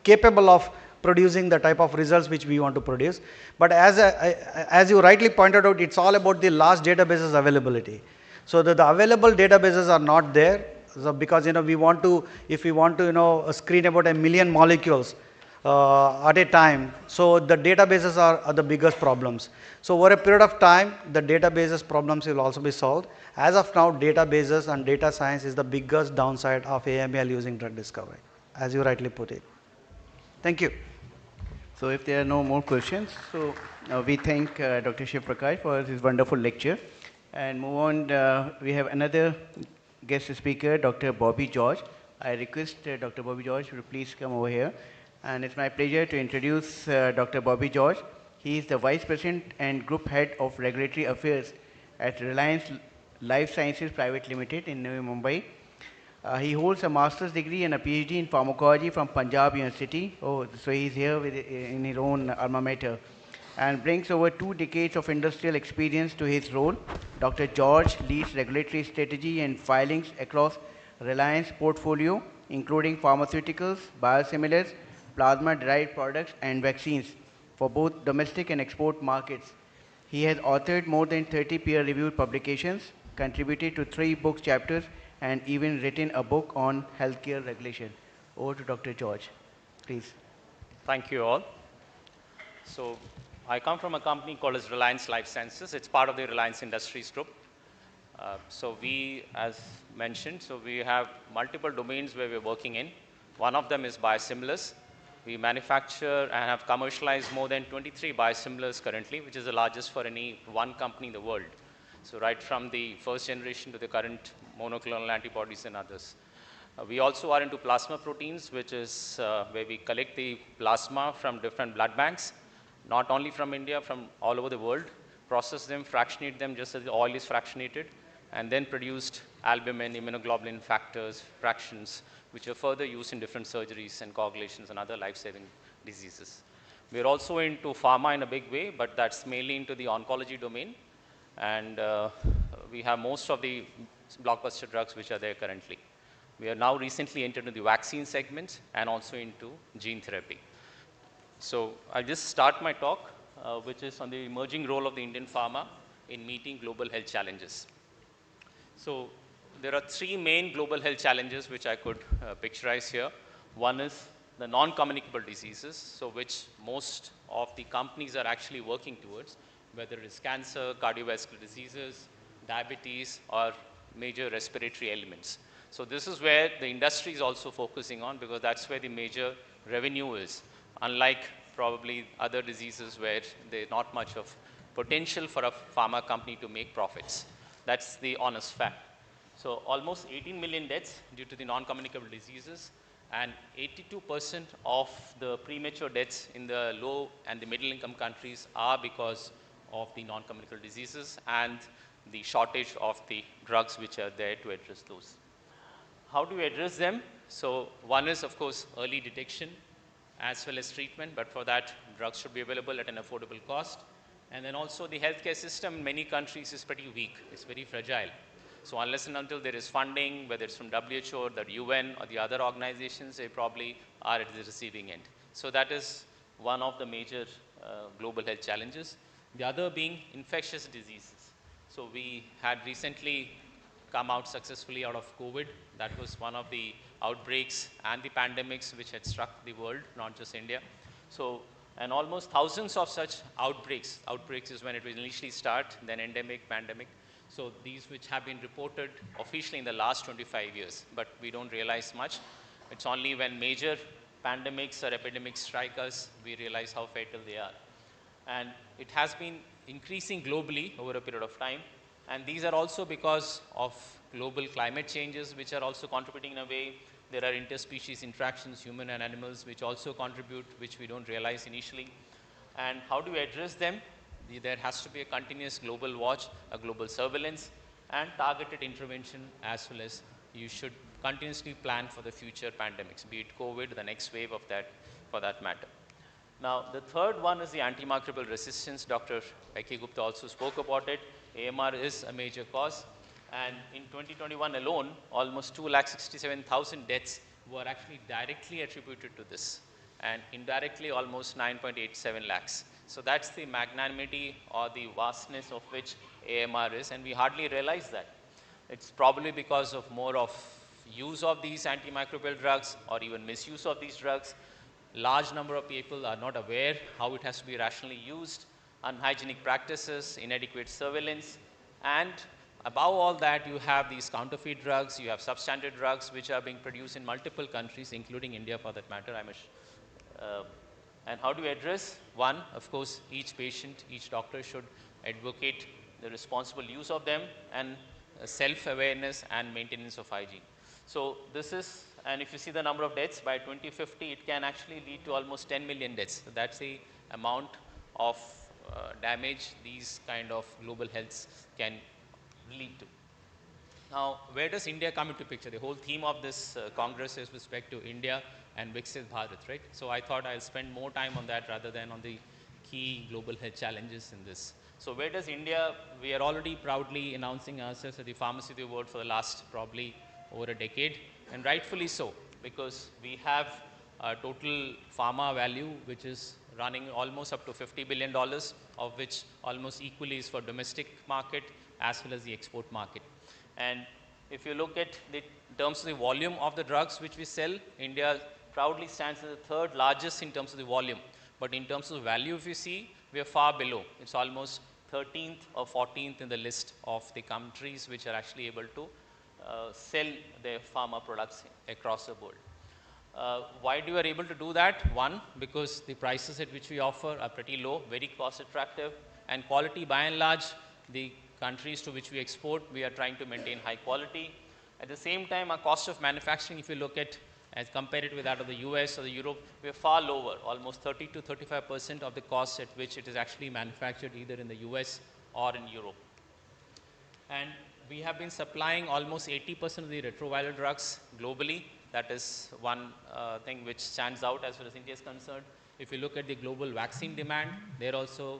capable of producing the type of results which we want to produce. But as you rightly pointed out, it's all about the large databases availability. So the available databases are not there. So because we want to, if we want to screen about 1 million molecules at a time, so the databases are the biggest problems. So over a period of time, the databases problems will also be solved. As of now, databases and data science is the biggest downside of AML using drug discovery, as you rightly put it. Thank you. So if there are no more questions, so we thank Dr. Shiv Prakash for his wonderful lecture. And move on, we have another guest speaker, Dr. Bobby George. I request Dr. Bobby George to please come over here. And it's my pleasure to introduce Dr. Bobby George. He is the Vice President and Group Head of Regulatory Affairs at Reliance Life Sciences Private Limited in Navi Mumbai. He holds a master's degree and a PhD in pharmacology from Punjab University. Oh, so he's here with, in his own alma mater, and brings over 2 decades of industrial experience to his role. Dr. George leads regulatory strategy and filings across Reliance portfolio, including pharmaceuticals, biosimilars, plasma-derived products, and vaccines for both domestic and export markets. He has authored more than 30 peer-reviewed publications, contributed to 3 book chapters, and even written a book on healthcare regulation. Over to Dr. George, please. Thank you all. So I come from a company called as Reliance Life Sciences. It's part of the Reliance Industries Group. So we, as mentioned, so we have multiple domains where we're working in. One of them is biosimilars. We manufacture and have commercialized more than 23 biosimilars currently, which is the largest for any one company in the world. So right from the first generation to the current monoclonal antibodies and others. We also are into plasma proteins, which is where we collect the plasma from different blood banks, not only from India, from all over the world, process them, fractionate them just as the oil is fractionated, and then produced albumin, immunoglobulin factors, fractions, which are further used in different surgeries and coagulations and other life-saving diseases. We're also into pharma in a big way, but that's mainly into the oncology domain. And we have most of the blockbuster drugs which are there currently. We are now recently entered into the vaccine segment and also into gene therapy. So I'll just start my talk, which is on the emerging role of the Indian pharma in meeting global health challenges. So there are 3 main global health challenges which I could picturize here. One is the non-communicable diseases, so which most of the companies are actually working towards, whether it is cancer, cardiovascular diseases, diabetes, or major respiratory elements. So this is where the industry is also focusing on, because that's where the major revenue is, unlike probably other diseases where there's not much of potential for a pharma company to make profits. That's the honest fact. So almost 18 million deaths due to the non-communicable diseases, and 82% of the premature deaths in the low and the middle income countries are because of the non-communicable diseases and the shortage of the drugs which are there to address those. How do we address them? So one is, of course, early detection as well as treatment, but for that, drugs should be available at an affordable cost. And then also the healthcare system in many countries is pretty weak. It's very fragile. So unless and until there is funding, whether it's from WHO or the UN or the other organizations, they probably are at the receiving end. So that is one of the major global health challenges. The other being infectious diseases. So we had recently come out successfully out of COVID. That was one of the outbreaks and the pandemics which had struck the world, not just India. So, and almost thousands of such outbreaks. Outbreaks is when it will initially start, then endemic, pandemic. So these which have been reported officially in the last 25 years, but we don't realize much. It's only when major pandemics or epidemics strike us, we realize how fatal they are. And it has been increasing globally over a period of time. And these are also because of global climate changes, which are also contributing in a way. There are interspecies interactions, human and animals, which also contribute, which we don't realize initially. And how do we address them? There has to be a continuous global watch, a global surveillance, and targeted intervention, as well as you should continuously plan for the future pandemics, be it COVID, the next wave of that, for that matter. Now, the third one is the antimicrobial resistance. Dr. Becky Gupta also spoke about it. AMR is a major cause. And in 2021 alone, almost 2,67,000 deaths were actually directly attributed to this, and indirectly almost 9.87 lakhs. So that's the magnanimity or the vastness of which AMR is, and we hardly realize that. It's probably because of more of use of these antimicrobial drugs or even misuse of these drugs. Large number of people are not aware how it has to be rationally used, unhygienic practices, inadequate surveillance, and above all that, you have these counterfeit drugs, you have substandard drugs which are being produced in multiple countries, including India for that matter. And how do we address? One, of course, each patient, each doctor should advocate the responsible use of them, and self-awareness and maintenance of hygiene. So this is, and if you see the number of deaths by 2050, it can actually lead to almost 10 million deaths. So that's the amount of damage these kind of global healths can lead to. Now, where does India come into picture? The whole theme of this Congress is with respect to India and Viksit Bharat, right? So I thought I'll spend more time on that rather than on the key global health challenges in this. So where does India, we are already proudly announcing ourselves as the pharmacy of the world for the last probably over a decade, and rightfully so, because we have a total pharma value which is running almost up to $50 billion, of which almost equally is for domestic market as well as the export market. And if you look at the terms of the volume of the drugs which we sell, India proudly stands as the third largest in terms of the volume. But in terms of value, if you see, we are far below. It's almost 13th or 14th in the list of the countries which are actually able to sell their pharma products across the world. Why we are able to do that? One, because the prices at which we offer are pretty low, very cost attractive, and quality by and large, the countries to which we export, we are trying to maintain high quality. At the same time, our cost of manufacturing, if you look at as compared it with that of the US or the Europe, we are far lower, almost 30 to 35% of the cost at which it is actually manufactured either in the US or in Europe. And we have been supplying almost 80% of the retroviral drugs globally. That is one thing which stands out as far as India is concerned. If you look at the global vaccine demand, there also,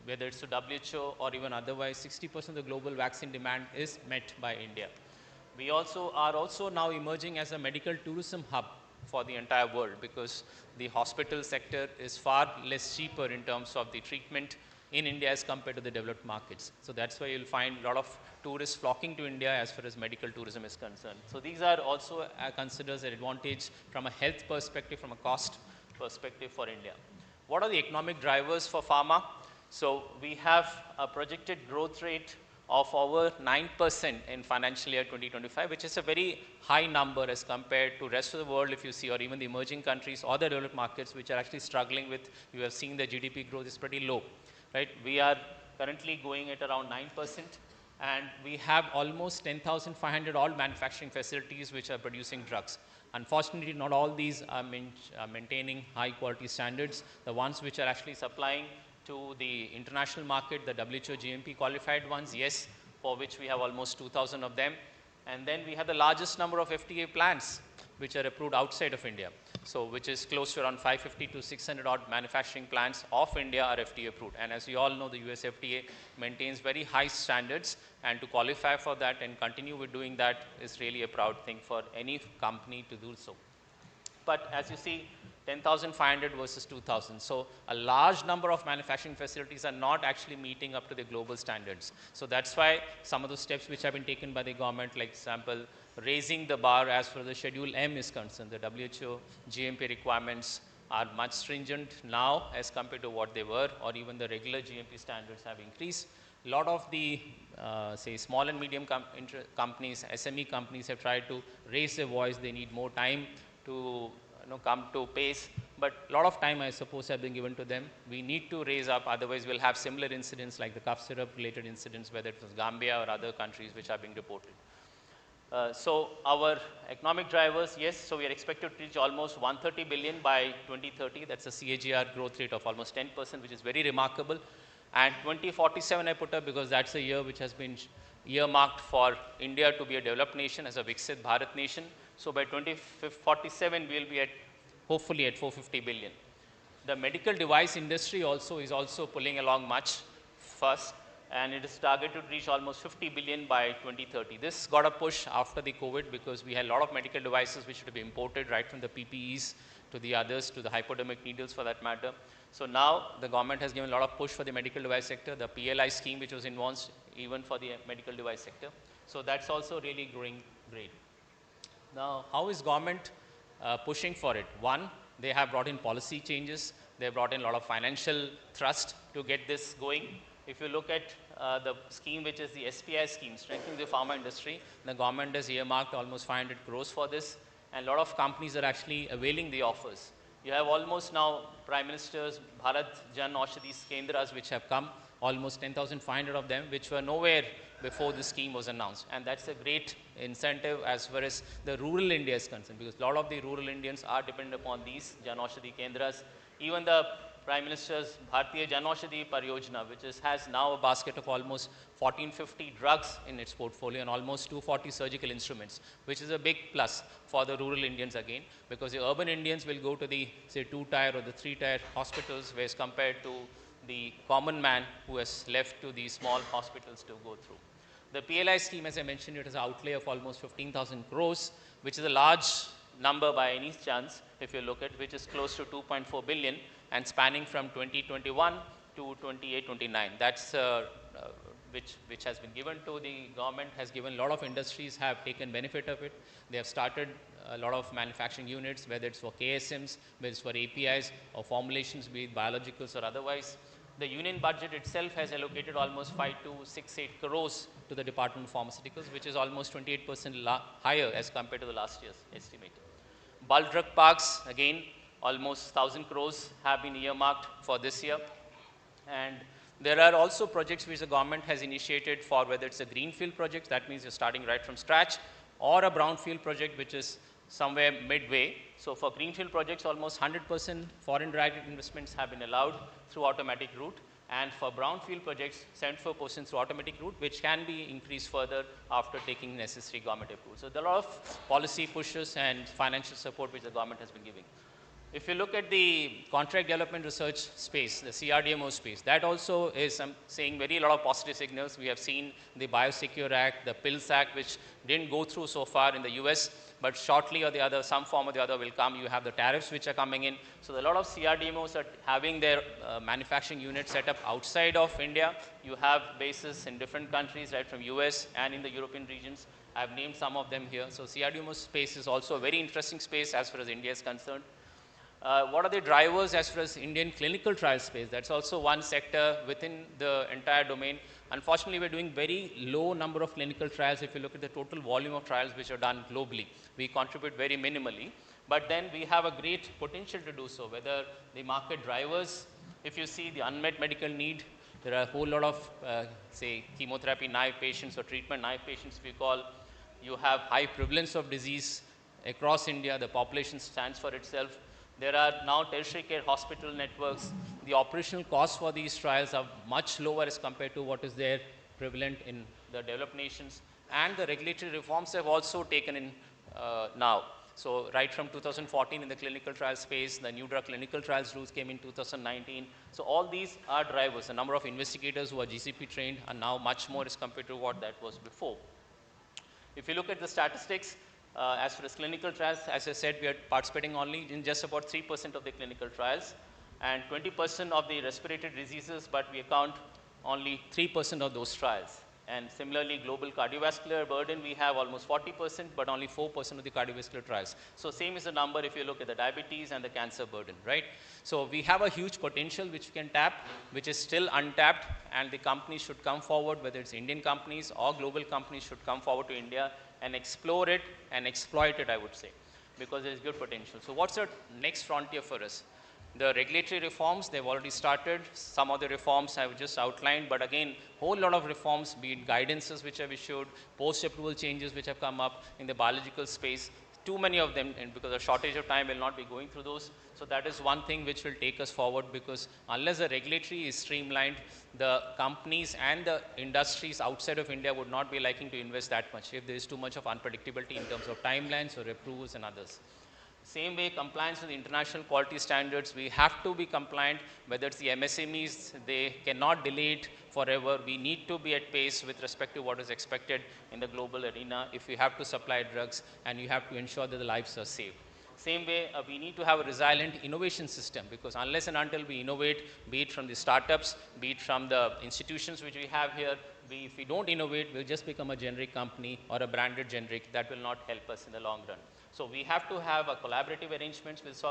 whether it's to WHO or even otherwise, 60% of the global vaccine demand is met by India. We also are also now emerging as a medical tourism hub for the entire world, because the hospital sector is far less cheaper in terms of the treatment in India as compared to the developed markets. So that's why you'll find a lot of tourists flocking to India as far as medical tourism is concerned. So these are also considered an advantage from a health perspective, from a cost perspective for India. What are the economic drivers for pharma? So we have a projected growth rate of over 9% in financial year 2025, which is a very high number as compared to rest of the world, if you see, or even the emerging countries or the developed markets, which are actually struggling with, you have seen the GDP growth is pretty low, right? We are currently going at around 9%, and we have almost 10,500 odd manufacturing facilities which are producing drugs. Unfortunately, not all these are maintaining high quality standards. The ones which are actually supplying to the international market, the WHO GMP qualified ones, yes, for which we have almost 2,000 of them. And then we have the largest number of FDA plants which are approved outside of India. So which is close to around 550 to 600 odd manufacturing plants of India are FDA approved. And as you all know, the US FDA maintains very high standards, and to qualify for that and continue with doing that is really a proud thing for any company to do so. But as you see, 10,500 versus 2,000. So a large number of manufacturing facilities are not actually meeting up to the global standards. So that's why some of the steps which have been taken by the government, like example, raising the bar as far as the Schedule M is concerned. The WHO GMP requirements are much stringent now as compared to what they were, or even the regular GMP standards have increased. A lot of the, say, small and medium companies, SME companies have tried to raise their voice. They need more time to come to pace but a lot of time, I suppose, have been given to them. We need to raise up, otherwise we'll have similar incidents like the cough syrup related incidents, whether it was Gambia or other countries which are being reported. So our economic drivers, yes, so we are expected to reach almost 130 billion by 2030. That's a CAGR growth rate of almost 10%, which is very remarkable. And 2047 I put up because that's a year which has been earmarked for India to be a developed nation as a Viksit Bharat nation. So by 2047, we will be at, hopefully at 450 billion. The medical device industry also is also pulling along much fast, and it is targeted to reach almost 50 billion by 2030. This got a push after the COVID because we had a lot of medical devices which should be imported, right from the PPEs to the others, to the hypodermic needles for that matter. So now the government has given a lot of push for the medical device sector, the PLI scheme which was announced even for the medical device sector. So that's also really growing great. Now, how is government pushing for it? One, they have brought in policy changes. They have brought in a lot of financial thrust to get this going. If you look at the scheme, which is the SPI scheme, strengthening the pharma industry, the government has earmarked almost 500 crores for this, and a lot of companies are actually availing the offers. You have almost now Prime Minister's Bharat Jan Aushadhi Kendras which have come, almost 10,500 of them, which were nowhere before the scheme was announced. And that's a great incentive as far as the rural India is concerned, because a lot of the rural Indians are dependent upon these Jan Aushadhi Kendras. Even the Prime Minister's Bharatiya Jan Aushadhi Pariyojana, which has now a basket of almost 1450 drugs in its portfolio and almost 240 surgical instruments, which is a big plus for the rural Indians again, because the urban Indians will go to the, say, 2-tier or the 3-tier hospitals, whereas compared to the common man who has left to these small hospitals to go through. The PLI scheme, as I mentioned, it has an outlay of almost 15,000 crores, which is a large number by any chance, if you look at, which is close to 2.4 billion and spanning from 2021 to 28-29. That's which has been given to the government, has given a lot of industries have taken benefit of it. They have started a lot of manufacturing units, whether it's for KSMs, whether it's for APIs or formulations, be it biologicals or otherwise. The union budget itself has allocated almost 5268 crores to the Department of Pharmaceuticals, which is almost 28% higher as compared to the last year's estimate. Bulk drug parks, again, almost 1,000 crores have been earmarked for this year. And there are also projects which the government has initiated for whether it's a greenfield project, that means you're starting right from scratch, or a brownfield project, which is somewhere midway. So for greenfield projects, almost 100% foreign direct investments have been allowed through automatic route. And for brownfield projects, 74% through automatic route, which can be increased further after taking necessary government approval. So there are a lot of policy pushes and financial support which the government has been giving. If you look at the contract development research space, the CRDMO space, that also is saying a lot of positive signals. We have seen the Biosecure Act, the Pills Act, which didn't go through so far in the US, but shortly or the other, some form or the other will come. You have the tariffs which are coming in. So a lot of CRDMOs are having their manufacturing units set up outside of India. You have bases in different countries, right, from US and in the European regions. I've named some of them here. So CRDMO space is also a very interesting space as far as India is concerned. What are the drivers as far as Indian clinical trial space? That's also one sector within the entire domain. Unfortunately, we're doing very low number of clinical trials. If you look at the total volume of trials which are done globally, we contribute very minimally. But then we have a great potential to do so, whether the market drivers, if you see the unmet medical need, there are a whole lot of, say, chemotherapy naive patients or treatment naive patients, we call. You have high prevalence of disease across India. The population stands for itself. There are now tertiary care hospital networks. The operational costs for these trials are much lower as compared to what is there prevalent in the developed nations. And the regulatory reforms have also taken in now. So right from 2014 in the clinical trial space, the new drug clinical trials rules came in 2019. So all these are drivers. The number of investigators who are GCP trained are now much more as compared to what that was before. If you look at the statistics, as far as clinical trials, as I said, we are participating only in just about 3% of the clinical trials and 20% of the respiratory diseases, but we account only 3% of those trials. And similarly, global cardiovascular burden, we have almost 40%, but only 4% of the cardiovascular trials. So same is the number if you look at the diabetes and the cancer burden, right? So we have a huge potential which we can tap, which is still untapped, and the companies should come forward, whether it's Indian companies or global companies should come forward to India and explore it and exploit it, I would say. because there is good potential. So what's the next frontier for us? The regulatory reforms, they've already started. Some of the reforms I've just outlined, but again, whole lot of reforms, be it guidances which have issued, post-approval changes which have come up in the biological space. Too many of them, and because of shortage of time, we'll not be going through those. So that is one thing which will take us forward, because unless the regulatory is streamlined, the companies and the industries outside of India would not be liking to invest that much if there is too much of unpredictability in terms of timelines or approvals and others. Same way, compliance with international quality standards, we have to be compliant, whether it's the MSMEs, they cannot delay it forever. We need to be at pace with respect to what is expected in the global arena if we have to supply drugs, and you have to ensure that the lives are saved. Same way, we need to have a resilient innovation system, because unless and until we innovate, be it from the startups, be it from the institutions which we have here, if we don't innovate, we'll just become a generic company or a branded generic. That will not help us in the long run. So we have to have a collaborative arrangements with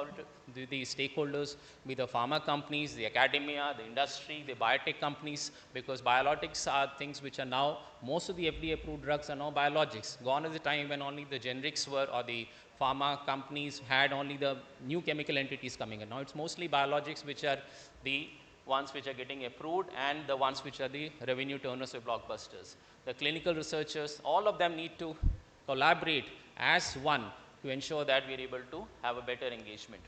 the stakeholders, with the pharma companies, the academia, the industry, the biotech companies, because biologics are things which are now, most of the FDA approved drugs are now biologics. Gone is the time when only the generics were, or the pharma companies had only the new chemical entities coming in. Now it's mostly biologics which are the ones which are getting approved, and the ones which are the revenue turners or blockbusters. The clinical researchers, all of them need to collaborate as one to ensure that we are able to have a better engagement.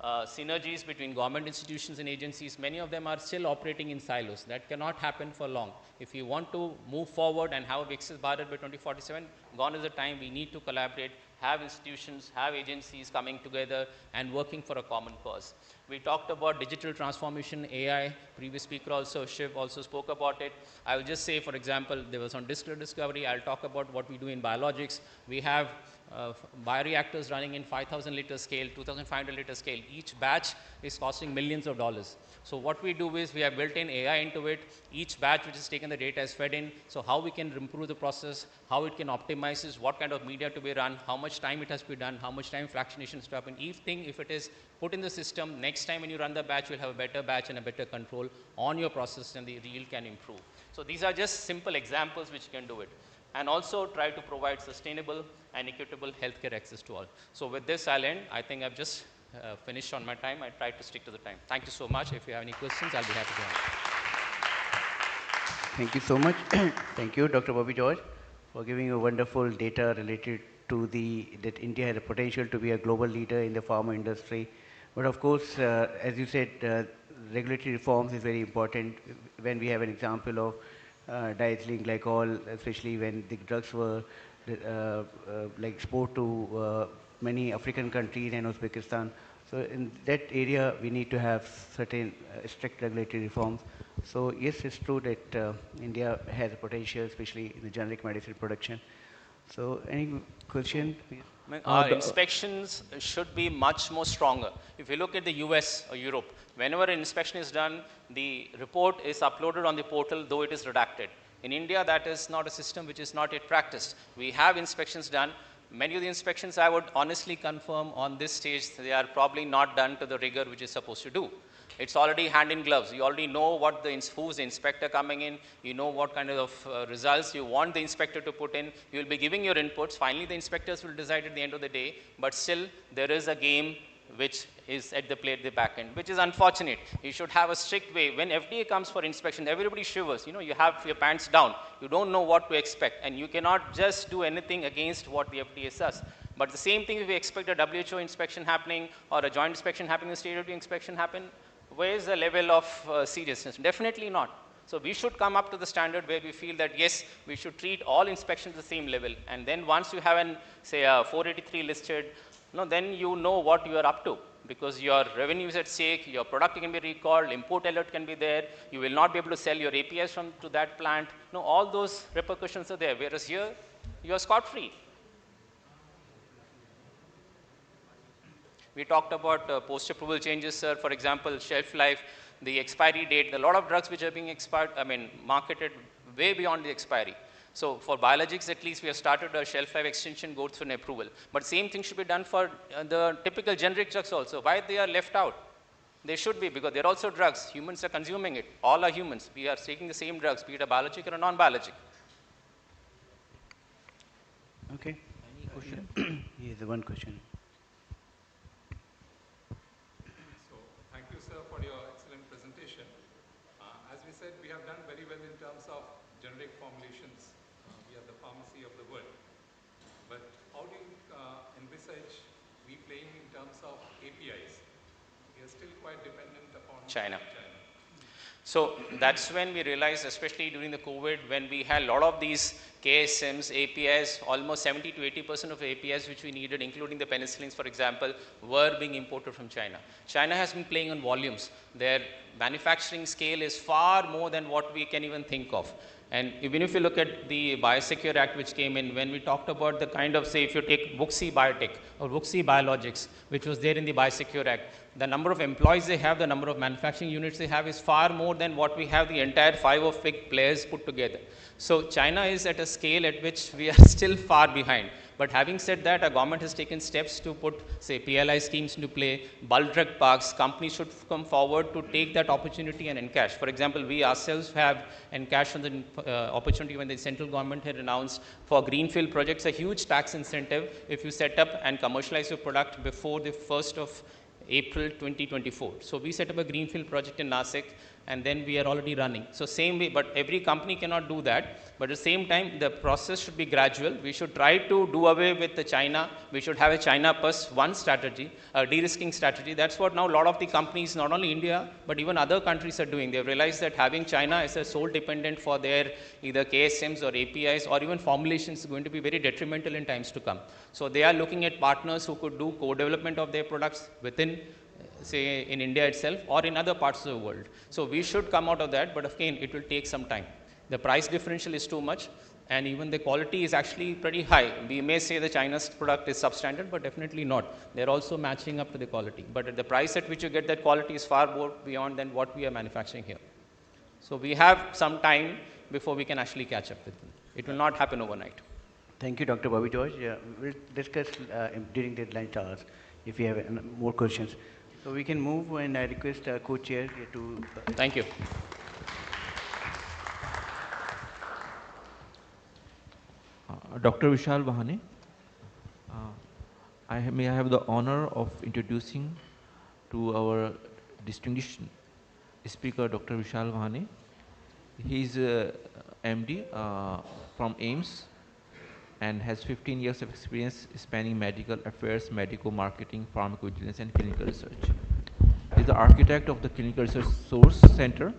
Synergies between government institutions and agencies, many of them are still operating in silos. That cannot happen for long. If you want to move forward and have a Viksit Bharat by 2047, gone is the time. We need to collaborate, have institutions, have agencies coming together and working for a common cause. We talked about digital transformation, AI. Previous speaker also, Shiv, also spoke about it. I will just say, for example, there was on discovery. I'll talk about what we do in biologics. We have bioreactors running in 5,000 liter scale, 2,500 liter scale. Each batch is costing millions of dollars. So what we do is we have built in AI into it. Each batch which is taken, the data is fed in. So how we can improve the process, how it can optimize this, what kind of media to be run, how much time it has to be done, how much time fractionation has to happen. If it is put in the system, next time when you run the batch, you'll have a better batch and a better control on your process, and the yield can improve. So these are just simple examples which can do it. And also try to provide sustainable and equitable healthcare access to all. So with this, I'll end. I think I've just finished on my time. I tried to stick to the time. Thank you so much. If you have any questions, I'll be happy to answer. Thank you so much. Thank you, Dr. Bobby George, for giving you wonderful data related to that India has the potential to be a global leader in the pharma industry. But of course, as you said, regulatory reforms is very important. When we have an example of diethylene glycol, especially when the drugs were like export to many African countries and Uzbekistan. So in that area, we need to have certain strict regulatory reforms. So yes, it's true that India has a potential, especially in the generic medicine production. So any question? Our inspections should be much more stronger. If you look at the US or Europe, whenever an inspection is done, the report is uploaded on the portal, though it is redacted. In India, that is not a system which is not yet practiced. We have inspections done. Many of the inspections, I would honestly confirm on this stage, they are probably not done to the rigor which is supposed to do. It's already hand in gloves. You already know what who's the inspector coming in. You know what kind of results you want the inspector to put in. You will be giving your inputs. Finally, the inspectors will decide at the end of the day. But still, there is a game which is at the play at the back end, which is unfortunate. You should have a strict way. When FDA comes for inspection, everybody shivers. You know, you have your pants down. You don't know what to expect. And you cannot just do anything against what the FDA says. But the same thing, if we expect a WHO inspection happening or a joint inspection happening, a state review inspection happen, where is the level of seriousness? Definitely not. So we should come up to the standard where we feel that, yes, we should treat all inspections the same level. And then once you have say, a 483 listed, then you know what you are up to, because your revenue is at stake, your product can be recalled, import alert can be there, you will not be able to sell your APIs to that plant. All those repercussions are there, whereas here, you are scot-free. We talked about post-approval changes, sir. For example, shelf life, the expiry date. A lot of drugs which are being marketed way beyond the expiry. So for biologics, at least, we have started a shelf life extension goes through an approval. But same thing should be done for the typical generic drugs also. Why they are left out? They should be, because they're also drugs. Humans are consuming it. All are humans. We are taking the same drugs, be it a biologic or a non-biologic. Okay. Any question? Here's the one question. sir, for your excellent presentation. As we said, we have done very well in terms of generic formulations. We are the pharmacy of the world. But how do you envisage we playing in terms of APIs? We are still quite dependent upon China. So that's when we realized, especially during the COVID, when we had a lot of these KSMs, APIs, almost 70 to 80% of APIs which we needed, including the penicillins, for example, were being imported from China. China has been playing on volumes. Their manufacturing scale is far more than what we can even think of. And even if you look at the Biosecure Act which came in, when we talked about the kind of, say, if you take Wuxi Biotech or Wuxi Biologics, which was there in the Biosecure Act, the number of employees they have, the number of manufacturing units they have is far more than what we have the entire 5 of big players put together. So China is at a scale at which we are still far behind. But having said that, our government has taken steps to put, say, PLI schemes into play, bulk drug parks. Companies should come forward to take that opportunity and encash. For example, we ourselves have encashed on the opportunity when the central government had announced for greenfield projects a huge tax incentive if you set up and commercialize your product before the 1st of April 2024. So we set up a greenfield project in Nasik, and then we are already running. So same way, but every company cannot do that. But at the same time, the process should be gradual. We should try to do away with the China. We should have a China plus one strategy, a de-risking strategy. That's what now a lot of the companies, not only India, but even other countries are doing. They've realized that having China as a sole dependent for their either KSMs or APIs or even formulations is going to be very detrimental in times to come. So they are looking at partners who could do co-development of their products within, say, in India itself or in other parts of the world. So we should come out of that, but again, it will take some time. The price differential is too much, and even the quality is actually pretty high. We may say the China's product is substandard, but definitely not. They're also matching up to the quality. But at the price at which you get that quality is far more beyond than what we are manufacturing here. So we have some time before we can actually catch up with them. It will not happen overnight. Thank you, Dr. Bobby George. We'll discuss during the lunch hours if you have more questions. So we can move, and I request co-chair to... Thank you. Dr. Vishal Vahane, may I have the honor of introducing to our distinguished speaker, Dr. Vishal Vahane. He is MD from AIMS and has 15 years of experience spanning medical affairs, medical marketing, pharmacovigilance, and clinical research. He is the architect of the Clinical Research Source Center,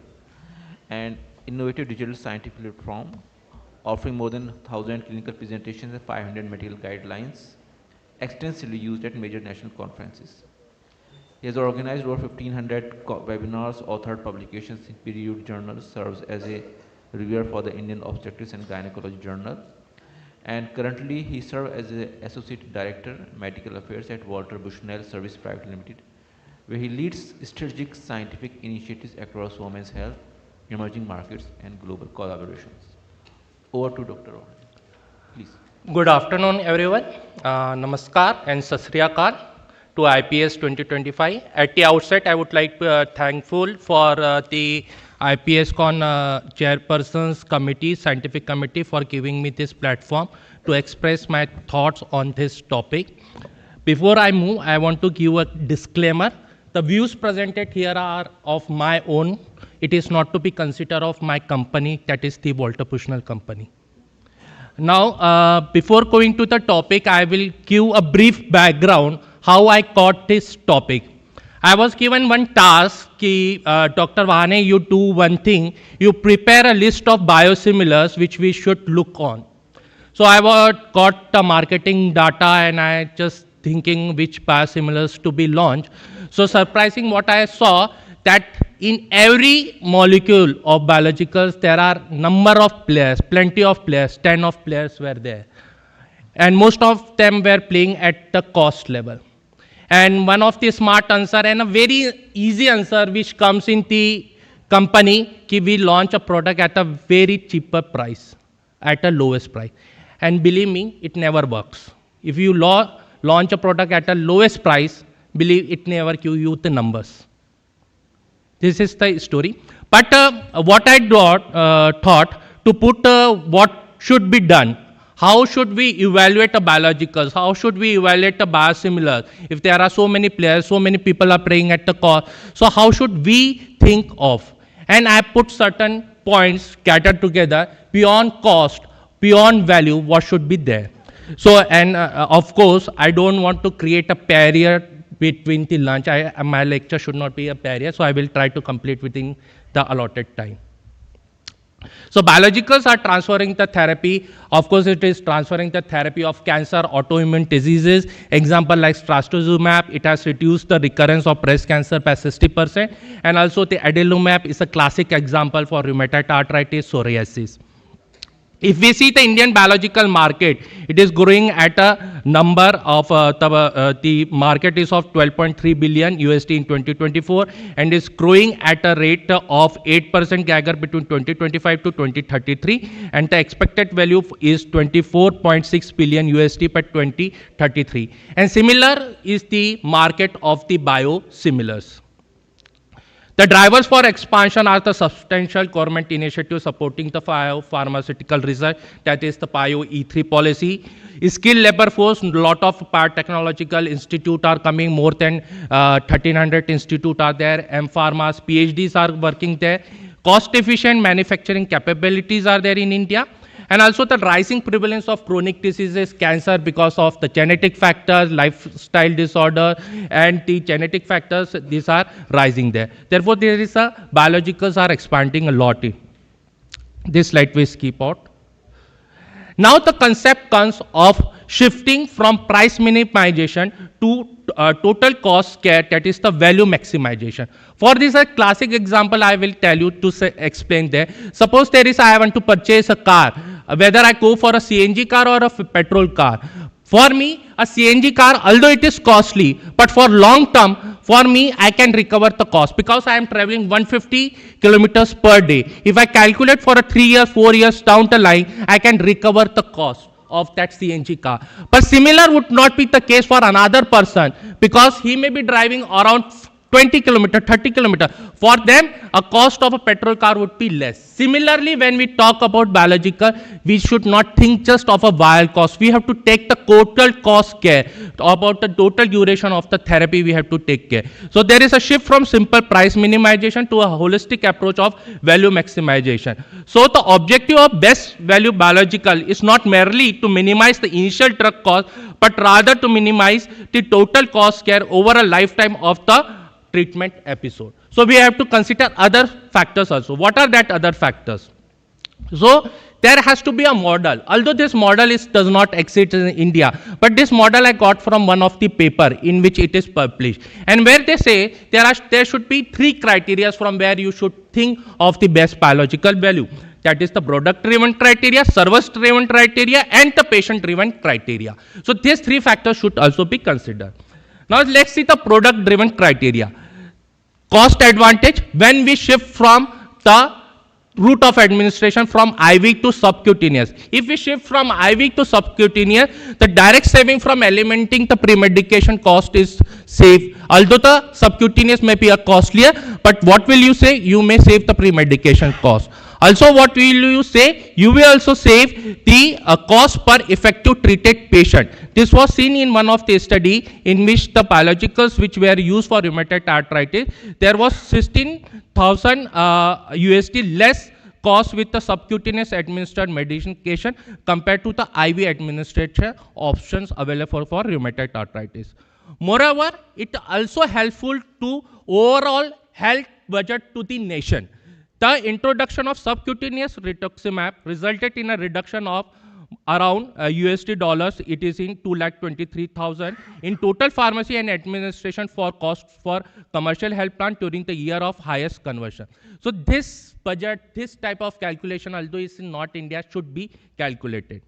an innovative digital scientific platform offering more than 1,000 clinical presentations and 500 medical guidelines, extensively used at major national conferences. He has organized over 1,500 webinars, authored publications in peer-reviewed journals, serves as a reviewer for the Indian Obstetrics and Gynecology Journal, and currently he serves as the Associate Director, Medical Affairs at Walter Bushnell Service Private Limited, where he leads strategic scientific initiatives across women's health, emerging markets, and global collaborations. Over to Dr. Rohan, please. Good afternoon, everyone. Namaskar and Sat Sri Akal to IPS 2025. At the outset, I would like to thankful for the IPSCON chairperson's committee, scientific committee, for giving me this platform to express my thoughts on this topic. Before I move, I want to give a disclaimer. The views presented here are of my own. It is not to be considered of my company, that is the Walter Bushnell company. Now, before going to the topic, I will give a brief background how I got this topic. I was given one task, Dr. Vahane, you do one thing, you prepare a list of biosimilars which we should look on. So I got the marketing data and I just thinking which biosimilars to be launched. So surprising what I saw, that in every molecule of biologicals, there are number of players, plenty of players, 10 of players were there. And most of them were playing at the cost level. And one of the smart answer and a very easy answer which comes in the company, we launch a product at a very cheaper price, at a lowest price. And believe me, it never works. If you launch a product at a lowest price, believe it never give you the numbers. This is the story. But what I thought to put what should be done, how should we evaluate a biologicals? How should we evaluate a biosimilar? If there are so many players, so many people are playing at the cost, so how should we think of? And I put certain points scattered together beyond cost, beyond value, what should be there. So, and of course, I don't want to create a barrier between the lunch. My lecture should not be a barrier, so I will try to complete within the allotted time. So biologicals are transferring the therapy. Of course, it is transferring the therapy of cancer, autoimmune diseases. Example like trastuzumab, it has reduced the recurrence of breast cancer by 60%. And also the adalimumab is a classic example for rheumatoid arthritis, psoriasis. If we see the Indian biological market, it is growing at a number of, the market is of 12.3 billion USD in 2024 and is growing at a rate of 8% CAGR between 2025 to 2033, and the expected value is 24.6 billion USD by 2033. And similar is the market of the biosimilars. The drivers for expansion are the substantial government initiatives supporting the pharmaceutical research, that is the PIO E3 policy. Skilled labor force, lot of biotechnological institutes are coming, more than 1300 institutes are there, M-Pharmas, PhDs are working there. Cost efficient manufacturing capabilities are there in India. And also the rising prevalence of chronic diseases, cancer, because of the genetic factors, lifestyle disorder, and the genetic factors, these are rising there. Therefore, there is a biologicals are expanding a lot. This slide we skip out. Now the concept comes of shifting from price minimization to total cost care, that is the value maximization. For this a classic example I will tell you to explain there. Suppose there is, I want to purchase a car, whether I go for a CNG car or a petrol car. For me, a CNG car, although it is costly, but for long term, for me, I can recover the cost because I am traveling 150 kilometers per day. If I calculate for a 3 years, 4 years down the line, I can recover the cost of that CNG car. But similar would not be the case for another person because he may be driving around 20 kilometer, 30 kilometer. For them, a cost of a petrol car would be less. Similarly, when we talk about biological, we should not think just of a vial cost. We have to take the total cost care. About the total duration of the therapy, we have to take care. So there is a shift from simple price minimization to a holistic approach of value maximization. So the objective of best value biological is not merely to minimize the initial drug cost, but rather to minimize the total cost care over a lifetime of the treatment episode. So we have to consider other factors also. What are that other factors? So there has to be a model. Although this model does not exist in India, but this model I got from one of the paper in which it is published. And where they say there should be 3 criteria from where you should think of the best biological value. That is the product-driven criteria, service-driven criteria, and the patient-driven criteria. So these 3 factors should also be considered. Now let's see the product-driven criteria. Cost advantage when we shift from the route of administration from IV to subcutaneous. If we shift from IV to subcutaneous, the direct saving from eliminating the pre-medication cost is saved. Although the subcutaneous may be a costlier, but what will you say? You may save the pre-medication cost. Also, what will you say? You will also save the cost per effective treated patient. This was seen in one of the study in which the biologicals which were used for rheumatoid arthritis, there was 16,000 USD less cost with the subcutaneous administered medication compared to the IV administration options available for rheumatoid arthritis. Moreover, it also helpful to overall health budget to the nation. The introduction of subcutaneous rituximab resulted in a reduction of around USD dollars. It is in 2,23,000 in total pharmacy and administration for costs for commercial health plan during the year of highest conversion. So this budget, this type of calculation, although it's in North India, should be calculated.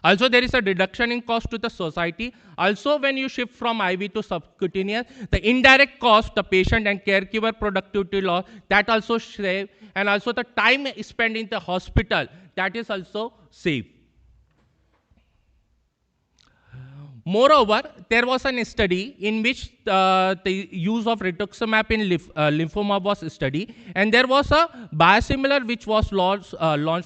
Also, there is a reduction in cost to the society. Also, when you shift from IV to subcutaneous, the indirect cost, the patient and caregiver productivity loss, that also save, and also the time spent in the hospital, that is also saved. Moreover, there was a study in which the use of rituximab in lymphoma was studied, and there was a biosimilar which was launched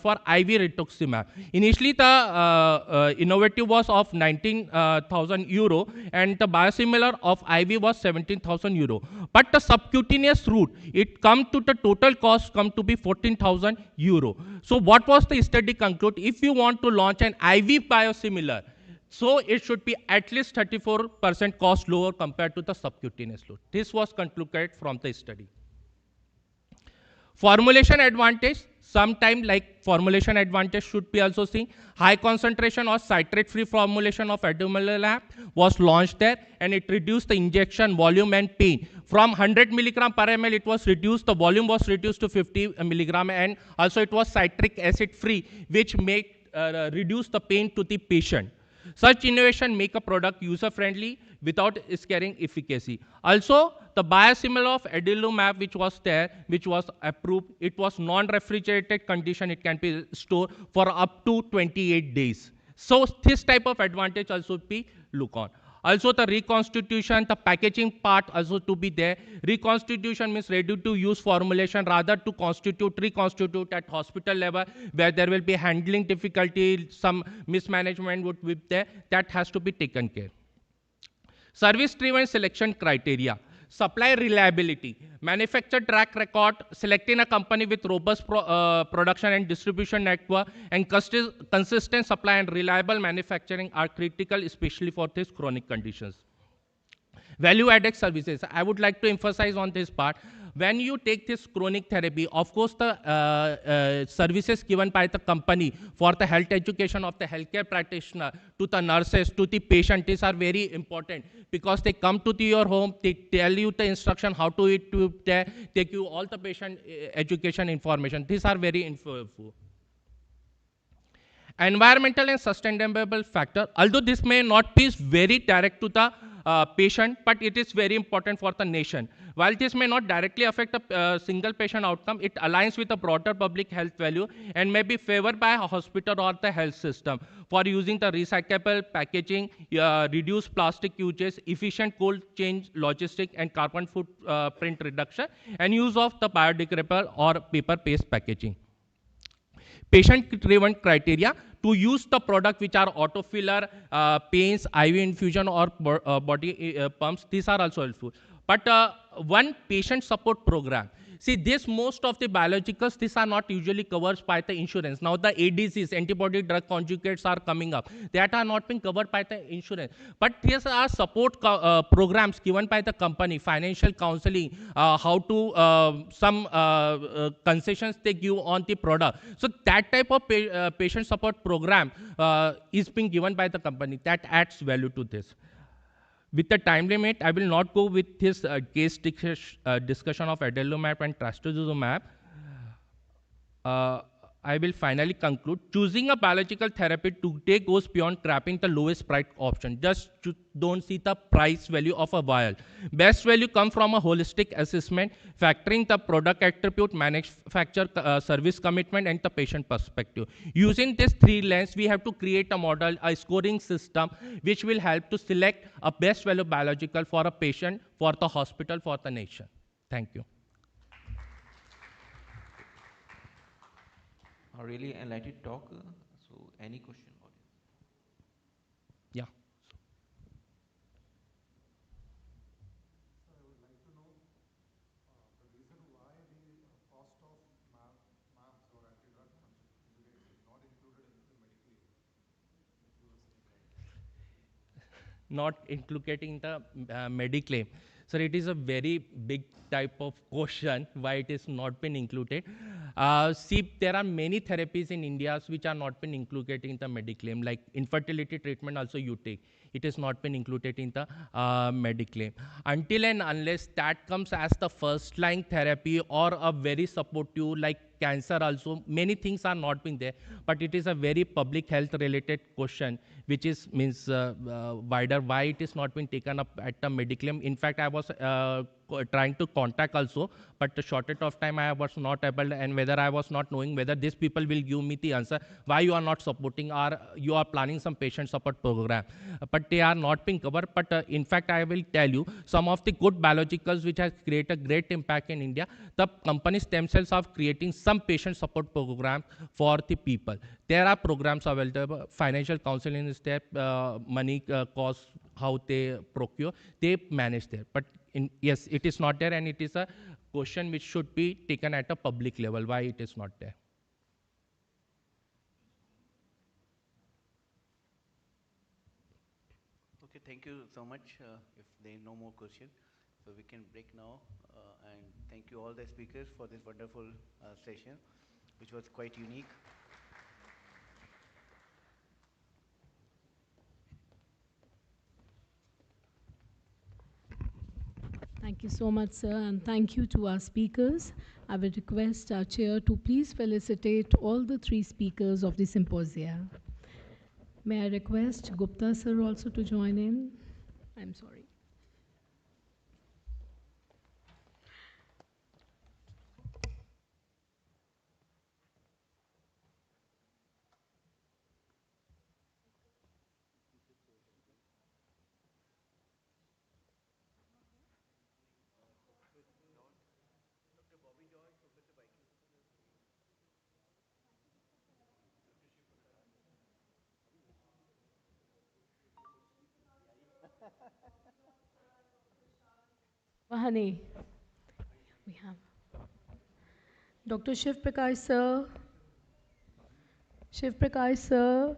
for IV rituximab. Initially, the innovative was of 19,000 euro, and the biosimilar of IV was 17,000 euro. But the subcutaneous route, it come to the total cost come to be 14,000 euro. So what was the study conclude? If you want to launch an IV biosimilar, so it should be at least 34% cost lower compared to the subcutaneous route. This was concluded from the study. Formulation advantage, sometime like formulation advantage should be also seen. High concentration or citrate-free formulation of adalimumab was launched there, and it reduced the injection volume and pain. From 100 milligram per ml, it was reduced, the volume was reduced to 50 milligram, and also it was citric acid-free, which reduce the pain to the patient. Such innovation make a product user-friendly without scaring efficacy. Also, the biosimilar of adalimumab which was there, which was approved, it was non-refrigerated condition. It can be stored for up to 28 days. So this type of advantage also be look on. Also the reconstitution, the packaging part also to be there. Reconstitution means ready to use formulation rather to reconstitute at hospital level where there will be handling difficulty, some mismanagement would be there, that has to be taken care. Service-driven selection criteria. Supply reliability, manufacture track record, selecting a company with robust production and distribution network, and consistent supply and reliable manufacturing are critical, especially for these chronic conditions. Value-added services, I would like to emphasize on this part. When you take this chronic therapy, of course, the services given by the company for the health education of the healthcare practitioner, to the nurses, to the patient, these are very important because they come to your home, they tell you the instruction how to eat, take you all the patient education information. These are very informative. Environmental and sustainable factor, although this may not be very direct to the patient, but it is very important for the nation. While this may not directly affect a single patient outcome, it aligns with the broader public health value and may be favored by a hospital or the health system for using the recyclable packaging, reduced plastic usage, efficient cold chain logistic and carbon footprint reduction, and use of the biodegradable or paper-based packaging. Patient-driven criteria to use the product which are autofiller, paints, IV infusion or body pumps. These are also helpful. But one patient support program. See, most of the biologicals, these are not usually covered by the insurance. Now the ADCs, antibody drug conjugates are coming up. That are not being covered by the insurance. But these are support programs given by the company, financial counseling, how to, some concessions they give on the product. So that type of patient support program is being given by the company. That adds value to this. With the time limit, I will not go with this case discussion of adalimumab and trastuzumab. I will finally conclude. Choosing a biological therapy today goes beyond grabbing the lowest price option. Just don't see the price value of a vial. Best value comes from a holistic assessment, factoring the product attribute, manufacturer service commitment, and the patient perspective. Using these three lenses, we have to create a model, a scoring system, which will help to select a best value biological for a patient, for the hospital, for the nation. Thank you. A really enlightened talk. So, any question? Yeah. So I would like to know the reason why the cost of MABs or anti-drug conjugates is not included in the Medicaid that you were saying. Not including the Mediclaim. So it is a very big type of question why it is not been included. See, there are many therapies in India which are not been included in the Mediclaim, like infertility treatment also you take. It is not been included in the Mediclaim. Until and unless that comes as the first line therapy or a very supportive like cancer also. Many things are not being there, but it is a very public health related question, which is means wider. Why it is not being taken up at the mediclaim? In fact, I was trying to contact also, but the shortage of time I was not able, and whether I was not knowing whether these people will give me the answer why you are not supporting, or you are planning some patient support program, but they are not being covered. But in fact, I will tell you some of the good biologicals which has created a great impact in India. The companies themselves are creating some patient support program for the people. There are programs available. Financial counseling is there, money costs, how they procure, they manage there. But yes, it is not there, and it is a question which should be taken at a public level. Why it is not there? Okay, thank you so much. If there are no more questions, so we can break now. And thank you all the speakers for this wonderful session, which was quite unique. Thank you so much, sir, and thank you to our speakers. I will request our chair to please felicitate all the three speakers of the symposia. May I request Gupta sir also to join in? I'm sorry. Vahani, we have Dr. Shiv Prakash sir. Shiv Prakash sir.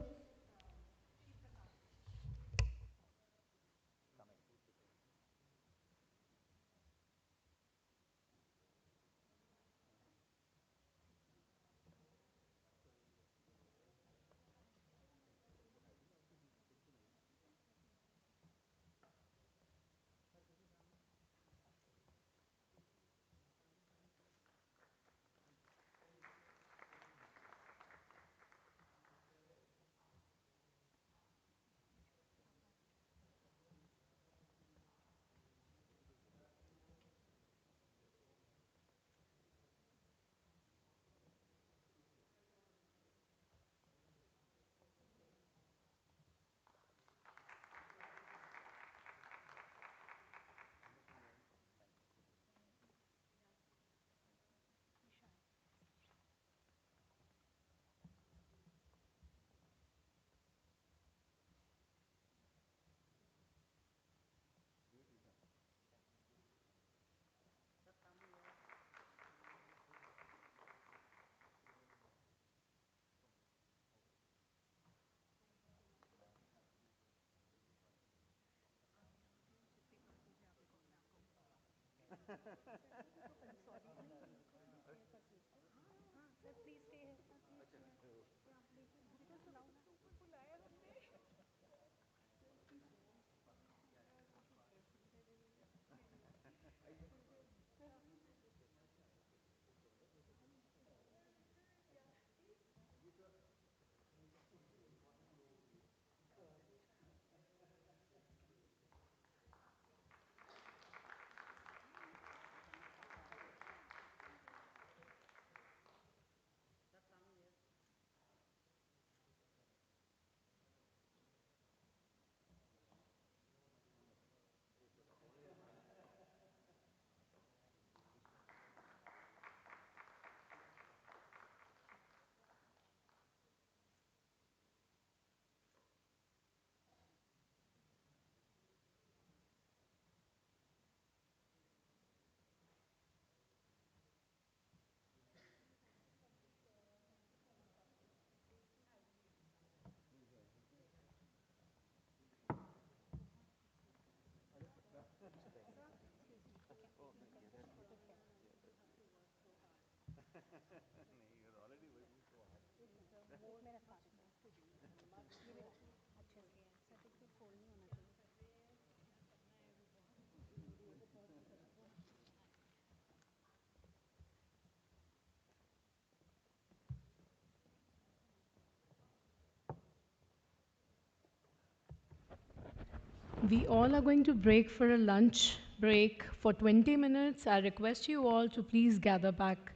we all are going to break for a lunch break for 20 minutes. I request you all to please gather back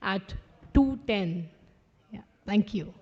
at 2:10. Yeah, thank you.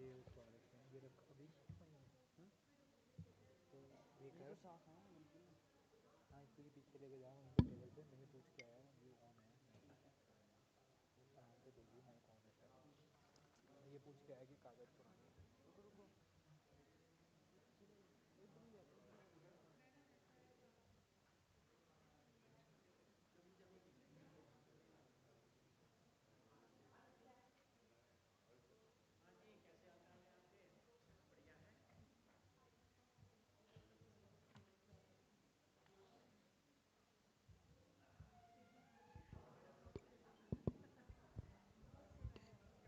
ये उसको और explain ये रख अभी हाँ तो ये कर साथ है बिल्कुल हाँ इसी के पीछे लेके जाओ उनके टेबल पे मैं पूछ के आया ये कौन है नाम तो देगी मैं कौन है सर ये पूछ के आया कि कागज़ पुराने रुको रुको हाँ जी कैसे हाल चाल है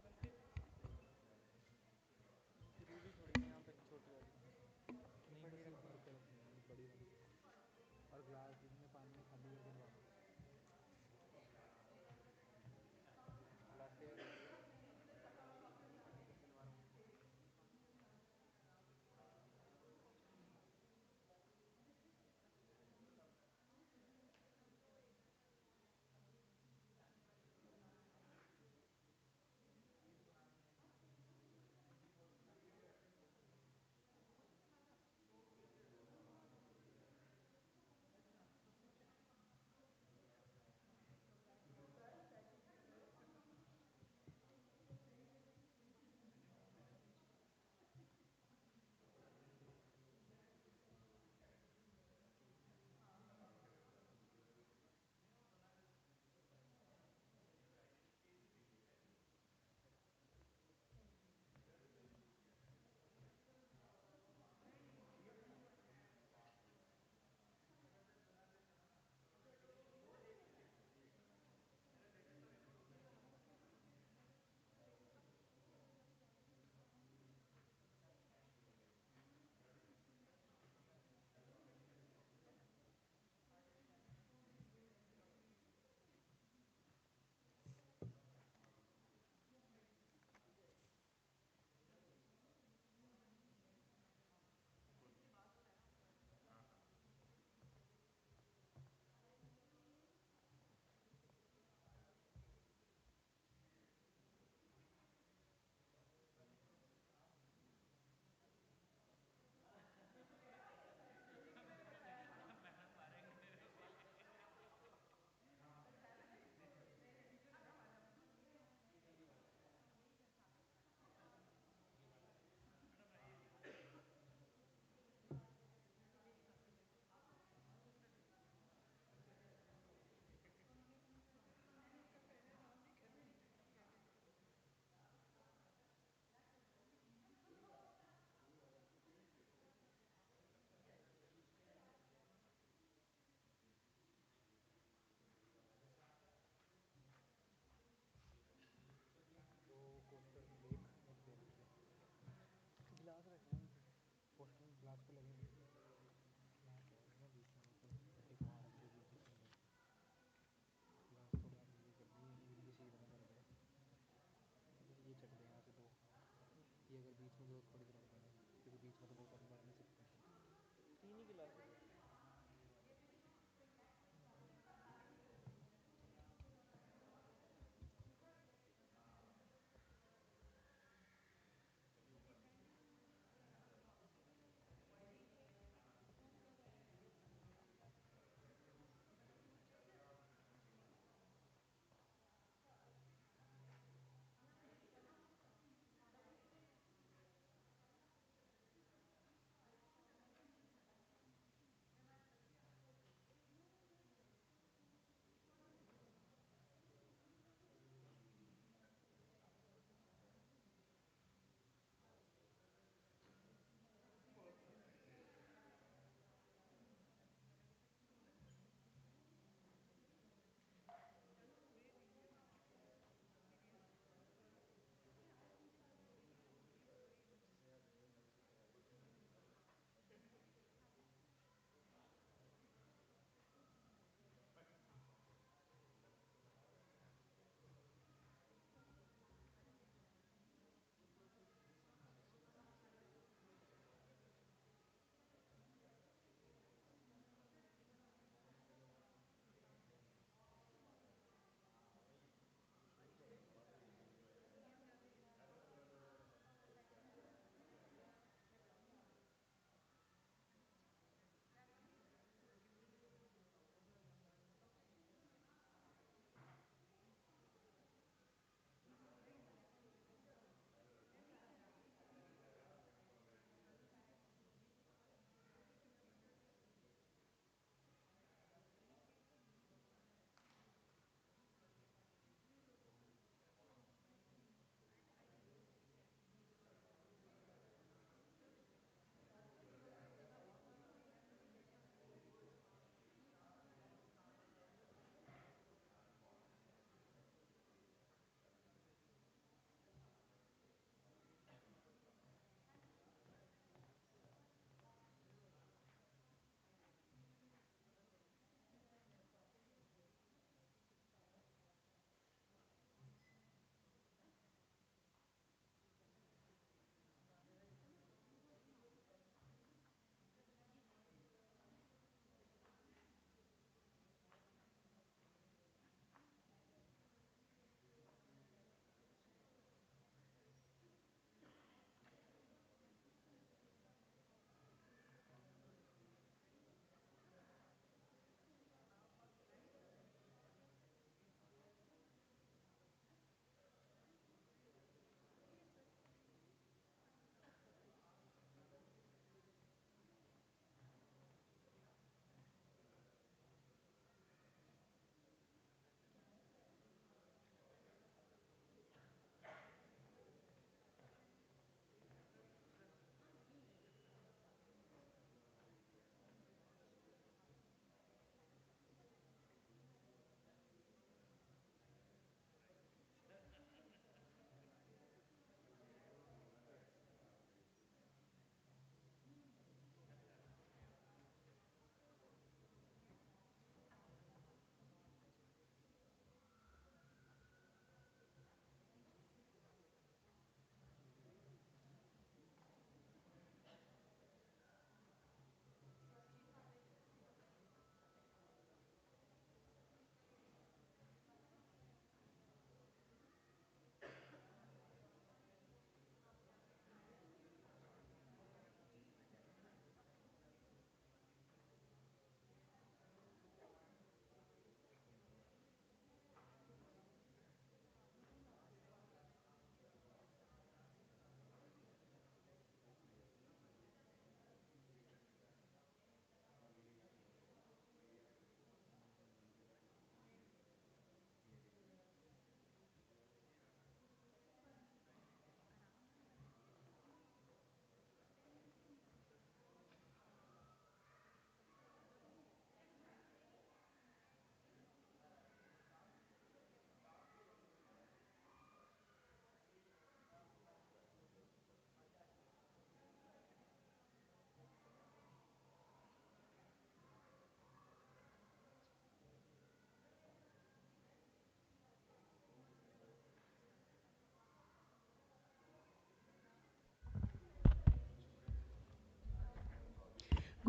आपके बढ़िया है जरूरी थोड़ी है यहाँ पे छोटी वाली नहीं बस ये भर के रखनी है बड़ी वाली और ग्लास जिसमें पानी में खाली करके डलवाना ग्लास ले डलवा रहा हूँ दो पोस्टर एक एक दे रखी गिलास रख लो पोस्टर गिलास पे लगेंगे मैं कह रही हूँ बीच में तो पट्टी घुमा रखी है बीच में गिलास को मैं नीचे कर दी इनकी सीध में कर दे ठीक है ये चक दे यहाँ से दो ये अगर बीच में तो थोड़ी सी रख देंगे क्योंकि बीच में तो बोतल बढ़ नहीं सकते तीन ही गिलास है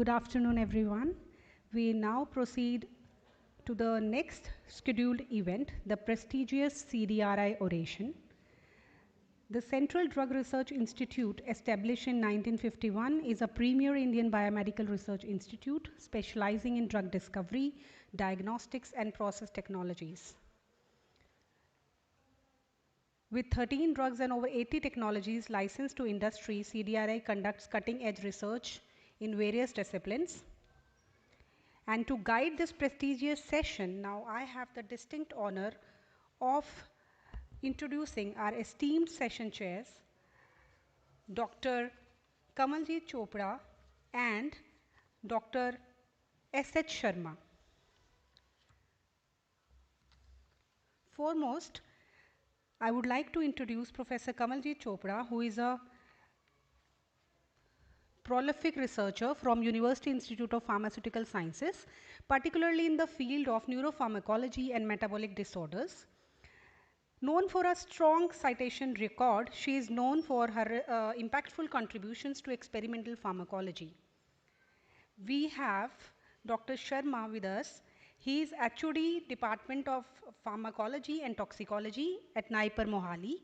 Good afternoon, everyone. We now proceed to the next scheduled event, the prestigious CDRI oration. The Central Drug Research Institute, established in 1951, is a premier Indian biomedical research institute specializing in drug discovery, diagnostics, and process technologies. With 13 drugs and over 80 technologies licensed to industry, CDRI conducts cutting-edge research in various disciplines. And to guide this prestigious session, now I have the distinct honor of introducing our esteemed session chairs, Dr. Kamaljeet Chopra and Dr. S.H. Sharma. Foremost, I would like to introduce Professor Kamaljeet Chopra, who is a prolific researcher from University Institute of Pharmaceutical Sciences, particularly in the field of neuropharmacology and metabolic disorders. Known for a strong citation record, she is known for her impactful contributions to experimental pharmacology. We have Dr. Sharma with us. He is HOD Department of Pharmacology and Toxicology at Naipur Mohali.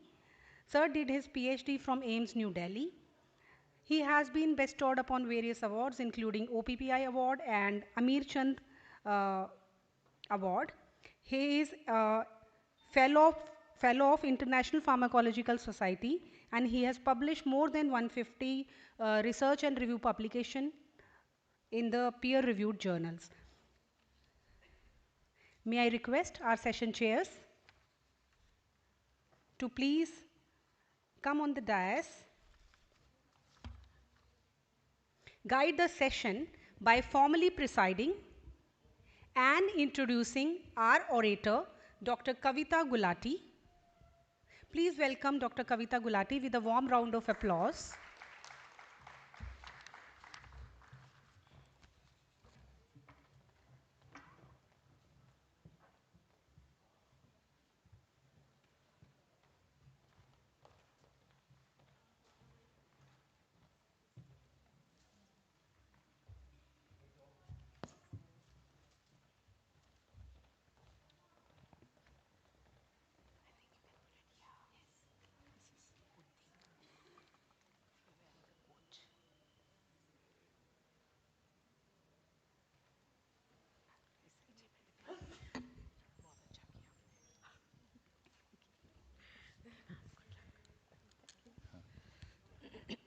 Sir did his PhD from AIIMS New Delhi. He has been bestowed upon various awards including OPPI Award and Amir Chand Award. He is a fellow of International Pharmacological Society, and he has published more than 150 research and review publications in the peer-reviewed journals. May I request our session chairs to please come on the dais, guide the session by formally presiding and introducing our orator, Dr. Kavita Gulati. Please welcome Dr. Kavita Gulati with a warm round of applause.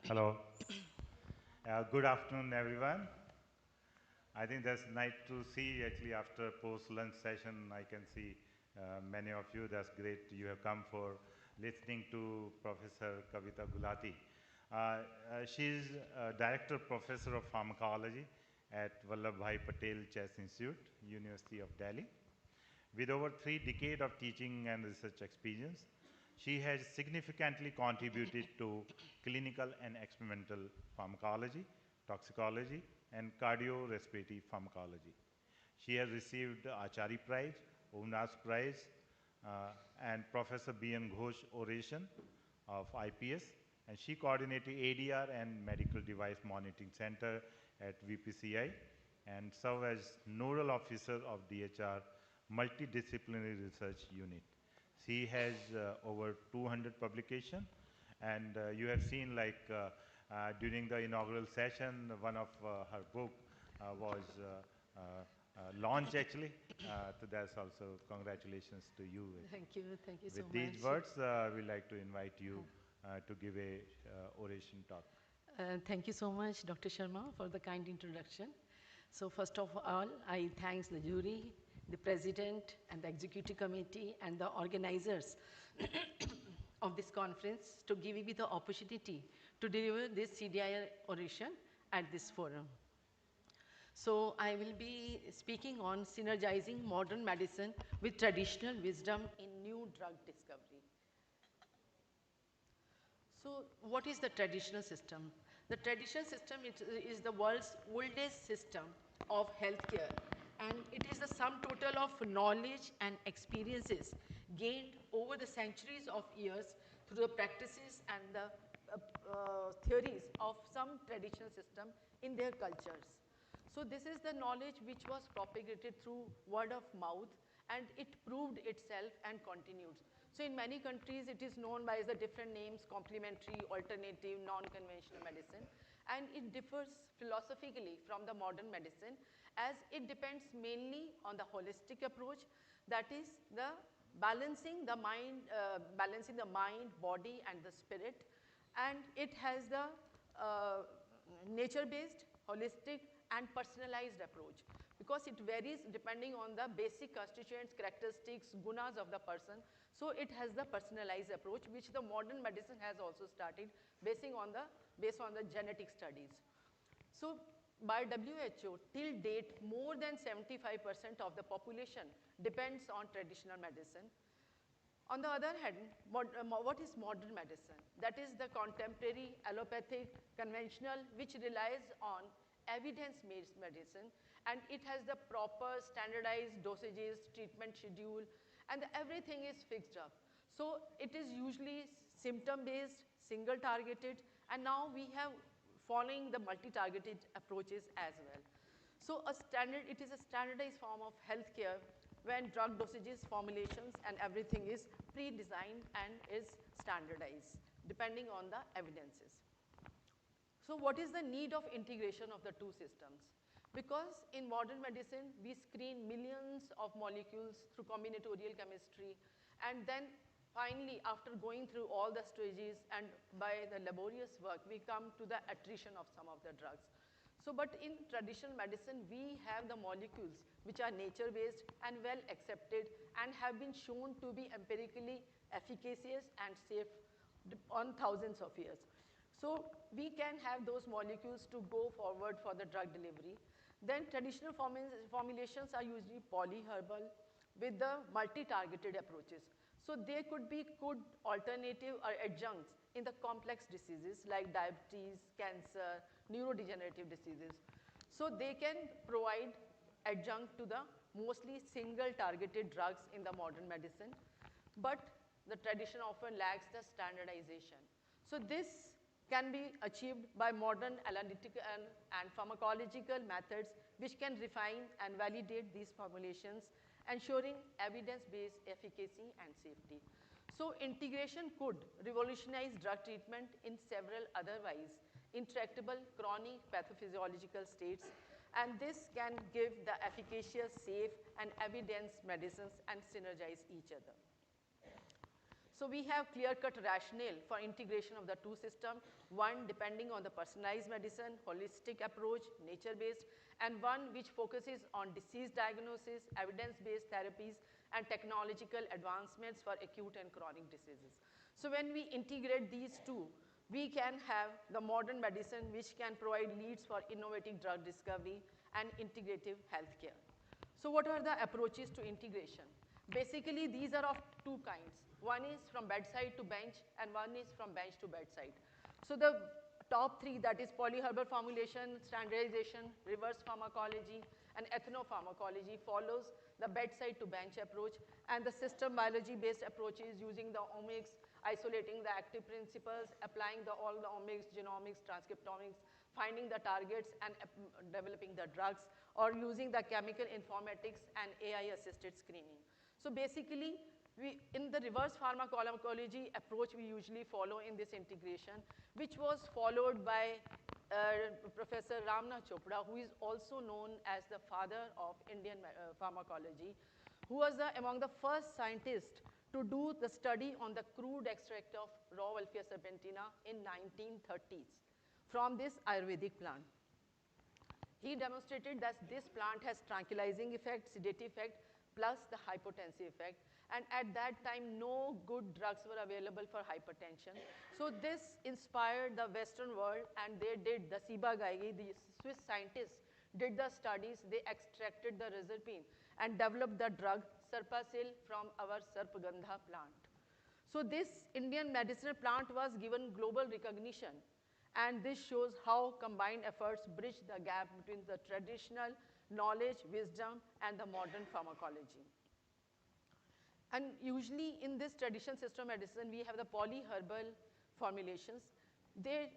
Hello. Good afternoon, everyone. I think that's nice to see actually after post-lunch session. I can see many of you. That's great. You have come for listening to Professor Kavita Gulati. She's Director Professor of Pharmacology at Vallabhbhai Patel Chess Institute, University of Delhi. With over 3 decades of teaching and research experience, she has significantly contributed to clinical and experimental pharmacology, toxicology, and cardiorespiratory pharmacology. She has received Achari Prize, Omnas Prize, and Professor B.N. Ghosh Oration of IPS, and she coordinated ADR and Medical Device Monitoring Center at VPCI and served as Nodal Officer of DHR Multidisciplinary Research Unit. She has over 200 publications, and you have seen like during the inaugural session, one of her book was launched actually. So that's also congratulations to you. Thank you so much. With these words, we'd like to invite you to give a oration talk. Thank you so much, Dr. Sharma, for the kind introduction. So first of all, I thank the jury, the president, and the executive committee, and the organizers of this conference to give me the opportunity to deliver this CDI oration at this forum. So I will be speaking on synergizing modern medicine with traditional wisdom in new drug discovery. So what is the traditional system? The traditional system is the world's oldest system of healthcare, and it is the sum total of knowledge and experiences gained over the centuries of years through the practices and the theories of some traditional system in their cultures. So this is the knowledge which was propagated through word of mouth, and it proved itself and continued. So in many countries, it is known by the different names: complementary, alternative, non-conventional medicine. And it differs philosophically from the modern medicine, as it depends mainly on the holistic approach, that is the balancing the mind, body, and the spirit. And it has the nature-based, holistic, and personalized approach, because it varies depending on the basic constituents, characteristics, gunas of the person. So it has the personalized approach, which the modern medicine has also started based on the genetic studies. So by WHO, till date, more than 75% of the population depends on traditional medicine. On the other hand, what is modern medicine? That is the contemporary, allopathic, conventional, which relies on evidence-based medicine, and it has the proper standardized dosages, treatment schedule, and everything is fixed up. So it is usually symptom-based, single-targeted, and now we have following the multi-targeted approaches as well. So it is a standardized form of healthcare when drug dosages, formulations, and everything is pre-designed and is standardized depending on the evidences. So what is the need of integration of the two systems? Because in modern medicine, we screen millions of molecules through combinatorial chemistry, and then finally, after going through all the stages and by the laborious work, we come to the attrition of some of the drugs. So, but in traditional medicine, we have the molecules which are nature-based and well accepted and have been shown to be empirically efficacious and safe on thousands of years. So we can have those molecules to go forward for the drug delivery. Then traditional formulations are usually polyherbal with the multi-targeted approaches. So they could be good alternative or adjuncts in the complex diseases like diabetes, cancer, neurodegenerative diseases. So they can provide adjunct to the mostly single targeted drugs in the modern medicine, but the tradition often lacks the standardization. So this can be achieved by modern analytical and pharmacological methods which can refine and validate these formulations, ensuring evidence-based efficacy and safety. So integration could revolutionize drug treatment in several otherwise intractable chronic pathophysiological states, and this can give the efficacious, safe, and evidence medicines and synergize each other. So we have clear-cut rationale for integration of the two systems, one depending on the personalized medicine, holistic approach, nature-based, and one which focuses on disease diagnosis, evidence-based therapies, and technological advancements for acute and chronic diseases. So when we integrate these two, we can have the modern medicine which can provide leads for innovative drug discovery and integrative healthcare. So what are the approaches to integration? Basically, these are of two kinds. One is from bedside to bench, and one is from bench to bedside. So the top three, that is polyherbal formulation, standardization, reverse pharmacology, and ethnopharmacology, follows the bedside to bench approach, and the system biology-based approaches using the omics, isolating the active principles, applying all the omics, genomics, transcriptomics, finding the targets, and developing the drugs, or using the chemical informatics and AI-assisted screening. So basically, in the reverse pharmacology approach we usually follow in this integration, which was followed by Professor Ramnath Chopra, who is also known as the father of Indian pharmacology, who was among the first scientists to do the study on the crude extract of raw Wolfia serpentina in 1930s from this Ayurvedic plant. He demonstrated that this plant has tranquilizing effect, sedative effect, plus the hypotensive effect. And at that time, no good drugs were available for hypertension. So this inspired the Western world, and they did, the Siba Gaigi, the Swiss scientists, did the studies. They extracted the reserpine and developed the drug Sarpasil from our Sarpagandha plant. So this Indian medicinal plant was given global recognition. And this shows how combined efforts bridge the gap between the traditional knowledge, wisdom, and the modern pharmacology. And usually in this traditional system medicine, we have the polyherbal formulations. They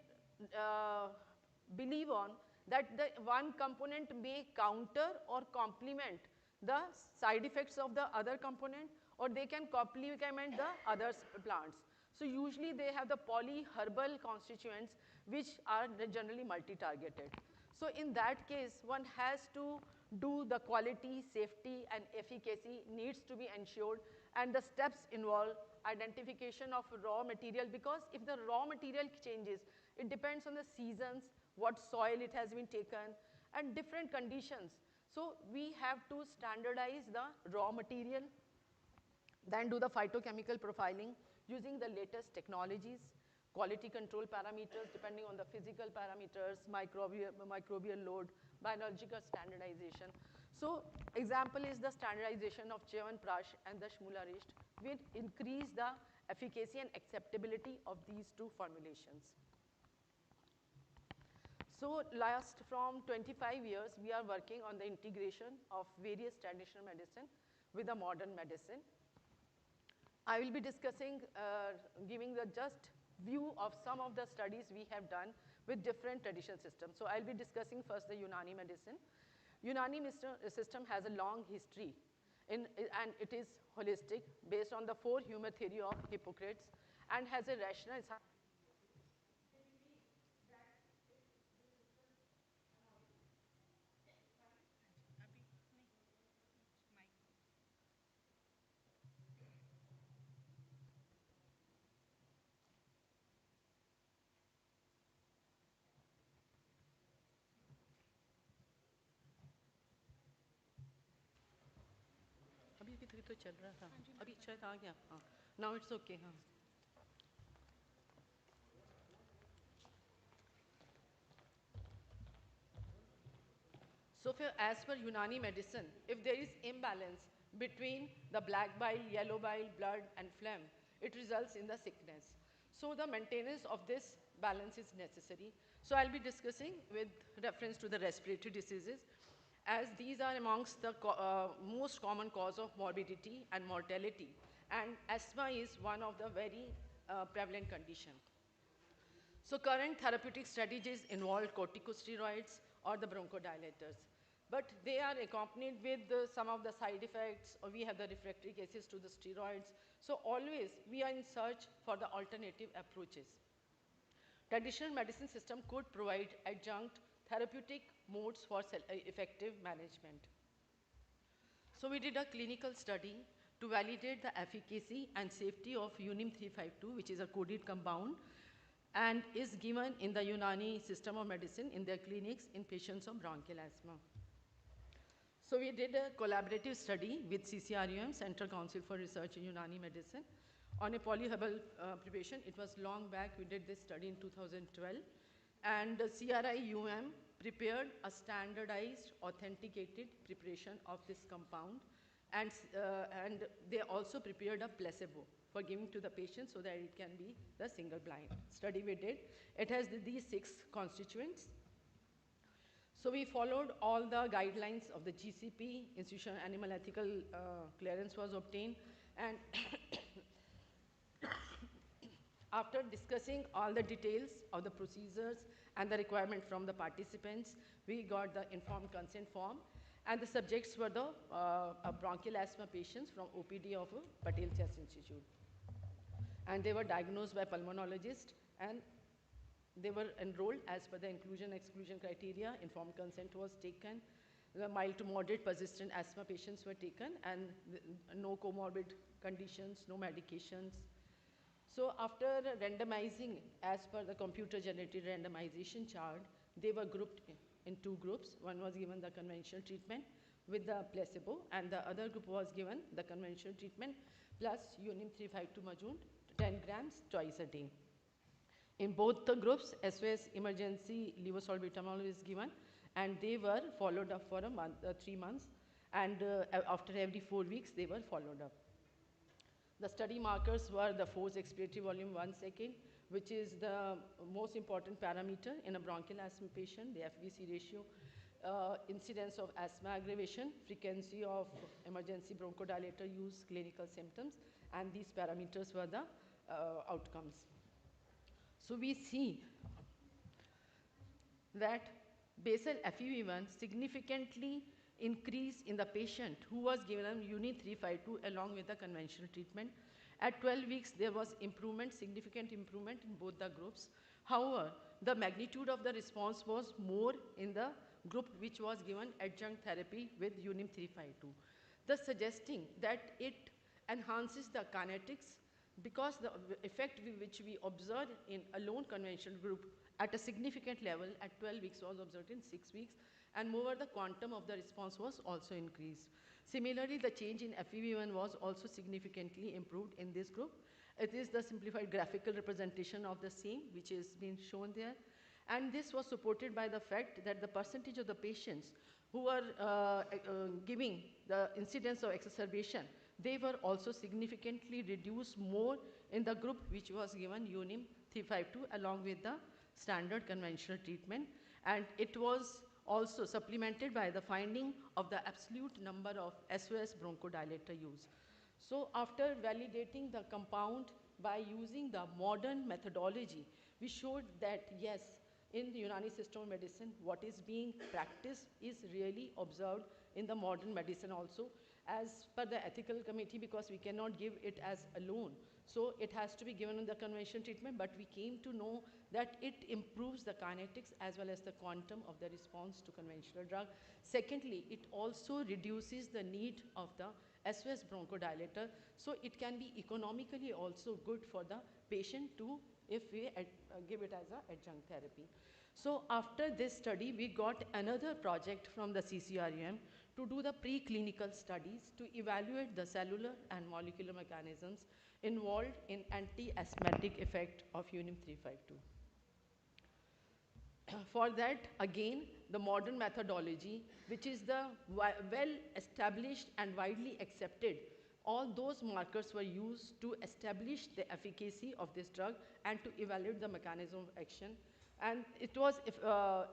believe on that the one component may counter or complement the side effects of the other component, or they can complement the other plants. So usually they have the polyherbal constituents which are generally multi-targeted. So in that case, one has to do the quality, safety, and efficacy needs to be ensured, and the steps involve identification of raw material, because if the raw material changes, it depends on the seasons, what soil it has been taken, and different conditions. So we have to standardize the raw material, then do the phytochemical profiling using the latest technologies, quality control parameters depending on the physical parameters, microbial load, biological standardization. So example is the standardization of Chyawanprash and the Shmularisht will increase the efficacy and acceptability of these two formulations. So last from 25 years, we are working on the integration of various traditional medicine with the modern medicine. I will be discussing, giving the just view of some of the studies we have done with different traditional systems. So I'll be discussing first the Unani medicine. Unani system has a long history, and it is holistic, based on the 4 humor theory of Hippocrates, and has a rational. अभी तो चल रहा था, अभी शायद आ गया, हाँ, now it's okay, हाँ. So as per Unani medicine, if there is imbalance between the black bile, yellow bile, blood, and phlegm, it results in the sickness. So the maintenance of this balance is necessary. So I'll be discussing with reference to the respiratory diseases, as these are amongst the most common cause of morbidity and mortality. And asthma is one of the very prevalent conditions. So current therapeutic strategies involve corticosteroids or the bronchodilators. But they are accompanied with some of the side effects, or we have the refractory cases to the steroids. So always we are in search for the alternative approaches. Traditional medicine system could provide adjunct therapeutic modes for effective management. So we did a clinical study to validate the efficacy and safety of Unim 352, which is a coded compound, and is given in the Unani system of medicine in their clinics in patients of bronchial asthma. So we did a collaborative study with CCRUM, Central Council for Research in Unani Medicine, on a polyherbal preparation. It was long back, we did this study in 2012. And CRIUM prepared a standardized, authenticated preparation of this compound. And they also prepared a placebo for giving to the patient so that it can be the single blind study we did. It has these 6 constituents. So we followed all the guidelines of the GCP, Institution Animal Ethical Clearance was obtained, and after discussing all the details of the procedures and the requirement from the participants, we got the informed consent form, and the subjects were the bronchial asthma patients from OPD of Patel Chest Institute. And they were diagnosed by pulmonologist, and they were enrolled as per the inclusion-exclusion criteria. Informed consent was taken. The mild to moderate persistent asthma patients were taken, and no comorbid conditions, no medications. So after randomizing, as per the computer-generated randomization chart, they were grouped in 2 groups. One was given the conventional treatment with the placebo, and the other group was given the conventional treatment plus Unim 352 Majund, 10 grams twice a day. In both the groups, SOS emergency levosorbitamol is given, and they were followed up for a month, 3 months, and after every 4 weeks, they were followed up. The study markers were the forced expiratory volume 1 second, which is the most important parameter in a bronchial asthma patient, the FVC ratio, incidence of asthma aggravation, frequency of emergency bronchodilator use, clinical symptoms, and these parameters were the outcomes. So we see that basal FEV1 significantly increased in the patient who was given Uni 352 along with the conventional treatment. At 12 weeks, there was improvement, significant improvement in both the groups. However, the magnitude of the response was more in the group which was given adjunct therapy with Unim 352, thus suggesting that it enhances the kinetics because the effect which we observed in alone conventional group at a significant level at 12 weeks was observed in 6 weeks, and moreover the quantum of the response was also increased. Similarly, the change in FEV1 was also significantly improved in this group. It is the simplified graphical representation of the same which is being shown there. And this was supported by the fact that the percentage of the patients who were giving the incidence of exacerbation, they were also significantly reduced more in the group which was given Unim 352 along with the standard conventional treatment. And it was also supplemented by the finding of the absolute number of SOS bronchodilator use. So after validating the compound by using the modern methodology, we showed that yes, in the Unani system of medicine, what is being practiced is really observed in the modern medicine also, as per the ethical committee, because we cannot give it as alone. So it has to be given in the conventional treatment, but we came to know that it improves the kinetics as well as the quantum of the response to conventional drug. Secondly, it also reduces the need of the SOS bronchodilator, so it can be economically also good for the patient to if we give it as an adjunct therapy. So after this study, we got another project from the CCRUM to do the preclinical studies to evaluate the cellular and molecular mechanisms involved in anti-asthmatic effect of Unim 352. For that, again, the modern methodology, which is the well-established and widely accepted, all those markers were used to establish the efficacy of this drug and to evaluate the mechanism of action. And it was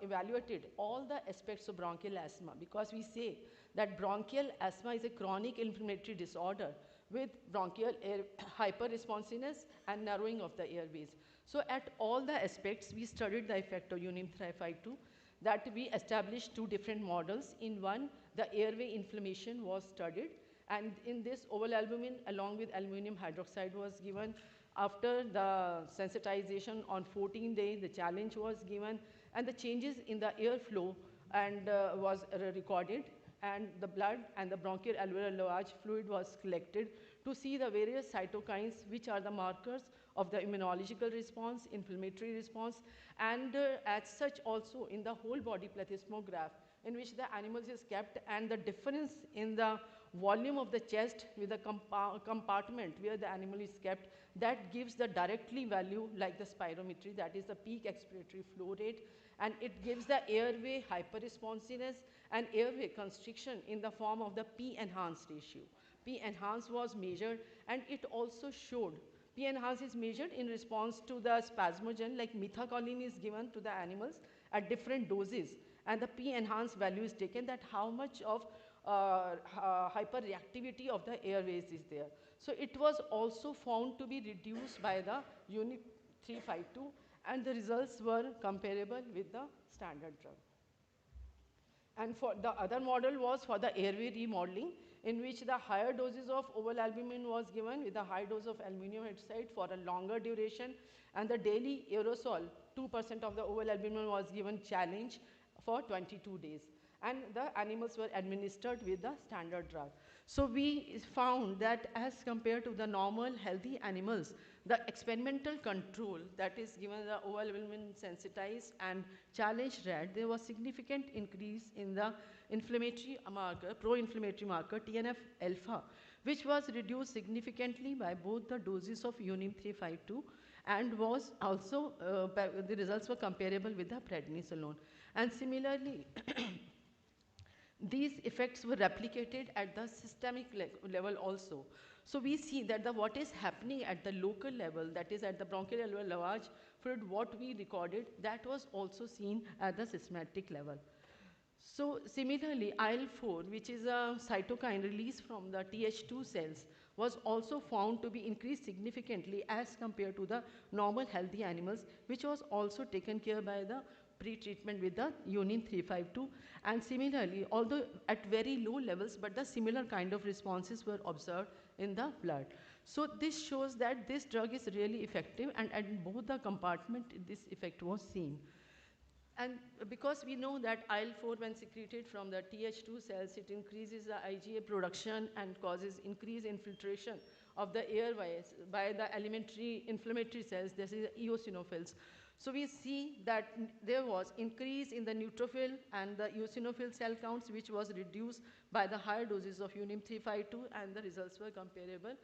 evaluated all the aspects of bronchial asthma, because we say that bronchial asthma is a chronic inflammatory disorder with bronchial air hyperresponsiveness and narrowing of the airways. So at all the aspects, we studied the effect of Unim 352, that we established two different models. In one, the airway inflammation was studied, and in this oval albumin along with aluminum hydroxide was given. After the sensitization on 14 days, the challenge was given, and the changes in the airflow and was recorded, and the blood and the bronchial alveolar lavage fluid was collected to see the various cytokines which are the markers of the immunological response, inflammatory response, and as such also in the whole body plethysmograph in which the animals is kept, and the difference in the volume of the chest with the compartment where the animal is kept, that gives the directly value like the spirometry, that is the peak expiratory flow rate, and it gives the airway hyperresponsiveness and airway constriction in the form of the P-enhanced ratio. P-enhanced was measured, and it also showed P-enhanced is measured in response to the spasmogen, like methacholine is given to the animals at different doses, and the P-enhanced value is taken, that how much of hyperreactivity of the airways is there. So it was also found to be reduced by the Unim 352, and the results were comparable with the standard drug. And for the other model was for the airway remodeling, in which the higher doses of oval albumin was given with a high dose of aluminum hydroxide for a longer duration, and the daily aerosol 2% of the oval albumin was given challenge for 22 days, and the animals were administered with the standard drug. So we found that as compared to the normal healthy animals, the experimental control, that is given the oval albumin sensitized and challenged rat, there was significant increase in the inflammatory marker, pro-inflammatory marker TNF alpha, which was reduced significantly by both the doses of Unim 352, and was also the results were comparable with the prednisolone. And similarly, these effects were replicated at the systemic level also. So we see that what is happening at the local level, that is at the bronchial alveolar lavage fluid, what we recorded, that was also seen at the systematic level. So similarly, IL-4, which is a cytokine released from the Th2 cells, was also found to be increased significantly as compared to the normal healthy animals, which was also taken care by the pre-treatment with the UNIM 352. And similarly, although at very low levels, but the similar kind of responses were observed in the blood. So this shows that this drug is really effective, and at both the compartment, this effect was seen. And because we know that IL-4, when secreted from the Th2 cells, it increases the IgA production and causes increased infiltration of the airways by the elementary inflammatory cells, this is eosinophils. So we see that there was increase in the neutrophil and the eosinophil cell counts, which was reduced by the higher doses of UNIM 352, and the results were comparable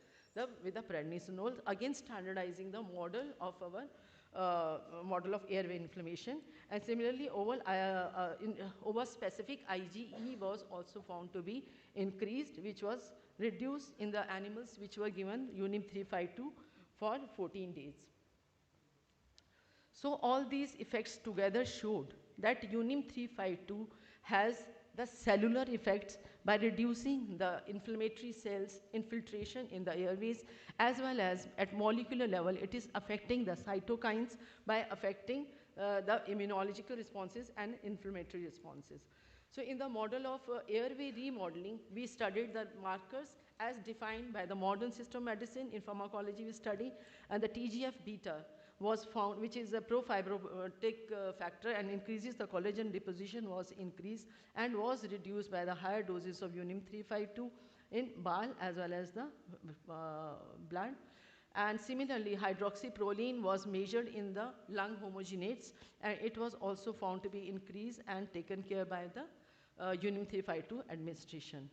with the prednisolone, again standardizing the model of our model of airway inflammation. And similarly, over specific IgE was also found to be increased, which was reduced in the animals which were given UNIM 352 for 14 days. So all these effects together showed that UNIM 352 has the cellular effects by reducing the inflammatory cells infiltration in the airways, as well as at molecular level it is affecting the cytokines by affecting the immunological responses and inflammatory responses. So in the model of airway remodeling, we studied the markers as defined by the modern system medicine. In pharmacology we study, and the TGF-beta was found, which is a pro-fibrotic factor and increases the collagen deposition, was increased and was reduced by the higher doses of UNIM 352 in bile as well as the blood. And similarly, hydroxyproline was measured in the lung homogenates, and it was also found to be increased and taken care by the UNIM 352 administration.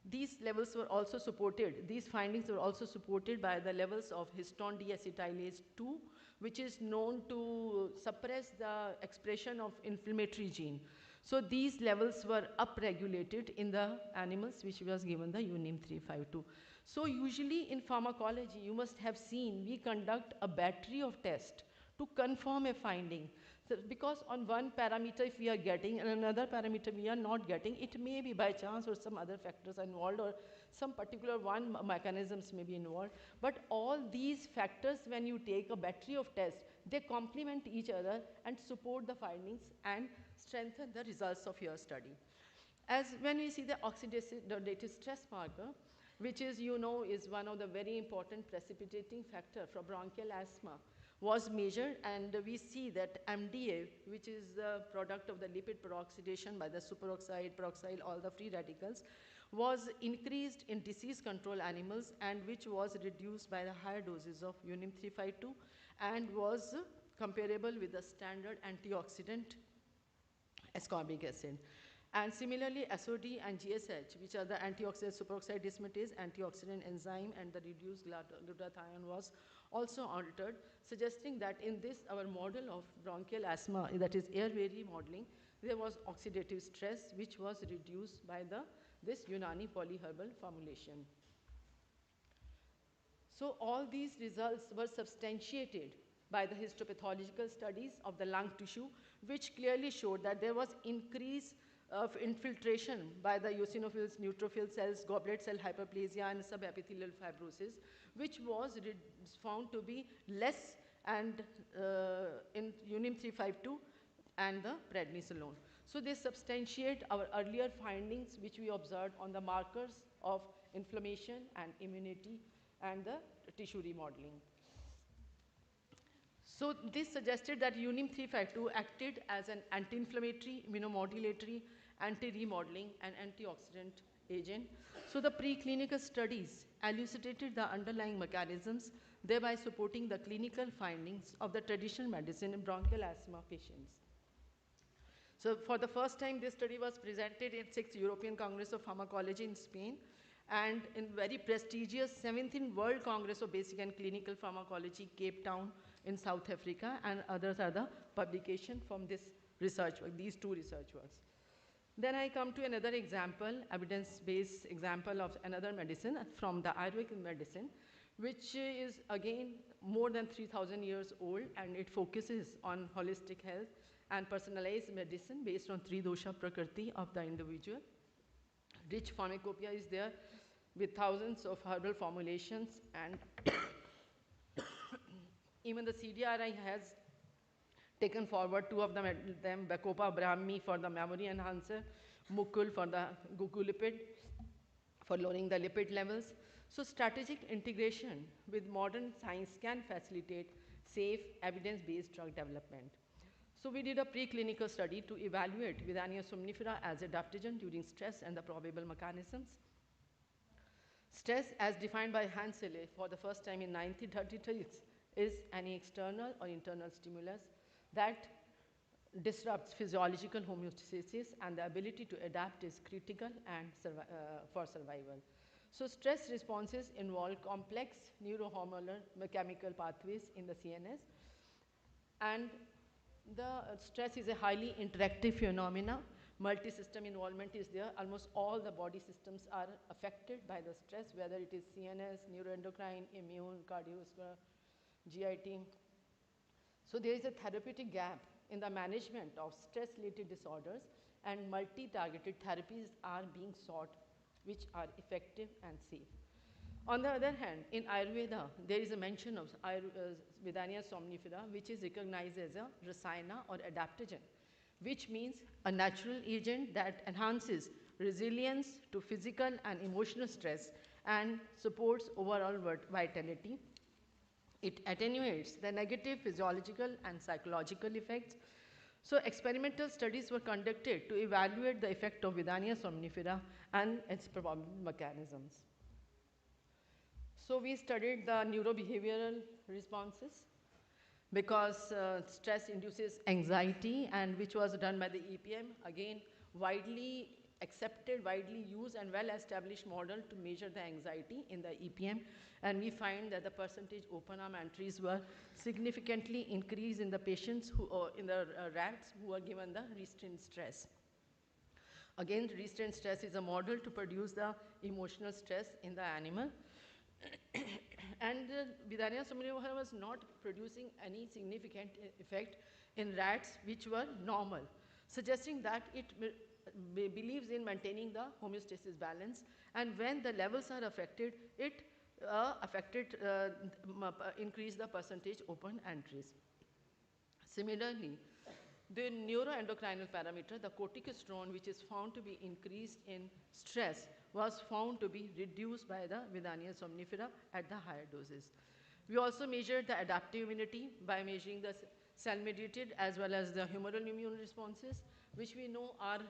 These levels were also supported, these findings were also supported by the levels of histone deacetylase 2, which is known to suppress the expression of inflammatory gene. So these levels were upregulated in the animals which was given the UNIM 352. So usually in pharmacology, you must have seen we conduct a battery of tests to confirm a finding. So because on one parameter if we are getting and another parameter we are not getting, it may be by chance or some other factors are involved or some particular one mechanisms may be involved. But all these factors, when you take a battery of tests, they complement each other and support the findings and strengthen the results of your study. As when we see the oxidative stress marker, which is, is one of the very important precipitating factor for bronchial asthma, was measured, and we see that MDA, which is the product of the lipid peroxidation by the superoxide, peroxide, all the free radicals, was increased in disease control animals, and which was reduced by the higher doses of UNIM 352 and was comparable with the standard antioxidant ascorbic acid. And similarly, SOD and GSH, which are the antioxidant superoxide dismutase, antioxidant enzyme, and the reduced glutathione was also altered, suggesting that in this, our model of bronchial asthma, that is airway remodeling, there was oxidative stress, which was reduced by this Unani polyherbal formulation. So all these results were substantiated by the histopathological studies of the lung tissue, which clearly showed that there was increase of infiltration by the eosinophils, neutrophil cells, goblet cell hyperplasia, and subepithelial fibrosis, which was found to be less and in UNIM 352 and the prednisolone. So they substantiate our earlier findings, which we observed on the markers of inflammation and immunity and the tissue remodeling. So this suggested that UNIM 352 acted as an anti-inflammatory, immunomodulatory, anti-remodeling, and antioxidant agent. So the preclinical studies elucidated the underlying mechanisms, thereby supporting the clinical findings of the traditional medicine in bronchial asthma patients. So for the first time, this study was presented in 6th European Congress of Pharmacology in Spain, and in very prestigious 17th World Congress of Basic and Clinical Pharmacology, Cape Town in South Africa, and others are the publication from this research work, these two research works. Then I come to another example, evidence-based example of another medicine from the Ayurvedic medicine, which is again more than 3,000 years old, and it focuses on holistic health and personalized medicine based on three dosha prakriti of the individual. Rich pharmacopoeia is there with thousands of herbal formulations, and even the CDRI has taken forward, two of them Bacopa Brahmi for the memory enhancer, Mukul for the glucolipid, for lowering the lipid levels. So strategic integration with modern science can facilitate safe, evidence-based drug development. So we did a preclinical study to evaluate Vidania somnifera as adaptogen during stress and the probable mechanisms. Stress, as defined by Hansele for the first time in 1933, is any external or internal stimulus that disrupts physiological homeostasis, and the ability to adapt is critical and for survival. So stress responses involve complex neurohormonal chemical pathways in the CNS, and the stress is a highly interactive phenomena. Multi-system involvement is there. Almost all the body systems are affected by the stress, whether it is CNS, neuroendocrine, immune, cardiovascular, GIT. So there is a therapeutic gap in the management of stress-related disorders, and multi-targeted therapies are being sought which are effective and safe. On the other hand, in Ayurveda, there is a mention of Vidania somnifera, which is recognized as a rasayana or adaptogen, which means a natural agent that enhances resilience to physical and emotional stress and supports overall vitality. It attenuates the negative physiological and psychological effects. So experimental studies were conducted to evaluate the effect of Vidania somnifera and its probable mechanisms. So we studied the neurobehavioral responses, because stress induces anxiety, and which was done by the EPM, again widely accepted, widely used and well established model to measure the anxiety in the EPM, and we find that the percentage open arm entries were significantly increased in the patients who, in the rats who were given the restraint stress. Again, restraint stress is a model to produce the emotional stress in the animal. And Vidania somnifera was not producing any significant effect in rats which were normal, suggesting that it believes in maintaining the homeostasis balance, and when the levels are affected, it increase the percentage open entries. Similarly, the neuroendocrinal parameter, the corticosterone, which is found to be increased in stress, was found to be reduced by the Vidania somnifera at the higher doses. We also measured the adaptive immunity by measuring the cell-mediated as well as the humoral immune responses, which we know are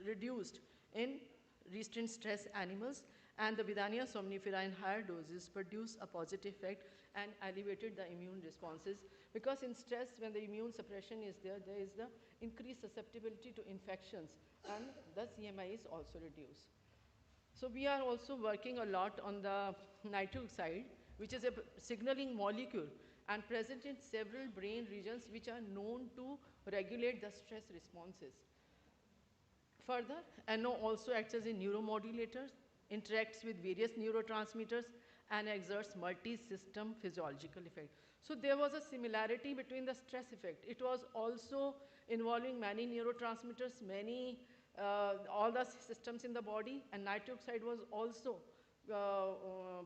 reduced in restrained stress animals, and the Vidania somnifera in higher doses produced a positive effect and elevated the immune responses, because in stress, when the immune suppression is there, there is the increased susceptibility to infections, and the CMI is also reduced. So we are also working a lot on the nitric oxide, which is a signaling molecule and present in several brain regions which are known to regulate the stress responses. Further, NO also acts as a neuromodulator, interacts with various neurotransmitters, and exerts multi-system physiological effect. So there was a similarity between the stress effect. It was also involving many neurotransmitters, all the systems in the body, and nitric oxide was also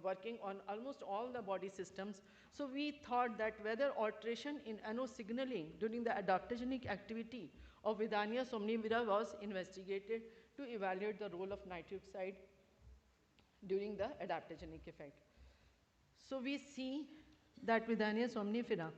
working on almost all the body systems. So we thought that whether alteration in NO signaling during the adaptogenic activity of Vidania somnifera was investigated to evaluate the role of nitric oxide during the adaptogenic effect. So we see that Vidania somnifera,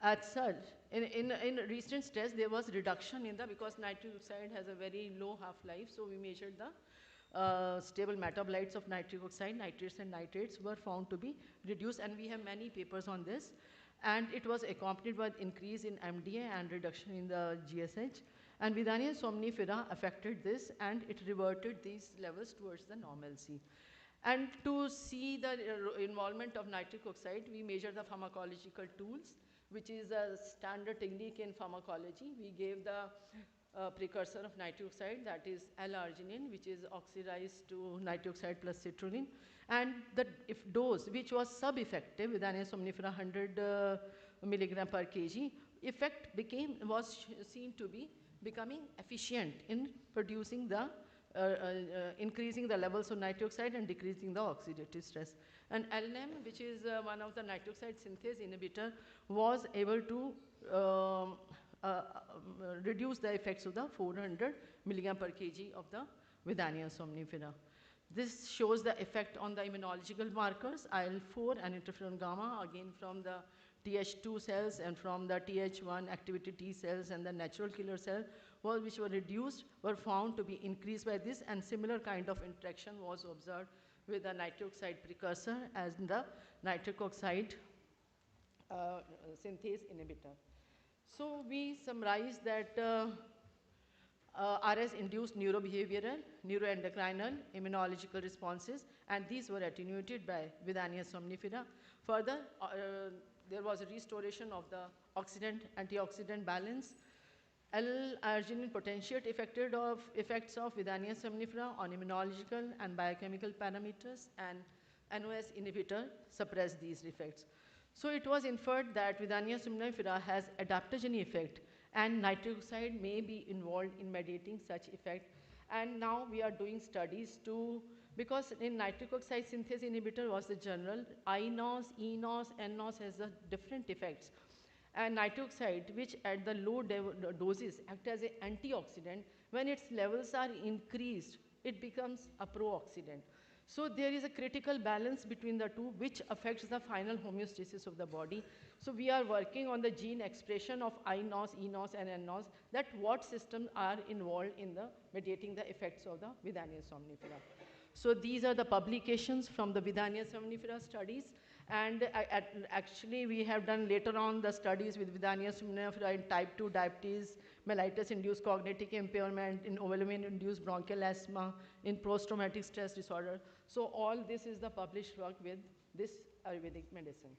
as such, in recent stress, there was reduction in the, because nitric oxide has a very low half-life, so we measured the stable metabolites of nitric oxide, nitrates and nitrates were found to be reduced, and we have many papers on this. And it was accompanied by increase in MDA and reduction in the GSH. And Vidania somnifera affected this, and it reverted these levels towards the normalcy. And to see the involvement of nitric oxide, we measure the pharmacological tools, which is a standard technique in pharmacology. We gave the precursor of nitric oxide, that is L-arginine, which is oxidized to nitric oxide plus citrulline. And the dose, which was sub-effective, Vidania somnifera 100 milligram per kg, effect was seen to be becoming efficient in producing the increasing the levels of nitric oxide and decreasing the oxidative stress. And LNM, which is one of the nitric oxide synthase inhibitor, was able to reduce the effects of the 400 milligram per kg of the Vidania somnifera. This shows the effect on the immunological markers, IL-4 and interferon gamma, again from the Th2 cells and from the Th1 activity T cells and the natural killer cell, which were reduced, were found to be increased by this, and similar kind of interaction was observed with the nitric oxide precursor as the nitric oxide synthase inhibitor. So we summarize that RS induced neurobehavioral, neuroendocrinal, immunological responses, and these were attenuated by Vidania somnifera. Further, there was a restoration of the antioxidant balance. L-arginine potentiate effects of Vidania somnifera on immunological and biochemical parameters, and NOS inhibitor suppress these effects. So it was inferred that Vidania somnifera has adaptogeny effect, and nitric oxide may be involved in mediating such effect. And now we are doing studies because in nitric oxide synthase inhibitor was the general, INOS, ENOS, NOS has the different effects. And nitric oxide, which at the low doses act as an antioxidant, when its levels are increased, it becomes a pro-oxidant. So there is a critical balance between the two, which affects the final homeostasis of the body. So we are working on the gene expression of INOS, ENOS, and NOS, that what systems are involved in the mediating the effects of the Vidania somnifera. So these are the publications from the Vidania somnifera studies. And actually, we have done later on the studies with Vidania somnifera in type 2 diabetes, mellitus-induced cognitive impairment, in overwhelm-induced bronchial asthma, in post-traumatic stress disorder. So all this is the published work with this Ayurvedic medicine.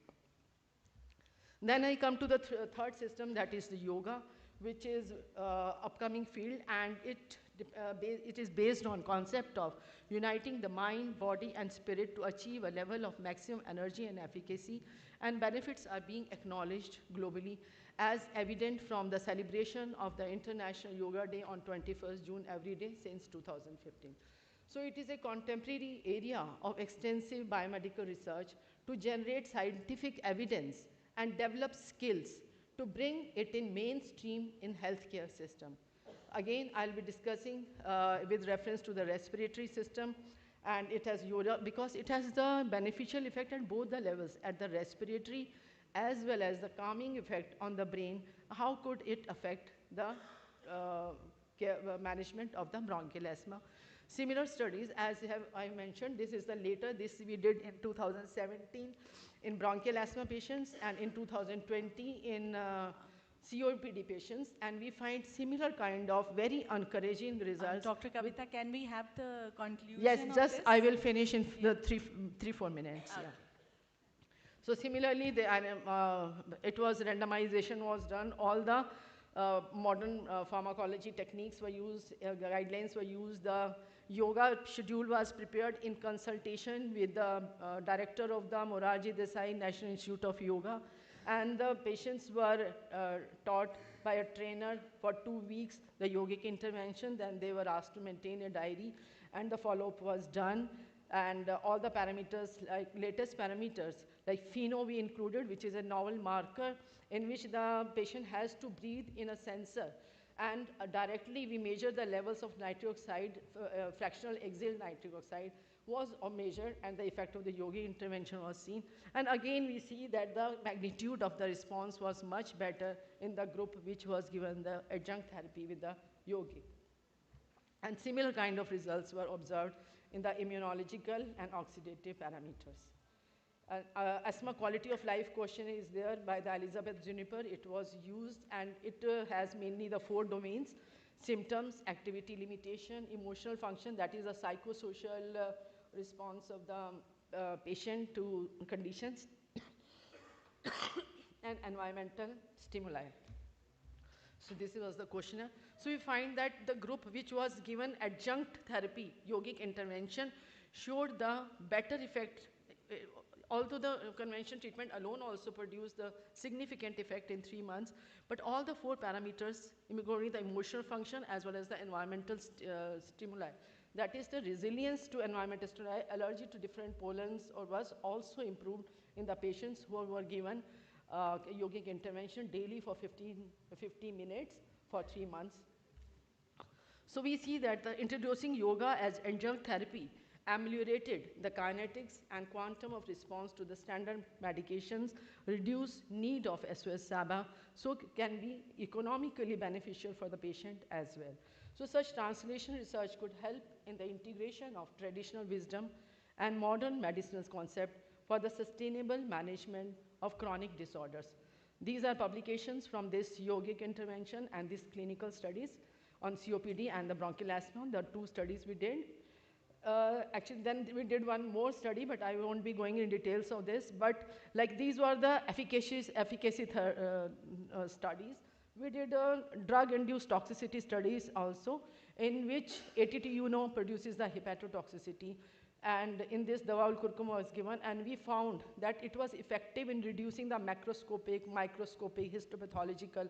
Then I come to the third system, that is the yoga, which is upcoming field, and it is based on concept of uniting the mind, body, and spirit to achieve a level of maximum energy and efficacy, and benefits are being acknowledged globally, as evident from the celebration of the International Yoga Day on 21st June every day since 2015. So it is a contemporary area of extensive biomedical research to generate scientific evidence and develop skills to bring it in mainstream in healthcare system. Again, I'll be discussing with reference to the respiratory system, and it has yoga because it has the beneficial effect at both the levels, at the respiratory as well as the calming effect on the brain. How could it affect the management of the bronchial asthma? Similar studies, as I mentioned, this is the later, this we did in 2017 in bronchial asthma patients, and in 2020 in COPD patients, and we find similar kind of very encouraging results. Dr. Kavita, can we have the conclusion? Yes, of just this? I will finish in the 3-4 minutes. Okay. Yeah. So similarly, it was randomization was done. All the modern pharmacology techniques were used, guidelines were used. The yoga schedule was prepared in consultation with the director of the Morarji Desai National Institute of Yoga, and the patients were taught by a trainer for 2 weeks the yogic intervention. Then they were asked to maintain a diary, and the follow-up was done. And all the parameters, like latest parameters, like FeNO we included, which is a novel marker in which the patient has to breathe in a sensor. And directly we measure the levels of nitric oxide, fractional exhaled nitric oxide was measured, and the effect of the yogi intervention was seen. And again, we see that the magnitude of the response was much better in the group which was given the adjunct therapy with the yogi. And similar kind of results were observed in the immunological and oxidative parameters. Asthma quality of life questionnaire is there by the Elizabeth Juniper. It was used, and it has mainly the 4 domains: symptoms, activity limitation, emotional function, that is a psychosocial response of the patient to conditions, and environmental stimuli. So this was the questionnaire. So we find that the group which was given adjunct therapy, yogic intervention, showed the better effect, although the conventional treatment alone also produced the significant effect in 3 months, but all the 4 parameters, including the emotional function as well as the environmental stimuli, that is the resilience to environmental stimuli, allergy to different pollens, or was also improved in the patients who were given yogic intervention daily for 50 minutes for 3 months. So we see that the introducing yoga as adjunct therapy ameliorated the kinetics and quantum of response to the standard medications, reduce need of SOS-SABA, so can be economically beneficial for the patient as well. So such translation research could help in the integration of traditional wisdom and modern medicinal concept for the sustainable management of chronic disorders. These are publications from this yogic intervention and these clinical studies on COPD and the bronchial asthma, the 2 studies we did. Actually, then we did one more study, but I won't be going in details of this. But like these were the efficacy studies. We did drug-induced toxicity studies also, in which ATT produces the hepatotoxicity. And in this, the Dawal curcuma was given, and we found that it was effective in reducing the macroscopic, microscopic, histopathological,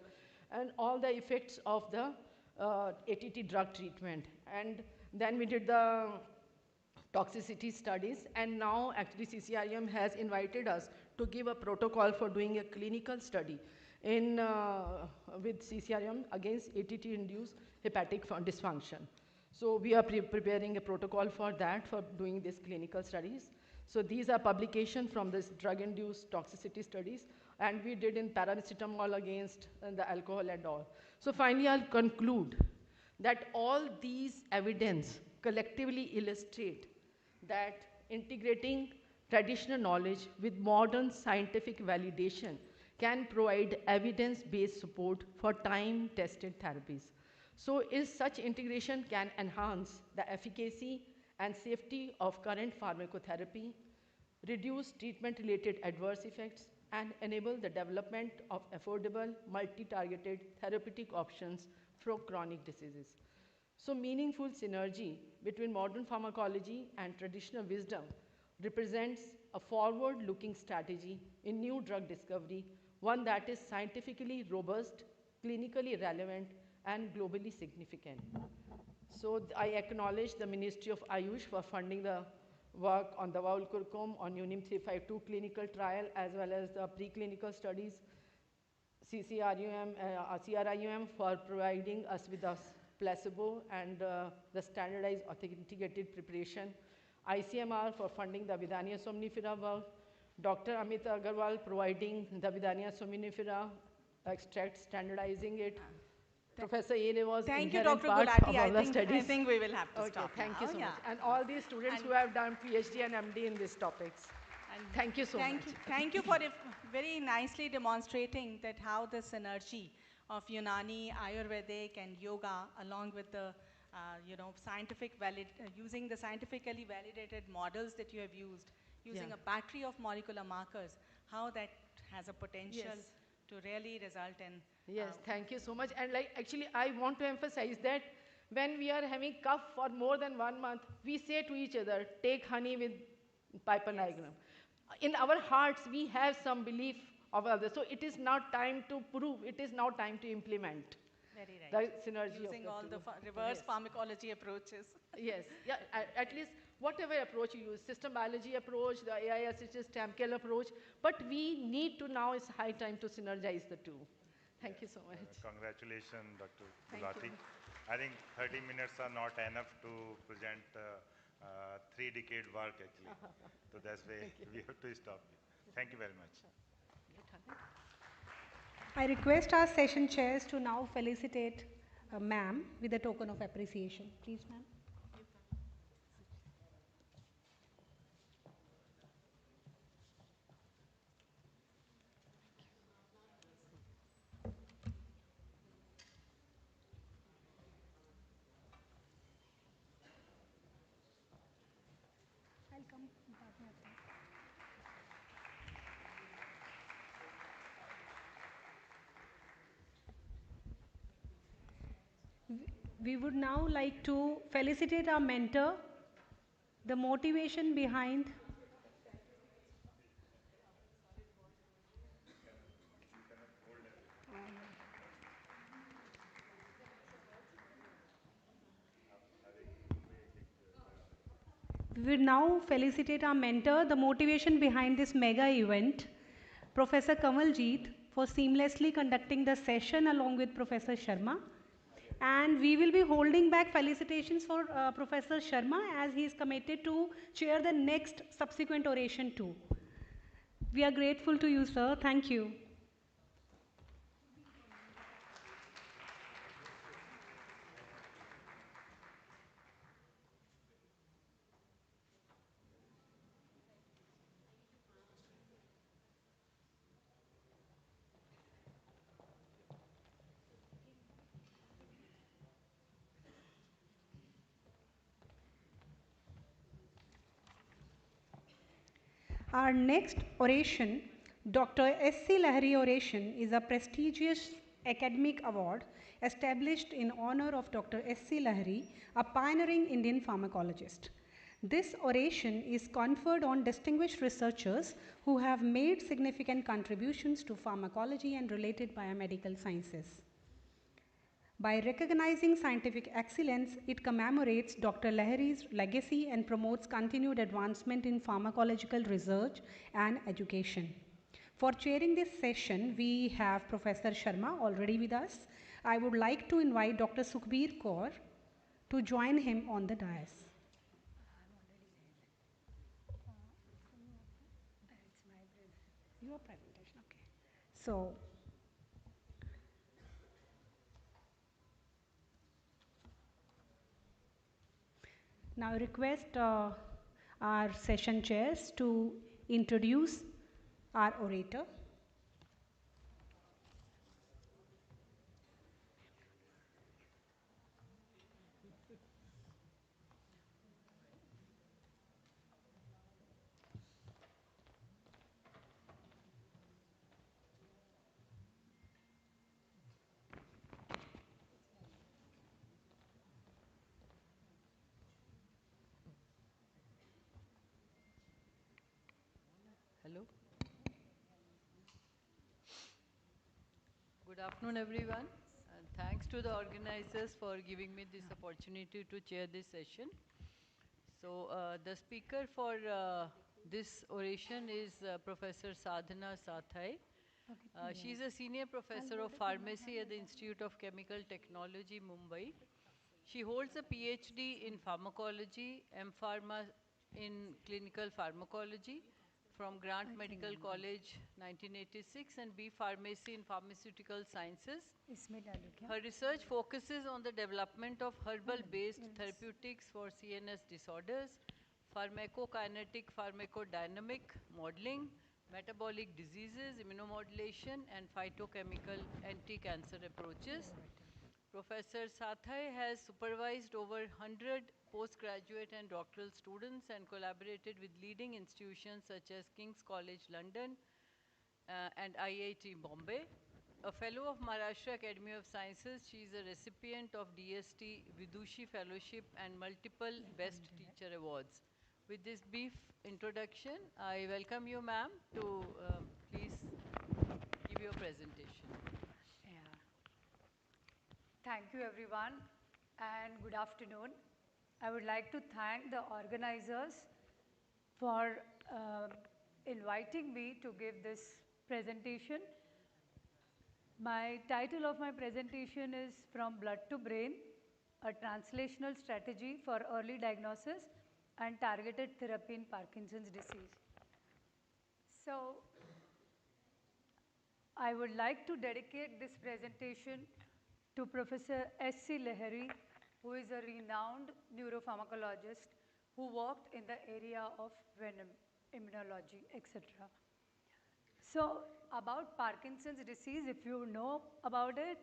and all the effects of the ATT drug treatment. And then we did the toxicity studies, and now actually CCRM has invited us to give a protocol for doing a clinical study in, with CCRM against ATT-induced hepatic dysfunction. So we are preparing a protocol for that, for doing these clinical studies. So these are publications from this drug-induced toxicity studies, and we did in paracetamol against the alcohol and all. So finally, I'll conclude that all these evidence collectively illustrate that integrating traditional knowledge with modern scientific validation can provide evidence-based support for time-tested therapies. So such integration can enhance the efficacy and safety of current pharmacotherapy, reduce treatment-related adverse effects, and enable the development of affordable, multi-targeted therapeutic options for chronic diseases. So meaningful synergy between modern pharmacology and traditional wisdom represents a forward-looking strategy in new drug discovery, one that is scientifically robust, clinically relevant, and globally significant. So I acknowledge the Ministry of Ayush for funding the work on the Dawal curcum, on UNIM 352 clinical trial, as well as the preclinical studies, CRIUM for providing us with a placebo and the standardized authenticated preparation, ICMR for funding the Vidania somnifera work, Dr. Amit Agarwal providing the Vidania somnifera extract, standardizing it. Professor Ele was Thank you, inherent Dr. part Gulati. of all the I studies. think we will have to stop Thank you now. so Yeah. much. And all these students who have done PhD and MD in these topics. And thank you so much. Thank you for very nicely demonstrating that how the synergy of Unani, Ayurvedic, and yoga, along with the using the scientifically validated models that you have used, using a battery of molecular markers, how that has a potential to really result in. Yes, thank you so much. And actually, I want to emphasize that when we are having cough for more than 1 month, we say to each other, take honey with piper nigrum. In our hearts, we have some belief of others. So it is not time to prove, it is now time to implement. Very right. The synergy using of all the two. reverse pharmacology approaches. Yes, yeah, at least whatever approach you use, system biology approach, the AI-assisted STEMCAL approach, but we need to now, it's high time to synergize the two. Thank you so much. Congratulations, Dr. Thank Gulati. you. I think 30 minutes are not enough to present 3-decade work actually. So that's why we have to stop. Thank you very much. I request our session chairs to now felicitate ma'am with a token of appreciation. Please, ma'am. I'll come. We would now like to felicitate our mentor, the motivation behind We will now felicitate our mentor, the motivation behind this mega event. Professor Kamaljeet for seamlessly conducting the session along with Professor Sharma. And we will be holding back felicitations for Professor Sharma as he is committed to chair the next subsequent oration too. We are grateful to you, sir. Thank you. Our next oration, Dr. S.C. Lahari oration, is a prestigious academic award established in honor of Dr. S.C. Lahari, a pioneering Indian pharmacologist. This oration is conferred on distinguished researchers who have made significant contributions to pharmacology and related biomedical sciences. By recognizing scientific excellence, it commemorates Dr. Lahari's legacy and promotes continued advancement in pharmacological research and education. For chairing this session, we have Professor Sharma already with us. I would like to invite Dr. Sukhbir Kaur to join him on the dais. Your presentation, okay. So, now I request our session chairs to introduce our orator. Hello. Good afternoon, everyone. And thanks to the organizers for giving me this opportunity to chair this session. So the speaker for this oration is Professor Sadhana Sathai. She is a senior professor of pharmacy at the Institute of Chemical Technology, Mumbai. She holds a PhD in pharmacology, M.Pharma in clinical pharmacology from Grant Medical College 1986 and B Pharmacy in pharmaceutical sciences. Her research focuses on the development of herbal-based therapeutics for CNS disorders, pharmacokinetic pharmacodynamic modeling, metabolic diseases, immunomodulation, and phytochemical anti-cancer approaches. Professor Sathai has supervised over 100 postgraduate and doctoral students and collaborated with leading institutions such as King's College London and IIT Bombay. A fellow of Maharashtra Academy of Sciences, she is a recipient of DST Vidushi Fellowship and multiple Best Teacher Awards. With this brief introduction, I welcome you, ma'am, to please give your presentation. Yeah. Thank you, everyone, and good afternoon. I would like to thank the organizers for inviting me to give this presentation. My title of my presentation is From Blood to Brain, a translational strategy for early diagnosis and targeted therapy in Parkinson's disease. So, I would like to dedicate this presentation to Professor S.C. Lahari, who is a renowned neuropharmacologist who worked in the area of venom, immunology, etc. So, about Parkinson's disease, if you know about it,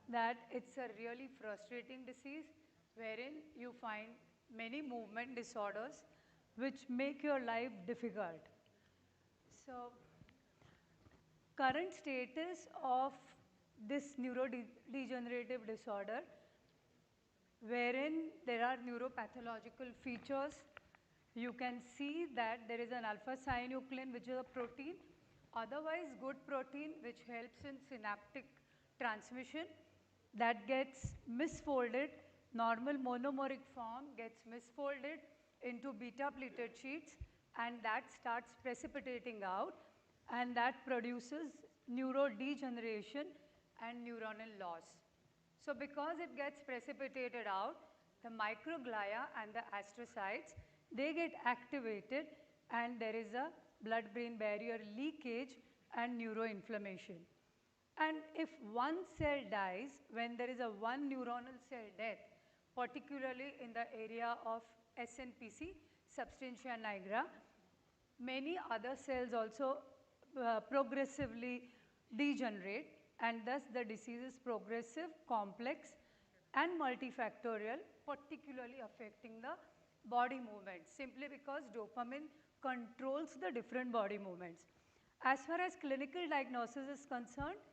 that it's a really frustrating disease wherein you find many movement disorders which make your life difficult. So, current status of this neurodegenerative disorder, wherein there are neuropathological features. You can see that there is an alpha-synuclein, which is a protein, otherwise good protein, which helps in synaptic transmission, that gets misfolded. Normal monomeric form gets misfolded into beta pleated sheets, and that starts precipitating out. and that produces neurodegeneration and neuronal loss. So because it gets precipitated out, the microglia and the astrocytes, they get activated and there is a blood-brain barrier leakage and neuroinflammation. And if one cell dies, when there is a one neuronal cell death, particularly in the area of SNPC, substantia nigra, many other cells also progressively degenerate, and thus the disease is progressive, complex and multifactorial, particularly affecting the body movements, simply because dopamine controls the different body movements. As far as clinical diagnosis is concerned,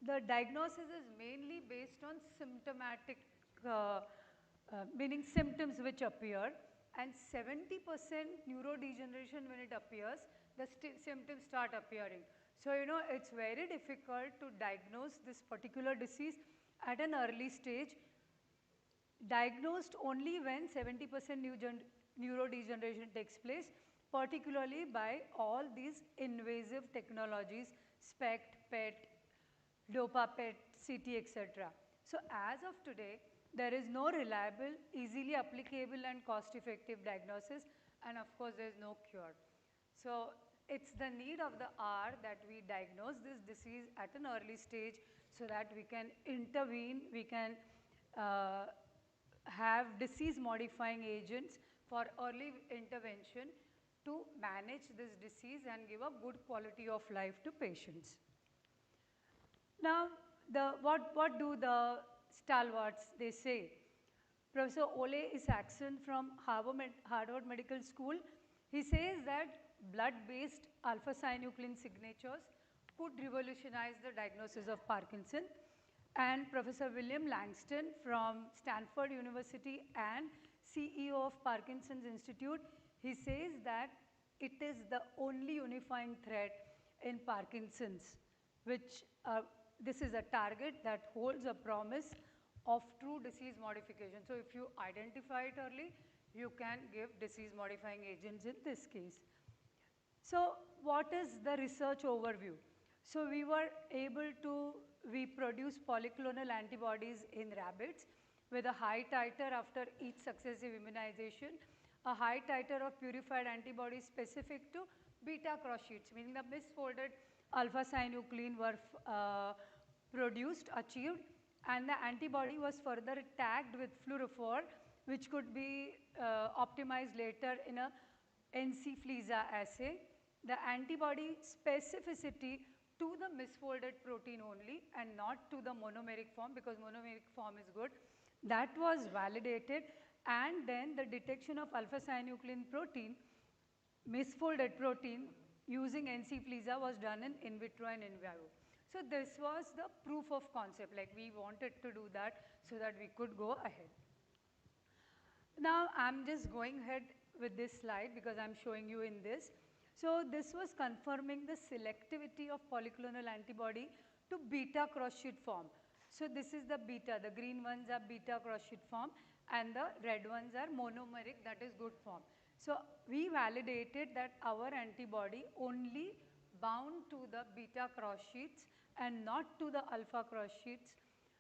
the diagnosis is mainly based on symptomatic, meaning symptoms which appear, and 70% neurodegeneration when it appears, the symptoms start appearing. So, it's very difficult to diagnose this particular disease at an early stage, diagnosed only when 70% neurodegeneration takes place, particularly by all these invasive technologies, SPECT, PET, DOPA, PET, CT, etc. So as of today, there is no reliable, easily applicable and cost-effective diagnosis, and of course there is no cure. So it's the need of the hour that we diagnose this disease at an early stage so that we can intervene, we can have disease-modifying agents for early intervention to manage this disease and give a good quality of life to patients. Now, what do the stalwarts, they say? Professor Ole Isaacson from Harvard Medical School, he says that blood-based alpha-synuclein signatures could revolutionize the diagnosis of Parkinson. And Professor William Langston from Stanford University and CEO of Parkinson's Institute, he says that it is the only unifying thread in Parkinson's, which this is a target that holds a promise of true disease modification. So if you identify it early, you can give disease modifying agents in this case. So what is the research overview? So we produce polyclonal antibodies in rabbits with a high titer after each successive immunization, a high titer of purified antibodies specific to beta cross sheets, meaning the misfolded alpha-synuclein were achieved, and the antibody was further tagged with fluorophore, which could be optimized later in a NC-FLISA assay. The antibody specificity to the misfolded protein only and not to the monomeric form, because monomeric form is good, that was validated, and then the detection of alpha-synuclein protein, misfolded protein, using NC-FLISA was done in vitro and in vivo. So this was the proof of concept, like we wanted to do that so that we could go ahead. Now I'm just going ahead with this slide because I'm showing you in this. So this was confirming the selectivity of polyclonal antibody to beta cross-sheet form. So this is the beta, the green ones are beta cross-sheet form and the red ones are monomeric, that is good form. So we validated that our antibody only bound to the beta cross sheets and not to the alpha cross sheets,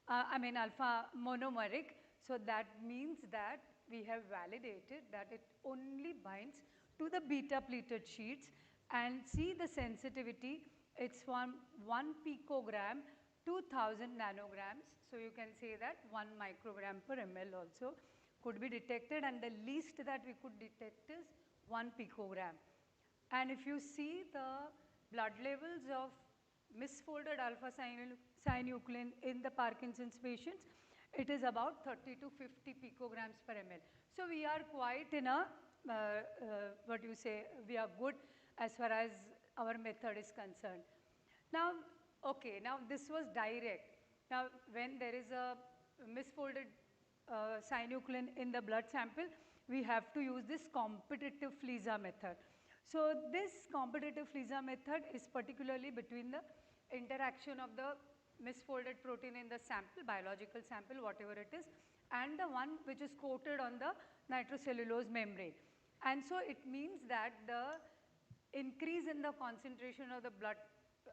alpha monomeric. So that means that we have validated that it only binds to the beta pleated sheets, and see the sensitivity, it's from 1 picogram, 2000 nanograms. So you can say that 1 microgram per ml also could be detected, and the least that we could detect is 1 picogram. And if you see the blood levels of misfolded alpha-synuclein in the Parkinson's patients, it is about 30 to 50 picograms per ml. So we are quite in a, we are good as far as our method is concerned. Now, okay, now this was direct. Now when there is a misfolded synuclein in the blood sample, we have to use this competitive FLISA method. So this competitive FLISA method is particularly between the interaction of the misfolded protein in the sample, biological sample, whatever it is, and the one which is coated on the nitrocellulose membrane. And so it means that the increase in the concentration of the blood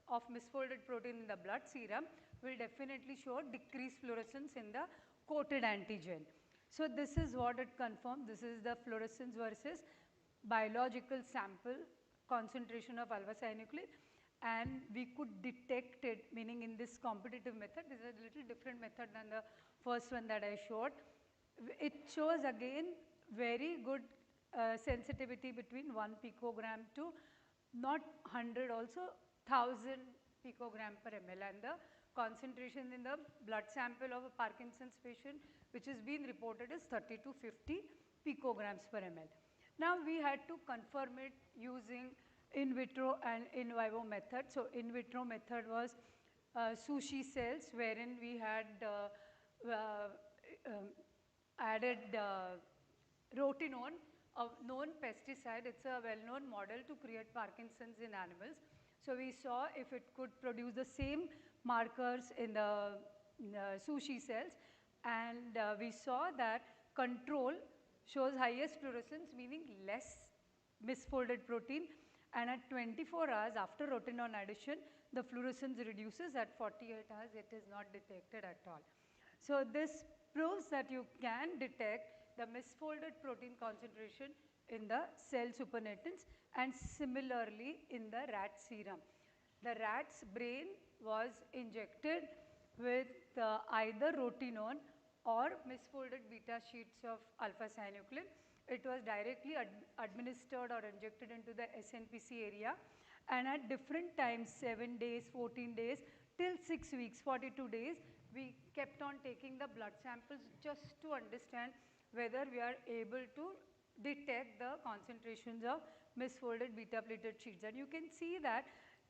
of misfolded protein in the blood serum will definitely show decreased fluorescence in the coated antigen. So this is what it confirmed. This is the fluorescence versus biological sample concentration of alpha synuclein, and we could detect it, meaning in this competitive method. This is a little different method than the first one that I showed. It shows again very good sensitivity between 1 picogram to not 100, also 1000 picogram per ml, and the concentration in the blood sample of a Parkinson's patient which is being reported is 30 to 50 picograms per ml. Now we had to confirm it using in vitro and in vivo method. So in vitro method was sushi cells, wherein we had added rotenone, a known pesticide. It's a well-known model to create Parkinson's in animals. So we saw if it could produce the same markers in the sushi cells, and we saw that control shows highest fluorescence, meaning less misfolded protein, and at 24 hours after rotenone addition, the fluorescence reduces. At 48 hours, it is not detected at all. So this proves that you can detect the misfolded protein concentration in the cell supernatant, and similarly in the rat serum. The rat's brain was injected with either rotenone or misfolded beta sheets of alpha synuclein. It was directly administered or injected into the SNPC area, and at different times, 7 days, 14 days, till 6 weeks, 42 days, we kept on taking the blood samples just to understand whether we are able to detect the concentrations of misfolded beta pleated sheets. And you can see that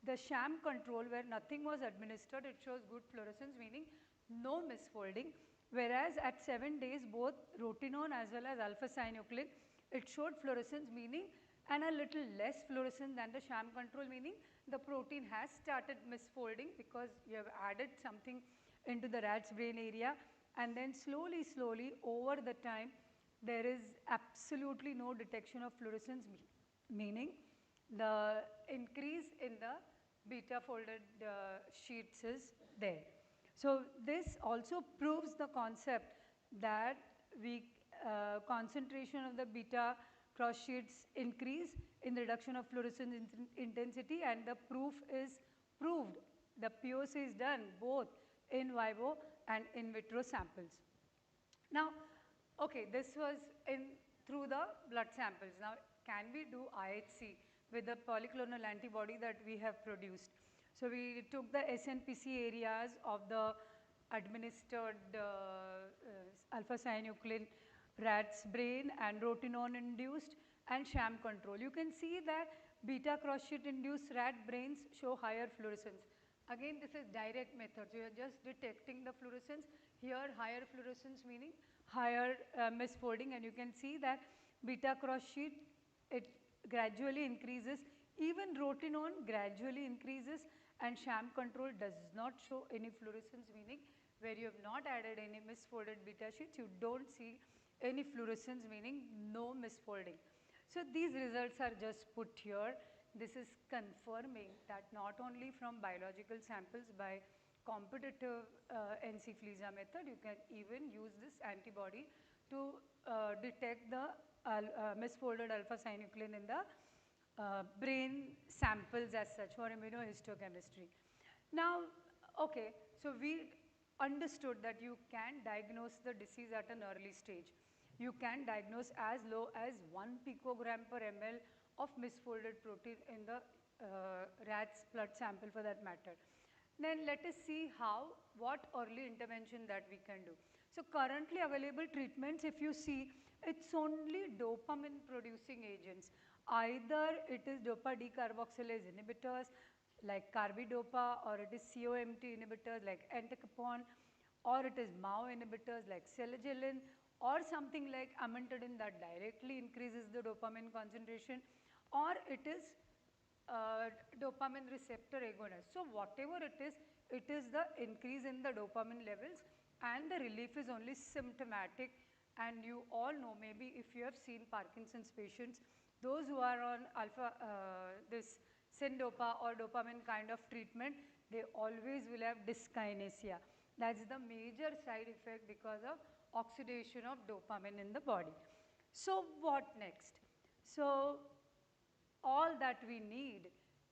the sham control, where nothing was administered, it shows good fluorescence, meaning no misfolding. Whereas at 7 days, both rotenone as well as alpha synuclein, it showed fluorescence, meaning, and a little less fluorescence than the sham control, meaning the protein has started misfolding because you have added something into the rat's brain area, and then slowly over the time, there is absolutely no detection of fluorescence, meaning the increase in the beta folded sheets is there. So this also proves the concept that we concentration of the beta cross sheets increase in the reduction of fluorescence intensity, and the proof is proved. The POC is done both in vivo and in vitro samples. Now, okay, this was through the blood samples. Now, can we do IHC with the polyclonal antibody that we have produced? So we took the SNPC areas of the administered alpha synuclein rat's brain and rotenone induced and sham control. You can see that beta cross sheet induced rat brains show higher fluorescence. Again, this is direct method. So you are just detecting the fluorescence. Here, higher fluorescence meaning higher misfolding, and you can see that beta cross sheet, it gradually increases. Even rotenone gradually increases, and sham control does not show any fluorescence, meaning where you have not added any misfolded beta sheets, you don't see any fluorescence, meaning no misfolding. So these results are just put here. This is confirming that not only from biological samples by competitive NC-FLISA method, you can even use this antibody to detect the misfolded alpha synuclein in the brain samples as such for immunohistochemistry. Now, okay, so we understood that you can diagnose the disease at an early stage. You can diagnose as low as 1 picogram per ml of misfolded protein in the rat's blood sample for that matter. Then let us see what early intervention that we can do. So currently available treatments, if you see, it's only dopamine producing agents. Either it is dopa decarboxylase inhibitors like carbidopa, or it is COMT inhibitors like entacapone, or it is MAO inhibitors like selagelin, or something like amantadine that directly increases the dopamine concentration, or it is dopamine receptor agonist. So whatever it is the increase in the dopamine levels, and the relief is only symptomatic. And you all know, maybe if you have seen Parkinson's patients, those who are on this syndopa or dopamine kind of treatment, they always will have dyskinesia. That's the major side effect because of oxidation of dopamine in the body. So what next? So all that we need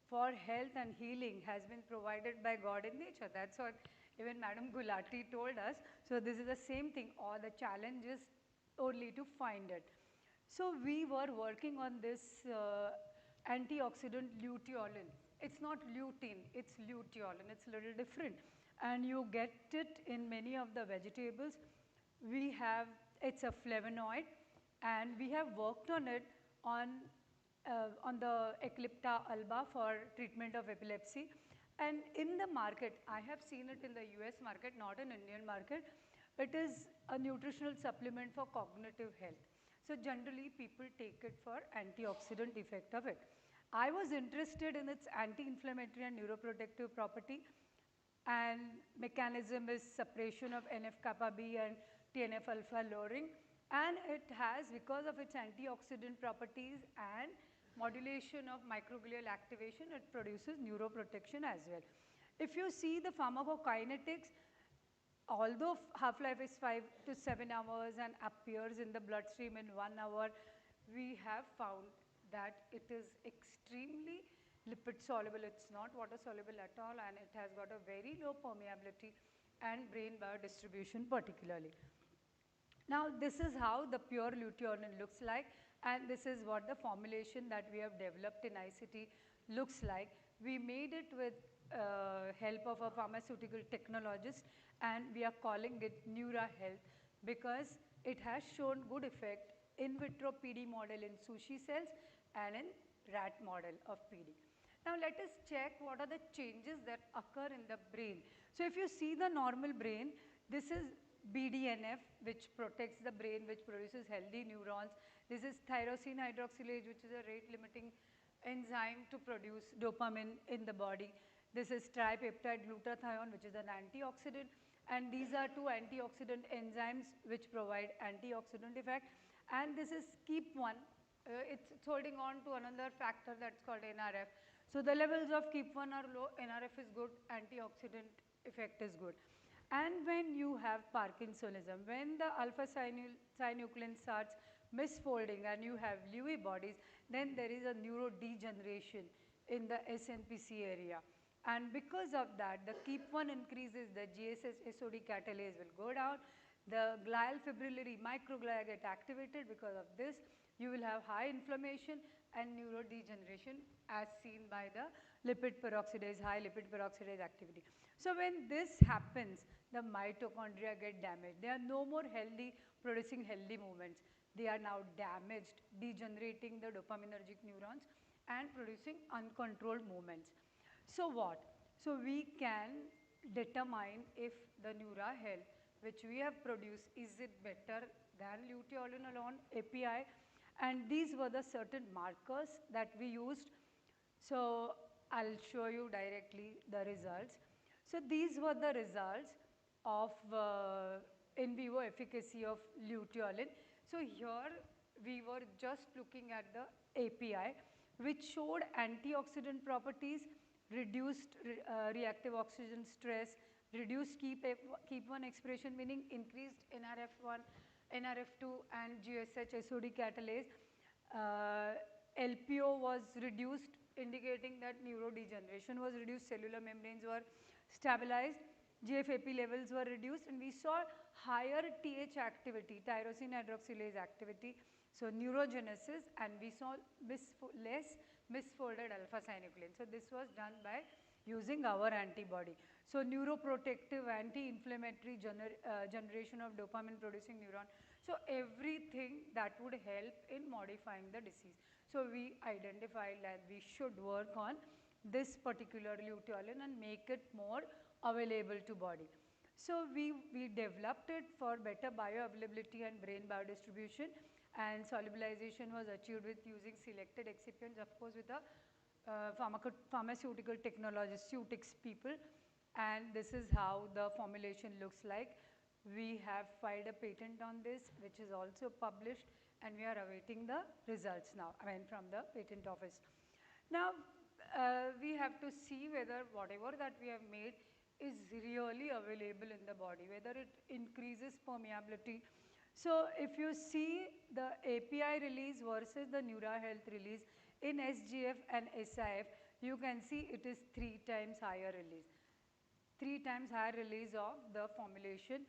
for health and healing has been provided by God in nature. That's what even Madam Gulati told us. So this is the same thing, all the challenge is only to find it. So we were working on this antioxidant luteolin. It's not lutein, it's luteolin. It's a little different. And you get it in many of the vegetables. We have, it's a flavonoid, and we have worked on it on the Eclipta alba for treatment of epilepsy. And in the market, I have seen it in the US market, not in Indian market. It is a nutritional supplement for cognitive health. So generally people take it for antioxidant effect of it. I was interested in its anti-inflammatory and neuroprotective property, and mechanism is suppression of NF-kappa B and TNF-alpha lowering, and it has, because of its antioxidant properties and modulation of microglial activation, it produces neuroprotection as well. If you see the pharmacokinetics, although half-life is 5 to 7 hours and appears in the bloodstream in 1 hour, we have found that it is extremely lipid soluble. It's not water soluble at all, and it has got a very low permeability and brain biodistribution particularly. Now this is how the pure luteolin looks like, and this is what the formulation that we have developed in ICT looks like. We made it with help of a pharmaceutical technologist, and we are calling it Neura Health because it has shown good effect in vitro PD model in sushi cells and in rat model of PD. Now let us check what are the changes that occur in the brain. So if you see the normal brain, this is BDNF, which protects the brain, which produces healthy neurons. This is tyrosine hydroxylase, which is a rate limiting enzyme to produce dopamine in the body. This is tripeptide glutathione, which is an antioxidant, and these are two antioxidant enzymes which provide antioxidant effect. And this is KEAP1. It's holding on to another factor that's called NRF. So the levels of KEAP1 are low, NRF is good, antioxidant effect is good. And when you have Parkinsonism, when the alpha-synuclein starts misfolding and you have Lewy bodies, then there is a neurodegeneration in the SNPC area. And because of that, the KEAP1 increases, the GSS-SOD catalase will go down, the glial fibrillary microglia get activated. Because of this, you will have high inflammation and neurodegeneration as seen by the lipid peroxidase, high lipid peroxidase activity. So when this happens, the mitochondria get damaged. They are no more healthy, producing healthy movements. They are now damaged, degenerating the dopaminergic neurons and producing uncontrolled movements. So what? So we can determine if the Neura Health, which we have produced, is it better than luteolin alone, API? And these were the certain markers that we used. So I'll show you directly the results. So these were the results of in vivo efficacy of luteolin. So here we were just looking at the API, which showed antioxidant properties, reduced reactive oxygen stress, reduced KEAP1 expression, meaning increased NRF1, NRF2 and GSH-SOD catalase. LPO was reduced, indicating that neurodegeneration was reduced, cellular membranes were stabilized, GFAP levels were reduced, and we saw higher TH activity, tyrosine hydroxylase activity, so neurogenesis, and we saw less misfolded alpha-synuclein. So this was done by using our antibody. So neuroprotective, anti-inflammatory generation of dopamine producing neuron. So everything that would help in modifying the disease. So we identified that we should work on this particular luteolin and make it more available to body. So we developed it for better bioavailability and brain biodistribution, and solubilization was achieved with using selected excipients, of course with a pharmaceutical technologist, Sutix people, and this is how the formulation looks like. We have filed a patent on this, which is also published, and we are awaiting the results now, from the patent office. Now, we have to see whether whatever that we have made is really available in the body, whether it increases permeability. So, if you see the API release versus the Neura Health release in SGF and SIF, you can see it is 3 times higher release. 3 times higher release of the formulation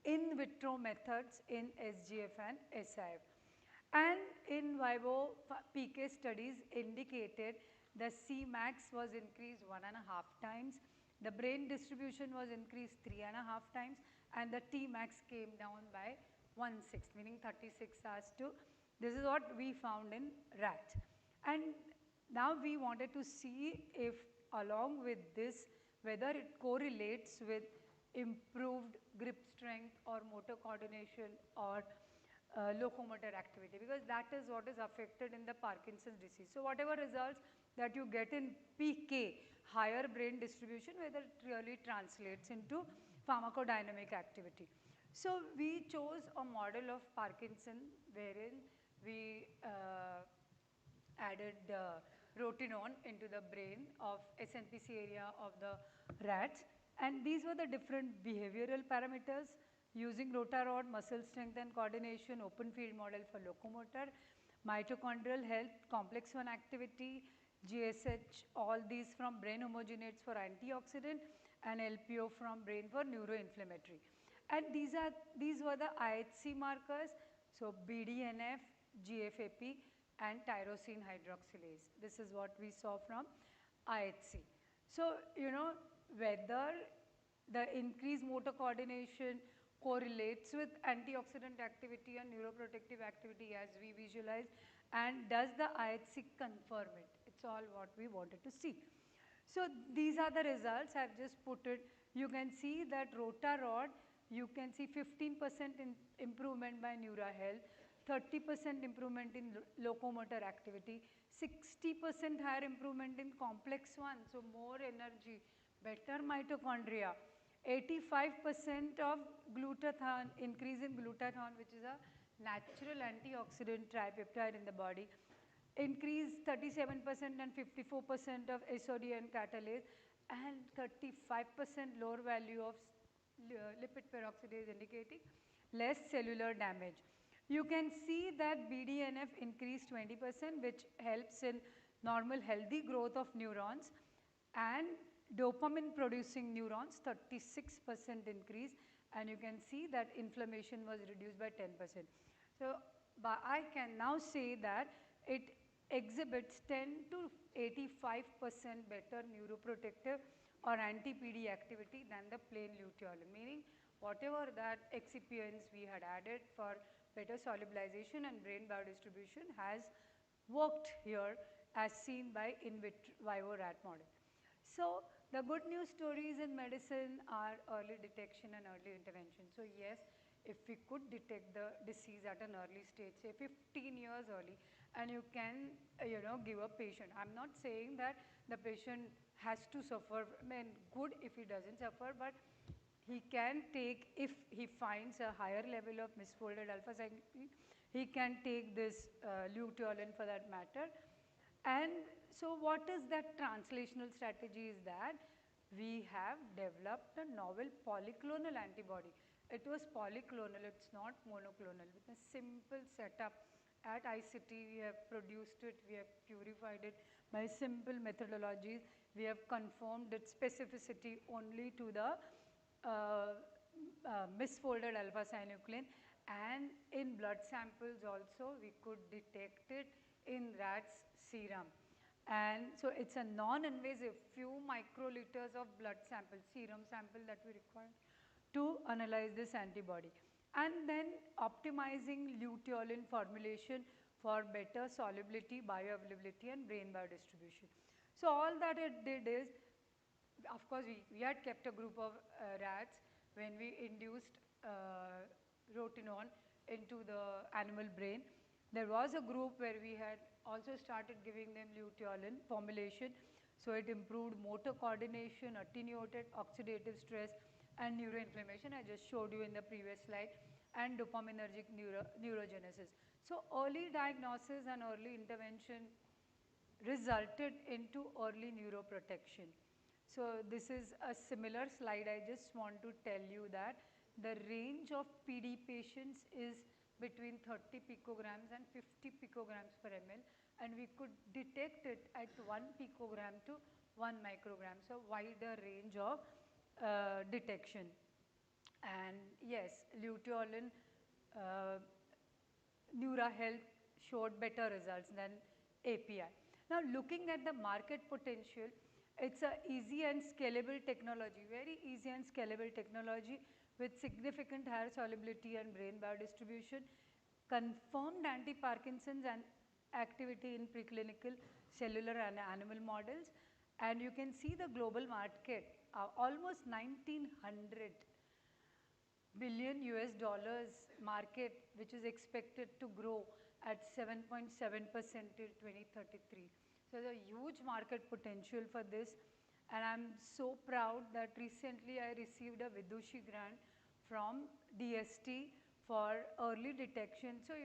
in vitro methods in SGF and SIF. And in vivo PK studies indicated the Cmax was increased 1.5 times, the brain distribution was increased 3.5 times, and the Tmax came down by 1/6, meaning 36 hours to, this is what we found in rat. And now we wanted to see if along with this, whether it correlates with improved grip strength or motor coordination or locomotor activity, because that is what is affected in the Parkinson's disease. So, whatever results that you get in PK, higher brain distribution, whether it really translates into pharmacodynamic activity. So, we chose a model of Parkinson wherein we added rotenone into the brain of SNPC area of the rats, and these were the different behavioral parameters using rotarod, muscle strength and coordination, open field model for locomotor, mitochondrial health, complex 1 activity, GSH, all these from brain homogenates for antioxidant, and LPO from brain for neuroinflammatory. And these were the IHC markers, so BDNF, GFAP and tyrosine hydroxylase. This is what we saw from IHC. So, whether the increased motor coordination correlates with antioxidant activity and neuroprotective activity as we visualize, and does the IHC confirm it? It's all what we wanted to see. So, these are the results. I have just put it. You can see that rotarod, you can see 15% improvement by Neura Health, 30% improvement in locomotor activity, 60% higher improvement in complex 1, so more energy, better mitochondria, 85% of glutathione, increase in glutathione, which is a natural antioxidant tripeptide in the body, increase 37% and 54% of SOD and catalase, and 35% lower value of lipid peroxidase, indicating less cellular damage. You can see that BDNF increased 20%, which helps in normal healthy growth of neurons, and dopamine producing neurons 36% increase, and you can see that inflammation was reduced by 10%. So, I can now say that it exhibits 10 to 85% better neuroprotective or anti-PD activity than the plain luteolin, meaning whatever that excipients we had added for better solubilization and brain biodistribution has worked here as seen by in vivo rat model. So, the good news stories in medicine are early detection and early intervention. So, yes, if we could detect the disease at an early stage, say 15 years early, and you can, give a patient. I am not saying that the patient has to suffer, good if he does not suffer, but he can take, if he finds a higher level of misfolded alpha cyclin, he can take this luteolin for that matter. And so, what is that translational strategy is that we have developed a novel polyclonal antibody. It was polyclonal, it is not monoclonal. With a simple setup at ICT, we have produced it, we have purified it by simple methodologies. We have confirmed its specificity only to the misfolded alpha synuclein, and in blood samples also we could detect it in rats serum. And so, it is a non-invasive few microliters of blood sample, serum sample that we require to analyze this antibody, and then optimizing luteolin formulation for better solubility, bioavailability and brain biodistribution. So, all that it did is, of course, we had kept a group of rats when we induced rotenone into the animal brain. There was a group where we had also started giving them luteolin formulation. So, it improved motor coordination, attenuated oxidative stress and neuroinflammation, I just showed you in the previous slide, and dopaminergic neurogenesis. So early diagnosis and early intervention resulted into early neuroprotection. So this is a similar slide. I just want to tell you that the range of PD patients is between 30 picograms and 50 picograms per ml, and we could detect it at 1 picogram to 1 microgram, so wider range of detection. And yes, luteolin, NeuraHealth showed better results than API. Now looking at the market potential, it's a easy and scalable technology, very easy and scalable technology with significant higher solubility and brain biodistribution, confirmed anti-Parkinson's and activity in preclinical cellular and animal models. And you can see the global market, almost 1900 billion US dollars market, which is expected to grow at 7.7% till 2033. So there's a huge market potential for this, and I'm so proud that recently I received a Vidushi grant from DST for early detection. So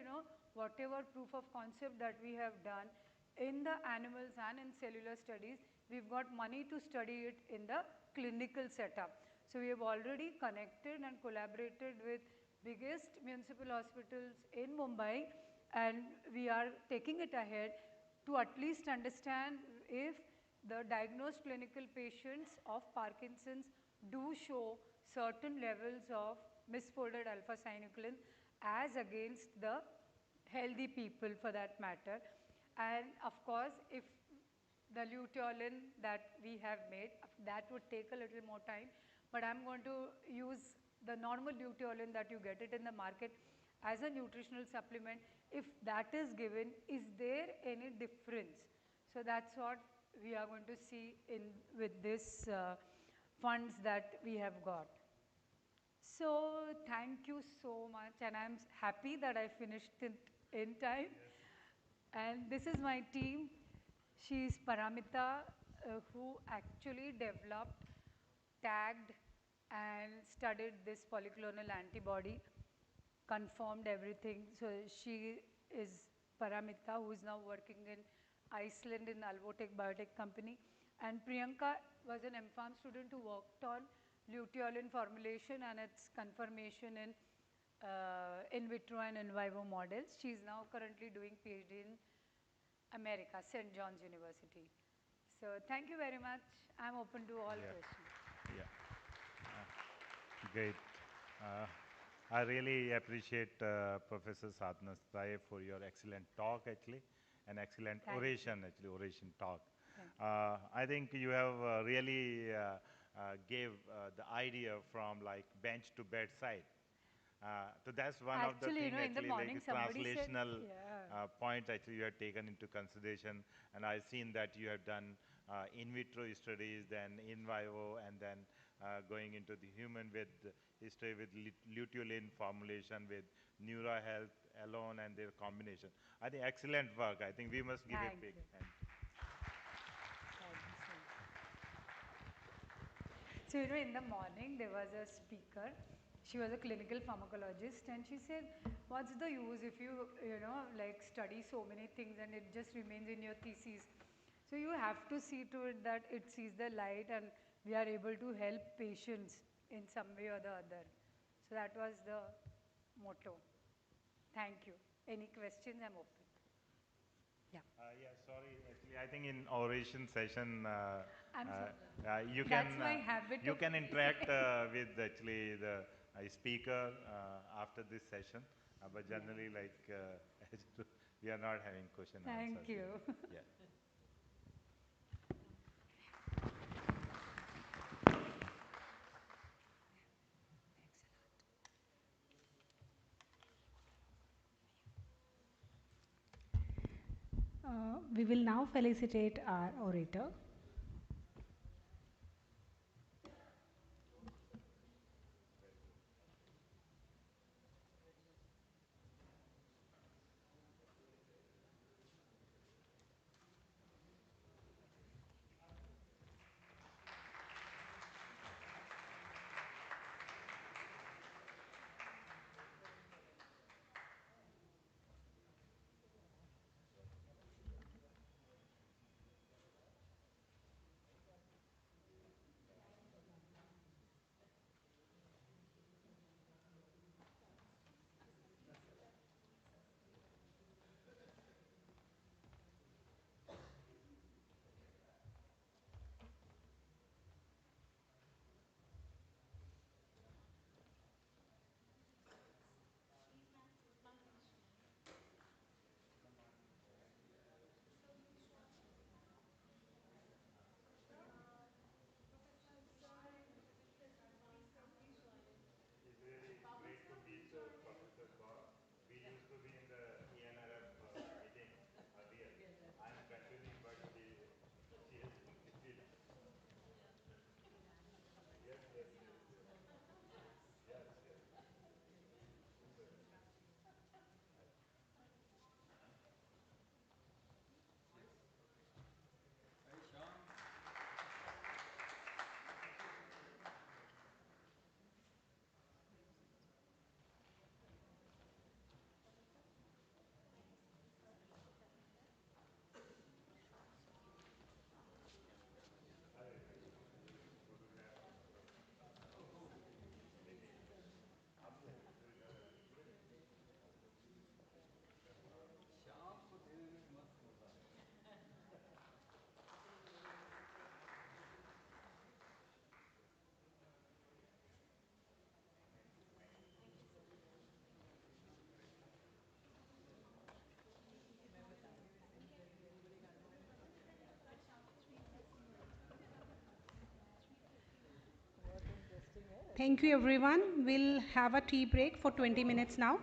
whatever proof of concept that we have done in the animals and in cellular studies, we've got money to study it in the clinical setup. So we have already connected and collaborated with biggest municipal hospitals in Mumbai, and we are taking it ahead to at least understand if the diagnosed clinical patients of Parkinson's do show certain levels of misfolded alpha-synuclein as against the healthy people for that matter. And of course, if the luteolin that we have made, that would take a little more time, but I'm going to use the normal luteolin that you get it in the market as a nutritional supplement. If that is given, is there any difference? So that's what we are going to see with this funds that we have got. So thank you so much, and I'm happy that I finished it in time. And this is my team. She's Paramita, who actually developed, tagged, and studied this polyclonal antibody, confirmed everything. So she is Paramita, who is now working in Iceland in Alvotech Biotech company. And Priyanka was an MPharm student who worked on luteolin formulation and its confirmation in vitro and in vivo models. She is now currently doing PhD in America, St. John's University. So thank you very much. I'm open to all questions. Yeah. Great. I really appreciate Professor Sadhna Sai for your excellent talk, actually, and excellent oration, talk. I think you have really gave the idea from like bench to bedside. So that's one of the things actually, like translational point actually you have taken into consideration, and I've seen that you have done in vitro studies, then in vivo, and then going into the human with history with luteolin formulation with NeuraHealth alone and their combination. I think excellent work. I think we must give a big hand. So in the morning there was a speaker. She was a clinical pharmacologist, and she said, what's the use if you like study so many things and it just remains in your thesis? So you have to see to it that it sees the light and we are able to help patients in some way or the other. So that was the motto. Thank you. Any questions? I'm open. Yeah. Yeah, sorry. Actually, I think in oration session, you can interact with actually the speaker after this session, but generally, like we are not having question answers. Thank you. Yeah. We will now felicitate our orator. Thank you, everyone. We'll have a tea break for 20 minutes now.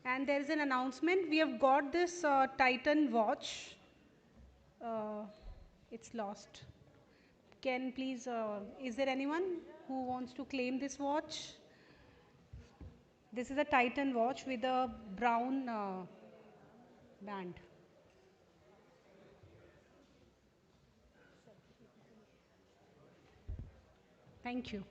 And there is an announcement. We have got this Titan watch. It's lost. Can please, is there anyone who wants to claim this watch? This is a Titan watch with a brown band. Thank you.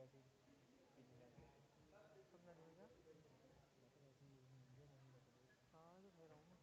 acid speech language समझा नहीं क्या मैं ऐसे use नहीं होंगे नहीं बता हाँ तो कह रहा हूँ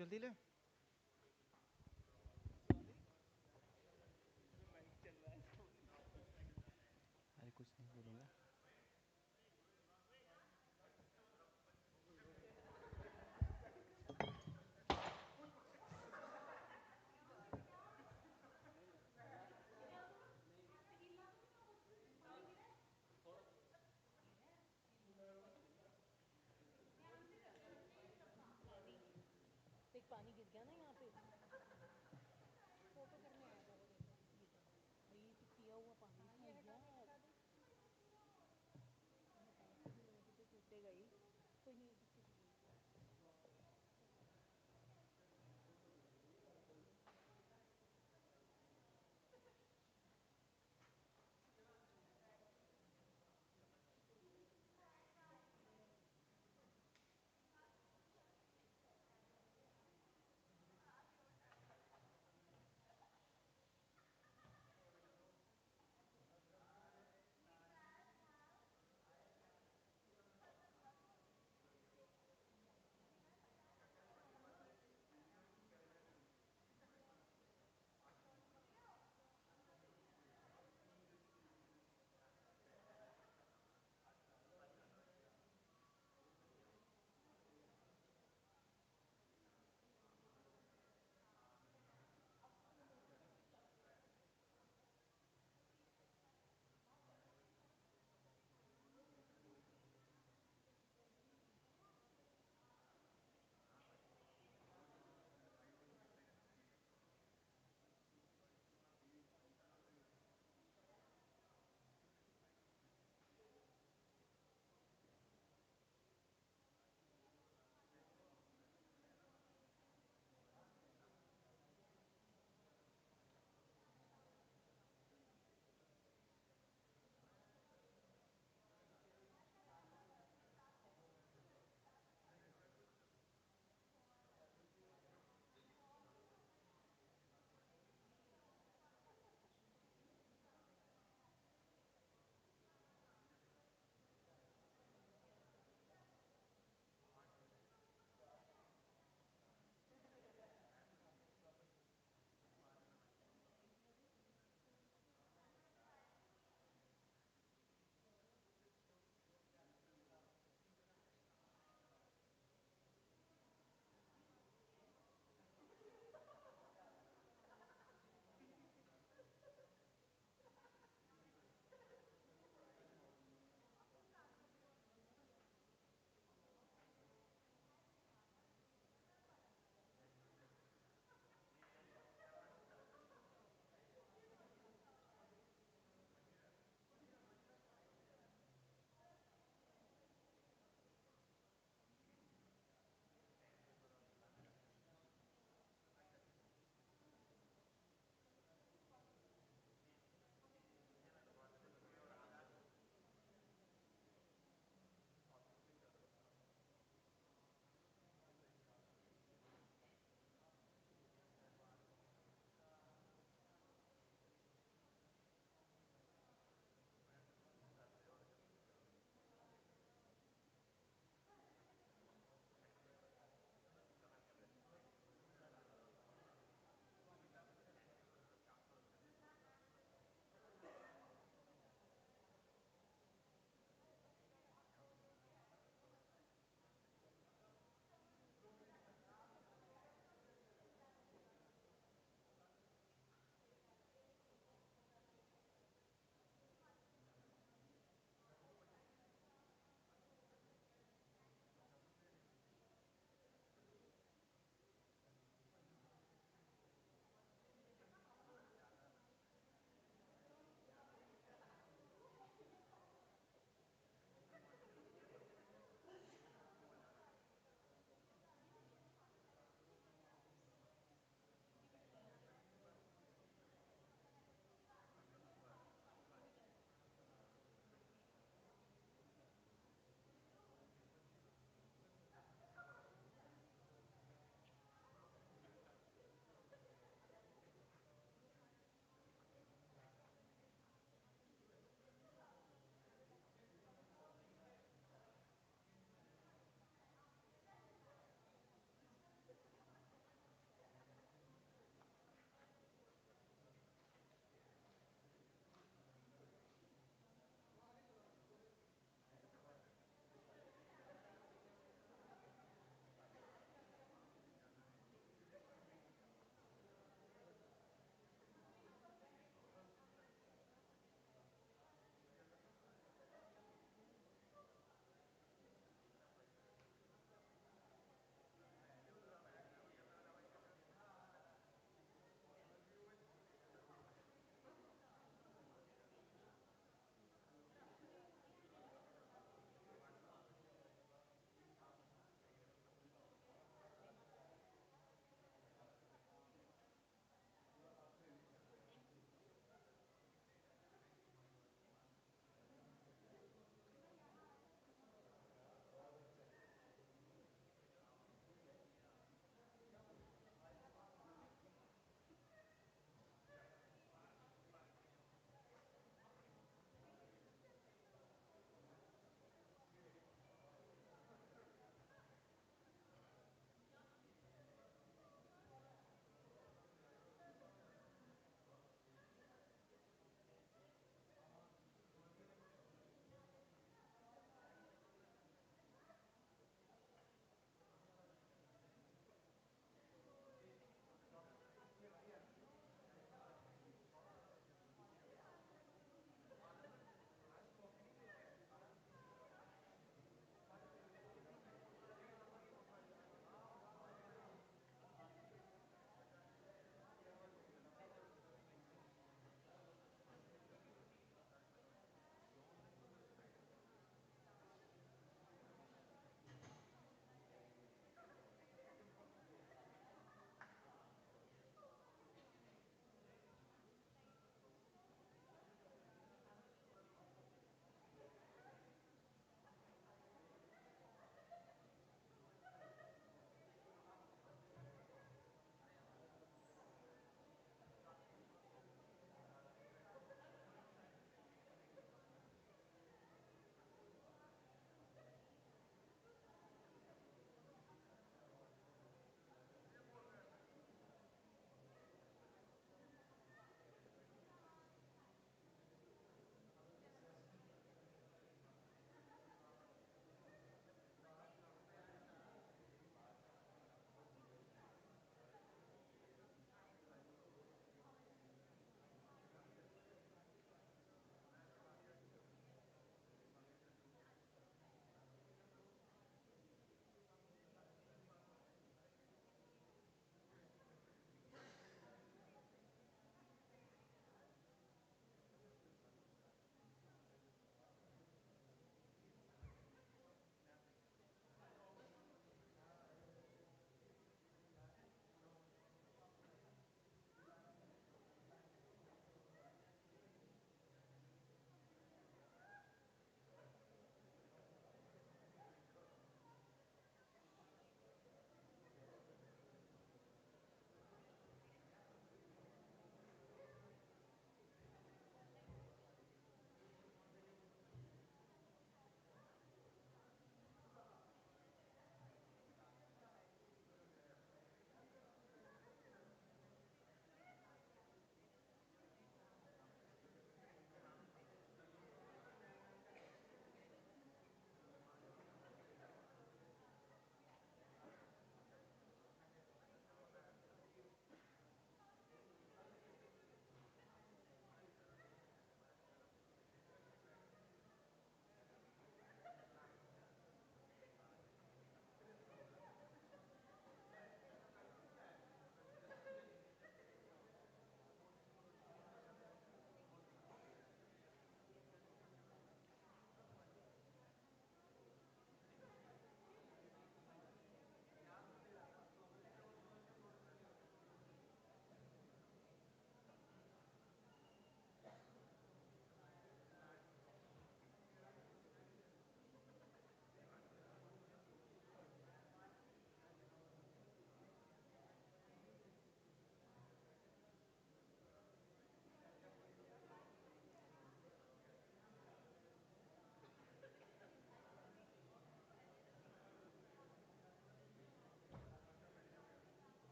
जल्दी ले अरे कुछ नहीं बोलूँगा एक पानी गिर गया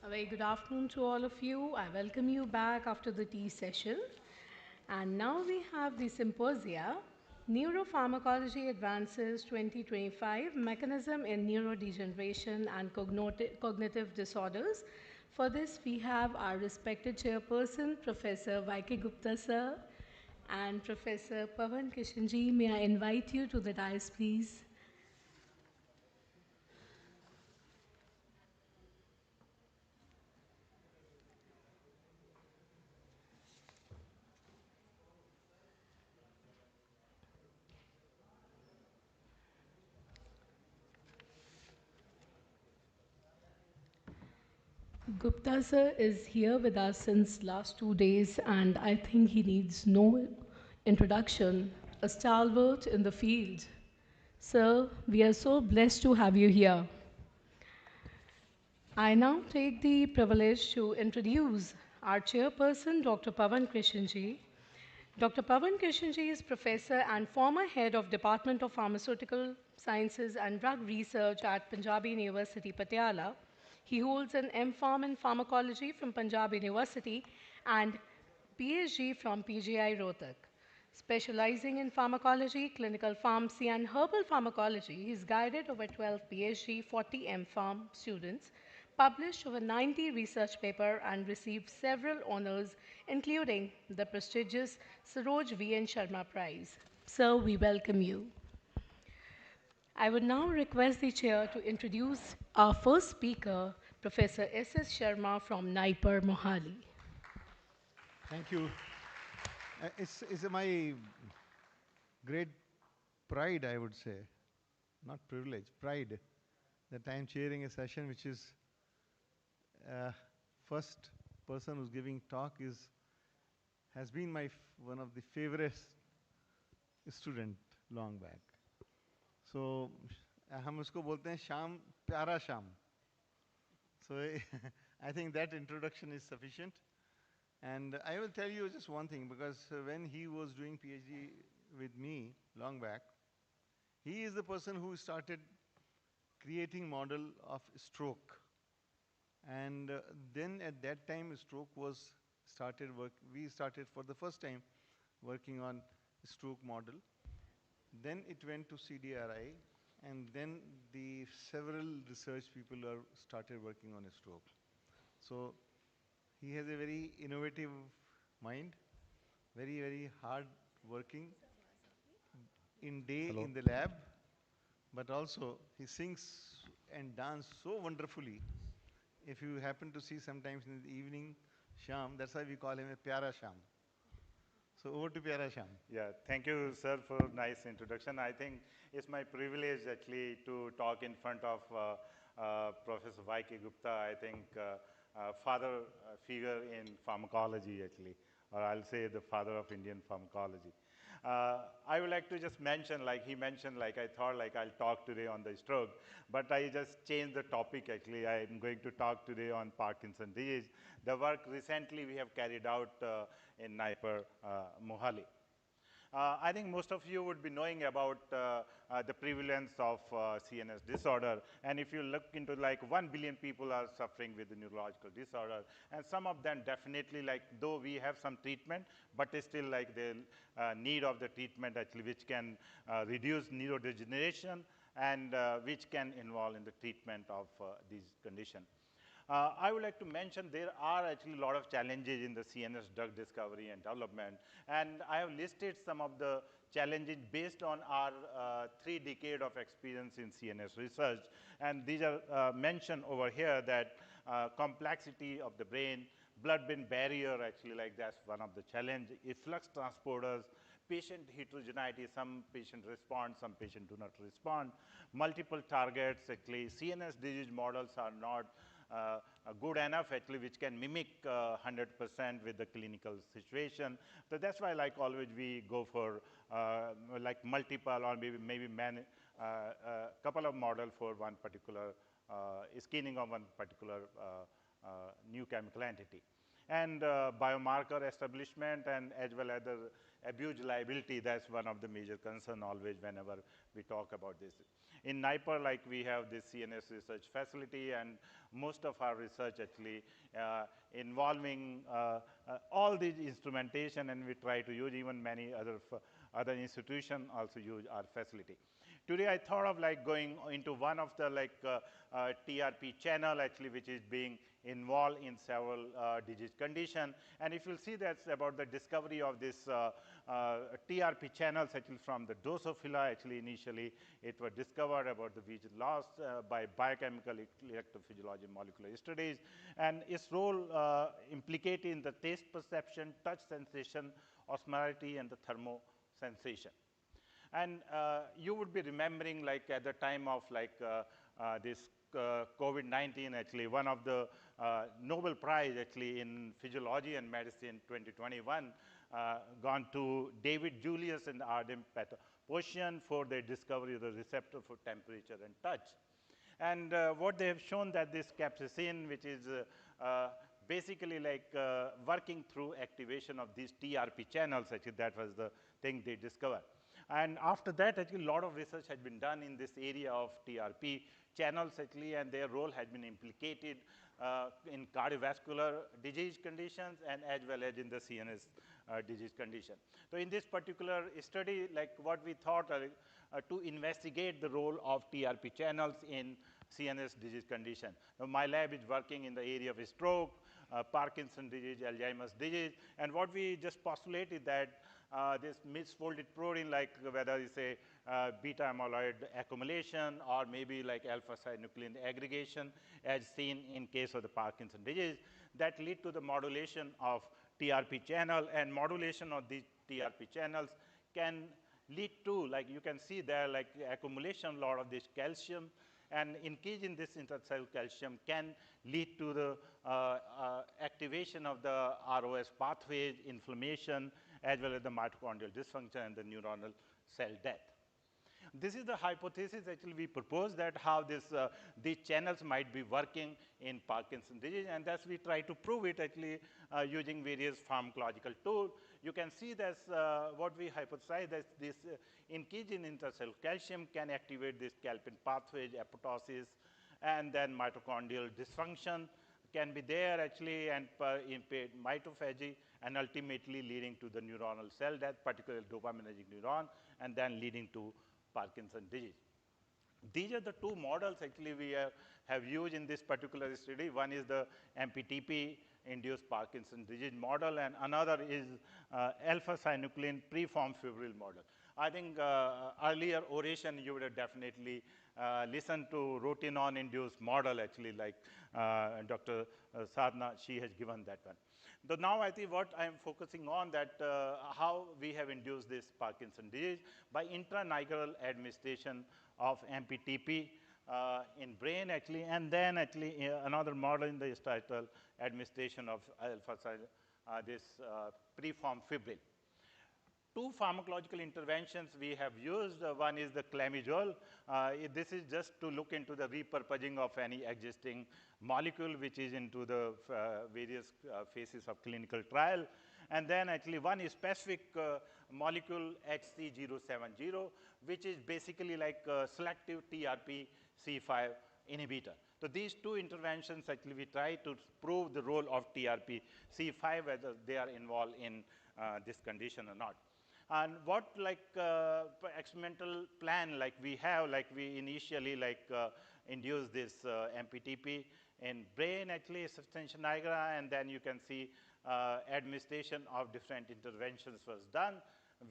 A very good afternoon to all of you. I welcome you back after the tea session. And now we have the symposia, Neuropharmacology Advances 2025, Mechanism in Neurodegeneration and Cognitive Disorders. For this, we have our respected chairperson, Professor Y.K. Gupta sir, and Professor Pavan Kishanji. May I invite you to the dais, please? Gupta sir is here with us since last 2 days, and I think he needs no introduction. A stalwart in the field. Sir, we are so blessed to have you here. I now take the privilege to introduce our chairperson, Dr. Pavan Krishanji. Dr. Pavan Krishanji is professor and former head of Department of Pharmaceutical Sciences and Drug Research at Punjabi University, Patiala. He holds an M.Pharm in Pharmacology from Punjab University and PhD from PGI Rohtak. Specializing in pharmacology, clinical pharmacy, and herbal pharmacology, he's guided over 12 PhD, 40 M.Pharm students, published over 90 research papers, and received several honors, including the prestigious Saroj V.N. Sharma Prize. Sir, we welcome you. I would now request the chair to introduce our first speaker, Professor S.S. Sharma from Naipur, Mohali. Thank you. It's my great pride, I would say, not privilege, pride, that I am chairing a session which is first person who's giving talk has been one of the favorite student long back. So हम उसको बोलते हैं शाम प्यारा शाम. So I think that introduction is sufficient. And I will tell you just one thing, because when he was doing PhD with me long back, he is the person who started creating model of stroke. And then at that time, stroke was we started for the first time working on stroke model. Then it went to CDRI, and then the several research people started working on stroke. So he has a very innovative mind, very, very hard working in the lab, but also he sings and dances so wonderfully. If you happen to see sometimes in the evening, Sham, that's why we call him a Pyara Sham. So over to Pyara Sham. Yeah, thank you, sir, for a nice introduction. I think it's my privilege actually to talk in front of Professor Y.K. Gupta. I think father figure in pharmacology actually, or I'll say the father of Indian pharmacology. I would like to just mention, like he mentioned, like I thought like I'll talk today on the stroke, but I just changed the topic actually. I'm going to talk today on Parkinson's disease, the work recently we have carried out in Naipur, Mohali. I think most of you would be knowing about the prevalence of CNS disorder. And if you look into like 1 billion people are suffering with the neurological disorder. And some of them definitely like, though we have some treatment, but it's still like the need of the treatment actually, which can reduce neurodegeneration and which can involve in the treatment of these conditions. I would like to mention there are actually a lot of challenges in the CNS drug discovery and development. And I have listed some of the challenges based on our 3 decades of experience in CNS research. And these are mentioned over here that complexity of the brain, blood-brain barrier actually like that's one of the challenges, efflux transporters, patient heterogeneity, some patients respond, some patients do not respond, multiple targets actually, CNS disease models are not good enough actually which can mimic 100% with the clinical situation. So that's why like always we go for like multiple or maybe many, couple of models for one particular scanning of one particular new chemical entity. and biomarker establishment, and as well as the abuse liability. That's one of the major concern always whenever we talk about this. In NIPER, like we have this CNS research facility, and most of our research actually involving all the instrumentation, and we try to use even many other institutions also use our facility. Today I thought of like going into one of the like TRP channel actually, which is being involved in several disease condition. And if you'll see, that's about the discovery of this TRP channels actually from the Drosophila. Actually initially it was discovered about the which lost by biochemical electrophysiology molecular studies, and its role implicated in the taste perception, touch sensation, osmolarity, and the thermo sensation. And you would be remembering like at the time of like this COVID-19, actually one of the Nobel Prize actually in Physiology and Medicine 2021 gone to David Julius and Ardem Petrosian for their discovery of the receptor for temperature and touch. And what they have shown that this capsaicin, which is basically like working through activation of these TRP channels, actually that was the thing they discovered. And after that, actually, a lot of research has been done in this area of TRP channels, actually, and their role has been implicated in cardiovascular disease conditions and as well as in the CNS disease condition. So in this particular study, like what we thought to investigate the role of TRP channels in CNS disease condition. Now, my lab is working in the area of stroke, Parkinson's disease, Alzheimer's disease, and what we just postulated that this misfolded protein, like whether it's a beta amyloid accumulation or maybe like alpha-synuclein aggregation as seen in case of the Parkinson's disease, that lead to the modulation of TRP channel, and modulation of these TRP channels can lead to, like you can see there, like accumulation a lot of this calcium, and increase in this intercellular calcium can lead to the activation of the ROS pathways, inflammation, as well as the mitochondrial dysfunction and the neuronal cell death. This is the hypothesis actually we propose, that how this, these channels might be working in Parkinson's disease, and thus we try to prove it actually using various pharmacological tools. You can see that what we hypothesize that this increase in intercellular calcium can activate this calpain pathways, apoptosis, and then mitochondrial dysfunction can be there actually and impede mitophagy, and ultimately leading to the neuronal cell death, particularly dopaminergic neuron, and then leading to Parkinson's disease. These are the two models actually we have used in this particular study. One is the MPTP-induced Parkinson's disease model, and another is alpha-synuclein preformed febrile model. I think earlier oration you would have definitely listened to rotenone-induced model actually, like Dr. Sadhna, she has given that one. So now I think what I am focusing on that how we have induced this Parkinson's disease by intranigural administration of MPTP in brain actually, and then actually another model in the title administration of this preformed fibril. Two pharmacological interventions we have used. One is the clamizole. This is just to look into the repurposing of any existing molecule which is into the various phases of clinical trial. And then actually one is specific molecule HC070, which is basically like selective TRPC5 inhibitor. So these two interventions actually we try to prove the role of TRPC5, whether they are involved in this condition or not. And what like experimental plan like we have, like we initially like induce this MPTP in brain actually substantia nigra, and then you can see administration of different interventions was done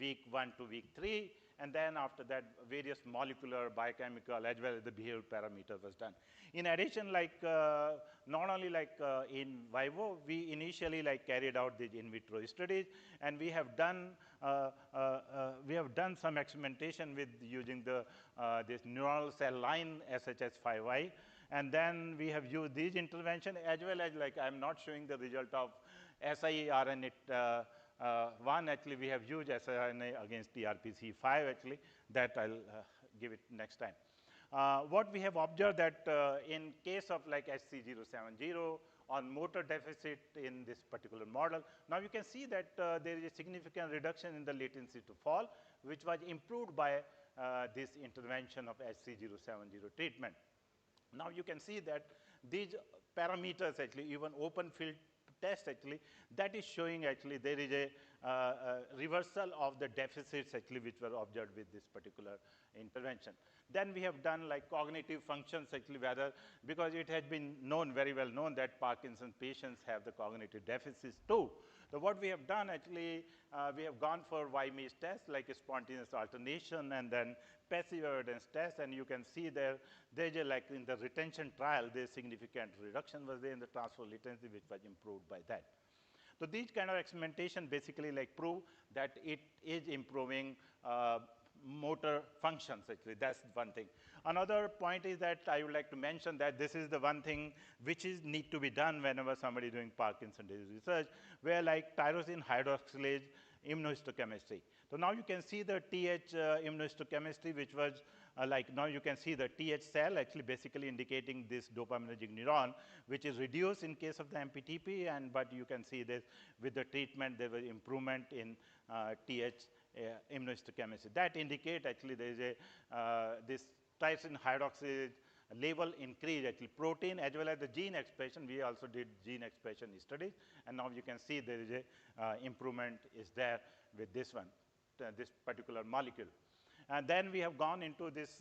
week 1 to week 3, and then after that various molecular, biochemical, as well as the behavioral parameter was done. In addition, like not only like in vivo, we initially like carried out these in vitro studies, and we have done some experimentation with using the this neuronal cell line SHS5i, and then we have used these intervention as well as, like I'm not showing the result of siRNA one actually we have used siRNA against TRPC5 actually, that I'll give it next time. What we have observed that in case of like HC070 on motor deficit in this particular model. Now you can see that there is a significant reduction in the latency to fall, which was improved by this intervention of HC070 treatment. Now you can see that these parameters actually, even open field test actually, that is showing actually there is a reversal of the deficits actually which were observed with this particular intervention. Then we have done like cognitive functions actually, whether, because it has been known, very well known, that Parkinson's patients have the cognitive deficits too. So what we have done actually, we have gone for Y-maze test like a spontaneous alternation and then passive evidence test, and you can see there's a, like in the retention trial, there's significant reduction was there in the transfer latency, which was improved by that. So these kind of experimentation basically like prove that it is improving motor functions actually. That's one thing. Another point is that I would like to mention that this is the one thing which is need to be done whenever somebody is doing Parkinson's disease research, where like tyrosine hydroxylase immunohistochemistry. So now you can see the TH immunohistochemistry, which was like now you can see the TH cell actually basically indicating this dopaminergic neuron, which is reduced in case of the MPTP, and but you can see this with the treatment there was improvement in TH immunohistochemistry. That indicate actually there is a this tyrosine hydroxylase level increase actually protein as well as the gene expression. We also did gene expression studies, and now you can see there is a improvement is there with this one, this particular molecule. And then we have gone into this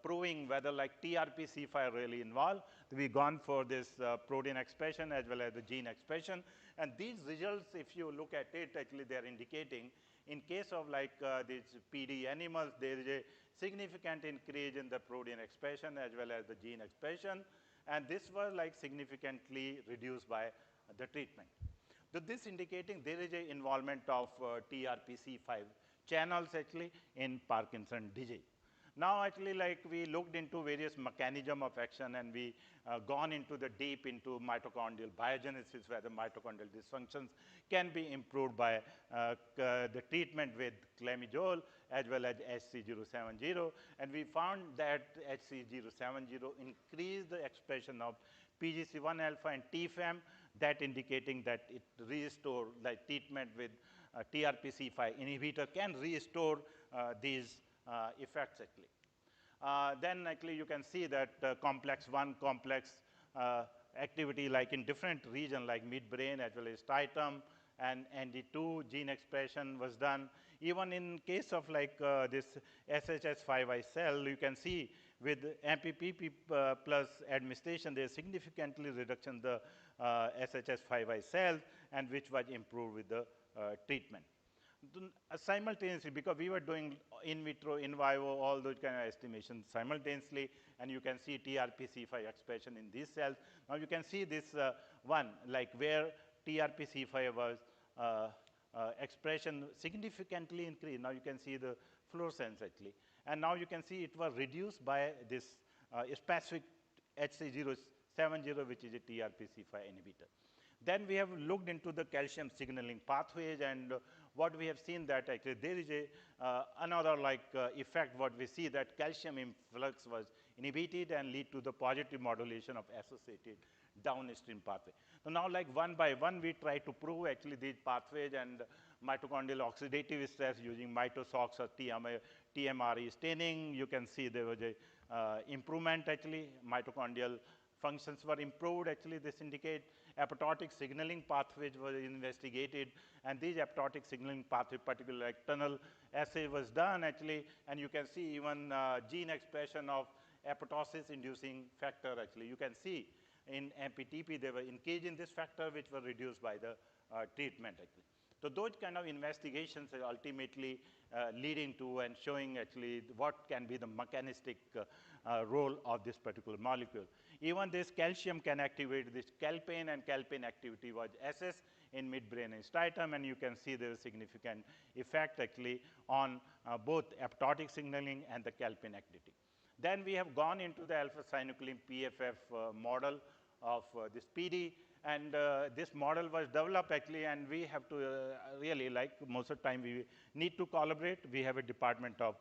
proving whether like TRPC5 really involved. We've gone for this protein expression as well as the gene expression. And these results, if you look at it, actually they are indicating in case of like these PD animals, there is a significant increase in the protein expression as well as the gene expression. And this was like significantly reduced by the treatment. So this indicating there is a involvement of TRPC5 channels actually in Parkinson's disease. Now actually like we looked into various mechanism of action, and we gone into the deep into mitochondrial biogenesis, where the mitochondrial dysfunctions can be improved by the treatment with clemizole as well as HC070. And we found that HC070 increased the expression of PGC1 alpha and TFAM, that indicating that it restore like treatment with TRPC5 inhibitor can restore these effects actually. Then actually you can see that complex 1 complex activity like in different region like midbrain as well as striatum, and ND2 gene expression was done. Even in case of like this SHS5I cell, you can see with MPPP plus administration, there is significantly reduction in the SHS5I cells, and which was improved with the treatment. Simultaneously, because we were doing in vitro, in vivo, all those kind of estimations simultaneously, and you can see TRPC5 expression in these cells. Now you can see this one, like where TRPC5 was expression significantly increased. Now you can see the fluorescence actually. And now you can see it was reduced by this specific HC070, which is a TRPC5 inhibitor. Then we have looked into the calcium signaling pathways, and what we have seen that actually there is a another like effect. What we see that calcium influx was inhibited and lead to the positive modulation of associated downstream pathway. So now like one by one we try to prove actually these pathways and mitochondrial oxidative stress using mitosox or TMRE staining. You can see there was a improvement actually, mitochondrial functions were improved. Actually, this indicate apoptotic signaling pathways were investigated, and these apoptotic signaling pathway, particularly like tunnel assay was done actually, and you can see even gene expression of apoptosis inducing factor actually. You can see in MPTP they were engaged in this factor, which were reduced by the treatment actually. So those kind of investigations are ultimately leading to and showing actually what can be the mechanistic role of this particular molecule. Even this calcium can activate this calpain, and calpain activity was assessed in midbrain and striatum, and you can see there is significant effect actually on both apoptotic signaling and the calpain activity. Then we have gone into the alpha-synuclein PFF model of this PD, and this model was developed actually, and we have to really, like most of the time we need to collaborate. We have a department of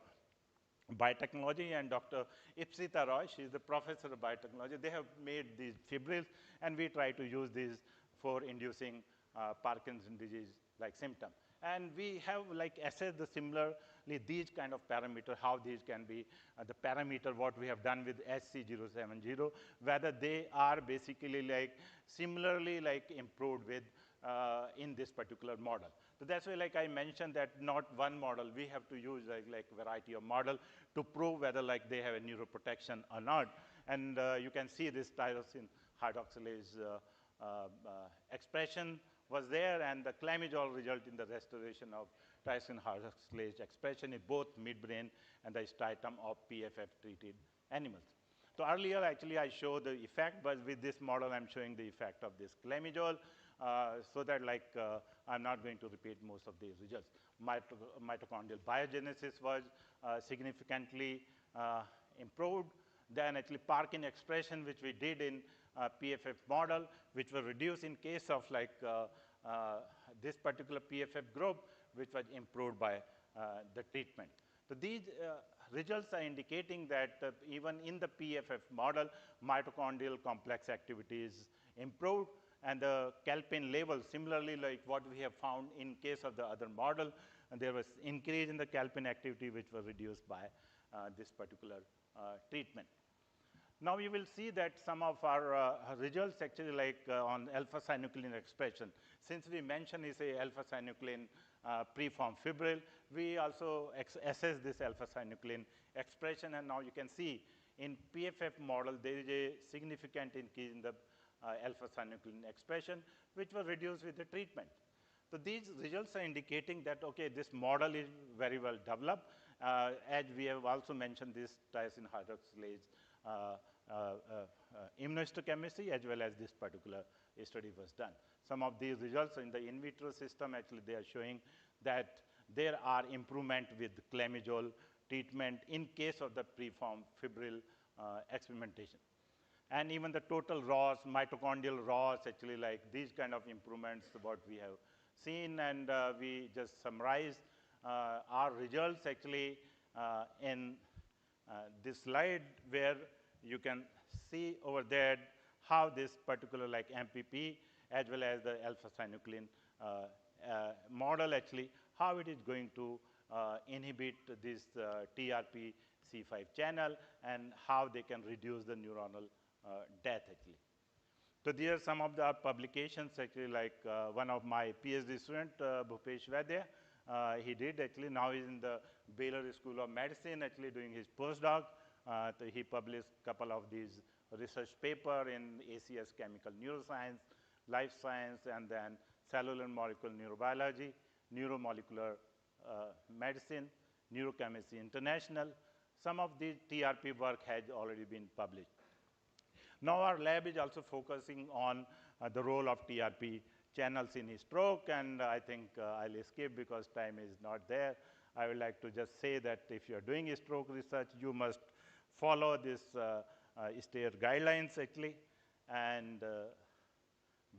biotechnology, and Dr. Ipsita Roy, she is the professor of biotechnology. They have made these fibrils, and we try to use these for inducing Parkinson's disease-like symptom. And we have like assessed the similarly these kind of parameter, how these can be the parameter what we have done with SC070, whether they are basically like similarly like improved with in this particular model. So that's why like I mentioned that not one model, we have to use like variety of model to prove whether like they have a neuroprotection or not. And you can see this tyrosine hydroxylase expression was there, and the clamidol result in the restoration of tyrosine hydroxylase expression in both midbrain and the striatum of PFF treated animals. So earlier, actually, I showed the effect, but with this model, I'm showing the effect of this clamidol, so that like I'm not going to repeat most of these results. Mitochondrial biogenesis was significantly improved. Then actually Parkin expression, which we did in PFF model, which was reduced in case of like this particular PFF group, which was improved by the treatment. So these results are indicating that even in the PFF model, mitochondrial complex activity is improved, and the calpain level, similarly like what we have found in case of the other model, and there was increase in the calpain activity, which was reduced by this particular treatment. Now you will see that some of our results actually like on alpha-synuclein expression. Since we mentioned is a alpha-synuclein preformed fibril, we also assess this alpha-synuclein expression, and now you can see in PFF model there is a significant increase in the alpha-synuclein expression, which was reduced with the treatment. So these results are indicating that, okay, this model is very well developed. As we have also mentioned this tyrosine hydroxylase immunohistochemistry, as well as this particular study was done. Some of these results in the in vitro system, actually they are showing that there are improvement with clamidol treatment in case of the preformed fibril experimentation. And even the total ROS, mitochondrial ROS, actually like these kind of improvements what we have seen, and we just summarize our results actually in this slide, where you can see over there how this particular like MPP as well as the alpha-synuclein model actually, how it is going to inhibit this TRPC5 channel, and how they can reduce the neuronal death actually. So there are some of the publications actually, like one of my PhD student, Bhupesh Vaidya, he did actually, now he's in the Baylor School of Medicine actually doing his postdoc. So he published a couple of these research paper in ACS Chemical Neuroscience, Life Science, and then Cellular Molecular Neurobiology, Neuromolecular Medicine, Neurochemistry International. Some of the TRP work has already been published. Now our lab is also focusing on the role of TRP channels in stroke, and I think I'll skip because time is not there. I would like to just say that if you're doing stroke research, you must follow this STAIR guidelines actually. And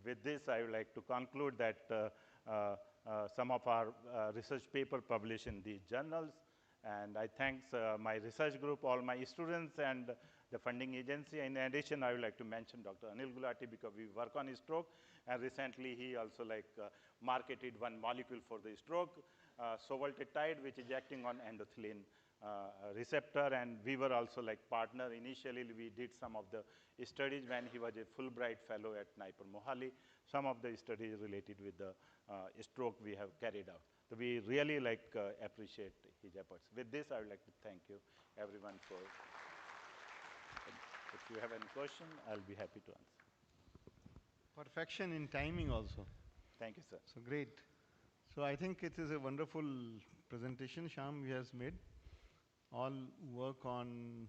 with this, I would like to conclude that some of our research paper published in these journals. And I thank my research group, all my students, and the funding agency. In addition, I would like to mention Dr. Anil Gulati, because we work on stroke, and recently he also marketed one molecule for the stroke, sovaltetide, which is acting on endothelin receptor, and we were also partner. Initially, we did some of the studies when he was a Fulbright fellow at Nipur Mohali. Some of the studies related with the stroke we have carried out. So we really appreciate his efforts. With this, I would like to thank you, everyone, for. If you have any question, I'll be happy to answer. Perfection in timing also. Thank you, sir. So great. So I think it is a wonderful presentation Shyam has made. All work on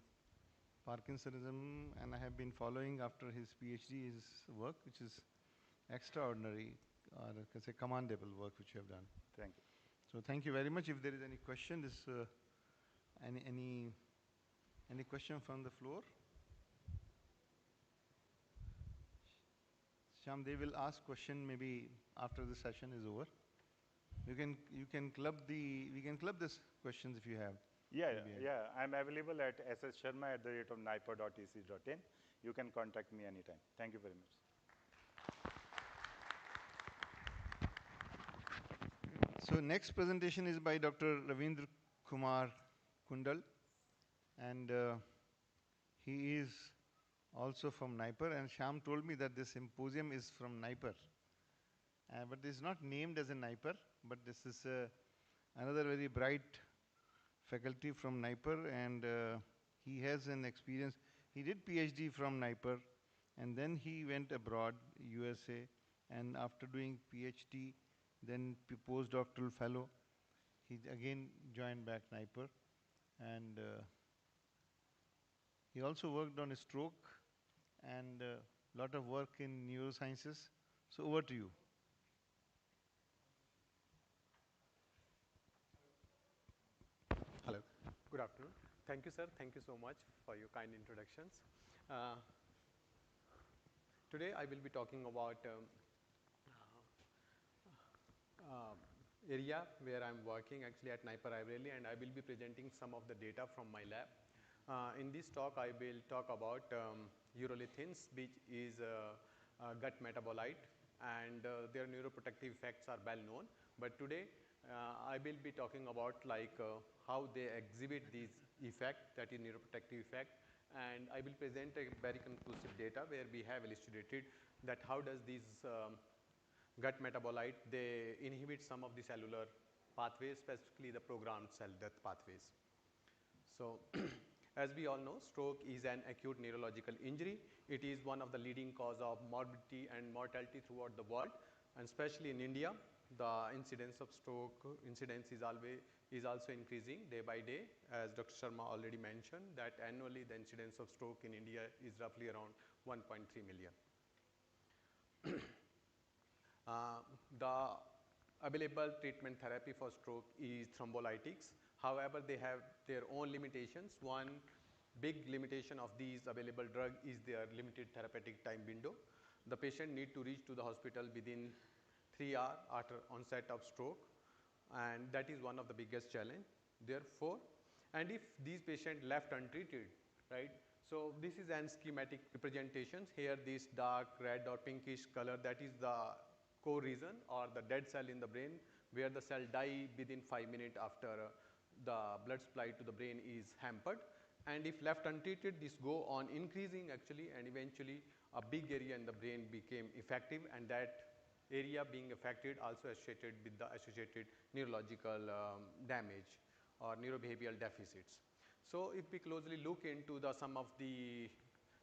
Parkinsonism, and I have been following after his PhD his work, which is extraordinary, or I can say commendable work which you have done. Thank you. So thank you very much. If there is any question, any question from the floor? Shyam, they will ask question maybe after the session is over. We can club this questions if you have. Yeah, I'm available at ssharma@niper.ec.in. You can contact me anytime. Thank you very much. So next presentation is by Dr. Ravindra Kumar Kundal, and he is also from NIPER, and Shyam told me that this symposium is from NIPER. But this is not named as a NIPER, but this is another very bright faculty from NIPER, and he has an experience. He did PhD from NIPER, and then he went abroad, USA, and after doing PhD, then postdoctoral fellow, he again joined back NIPER, and he also worked on stroke and a lot of work in neurosciences. So over to you. Hello, good afternoon. Thank you, sir. Thank you so much for your kind introductions. Today I will be talking about area where I'm working actually at NIPER Library, and I will be presenting some of the data from my lab. In this talk, I will talk about urolithins, which is a gut metabolite, and their neuroprotective effects are well known. But today, I will be talking about how they exhibit these effect, that is neuroprotective effect, and I will present a very conclusive data where we have illustrated that how does these gut metabolite, they inhibit some of the cellular pathways, specifically the programmed cell death pathways. So, as we all know, stroke is an acute neurological injury. It is one of the leading cause of morbidity and mortality throughout the world, and especially in India, the incidence of stroke is also increasing day by day. As Dr. Sharma already mentioned, that annually the incidence of stroke in India is roughly around 1.3 million. The available treatment therapy for stroke is thrombolytics. However, they have their own limitations. One big limitation of these available drug is their limited therapeutic time window. The patient need to reach to the hospital within 3 hours after onset of stroke, and that is one of the biggest challenge. Therefore, and if these patients left untreated, right? So this is an schematic representation. Here this dark red or pinkish color, that is the core region or the dead cell in the brain, where the cell die within 5 minutes after the blood supply to the brain is hampered. And if left untreated, this go on increasing actually, and eventually a big area in the brain became effective, and that area being affected also associated with the associated neurological damage or neurobehavioral deficits. So if we closely look into some of the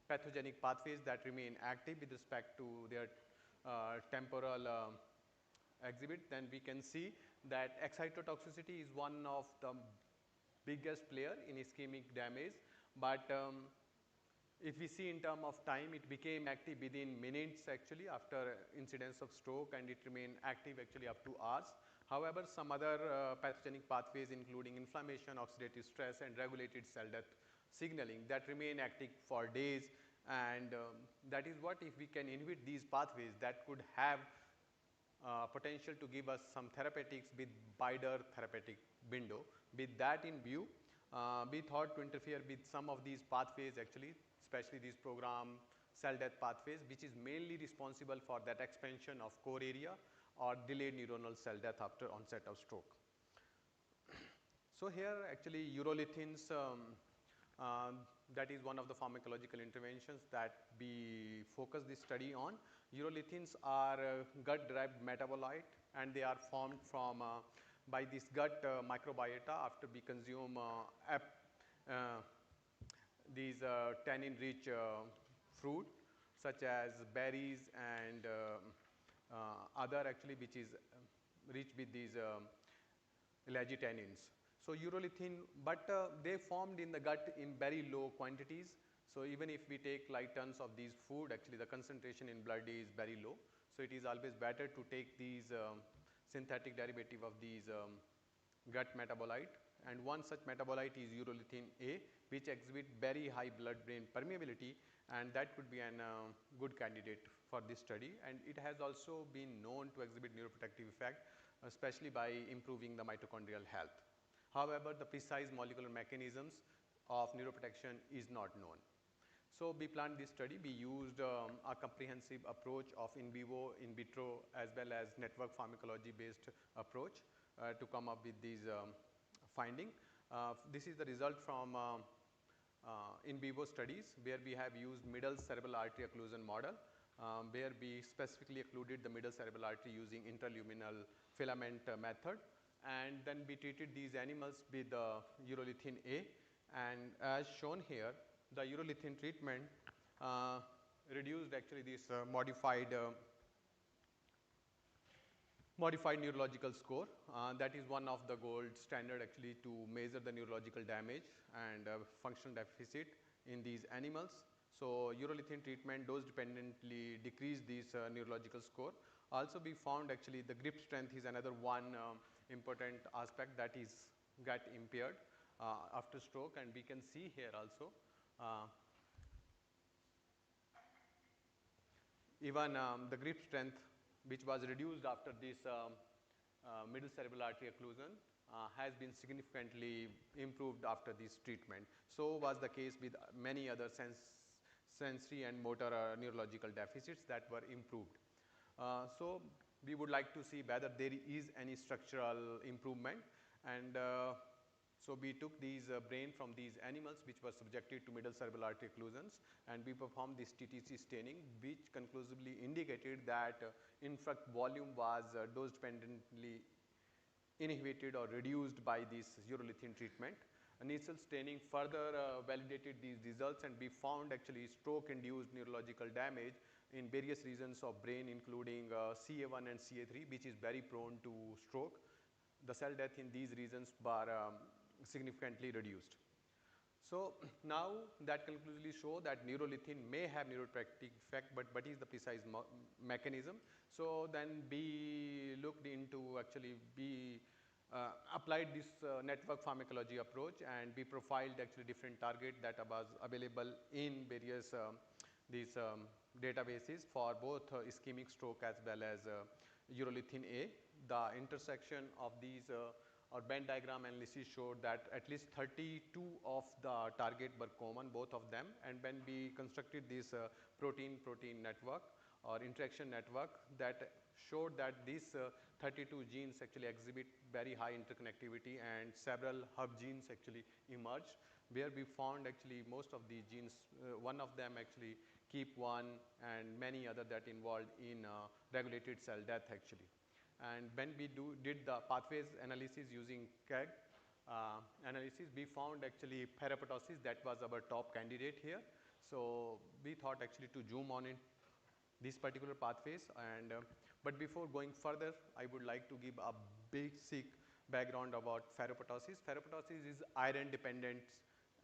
pathogenic pathways that remain active with respect to their temporal exhibit, then we can see that excitotoxicity is one of the biggest player in ischemic damage, but if we see in terms of time, it became active within minutes actually after incidence of stroke, and it remained active actually up to hours. However, some other pathogenic pathways including inflammation, oxidative stress, and regulated cell death signaling that remain active for days, and that is what, if we can inhibit these pathways, that could have potential to give us some therapeutics with wider therapeutic window. With that in view, we thought to interfere with some of these pathways actually, especially these programmed cell death pathways, which is mainly responsible for that expansion of core area or delayed neuronal cell death after onset of stroke. So here actually urolithins, that is one of the pharmacological interventions that we focus this study on. Urolithins are gut derived metabolite, and they are formed from by this gut microbiota after we consume these tannin rich fruit such as berries and other actually which is rich with these tannins. So urolithin, but they formed in the gut in very low quantities. So even if we take like tons of these food, actually the concentration in blood is very low. So it is always better to take these synthetic derivative of these gut metabolite, and one such metabolite is urolithin A, which exhibit very high blood-brain permeability, and that could be a good candidate for this study. And it has also been known to exhibit neuroprotective effect, especially by improving the mitochondrial health. However, the precise molecular mechanisms of neuroprotection is not known. So we planned this study. We used a comprehensive approach of in vivo, in vitro, as well as network pharmacology based approach to come up with these finding. This is the result from in vivo studies where we have used middle cerebral artery occlusion model, where we specifically occluded the middle cerebral artery using interluminal filament method, and then we treated these animals with urolithin A, and as shown here, the urolithin treatment reduced actually this modified neurological score. That is one of the gold standard actually to measure the neurological damage and functional deficit in these animals. So urolithin treatment dose dependently decreased this neurological score. Also we found actually the grip strength is another one important aspect that is get impaired after stroke, and we can see here also even the grip strength which was reduced after this middle cerebral artery occlusion has been significantly improved after this treatment. So was the case with many other sensory and motor neurological deficits that were improved. So we would like to see whether there is any structural improvement, and so we took these brain from these animals which were subjected to middle cerebral artery occlusions, and we performed this TTC staining, which conclusively indicated that infarct volume was dose dependently inhibited or reduced by this urolithin treatment. Initial staining further validated these results, and we found actually stroke induced neurological damage in various regions of brain, including CA1 and CA3, which is very prone to stroke. The cell death in these regions were significantly reduced. So now that conclusively show that neurolithin may have neuroprotective effect, but what is the precise mechanism? So then we looked into actually we applied this network pharmacology approach, and we profiled actually different target that was available in various these databases for both ischemic stroke as well as urolithin A. The intersection of these or Venn diagram analysis showed that at least 32 of the target were common, both of them, and when we constructed this protein-protein network or interaction network, that showed that these 32 genes actually exhibit very high interconnectivity, and several hub genes actually emerged, where we found actually most of these genes, one of them actually keep one, and many other that involved in regulated cell death actually. And when we did the pathways analysis using KEGG analysis, we found actually ferroptosis, that was our top candidate here. So we thought actually to zoom on in these particular pathways, and but before going further, I would like to give a basic background about ferroptosis. Ferroptosis is iron dependent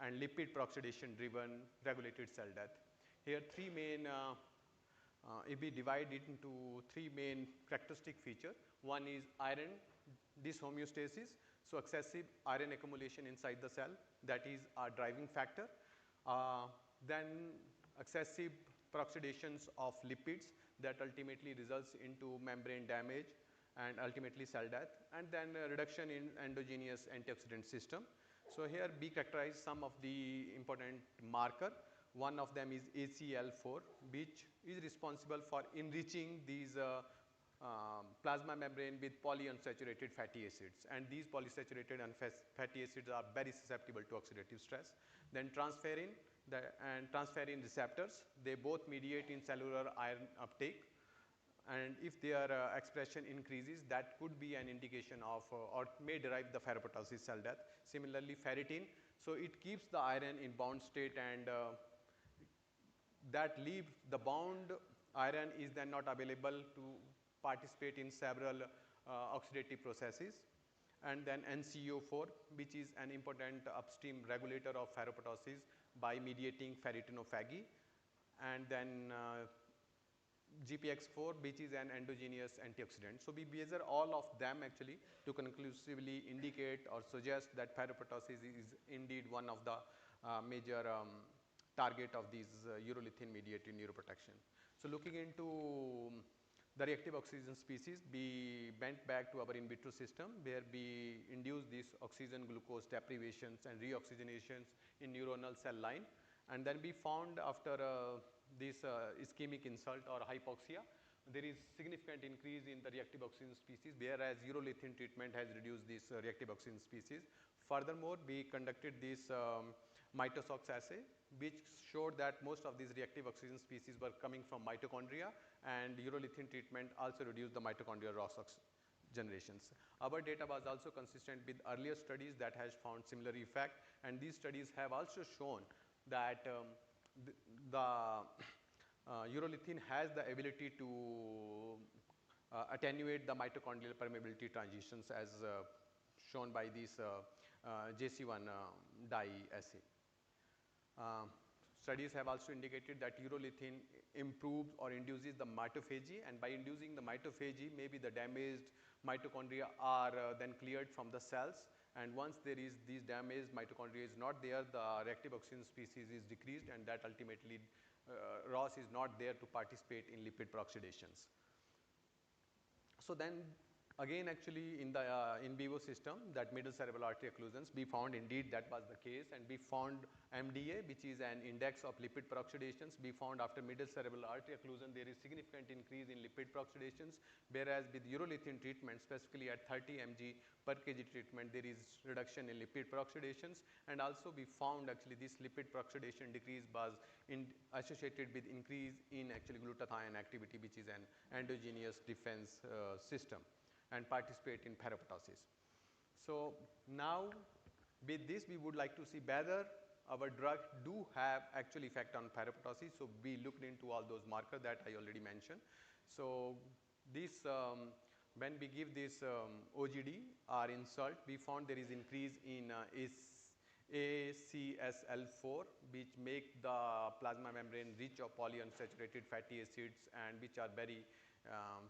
and lipid peroxidation driven regulated cell death. Here three main if we divide it into three main characteristic features. One is iron dyshomeostasis, so excessive iron accumulation inside the cell, that is a driving factor. Then excessive peroxidations of lipids that ultimately results into membrane damage and ultimately cell death, and then reduction in endogenous antioxidant system. So here we characterize some of the important marker. One of them is ACL4, which is responsible for enriching these plasma membrane with polyunsaturated fatty acids, and these polysaturated fatty acids are very susceptible to oxidative stress. Then transferrin and transferrin receptors, they both mediate in cellular iron uptake, and if their expression increases, that could be an indication of or may derive the ferroptosis cell death. Similarly ferritin, so it keeps the iron in bound state, and that leaves the bound iron is then not available to participate in several oxidative processes. And then NCO4, which is an important upstream regulator of ferroptosis by mediating ferritinophagy, and then GPX4, which is an endogenous antioxidant. So we measure all of them actually to conclusively indicate or suggest that ferroptosis is indeed one of the major target of these urolithin mediated neuroprotection. So looking into the reactive oxygen species be bent back to our in vitro system, where we induce these oxygen glucose deprivations and reoxygenations in neuronal cell line. And then we found after this ischemic insult or hypoxia, there is significant increase in the reactive oxygen species, whereas urolithin treatment has reduced this reactive oxygen species. Furthermore, we conducted this mitosox assay, which showed that most of these reactive oxygen species were coming from mitochondria, and urolithin treatment also reduced the mitochondrial ROS generations. Our data was also consistent with earlier studies that has found similar effect, and these studies have also shown that the urolithin has the ability to attenuate the mitochondrial permeability transitions as shown by this JC1 dye assay. Studies have also indicated that urolithin improves or induces the mitophagy, and by inducing the mitophagy, maybe the damaged mitochondria are then cleared from the cells, and once there is these damaged mitochondria is not there, the reactive oxygen species is decreased, and that ultimately ROS is not there to participate in lipid peroxidations. So then again actually in the in vivo system, that middle cerebral artery occlusions, we found indeed that was the case, and we found MDA, which is an index of lipid peroxidations. We found after middle cerebral artery occlusion there is significant increase in lipid peroxidations, whereas with urolithin treatment, specifically at 30 mg per kg treatment, there is reduction in lipid peroxidations, and also we found actually this lipid peroxidation decrease was associated with increase in actually glutathione activity, which is an endogenous defense system, and participate in pharoptosis. So now with this we would like to see whether our drug do have actual effect on pharoptosis. So we looked into all those markers that I already mentioned. So this when we give this OGD or insult, we found there is increase in ACSL4, which make the plasma membrane rich of polyunsaturated fatty acids and which are very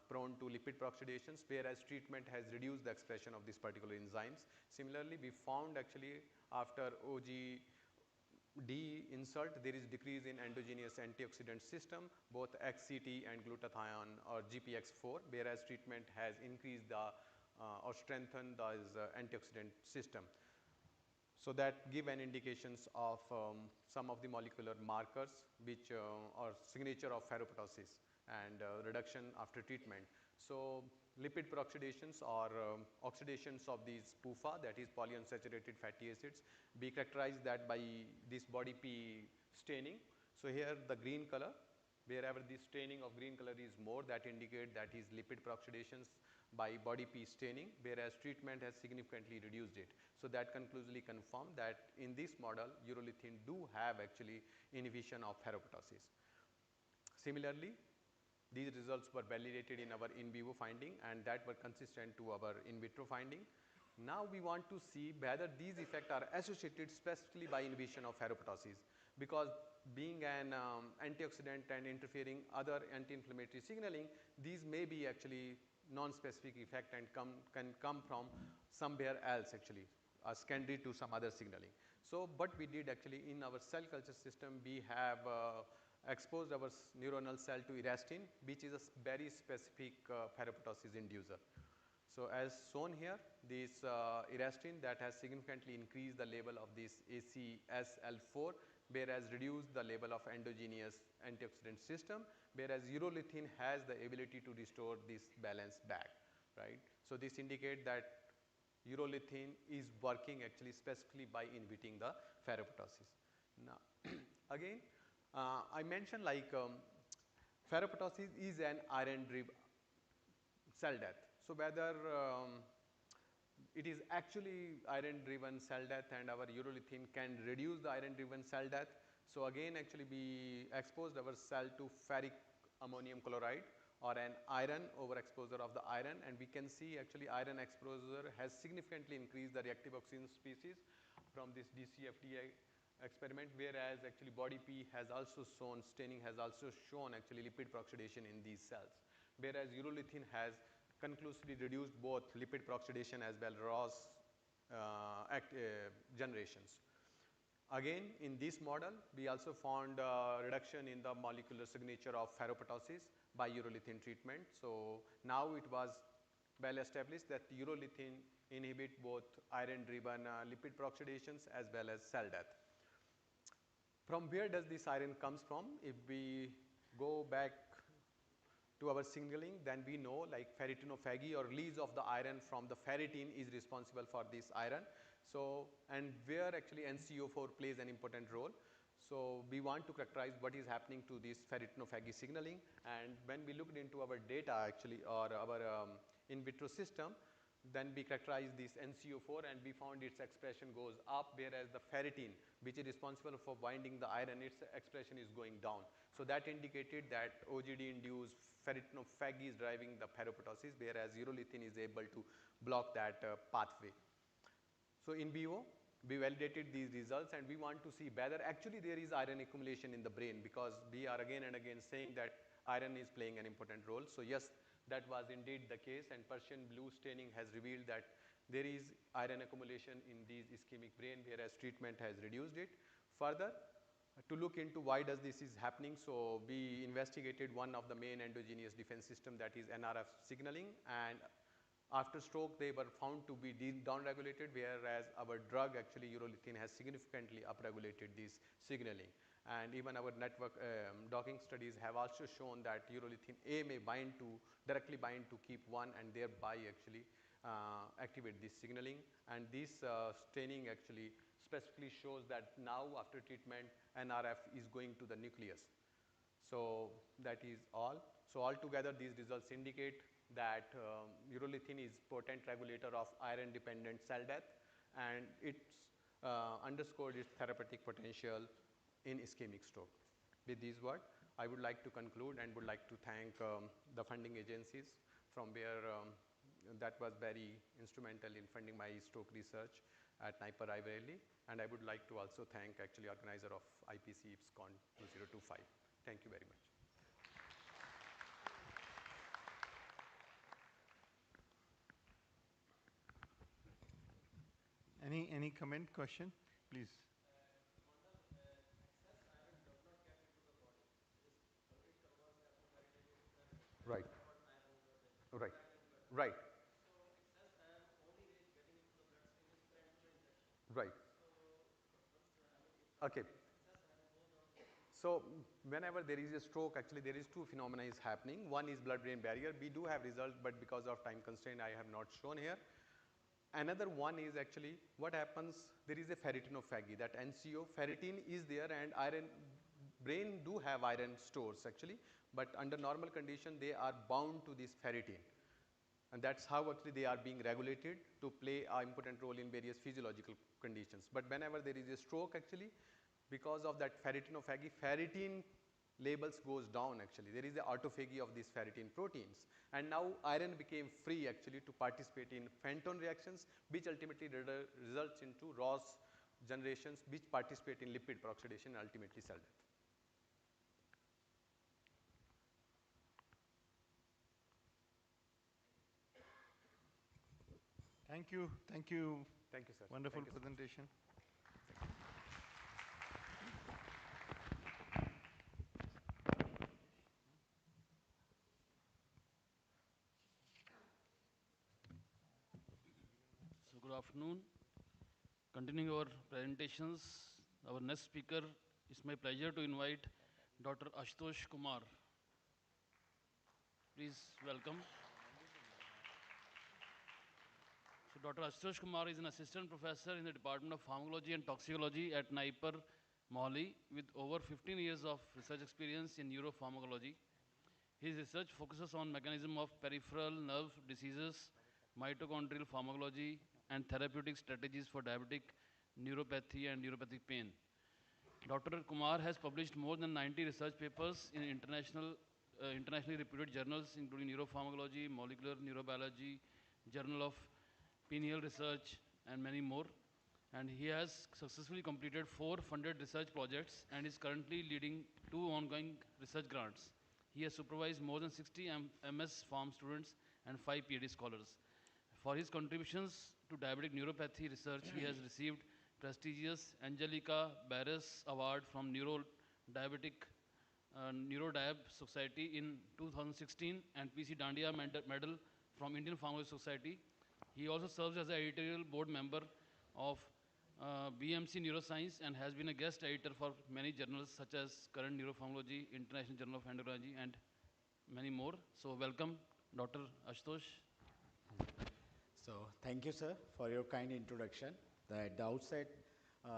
prone to lipid peroxidations, whereas treatment has reduced the expression of these particular enzymes. Similarly, we found actually after OGD insult, there is decrease in endogenous antioxidant system, both XCT and glutathione or GPX4, whereas treatment has increased the or strengthened the antioxidant system. So that give an indications of some of the molecular markers which are signature of pharoptosis and reduction after treatment. So lipid peroxidations or oxidations of these PUFA, that is polyunsaturated fatty acids, we characterize that by this body P staining. So here the green color, wherever this staining of green color is more, that indicate that is lipid peroxidations by body P staining, whereas treatment has significantly reduced it. So that conclusively confirmed that in this model urolithin do have actually inhibition of pharoptosis. Similarly, these results were validated in our in vivo finding, and that were consistent to our in vitro finding. Now we want to see whether these effects are associated specifically by inhibition of pharoptosis, because being an antioxidant and interfering other anti-inflammatory signaling, these may be actually non-specific effect and can come from somewhere else actually, secondary to some other signaling. So what we did actually in our cell culture system, we have exposed our neuronal cell to elastin, which is a very specific pharoptosis inducer. So as shown here, this elastin that has significantly increased the level of this ACSL4, whereas reduced the level of endogenous antioxidant system, whereas urolithin has the ability to restore this balance back, right. So this indicate that urolithin is working actually specifically by inhibiting the pharoptosis. Now again, I mentioned like pharoptosis is an iron driven cell death. So whether it is actually iron driven cell death and our urolithin can reduce the iron driven cell death. So again actually we exposed our cell to ferric ammonium chloride or an iron overexposure of the iron, and we can see actually iron exposure has significantly increased the reactive oxygen species from this DCFT experiment, whereas actually body P has also shown, staining has also shown actually lipid peroxidation in these cells, whereas urolithin has conclusively reduced both lipid peroxidation as well ROS generations. Again in this model we also found reduction in the molecular signature of pharoptosis by urolithin treatment. So now it was well established that urolithin inhibit both iron-driven lipid peroxidations as well as cell death. From where does this iron comes from? If we go back to our signaling, then we know like ferritinophagy or release of the iron from the ferritin is responsible for this iron. So, and where actually NCO4 plays an important role. So, we want to characterize what is happening to this ferritinophagy signaling, and when we looked into our data actually or our in vitro system, then we characterize this NCO4 and we found its expression goes up, whereas the ferritin, which is responsible for binding the iron, its expression is going down. So that indicated that OGD induced ferritinophagy is driving the ferroptosis, whereas urolithin is able to block that pathway. So in vivo, we validated these results and we want to see whether actually there is iron accumulation in the brain, because we are again and again saying that iron is playing an important role. So yes, that was indeed the case, and Persian blue staining has revealed that there is iron accumulation in these ischemic brain, whereas treatment has reduced it. Further, to look into why does this is happening, so we investigated one of the main endogenous defense system, that is NRF signaling, and after stroke they were found to be down-regulated, whereas our drug actually urolithin has significantly upregulated this signaling. And even our network docking studies have also shown that urolithin A may bind to, directly bind to KEAP1 and thereby actually activate this signaling. And this staining actually specifically shows that now after treatment NRF is going to the nucleus. So that is all. So altogether these results indicate that urolithin is potent regulator of iron dependent cell death, and it's underscored its therapeutic potential in ischemic stroke. With these words, I would like to conclude and would like to thank the funding agencies from where that was very instrumental in funding my stroke research at NIPER Raebareli, and I would like to also thank actually organizer of IPSCON 2025. Thank you very much. Any comment, question, please? Right. Right. Right. Right. Okay. So whenever there is a stroke, actually there is two phenomena is happening. One is blood-brain barrier. We do have results, but because of time constraint, I have not shown here. Another one is actually what happens, there is a ferritinophagy, that NCO, ferritin is there, and iron, brain do have iron stores actually, but under normal condition they are bound to this ferritin. And that's how actually they are being regulated to play an important role in various physiological conditions. But whenever there is a stroke actually, because of that ferritinophagy, ferritin levels goes down actually. There is the autophagy of these ferritin proteins, and now iron became free actually to participate in Fenton reactions, which ultimately results into ROS generations which participate in lipid peroxidation and ultimately cell death. Thank you. Thank you. Thank you, sir. Wonderful Thank you, presentation. So good afternoon. Continuing our presentations, our next speaker, it's my pleasure to invite Dr. Ashutosh Kumar. Please welcome. So Dr. Ashutosh Kumar is an assistant professor in the Department of Pharmacology and Toxicology at NIPER Mohali with over 15 years of research experience in neuropharmacology. His research focuses on mechanism of peripheral nerve diseases, mitochondrial pharmacology, and therapeutic strategies for diabetic neuropathy and neuropathic pain. Dr. Kumar has published more than 90 research papers in internationally reputed journals, including Neuropharmacology, Molecular Neurobiology, Journal of Pineal Research, and many more. And he has successfully completed 4 funded research projects and is currently leading 2 ongoing research grants. He has supervised more than 60 MS Pharm students and 5 PhD scholars. For his contributions to diabetic neuropathy research, he has received prestigious Angelica Barris Award from Neuro Diabetic Neurodiab Society in 2016 and PC Dandiya Medal from Indian Pharmacological Society. He also serves as an editorial board member of BMC Neuroscience and has been a guest editor for many journals such as Current Neuropharmacology, International Journal of Endocrinology, and many more. So welcome, Dr. Ashutosh. So thank you, sir, for your kind introduction. At the outset,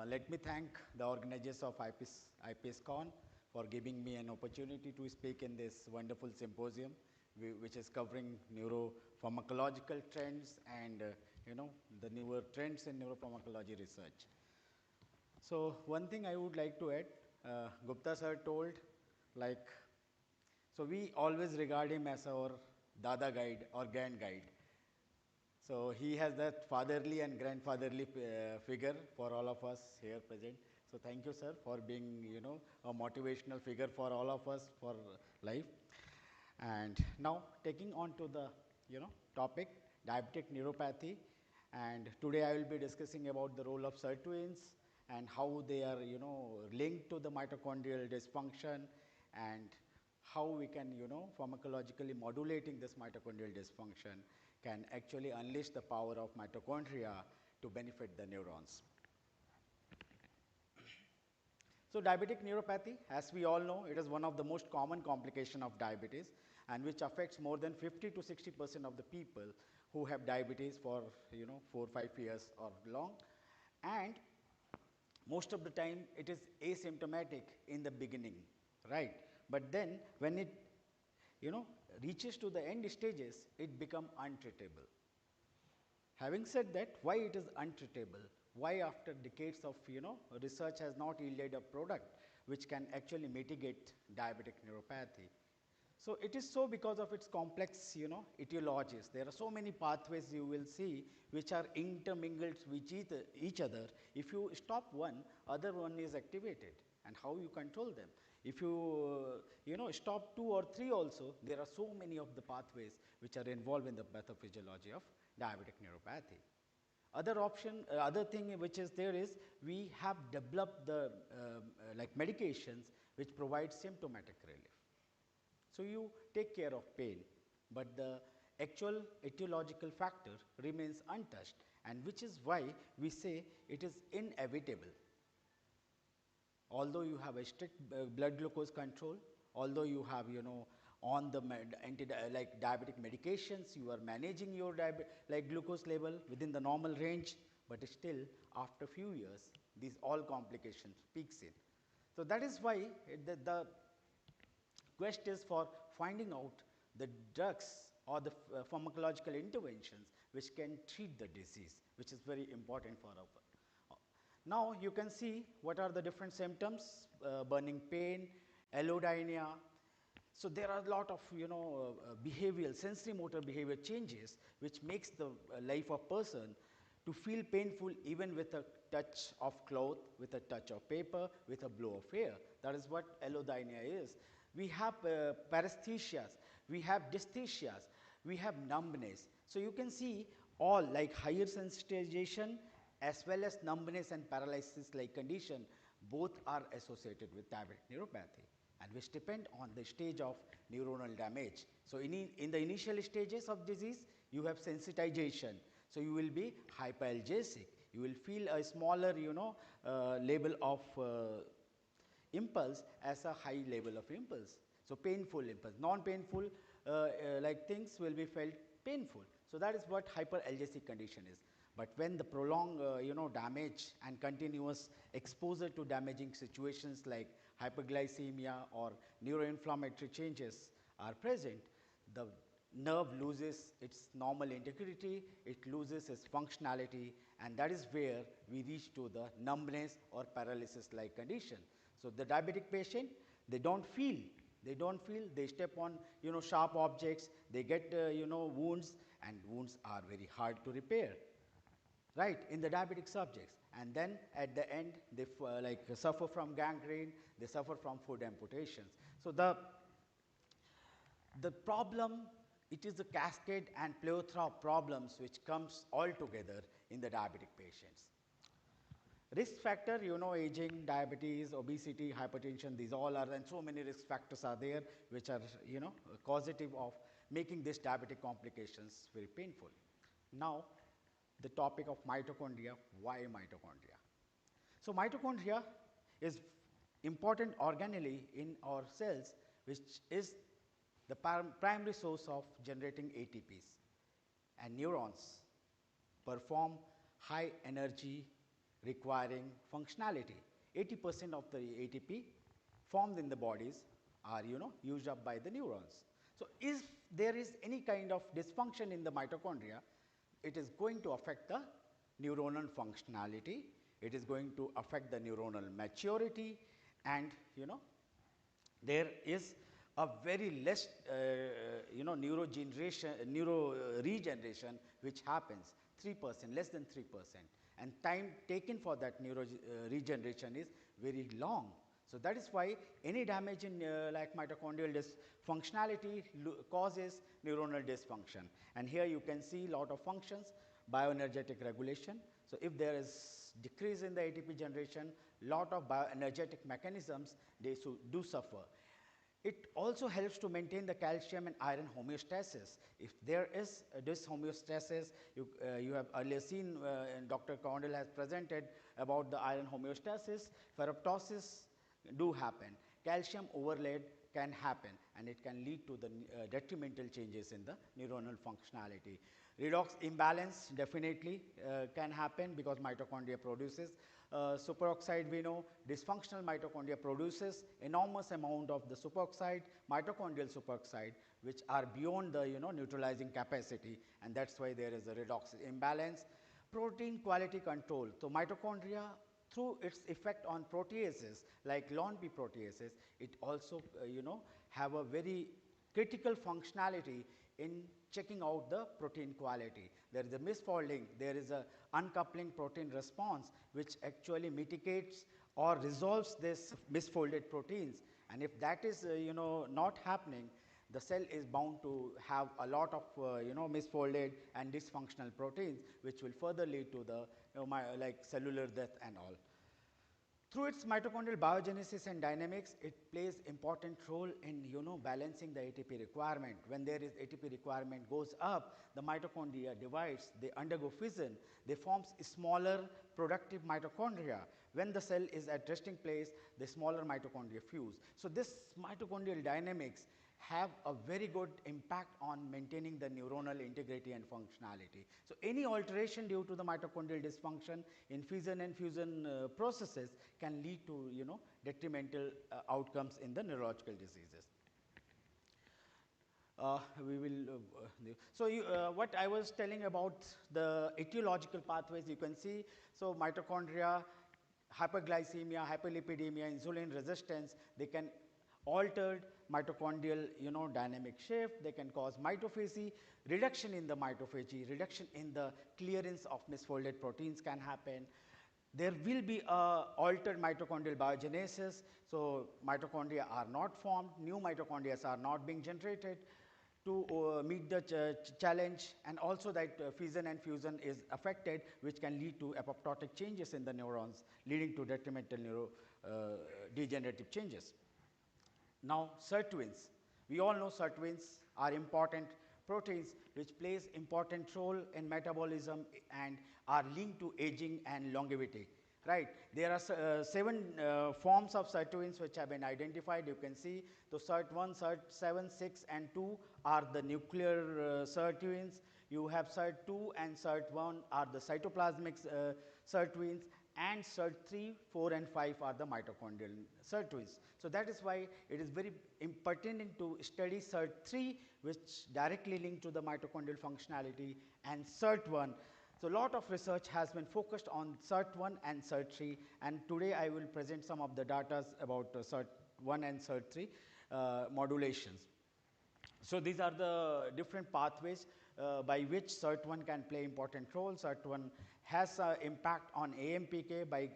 let me thank the organizers of IPSCON for giving me an opportunity to speak in this wonderful symposium, which is covering neuropharmacological trends and the newer trends in neuropharmacology research. So one thing I would like to add, Gupta sir told, like, so we always regard him as our Dada guide or grand guide. So he has that fatherly and grandfatherly figure for all of us here present. So thank you, sir, for being, a motivational figure for all of us for life. And now taking on to the, topic, diabetic neuropathy. And today I will be discussing about the role of sirtuins and how they are, linked to the mitochondrial dysfunction and how we can, pharmacologically modulating this mitochondrial dysfunction can actually unleash the power of mitochondria to benefit the neurons. So diabetic neuropathy, as we all know, it is one of the most common complications of diabetes and which affects more than 50 to 60% of the people who have diabetes for 4 or 5 years or long. And most of the time it is asymptomatic in the beginning, right? But then when it reaches to the end stages, it becomes untreatable. Having said that, why it is untreatable? Why after decades of research has not yielded a product which can actually mitigate diabetic neuropathy? So it is so because of its complex etiologies. There are so many pathways you will see which are intermingled with each other. If you stop one, other one is activated, and how you control them. If you stop 2 or 3 also, there are so many of the pathways which are involved in the pathophysiology of diabetic neuropathy. Other thing which is there is we have developed the like medications which provide symptomatic relief. So you take care of pain, but the actual etiological factor remains untouched, and which is why we say it is inevitable. Although you have a strict blood glucose control, although you have on the like diabetic medications, you are managing your glucose level within the normal range, but still after few years these all complications peaks in. So that is why the quest is for finding out the drugs or the pharmacological interventions which can treat the disease, which is very important for our. Now you can see what are the different symptoms, burning pain, allodynia. So there are a lot of behavioral, sensory motor behavior changes which makes the life of person to feel painful even with a touch of cloth, with a touch of paper, with a blow of air. That is what allodynia is. We have paresthesias, we have dysthesias, we have numbness. So you can see all like higher sensitization as well as numbness and paralysis like condition, both are associated with diabetic neuropathy, and which depend on the stage of neuronal damage. So in the initial stages of disease, you have sensitization. So you will be hyperalgesic. You will feel a smaller, level of impulse as a high level of impulse. So painful impulse, non-painful like things will be felt painful. So that is what hyperalgesic condition is. But when the prolonged damage and continuous exposure to damaging situations like hyperglycemia or neuroinflammatory changes are present, the nerve loses its normal integrity, it loses its functionality, and that is where we reach to the numbness or paralysis like condition. So the diabetic patient, they don't feel, they step on sharp objects, they get wounds, and wounds are very hard to repair, right, in the diabetic subjects. And then at the end they suffer from gangrene, they suffer from foot amputations. So the problem, it is a cascade and plethora of problems which comes all together in the diabetic patients. Risk factor, you know, aging, diabetes, obesity, hypertension, these all are, and so many risk factors are there which are, you know, causative of making this diabetic complications very painful. Now, the topic of mitochondria, why mitochondria? So mitochondria is important organelle in our cells, which is the primary source of generating ATPs, and neurons perform high energy requiring functionality. 80% of the ATP formed in the bodies are, you know, used up by the neurons. So if there is any kind of dysfunction in the mitochondria, it is going to affect the neuronal functionality, it is going to affect the neuronal maturity, and, you know, there is a very less you know, neuro regeneration which happens 3%, less than 3%, and time taken for that neuro regeneration is very long. So that is why any damage in like mitochondrial dysfunctionality causes neuronal dysfunction. And here you can see lot of functions, bioenergetic regulation. So if there is decrease in the ATP generation, lot of bioenergetic mechanisms, they do suffer. It also helps to maintain the calcium and iron homeostasis. If there is this homeostasis, you have earlier seen and Dr. Condell has presented about the iron homeostasis, ferroptosis do happen, calcium overload can happen, and it can lead to the detrimental changes in the neuronal functionality. Redox imbalance definitely can happen because mitochondria produces superoxide. We know dysfunctional mitochondria produces enormous amount of the superoxide, mitochondrial superoxide, which are beyond the, you know, neutralizing capacity, and that's why there is a redox imbalance. Protein quality control. So mitochondria, through its effect on proteases like ln P proteases, it also you know, have a very critical functionality in checking out the protein quality. There is a misfolding, there is a uncoupling protein response which actually mitigates or resolves this misfolded proteins, and if that is you know, not happening, the cell is bound to have a lot of you know, misfolded and dysfunctional proteins, which will further lead to the, you know, like cellular death and all. Through its mitochondrial biogenesis and dynamics, it plays important role in, you know, balancing the ATP requirement. When there is ATP requirement goes up, the mitochondria divides, they undergo fission, they form smaller productive mitochondria. When the cell is at resting place, the smaller mitochondria fuse. So this mitochondrial dynamics have a very good impact on maintaining the neuronal integrity and functionality. So any alteration due to the mitochondrial dysfunction in fission and fusion processes can lead to, you know, detrimental outcomes in the neurological diseases. We will so what I was telling about the etiological pathways, you can see. So mitochondria, hyperglycemia, hyperlipidemia, insulin resistance, they can altered mitochondrial, you know, dynamic shift, they can cause mitophagy, reduction in the mitophagy, reduction in the clearance of misfolded proteins can happen. There will be altered mitochondrial biogenesis, so mitochondria are not formed, new mitochondria are not being generated to meet the challenge, and also that fission and fusion is affected, which can lead to apoptotic changes in the neurons, leading to detrimental neurodegenerative changes. Now, sirtuins. We all know sirtuins are important proteins which plays important role in metabolism and are linked to aging and longevity. Right? There are 7 forms of sirtuins which have been identified. You can see the SIRT1, SIRT7, 6 and 2 are the nuclear sirtuins. You have SIRT2 and SIRT1 are the cytoplasmic sirtuins, and SIRT3, 4 and 5 are the mitochondrial sirtuins. So that is why it is very pertinent to study SIRT3, which directly linked to the mitochondrial functionality, and SIRT1. So a lot of research has been focused on SIRT1 and SIRT3, and today I will present some of the data about SIRT1 and SIRT3 modulations. So these are the different pathways by which SIRT1 can play important role. SIRT1 has impact on AMPK by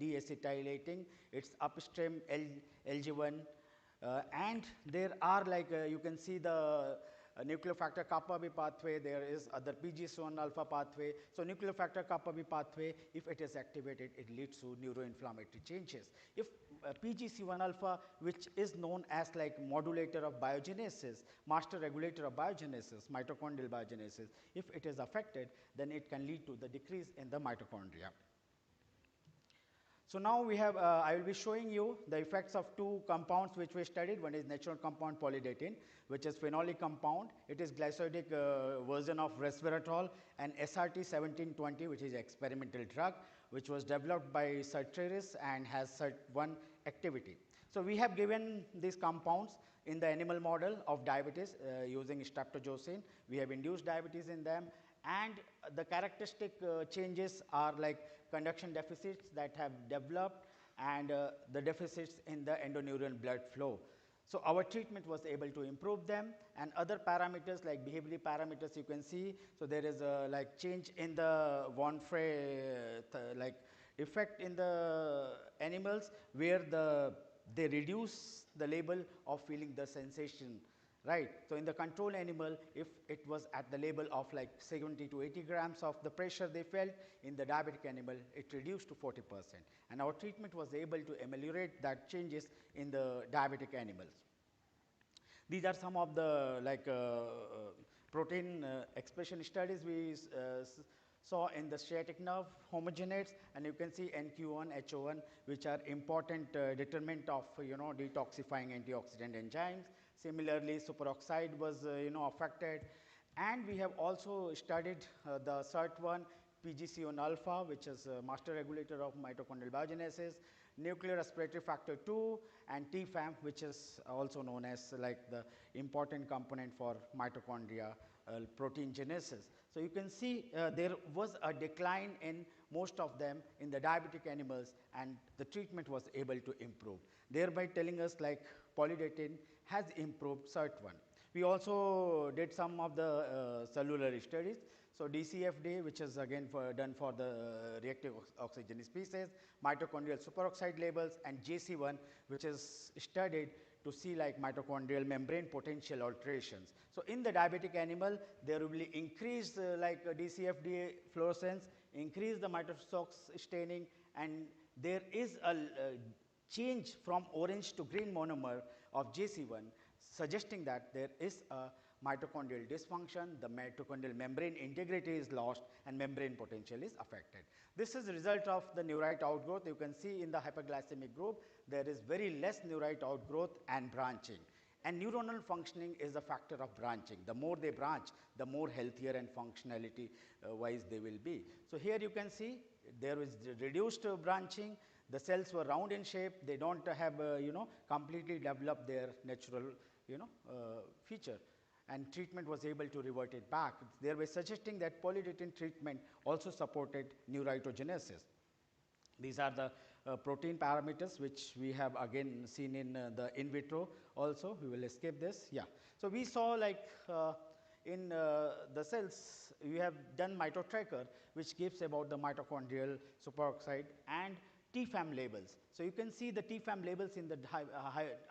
deacetylating its upstream LG1, and there are, like you can see the nuclear factor kappa B pathway, there is other PGC1 alpha pathway. So nuclear factor kappa B pathway, if it is activated, it leads to neuroinflammatory changes. If PGC1 alpha, which is known as like modulator of biogenesis, master regulator of biogenesis, mitochondrial biogenesis, if it is affected, then it can lead to the decrease in the mitochondria. So now we have, I will be showing you the effects of two compounds which we studied. One is natural compound polydatin, which is phenolic compound. It is glycosidic version of resveratrol, and SRT 1720, which is experimental drug, which was developed by Sartorius and has SIRT1 activity. So we have given these compounds in the animal model of diabetes using streptozocin. We have induced diabetes in them, and the characteristic changes are like conduction deficits that have developed and the deficits in the endoneural blood flow. So our treatment was able to improve them, and other parameters like behavioral parameters you can see. So there is a like change in the von Frey like effect in the animals where they reduce the level of feeling the sensation, right. So in the control animal, if it was at the level of like 70 to 80 grams of the pressure they felt, in the diabetic animal it reduced to 40%, and our treatment was able to ameliorate that changes in the diabetic animals. These are some of the like protein expression studies we saw in the sciatic nerve homogenates, and you can see NQ1, HO1, which are important determinant of detoxifying antioxidant enzymes. Similarly, superoxide was affected, and we have also studied the SIRT1, PGC1 alpha, which is a master regulator of mitochondrial biogenesis, nuclear respiratory factor 2, and TFAM, which is also known as like the important component for mitochondria protein genesis. So you can see there was a decline in most of them in the diabetic animals, and the treatment was able to improve, thereby telling us like polydatin has improved SIRT1. We also did some of the cellular studies. So DCFD, which is again done for the reactive oxygen species, mitochondrial superoxide levels, and JC1, which is studied to see like mitochondrial membrane potential alterations. So in the diabetic animal, there will be increased like DCFD fluorescence, increase the mitoSOX staining, and there is a change from orange to green monomer of JC1, suggesting that there is a mitochondrial dysfunction, the mitochondrial membrane integrity is lost, and membrane potential is affected. This is the result of the neurite outgrowth. You can see in the hyperglycemic group, there is very less neurite outgrowth and branching. And neuronal functioning is a factor of branching. The more they branch, the more healthier and functionality wise they will be. So here you can see there is reduced branching. The cells were round in shape. They don't have completely developed their natural feature, and treatment was able to revert it back, thereby suggesting that polydatin treatment also supported neuritogenesis. These are the protein parameters which we have again seen in the in vitro also. We will escape this. Yeah. So we saw like in the cells, we have done mitotracker, which gives about the mitochondrial superoxide and TFAM levels. So you can see the TFAM levels in the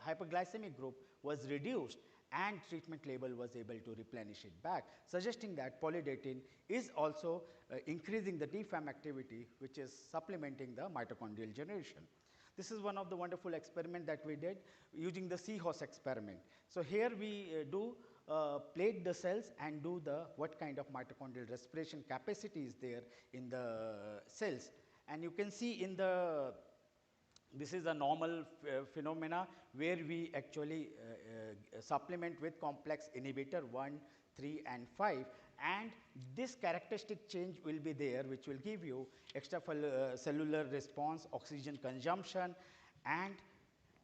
hyperglycemic group was reduced, and treatment level was able to replenish it back, suggesting that polydatin is also increasing the TFAM activity, which is supplementing the mitochondrial generation. This is one of the wonderful experiment that we did using the seahorse experiment. So here we do plate the cells and do the what kind of mitochondrial respiration capacity is there in the cells. And you can see in the, this is a normal phenomena where we actually supplement with complex inhibitor 1, 3, and 5, and this characteristic change will be there, which will give you extracellular response, oxygen consumption, and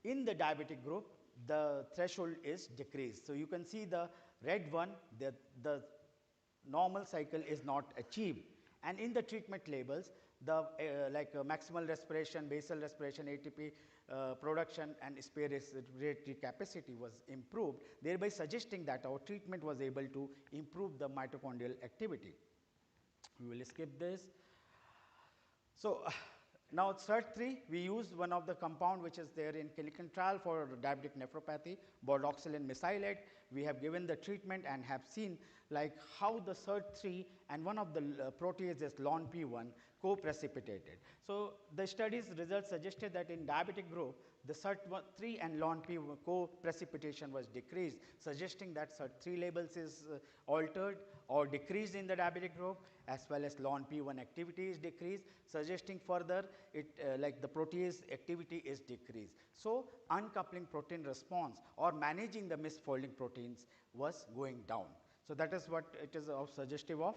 in the diabetic group, the threshold is decreased. So you can see the red one, the normal cycle is not achieved, and in the treatment labels, the maximal respiration, basal respiration, ATP production, and spare respiratory capacity was improved, thereby suggesting that our treatment was able to improve the mitochondrial activity. We will skip this. So Now, SIRT3, we used one of the compound which is there in clinical trial for diabetic nephropathy, bordoxylin mesylate. We have given the treatment and have seen like how the SIRT3 and one of the proteases LONP1 co-precipitated. So, the studies results suggested that in diabetic group, the SIRT3 and LONP1 co-precipitation was decreased, suggesting that SIRT3 levels is altered or decreased in the diabetic group, as well as LONP1 activity is decreased, suggesting further it like the protease activity is decreased. So, uncoupling protein response or managing the misfolding proteins was going down. So, that is what it is suggestive of.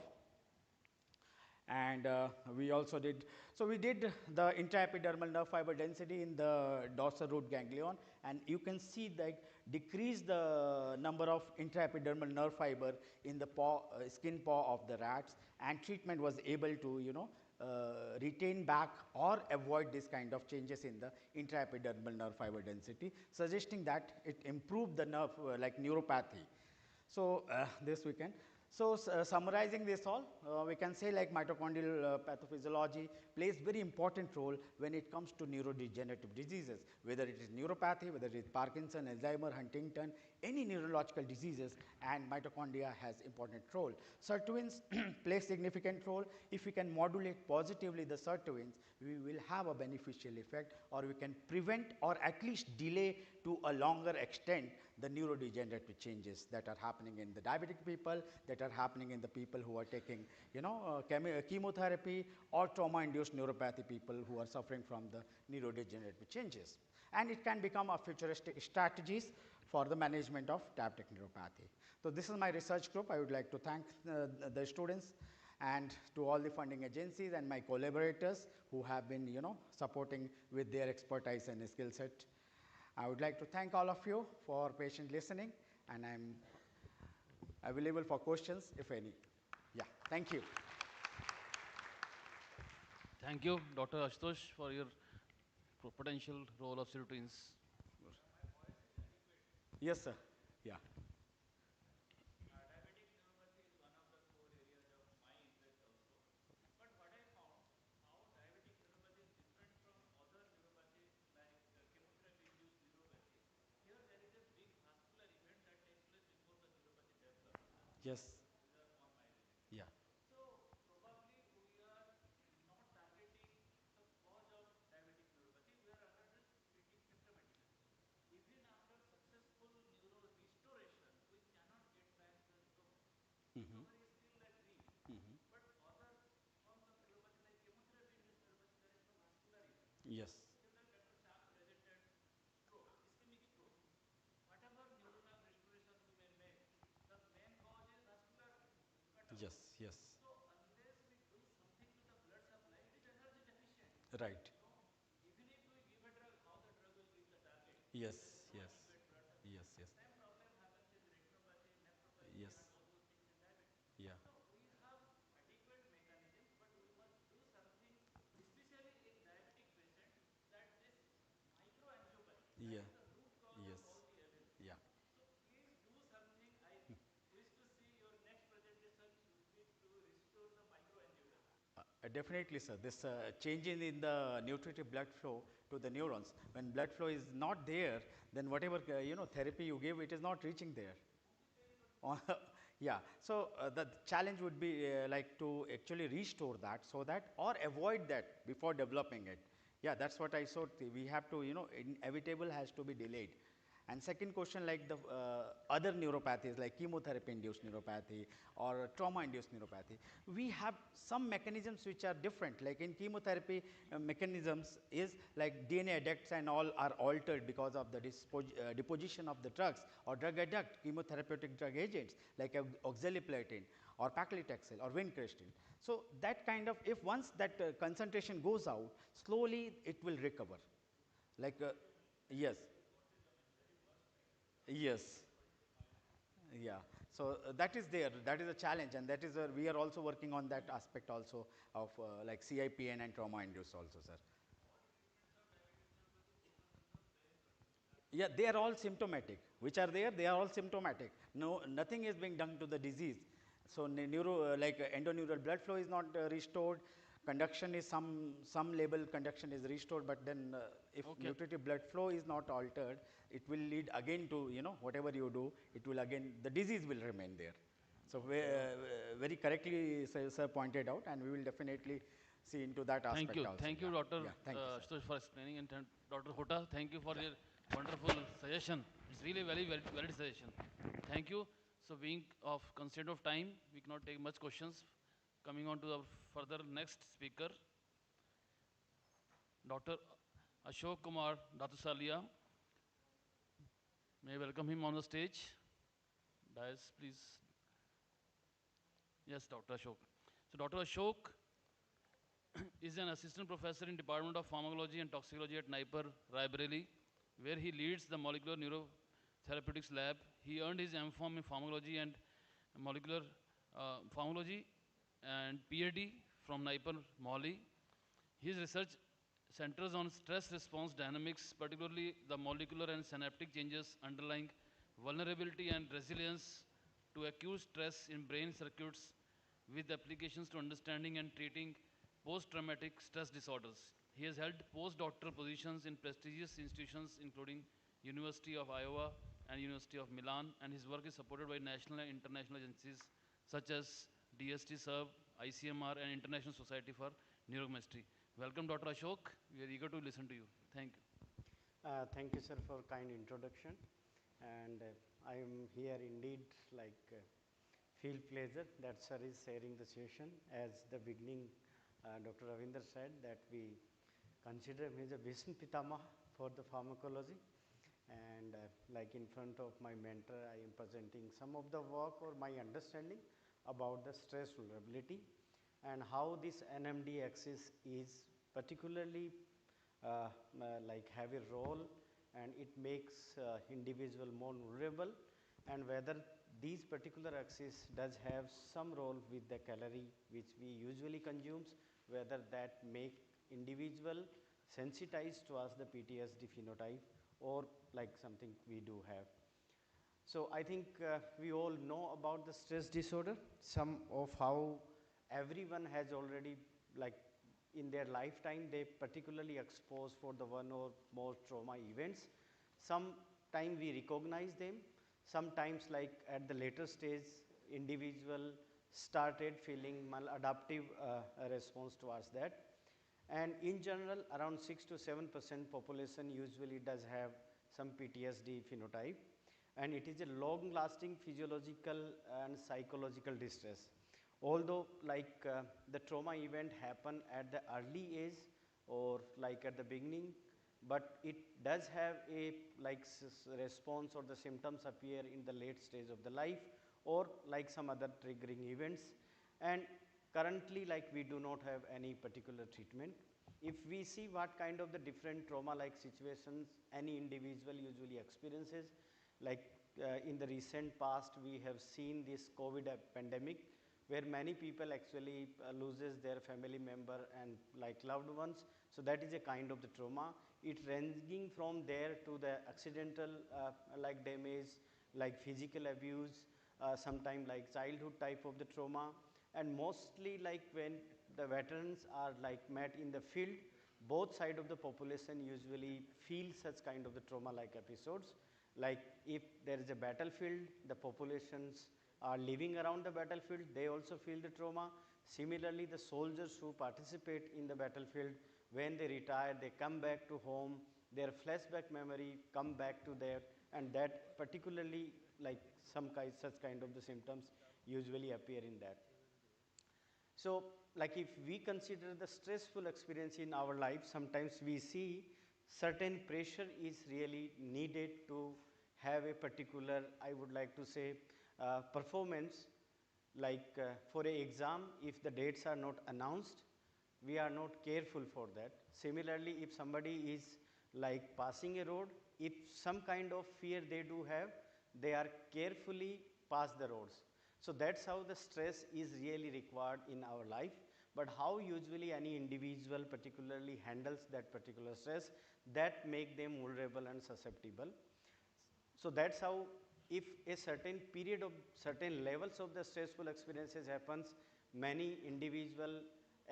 And we also did, so we did the intraepidermal nerve fiber density in the dorsal root ganglion, and you can see that decrease the number of intraepidermal nerve fiber in the paw, skin paw of the rats, and treatment was able to retain back or avoid this kind of changes in the intraepidermal nerve fiber density, suggesting that it improved the nerve like neuropathy. So, this we can. So, summarizing this all, we can say like mitochondrial pathophysiology plays very important role when it comes to neurodegenerative diseases, whether it is neuropathy, whether it is Parkinson, Alzheimer, Huntington, any neurological diseases, and mitochondria has important role. Sirtuins play significant role. If we can modulate positively the sirtuins, we will have a beneficial effect, or we can prevent or at least delay to a longer extent the neurodegenerative changes that are happening in the diabetic people, that are happening in the people who are taking chemotherapy, or trauma induced neuropathy people who are suffering from the neurodegenerative changes. And it can become a futuristic strategies for the management of diabetic neuropathy. So, this is my research group. I would like to thank the students and to all the funding agencies and my collaborators who have been supporting with their expertise and skill set. I would like to thank all of you for patient listening, and I am available for questions if any. Yeah, thank you. Thank you, Dr. Ashutosh, for your potential role of sirtuins. Yes, sir. Yeah. Yes. Yeah. Mm-hmm. Mm-hmm. Yes. Yes, yes. Right. Yes, yes. Yes, yes. Yes. Yeah. Yeah. Yes. Yeah. Definitely, sir. This change in the nutritive blood flow to the neurons. When blood flow is not there, then whatever therapy you give, it is not reaching there. Yeah. So the challenge would be like to actually restore that, so that or avoid that before developing it. Yeah, that's what I saw. We have to inevitable has to be delayed. And second question, like the other neuropathies like chemotherapy induced neuropathy or trauma induced neuropathy, we have some mechanisms which are different. Like in chemotherapy, mechanisms is like DNA adducts and all are altered because of the deposition of the drugs or drug adduct chemotherapeutic drug agents like oxaliplatin or paclitaxel or vincristine. So, that kind of, if once that concentration goes out, slowly it will recover. Like yes. Yes. Yeah. So, that is there, that is a challenge, and that is where we are also working on that aspect also of like CIPN and trauma induced also, sir. Yeah, they are all symptomatic. Which are there? They are all symptomatic. No, nothing is being done to the disease. So, neuro like endoneural blood flow is not restored. conduction is some level conduction is restored, but then if nutritive blood flow is not altered, it will lead again to, you know, whatever you do, it will again, the disease will remain there. So very correctly sir pointed out, and we will definitely see into that aspect also. Thank you, Dr. Yeah, thank you, Ashutosh, for explaining, and Dr. Hota, thank you for your wonderful suggestion. It's really very valid suggestion. Thank you. So being of constraint of time, we cannot take much questions. Coming on to the further next speaker, Dr. Ashok Kumar Datusalia. May I welcome him on the stage. Dias, please. Yes, Dr. Ashok. So Dr. Ashok is an assistant professor in Department of Pharmacology and Toxicology at NIPER, Raebareli, where he leads the molecular neurotherapeutics lab. He earned his M.Pharm in pharmacology and molecular pharmacology and PhD from NIPER, Mohali. His research centers on stress response dynamics, particularly the molecular and synaptic changes underlying vulnerability and resilience to acute stress in brain circuits, with applications to understanding and treating post-traumatic stress disorders. He has held postdoctoral positions in prestigious institutions including University of Iowa and University of Milan, and his work is supported by national and international agencies such as DST Serve, ICMR, and International Society for Neurochemistry. Welcome, Dr. Ashok. We are eager to listen to you. Thank you. Thank you, sir, for kind introduction. And I am here indeed, like, feel pleasure that sir is sharing the session. As the beginning, Dr. Ravinder said that we consider him as a Vishnu Pitama for the pharmacology. And like in front of my mentor, I am presenting some of the work or my understanding about the stress vulnerability and how this NMD axis is particularly like have a role, and it makes individual more vulnerable, and whether these particular axis does have some role with the calorie which we usually consumes, whether that make individual sensitized towards the PTSD phenotype or like something we do have. So I think we all know about the stress disorder, some of how everyone has already, like in their lifetime, they particularly exposed for the one or more trauma events. Sometimes we recognize them, sometimes like at the later stage, individual started feeling maladaptive response towards that. And in general, around 6 to 7% population usually does have some PTSD phenotype, and it is a long lasting physiological and psychological distress. Although like the trauma event happen at the early age or like at the beginning, but it does have a like response or the symptoms appear in the late stage of the life or like some other triggering events. And currently, like we do not have any particular treatment. If we see what kind of the different trauma like situations any individual usually experiences, like in the recent past we have seen this COVID pandemic, where many people actually loses their family member and like loved ones. So that is a kind of the trauma. It ranging from there to the accidental like damage, like physical abuse, sometime like childhood type of the trauma, and mostly like when the veterans are like met in the field, both side of the population usually feel such kind of the trauma like episodes. Like if there is a battlefield, the populations are living around the battlefield, they also feel the trauma. Similarly, the soldiers who participate in the battlefield, when they retire, they come back to home, their flashback memory come back to there, and that particularly like some kind, such kind of the symptoms usually appear in that. So like if we consider the stressful experience in our life, sometimes we see certain pressure is really needed to have a particular, I would like to say, performance. Like for an exam, if the dates are not announced, we are not careful for that. Similarly, if somebody is like passing a road, if some kind of fear they do have, they are carefully pass the roads. So that's how the stress is really required in our life. But how usually any individual particularly handles that particular stress, that make them vulnerable and susceptible. So that's how if a certain period of certain levels of the stressful experiences happens, many individual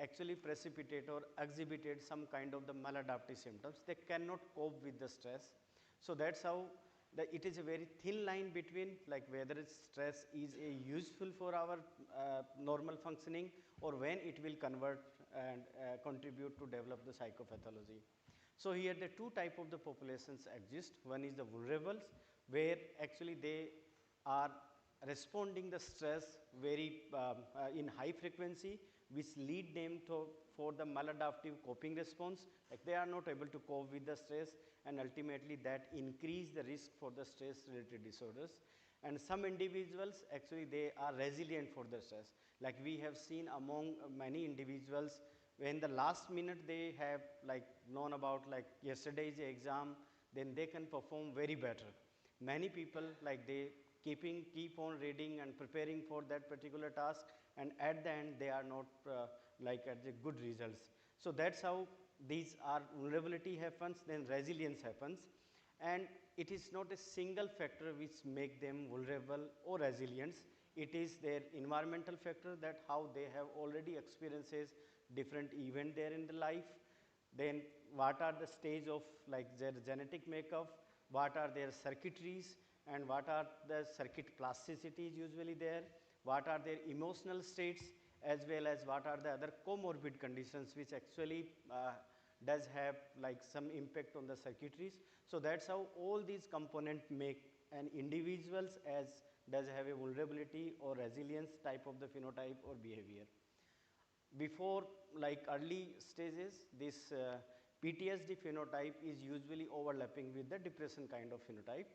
actually precipitate or exhibited some kind of the maladaptive symptoms. They cannot cope with the stress. So that's how it is a very thin line between like whether stress is a useful for our normal functioning or when it will convert and contribute to develop the psychopathology. So here the two type of the populations exist. One is the vulnerables, where actually they are responding the stress very in high frequency, which lead them to for the maladaptive coping response, like they are not able to cope with the stress, and ultimately that increase the risk for the stress related disorders. And some individuals actually they are resilient for the stress, like we have seen among many individuals when the last minute they have like known about like yesterday's exam, then they can perform very better. Many people like they keep on reading and preparing for that particular task, and at the end they are not like at the good results. So that's how these are vulnerability happens, then resilience happens, and it is not a single factor which make them vulnerable or resilient. It is their environmental factor, that how they have already experiences different event there in the life, then what are the stage of like their genetic makeup, what are their circuitries, and what are the circuit plasticities usually there, what are their emotional states, as well as what are the other comorbid conditions which actually does have like some impact on the circuitries. So that's how all these components make an individuals as does have a vulnerability or resilience type of the phenotype or behavior. Before like early stages, this PTSD phenotype is usually overlapping with the depression kind of phenotype.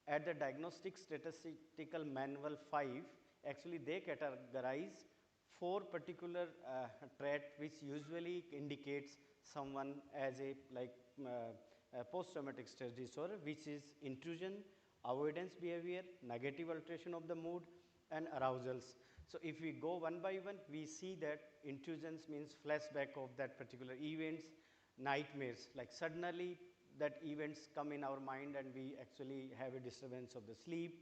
At the Diagnostic Statistical Manual 5, actually they categorize 4 particular trait which usually indicates someone as a like post-traumatic stress disorder, which is intrusion, avoidance behavior, negative alteration of the mood, and arousals. So if we go one by one, we see that intrusions means flashback of that particular events, nightmares, like suddenly that events come in our mind and we actually have a disturbance of the sleep.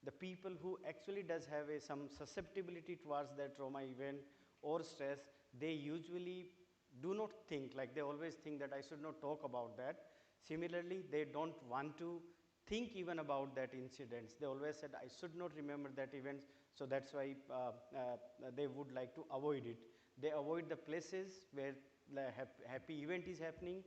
The people who actually does have some susceptibility towards that trauma event or stress, they usually do not think, like they always think that I should not talk about that. Similarly, they don't want to think even about that incidents. They always said I should not remember that event, so that's why they would like to avoid it. They avoid the places where the happy event is happening.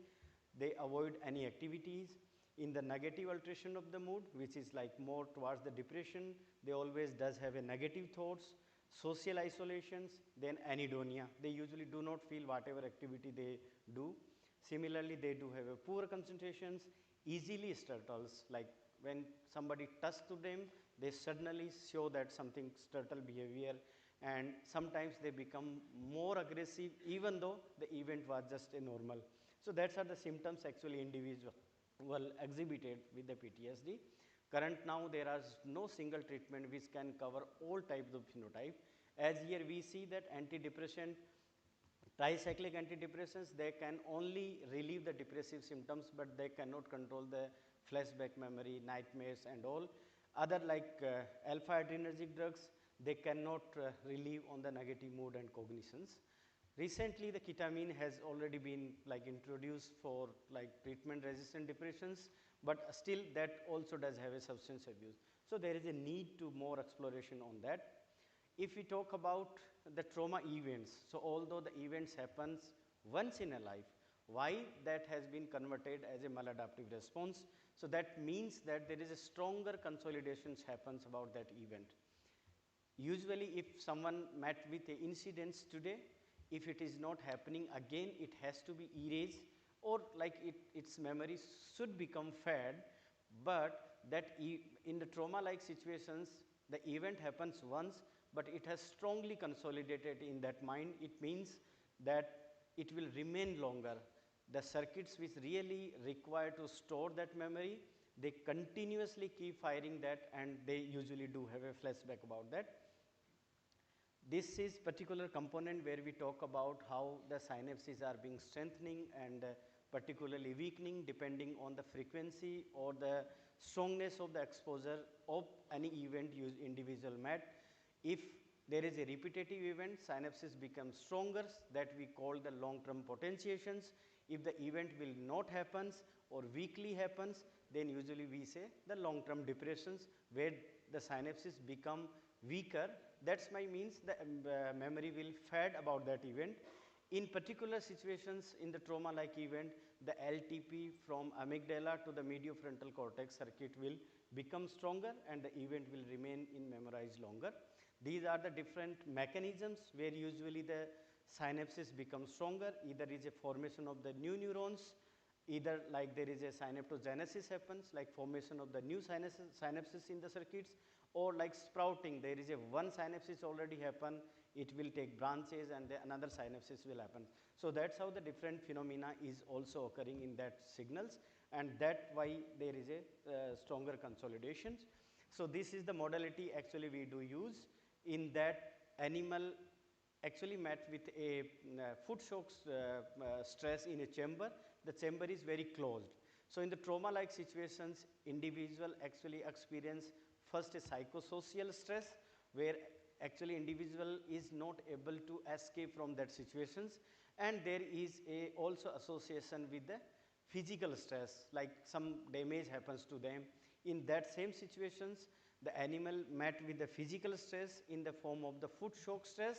They avoid any activities. In the negative alteration of the mood, which is like more towards the depression, they always does have a negative thoughts, social isolations, then anhedonia. They usually do not feel whatever activity they do. Similarly, they do have a poor concentrations, easily startles, like when somebody touches to them, they suddenly show that something startle behavior, and sometimes they become more aggressive even though the event was just a normal. So that's are the symptoms actually individual exhibited with the PTSD. Current now there is no single treatment which can cover all types of phenotype. As here we see that antidepressant, tricyclic antidepressants, they can only relieve the depressive symptoms, but they cannot control the flashback memory, nightmares and all. Other like alpha adrenergic drugs, they cannot relieve on the negative mood and cognitions. Recently, the ketamine has already been like introduced for like treatment resistant depressions, but still that also does have a substance abuse. So there is a need to more exploration on that. If we talk about the trauma events, so although the events happens once in a life, why that has been converted as a maladaptive response? So that means that there is a stronger consolidations happens about that event. Usually if someone met with a incidents today, if it is not happening again, it has to be erased, or like its memory should become fad. But that in the trauma like situations, the event happens once, but it has strongly consolidated in that mind. It means that it will remain longer. The circuits which really require to store that memory, they continuously keep firing that, and they usually do have a flashback about that. This is particular component where we talk about how the synapses are being strengthening and particularly weakening depending on the frequency or the strongness of the exposure of any event individual met. If there is a repetitive event, synapses become stronger, that we call the long term potentiations. If the event will not happens or weakly happens, then usually we say the long term depressions where the synapses become weaker. That's my means the memory will fade about that event. In particular situations in the trauma like event, the LTP from amygdala to the mediofrontal cortex circuit will become stronger and the event will remain in memorized longer. These are the different mechanisms where usually the synapses become stronger, either is a formation of the new neurons, either like there is a synaptogenesis happens, like formation of the new synapses in the circuits, or like sprouting, there is a one synapses already happen, it will take branches and another synapses will happen. So that's how the different phenomena is also occurring in that signals, and that why there is a stronger consolidations. So this is the modality actually we do use. In that, animal actually met with a foot shock stress in a chamber. The chamber is very closed. So in the trauma like situations, individual actually experience first a psychosocial stress where actually individual is not able to escape from that situations, and there is a also association with the physical stress, like some damage happens to them. In that same situations, the animal met with the physical stress in the form of the foot shock stress,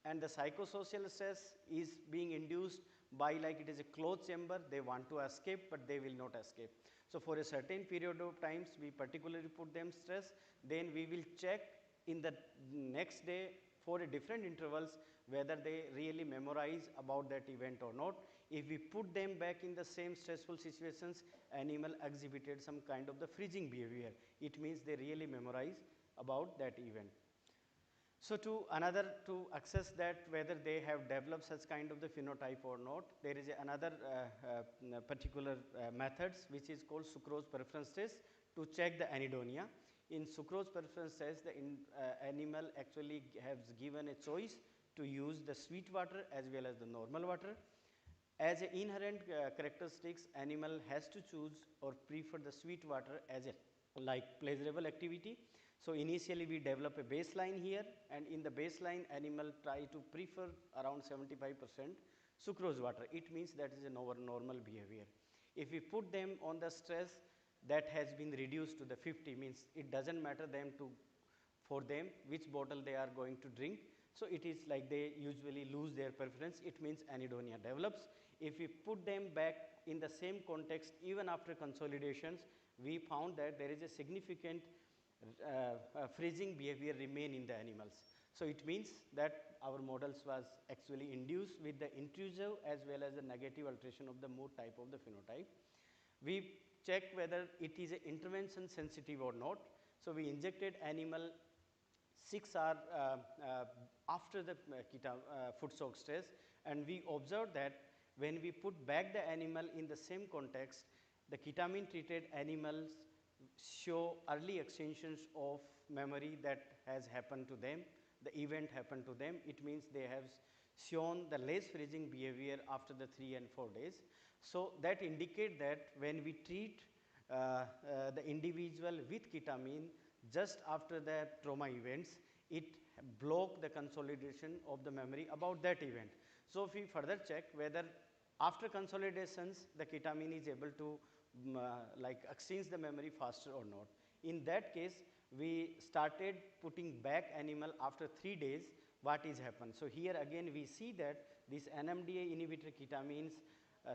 and the psychosocial stress is being induced by like it is a closed chamber, they want to escape but they will not escape. So for a certain period of times we particularly put them stress, then we will check in the next day for a different intervals whether they really memorize about that event or not. If we put them back in the same stressful situations, animal exhibited some kind of the freezing behavior. It means they really memorize about that event. So to access that whether they have developed such kind of the phenotype or not, there is another particular methods which is called sucrose preference test to check the anhedonia. In sucrose preference test, the animal actually has given a choice to use the sweet water as well as the normal water. As an inherent characteristics, animal has to choose or prefer the sweet water as a like pleasurable activity. So initially we develop a baseline here, and in the baseline animal try to prefer around 75% sucrose water. It means that is a normal behavior. If we put them on the stress that has been reduced to the 50, means it doesn't matter them to for them which bottle they are going to drink. So it is like they usually lose their preference, it means anhedonia develops. If we put them back in the same context even after consolidations, we found that there is a significant freezing behavior remain in the animals. So it means that our models was actually induced with the intrusive as well as the negative alteration of the mood type of the phenotype. We check whether it is a intervention sensitive or not. So we injected animal 6 hours after the foot shock stress, and we observed that when we put back the animal in the same context, the ketamine treated animals show early extensions of memory that has happened to them, the event happened to them. It means they have shown the less freezing behavior after the 3 and 4 days. So that indicate that when we treat the individual with ketamine just after the trauma events, it block the consolidation of the memory about that event. So if we further check whether after consolidations the ketamine is able to like exchange the memory faster or not. In that case, we started putting back animal after 3 days, what is happened. So here again we see that this NMDA inhibitor ketamines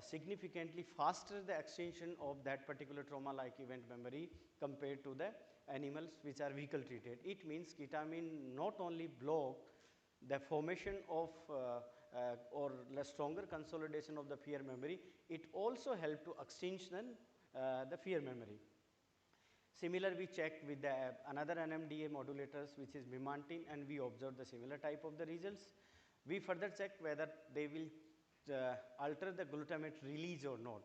significantly faster the extension of that particular trauma like event memory compared to the animals which are vehicle treated. It means ketamine not only block the formation of or the stronger consolidation of the fear memory, it also help to extension the fear memory. Similar we check with the another NMDA modulators which is memantine, and we observe the similar type of the results. We further check whether they will alter the glutamate release or not.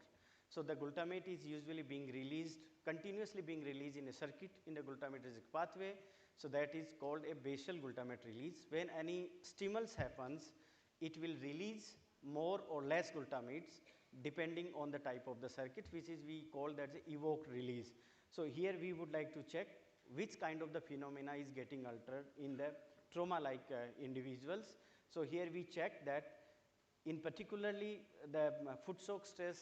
So the glutamate is usually being released, continuously being released in a circuit in the glutamatergic pathway. So that is called a basal glutamate release. When any stimulus happens, it will release more or less glutamates depending on the type of the circuit, which is we call that the evoked release. So here we would like to check which kind of the phenomena is getting altered in the trauma-like individuals. So here we check that in particularly the foot soak stress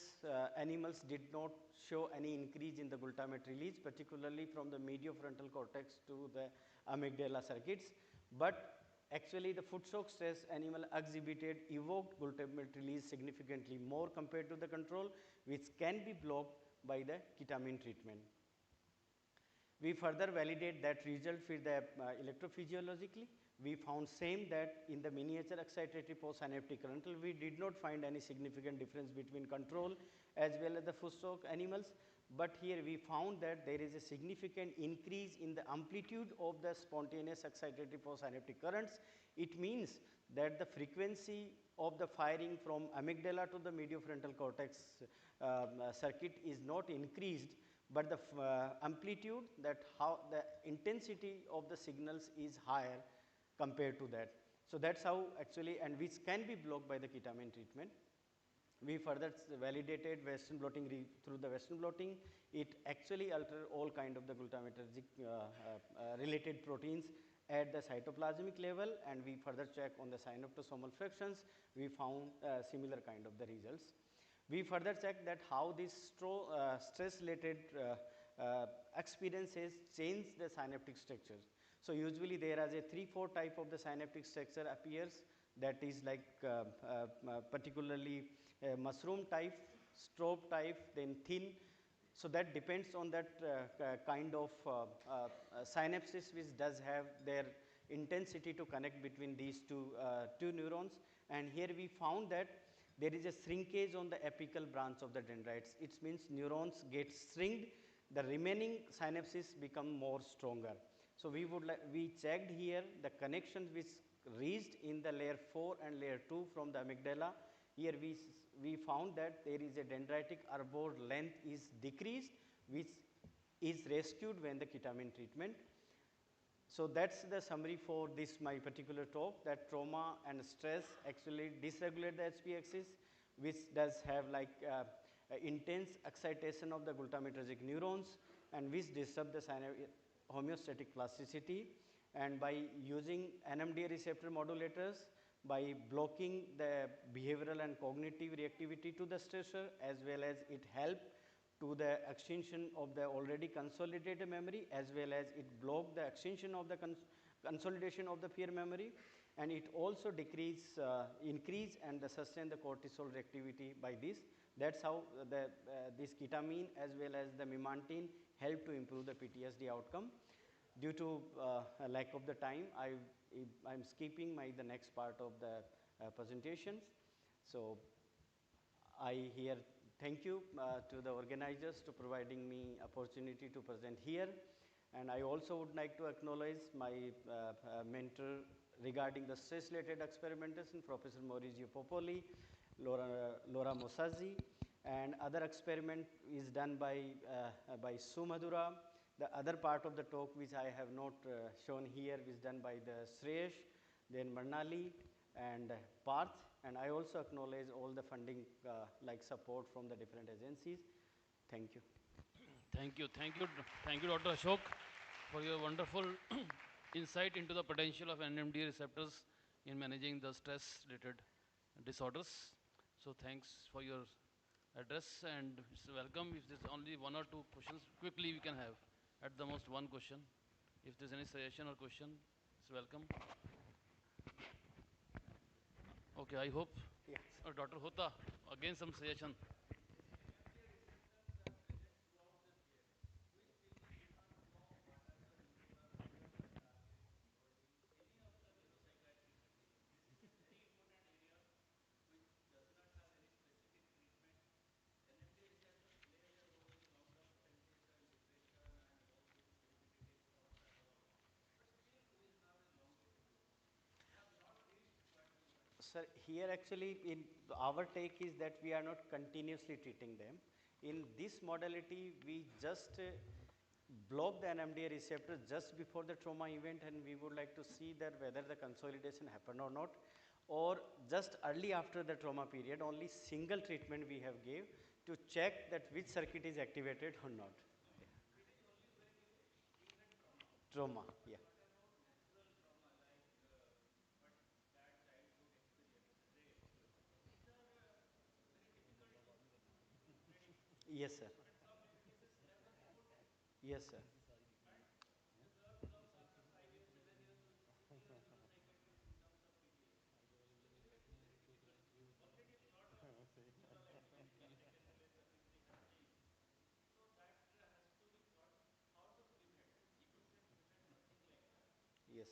animals did not show any increase in the glutamate release, particularly from the mediofrontal cortex to the amygdala circuits. But actually the foot soak stress animal exhibited evoked glutamate release significantly more compared to the control, which can be blocked by the ketamine treatment. We further validate that result with the electrophysiologically. We found same that in the miniature excitatory postsynaptic current, we did not find any significant difference between control as well as the foot soak animals. But here we found that there is a significant increase in the amplitude of the spontaneous excitatory postsynaptic currents. It means that the frequency of the firing from amygdala to the mediofrontal cortex circuit is not increased, but the amplitude, that how the intensity of the signals is higher compared to that. So that's how actually, and which can be blocked by the ketamine treatment. We further validated Western blotting through the Western blotting. It actually alters all kind of the glutamatergic related proteins at the cytoplasmic level, and we further check on the synaptosomal fractions. We found similar kind of the results. We further checked that how this stress related experiences change the synaptic structures. So usually there is a 3-4 type of the synaptic structure appears, that is like particularly mushroom type, strobe type, then thin. So that depends on that kind of synapses which does have their intensity to connect between these two neurons. And here we found that there is a shrinkage on the apical branch of the dendrites. It means neurons get shrinked, the remaining synapses become more stronger. So we checked here the connections which reached in the layer 4 and layer 2 from the amygdala. Here we found that there is a dendritic arbor length is decreased, which is rescued when the ketamine treatment. So that's the summary for this my particular talk, that trauma and stress actually dysregulate the HP axis, which does have like intense excitation of the glutamatergic neurons, and which disrupt the homeostatic plasticity. And by using NMDA receptor modulators, by blocking the behavioral and cognitive reactivity to the stressor, as well as it help to the extension of the already consolidated memory, as well as it block the extension of the consolidation of the peer memory, and it also increase and sustain the cortisol reactivity by this. That's how this ketamine as well as the memantine help to improve the PTSD outcome. Due to lack of the time, I'm skipping the next part of the presentations. So I here thank you to the organizers to providing me opportunity to present here, and I also would like to acknowledge my mentor regarding the stress related experimentation, Professor Maurizio Popoli, Laura Mosazzi, and other experiment is done by Sue Madhura. The other part of the talk which I have not shown here is done by the Sresh, then Marnali and Parth, and I also acknowledge all the funding like support from the different agencies. Thank you. Thank you, Dr. Ashok, for your wonderful insight into the potential of NMDA receptors in managing the stress-related disorders. So thanks for your address, and it's welcome. If there's only 1 or 2 questions, quickly we can have. At the most 1 question. If there's any suggestion or question, it's welcome. Okay, I hope. Yes. Dr. Hota, again some suggestion. Sir, here actually in our take is that we are not continuously treating them. In this modality, we just block the NMDA receptor just before the trauma event, and we would like to see that whether the consolidation happened or not, or just early after the trauma period, only single treatment we have gave to check that which circuit is activated or not. Trauma, yeah. Yes, sir. Yes, sir. Yes, sir. Yeah.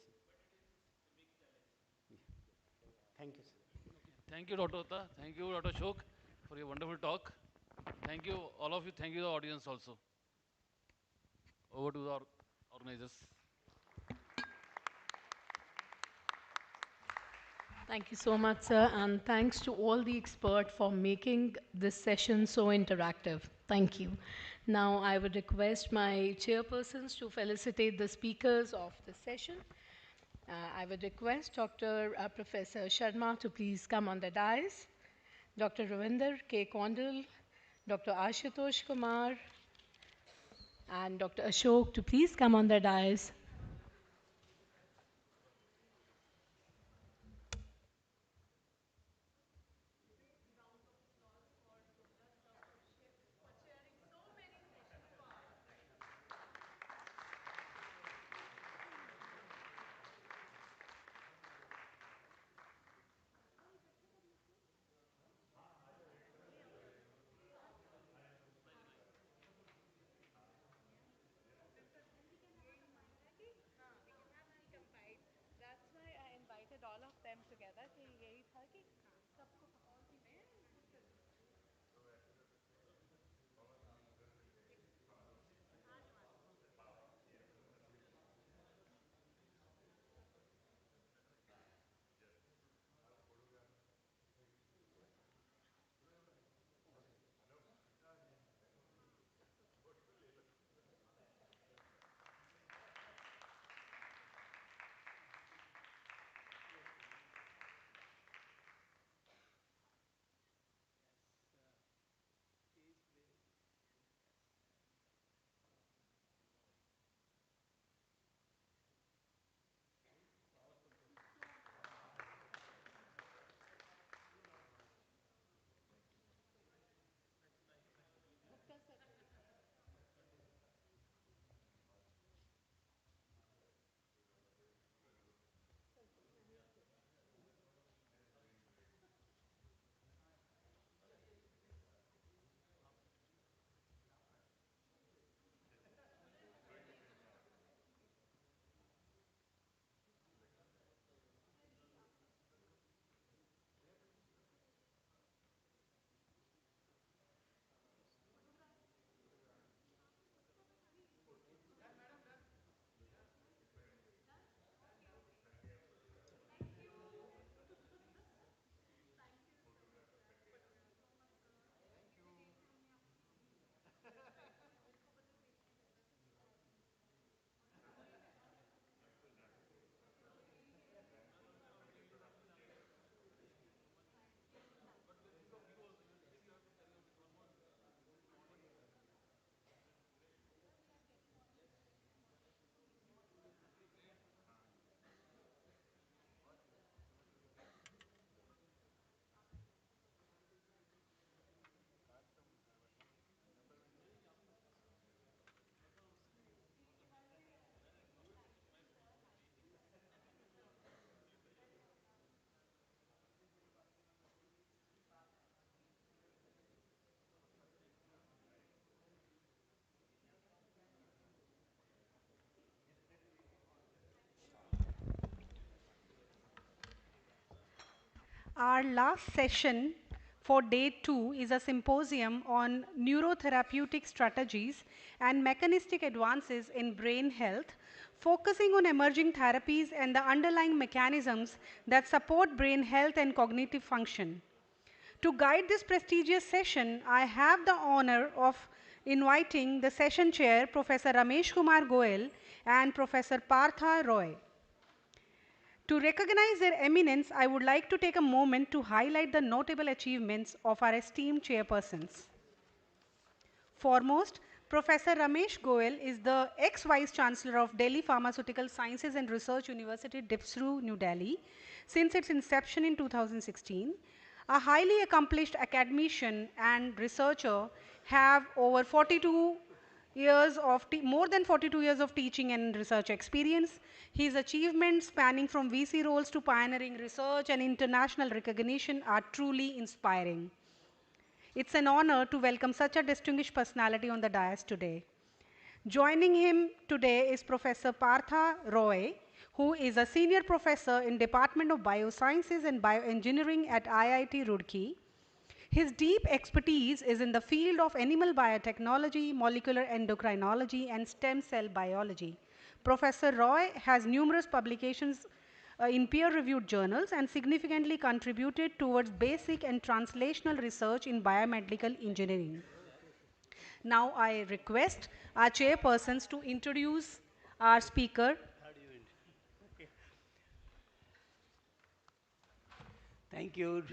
Thank you, sir. Okay. Thank you, Dr. Atta. Thank you, Dr. Shok, for your wonderful talk. Thank you, all of you. Thank you, the audience also. Over to the organizers. Thank you so much, sir, and thanks to all the experts for making this session so interactive. Thank you. Now, I would request my chairpersons to felicitate the speakers of the session. I would request Dr. Professor Sharma to please come on the dais, Dr. Ravinder K. Kondal, Dr. Ashutosh Kumar, and Dr. Ashok to please come on the dais. That's why I invited all of them together. कि यही था कि सबको all the Our last session for day 2 is a symposium on neurotherapeutic strategies and mechanistic advances in brain health, focusing on emerging therapies and the underlying mechanisms that support brain health and cognitive function. To guide this prestigious session, I have the honor of inviting the session chair, Professor Ramesh Kumar Goel and Professor Partha Roy. To recognize their eminence, I would like to take a moment to highlight the notable achievements of our esteemed chairpersons. Foremost, Professor Ramesh Goel is the ex-Vice Chancellor of Delhi Pharmaceutical Sciences and Research University, DIPSRU, New Delhi, since its inception in 2016. A highly accomplished academician and researcher, have over 42 years of more than 42 years of teaching and research experience. His achievements spanning from VC roles to pioneering research and international recognition are truly inspiring. It's an honor to welcome such a distinguished personality on the dais today. Joining him today is Professor Partha Roy, who is a senior professor in Department of Biosciences and Bioengineering at IIT Roorkee. His deep expertise is in the field of animal biotechnology, molecular endocrinology, and stem cell biology. Professor Roy has numerous publications in peer-reviewed journals and significantly contributed towards basic and translational research in biomedical engineering. Now I request our chairpersons to introduce our speaker. Thank you.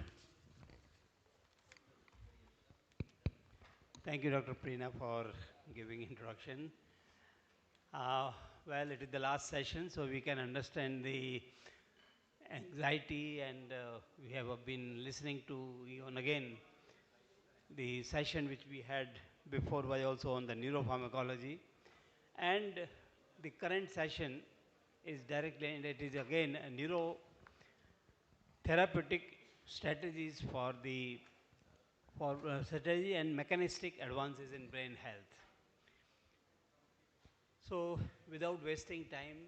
Thank you, Dr. Preena, for giving introduction. Well, it is the last session, so we can understand the anxiety, and we have been listening to even again the session which we had before was also on the neuropharmacology, and the current session is directly, and it is again a neurotherapeutic strategies for the strategy and mechanistic advances in brain health. So, without wasting time,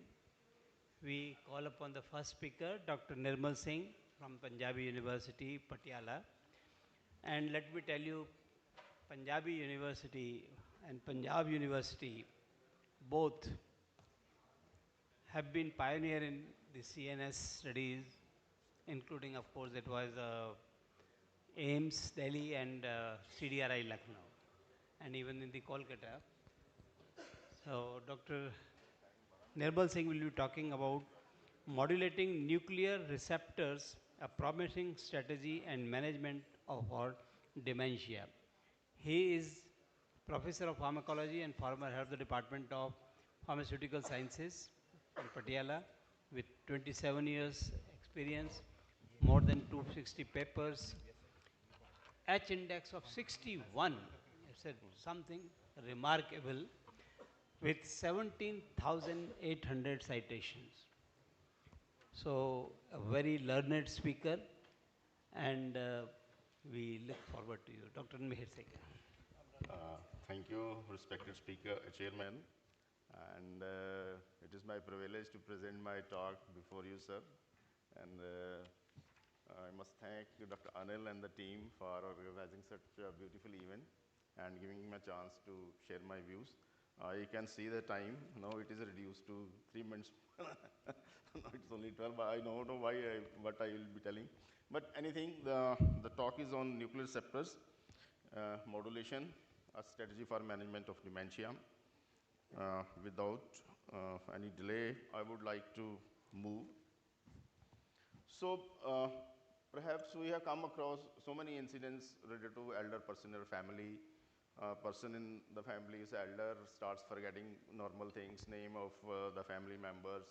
we call upon the first speaker, Dr. Nirmal Singh from Punjabi University, Patiala. And let me tell you, Punjabi University and Punjab University both have been pioneer in the CNS studies, including, of course, it was AIMS Delhi and CDRI Lucknow, and even in the Kolkata. So, Dr. Nirmal Singh will be talking about modulating nuclear receptors, a promising strategy and management of our dementia. He is Professor of Pharmacology and former head of the Department of Pharmaceutical Sciences in Patiala with 27 years experience, more than 260 papers, H index of 61, it's something remarkable, with 17,800 citations. So, a very learned speaker, and we look forward to you. Dr. Mihir Singh. Thank you, respected speaker, chairman, and it is my privilege to present my talk before you, sir. And I must thank Dr. Anil and the team for organizing such a beautiful event and giving me a chance to share my views. You can see the time, now it is reduced to 3 minutes. No, it's only 12, but I don't know what I will be telling. But anything, the talk is on nuclear receptors, modulation, a strategy for management of dementia. Without any delay, I would like to move. So, perhaps we have come across so many incidents related to elder person in our family. Person in the family is elder, starts forgetting normal things, name of the family members,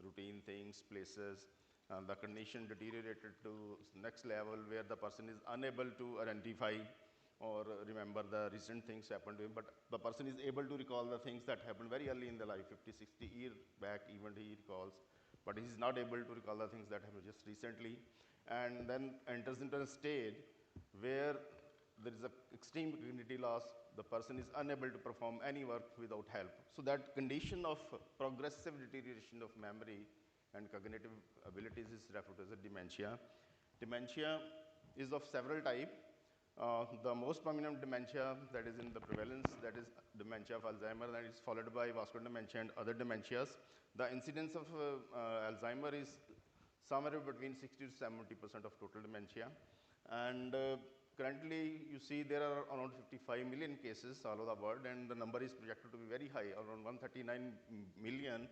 routine things, places. The condition deteriorated to next level where the person is unable to identify or remember the recent things happened to him, but the person is able to recall the things that happened very early in the life, 50, 60 years back even he recalls, but he is not able to recall the things that happened just recently, and then enters into a stage where there is an extreme cognitive loss, the person is unable to perform any work without help. So that condition of progressive deterioration of memory and cognitive abilities is referred to as a dementia. Dementia is of several types. The most prominent dementia that is in the prevalence, that is dementia of Alzheimer, and it's followed by vascular dementia and other dementias. The incidence of Alzheimer is somewhere between 60 to 70% of total dementia. And currently, you see there are around 55 million cases all over the world, and the number is projected to be very high, around 139 million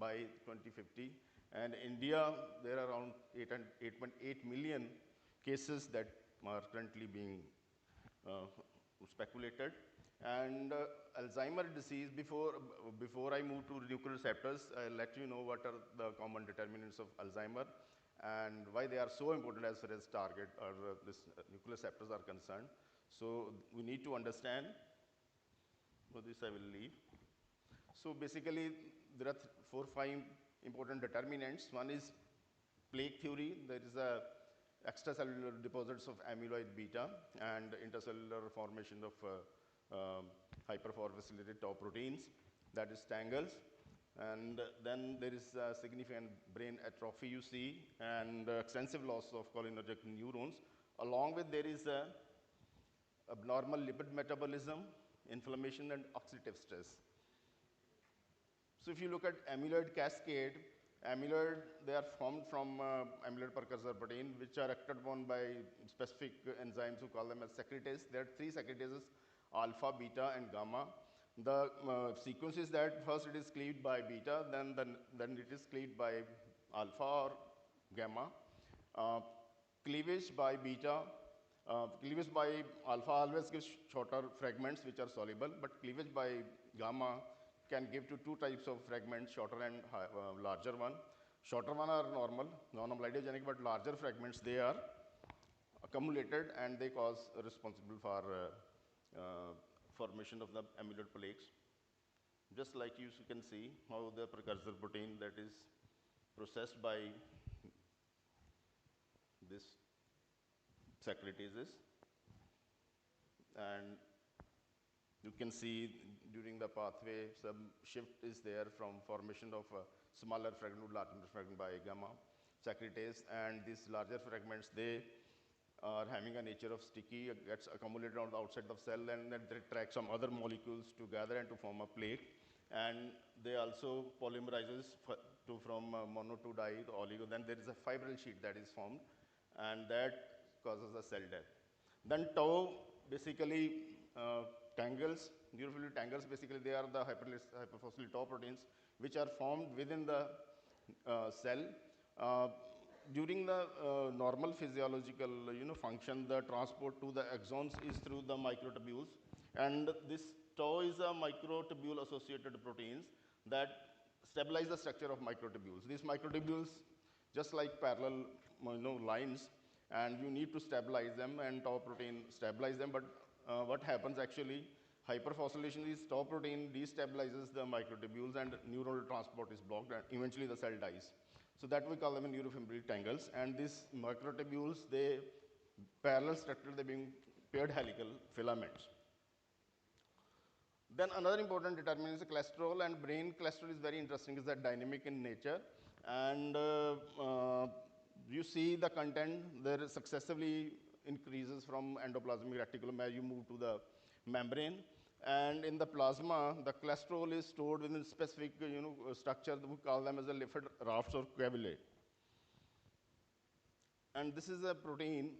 by 2050. And India, there are around 8.8 million cases that are currently being speculated. And Alzheimer's disease, before I move to nuclear receptors, I'll let you know what are the common determinants of Alzheimer. and why they are so important as far as target or nuclear receptors are concerned. So we need to understand. For this I will leave. So basically, there are 4 or 5 important determinants. One is plaque theory. There is a extracellular deposits of amyloid beta and intercellular formation of hyperphosphorylated tau proteins, that is tangles. And then there is a significant brain atrophy you see, and extensive loss of cholinergic neurons. Along with there is a abnormal lipid metabolism, inflammation, and oxidative stress. So if you look at amyloid cascade, amyloid, they are formed from amyloid precursor protein, which are acted upon by specific enzymes who call them as secretases. There are 3 secretases, alpha, beta, and gamma. The sequence is that first it is cleaved by beta, then it is cleaved by alpha or gamma. Cleavage by beta, cleavage by alpha always gives shorter fragments which are soluble, but cleavage by gamma can give to 2 types of fragments, shorter and larger one. Shorter one are normal, non-amylogenic, but larger fragments, they are accumulated and they cause responsible for formation of the amyloid plaques. Just like you can see how the precursor protein that is processed by this secretases, and you can see during the pathway some shift is there from formation of a smaller fragment to larger fragment by gamma secretase, and these larger fragments, they are having a nature of sticky, gets accumulated on the outside of cell, and then they attract some other molecules together and to form a plaque. And they also polymerizes from mono to di, oligo. Then there is a fibril sheet that is formed, and that causes a cell death. Then tau basically tangles, neurophilic tangles, basically they are the hyperphosphorylated tau proteins which are formed within the cell. During the normal physiological function, the transport to the axons is through the microtubules, and this tau is a microtubule associated proteins that stabilize the structure of microtubules. These microtubules, just like parallel lines, and you need to stabilize them, and tau protein stabilize them, but what happens actually, hyperphosphorylation is tau protein destabilizes the microtubules and neuronal transport is blocked and eventually the cell dies. So that we call them neurofibril tangles, and these microtubules, they parallel structure, they being paired helical filaments. Then another important determinant is cholesterol, and brain cholesterol is very interesting, is that dynamic in nature, and you see the content there successively increases from endoplasmic reticulum as you move to the membrane, and in the plasma the cholesterol is stored within specific structure, we call them as a lipid rafts or cavulae. And this is a protein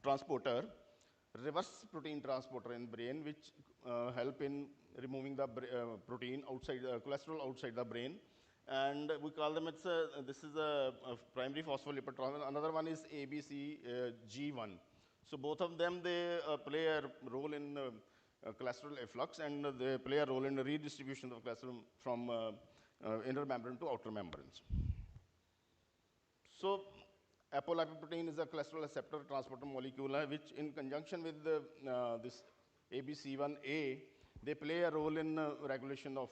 transporter, reverse protein transporter in brain, which help in removing the protein outside, cholesterol outside the brain. And we call them, this is a primary phospholipid transporter. Another one is ABCG1. So both of them, they play a role in cholesterol efflux, and they play a role in the redistribution of cholesterol from inner membrane to outer membranes. So apolipoprotein is a cholesterol receptor transporter molecule, which in conjunction with this ABC1A, they play a role in regulation of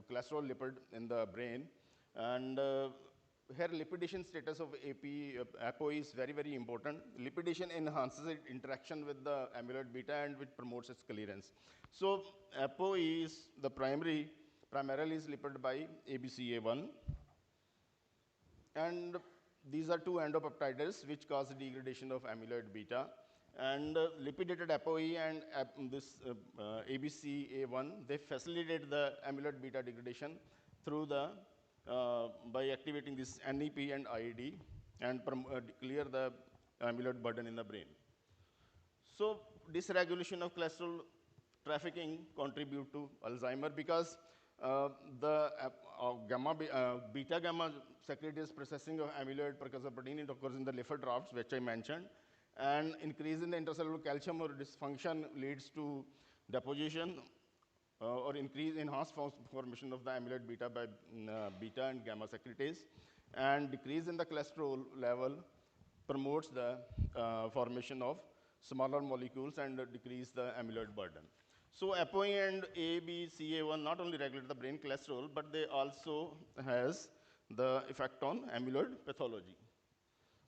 cholesterol lipid in the brain. And here lipidation status of APO is very, very important. Lipidation enhances its interaction with the amyloid beta and which promotes its clearance. So APO is the primarily is lipid by ABCA1. And these are 2 endopeptides which cause degradation of amyloid beta. And lipidated ApoE and this ABCA1, they facilitate the amyloid beta degradation through the by activating this NEP and IED and clear the amyloid burden in the brain. So dysregulation of cholesterol trafficking contribute to Alzheimer because the beta gamma secretase processing of amyloid precursor protein, it occurs in the lipid rafts, which I mentioned, and increase in the intercellular calcium or dysfunction leads to deposition or enhanced formation of the amyloid beta by beta and gamma secretase. and decrease in the cholesterol level promotes the formation of smaller molecules and decrease the amyloid burden. So ApoE and ABCA1 not only regulate the brain cholesterol, but they also has the effect on amyloid pathology.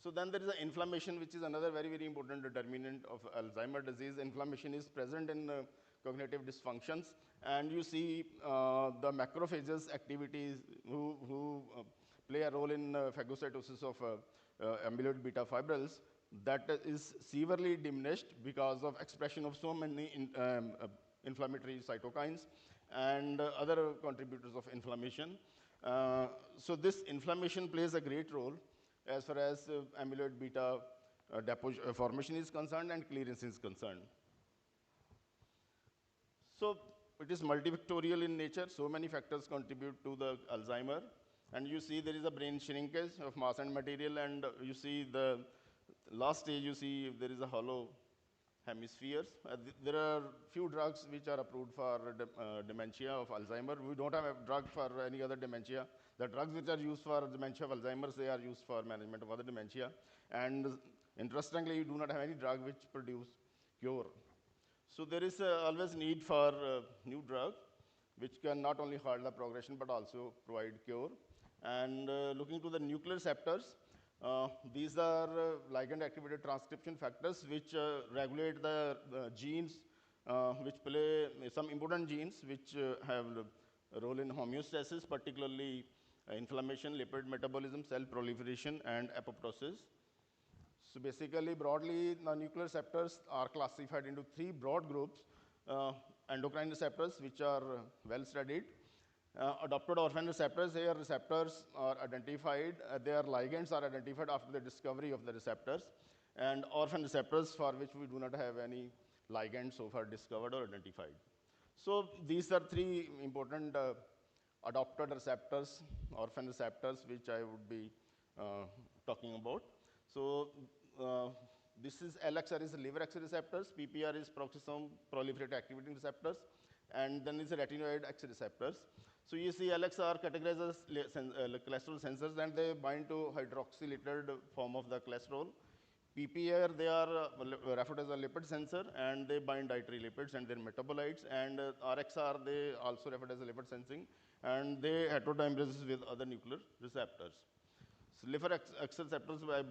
So then there is an inflammation, which is another very, very important determinant of Alzheimer's disease. Inflammation is present in cognitive dysfunctions, and you see the macrophages activities who play a role in phagocytosis of amyloid beta fibrils that is severely diminished because of expression of so many inflammatory cytokines and other contributors of inflammation. So this inflammation plays a great role as far as amyloid beta formation is concerned and clearance is concerned. So it is multifactorial in nature. So many factors contribute to the Alzheimer. And you see there is a brain shrinkage of mass and material, and you see the last stage, you see there is a hollow hemispheres. There are few drugs which are approved for dementia of Alzheimer. We don't have a drug for any other dementia. The drugs which are used for dementia of Alzheimer's, they are used for management of other dementia. And interestingly, you do not have any drug which produce cure. So there is always need for new drug which can not only halt the progression but also provide cure. And looking to the nuclear receptors, these are ligand-activated transcription factors which regulate the genes, which play some important genes which have a role in homeostasis, particularly inflammation, lipid metabolism, cell proliferation, and apoptosis. So basically, broadly, the nuclear receptors are classified into three broad groups. Endocrine receptors, which are well studied. Adopted orphan receptors, their receptors are identified, their ligands are identified after the discovery of the receptors. And orphan receptors for which we do not have any ligands so far discovered or identified. So these are three important adopted receptors, orphan receptors, which I would be talking about. So this is LXR is liver axis receptors, PPR is peroxisome proliferate activating receptors, and then is retinoid axis receptors. So you see LXR categorized as cholesterol sensors, and they bind to hydroxylated form of the cholesterol. PPR, they are referred as a lipid sensor, and they bind dietary lipids and their metabolites. And RXR, they also referred as a lipid sensing, and they heterodimerases with other nuclear receptors. So liver axis receptors, I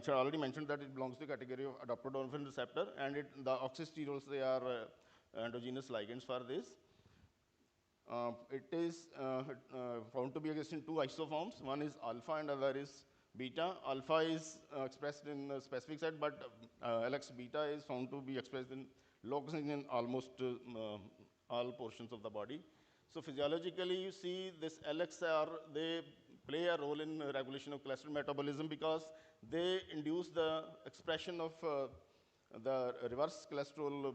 already mentioned that it belongs to the category of adopted orphan receptor, and the oxysterols, they are endogenous ligands for this. It is found to be exist in two isoforms. One is alpha and other is beta. Alpha is expressed in a specific site, but LX beta is found to be expressed in localized in almost all portions of the body. So physiologically, you see this LXR, they play a role in regulation of cholesterol metabolism because they induce the expression of the reverse cholesterol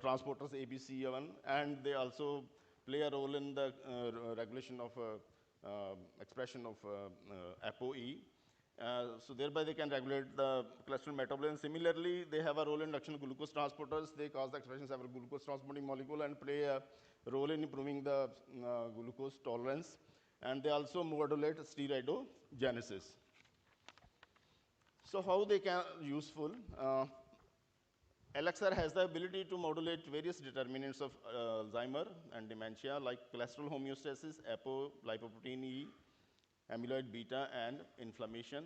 transporters ABCA1, and they also play a role in the regulation of expression of ApoE. So thereby they can regulate the cholesterol metabolism. Similarly, they have a role in induction of glucose transporters. They cause the expression of several glucose transporting molecule and play a role in improving the glucose tolerance. And they also modulate steroidogenesis. So how they can useful? LXR has the ability to modulate various determinants of Alzheimer and dementia like cholesterol homeostasis, APO, lipoprotein E, amyloid beta, and inflammation.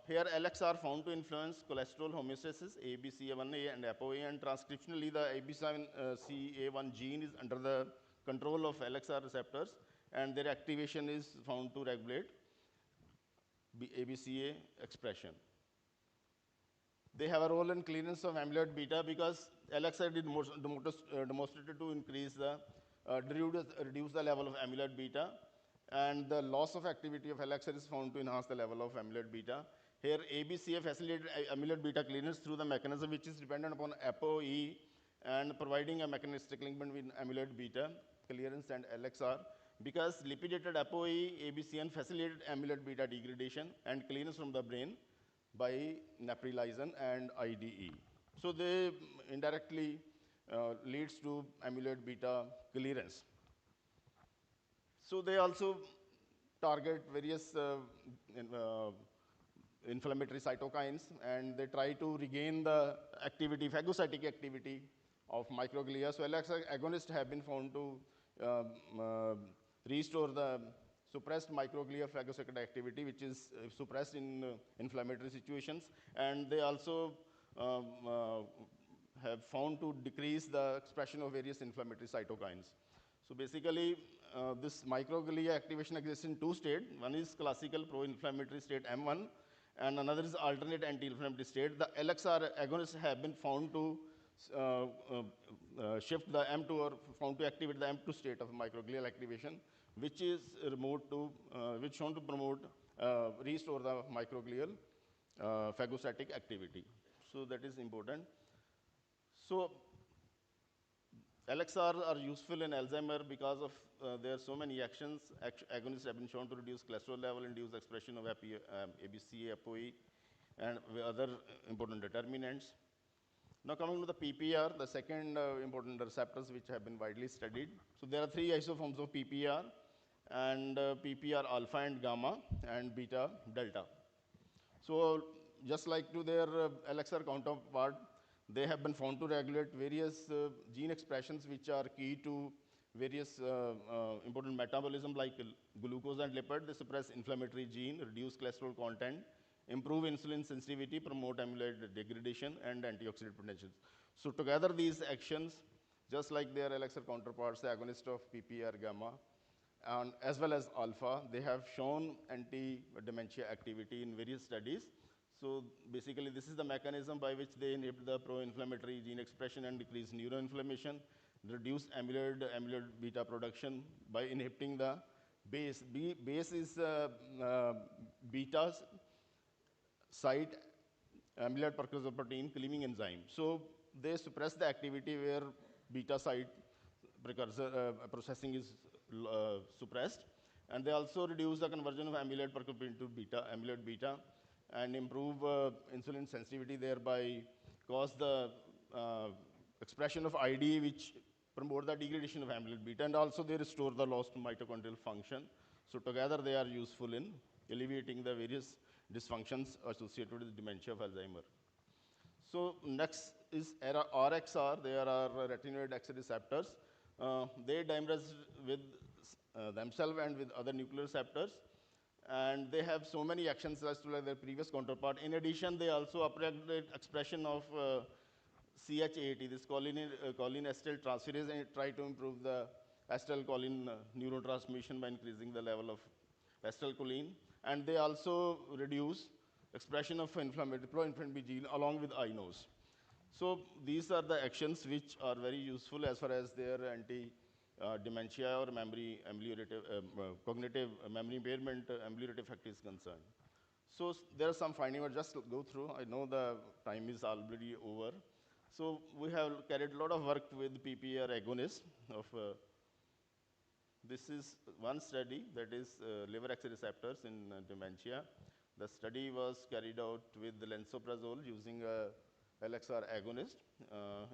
Here LXR found to influence cholesterol homeostasis, ABCA1A and ApoA, and transcriptionally the ABCA1 gene is under the control of LXR receptors, and their activation is found to regulate ABCA expression. They have a role in clearance of amyloid beta because LXR demonstrated to increase the, reduce the level of amyloid beta, and the loss of activity of LXR is found to enhance the level of amyloid beta. Here ABCA facilitated amyloid beta clearance through the mechanism which is dependent upon ApoE and providing a mechanistic link between amyloid beta clearance and LXR. Because lipidated ApoE, ABCN facilitated amyloid beta degradation and clearance from the brain by neprilysin and IDE. So they indirectly leads to amyloid beta clearance. So they also target various inflammatory cytokines, and they try to regain the activity, phagocytic activity of microglia. So LXR agonists have been found to restore the suppressed microglia phagocytic activity, which is suppressed in inflammatory situations. And they also have found to decrease the expression of various inflammatory cytokines. So basically, this microglia activation exists in two states. One is classical pro-inflammatory state M1, and another is alternate anti-inflammatory state. The LXR agonists have been found to shift the M2 or found to activate the M2 state of microglial activation, which is which shown to promote restore the microglial phagocytic activity. So that is important. So LXR are useful in Alzheimer because of there are so many actions. Agonists have been shown to reduce cholesterol level, induce expression of ABCA, ApoE, and other important determinants. Now coming to the PPR, the second important receptors which have been widely studied. So there are three isoforms of PPR, and PPR alpha and gamma, and beta delta. So just like to their LXR counterpart, they have been found to regulate various gene expressions which are key to various important metabolism like glucose and lipid. They suppress inflammatory gene, reduce cholesterol content, improve insulin sensitivity, promote amyloid degradation, and antioxidant potential. So together these actions, just like their LXR counterparts, the agonist of PPR gamma, and as well as alpha, they have shown anti-dementia activity in various studies. So basically, this is the mechanism by which they inhibit the pro-inflammatory gene expression and decrease neuroinflammation, reduce amyloid beta production by inhibiting the base. Base is beta site amyloid precursor protein cleaving enzyme. So they suppress the activity where beta site precursor processing is suppressed, and they also reduce the conversion of amyloid precursor into amyloid beta, and improve insulin sensitivity, thereby cause the expression of ID, which promote the degradation of amyloid beta, and also they restore the lost mitochondrial function. So together they are useful in alleviating the various dysfunctions associated with dementia of Alzheimer. So next is RXR. There are retinoid X receptors. They dimerize with themselves and with other nuclear receptors, and they have so many actions as to like their previous counterpart. In addition, they also upregulate expression of CH80, this cholinesterase transferase, and try to improve the acetylcholine neurotransmission by increasing the level of acetylcholine. And they also reduce expression of pro-inflammatory gene along with INOs. So these are the actions which are very useful as far as their dementia or memory ameliorative, cognitive memory impairment ameliorative effect is concerned. So there are some findings. I'll just go through. I know the time is already over. So we have carried a lot of work with PPR agonists of this is one study, that is liver X receptors in dementia. The study was carried out with lansoprazole using a LXR agonist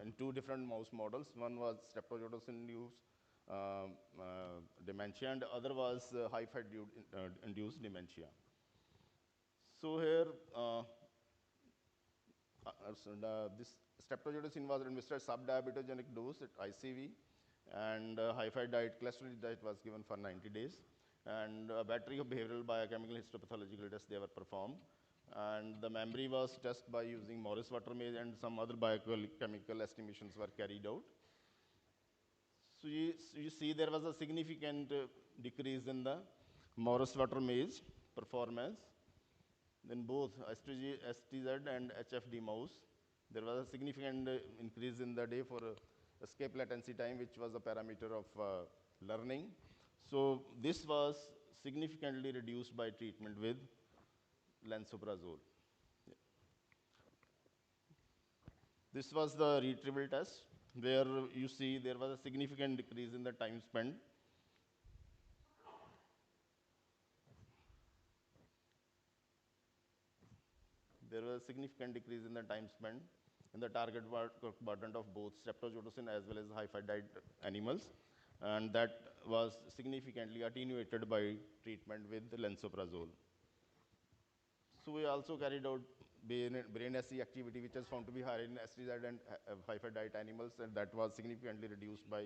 in two different mouse models. One was streptozotocin-induced dementia, and the other was high-fat induced dementia. So here, this streptozotocin was administered subdiabetogenic dose at ICV, and high-fat diet, cholesterol diet was given for 90 days, and a battery of behavioral biochemical histopathological tests they were performed. And the memory was tested by using Morris-Water maze, and some other biochemical estimations were carried out. So you see there was a significant decrease in the Morris-Water maze performance in both STZ and HFD mouse. There was a significant increase in the day for escape latency time, which was a parameter of learning. So this was significantly reduced by treatment with lansoprazole. This was the retrieval test, where you see there was a significant decrease in the time spent. There was a significant decrease in the time spent in the target quadrant of both streptozotocin as well as high-fat diet animals. and that was significantly attenuated by treatment with lansoprazole. So we also carried out brain SC activity, which was found to be higher in STZ and hypha diet animals, and that was significantly reduced by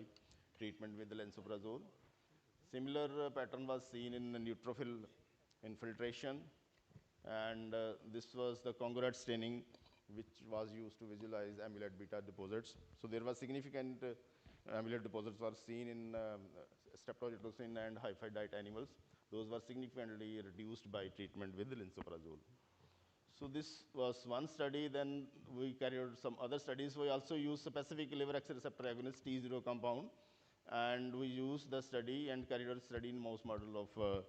treatment with lansoprazole. Similar pattern was seen in neutrophil infiltration, and this was the congruent staining, which was used to visualize amyloid beta deposits. So there was significant amyloid deposits were seen in streptozotocin and hypha diet animals. Those were significantly reduced by treatment with lansoprazole. So this was one study. Then we carried out some other studies. We also used specific liver X receptor agonist T0 compound, and we used the study and carried out a study in mouse model of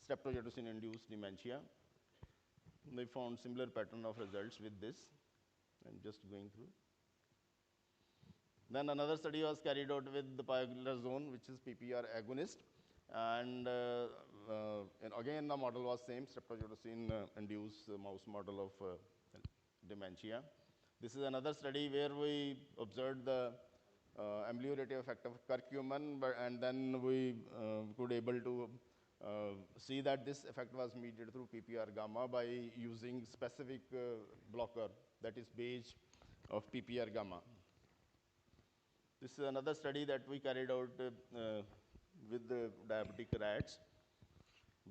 streptozotocin-induced dementia. They found similar pattern of results with this. I'm just going through. Then another study was carried out with the pioglitazone, which is PPR agonist. And again, the model was same, streptozotocin-induced mouse model of dementia. This is another study where we observed the ameliorative effect of curcumin, and then we could able to see that this effect was mediated through PPR gamma by using specific blocker, that is beige of PPR gamma. This is another study that we carried out with the diabetic rats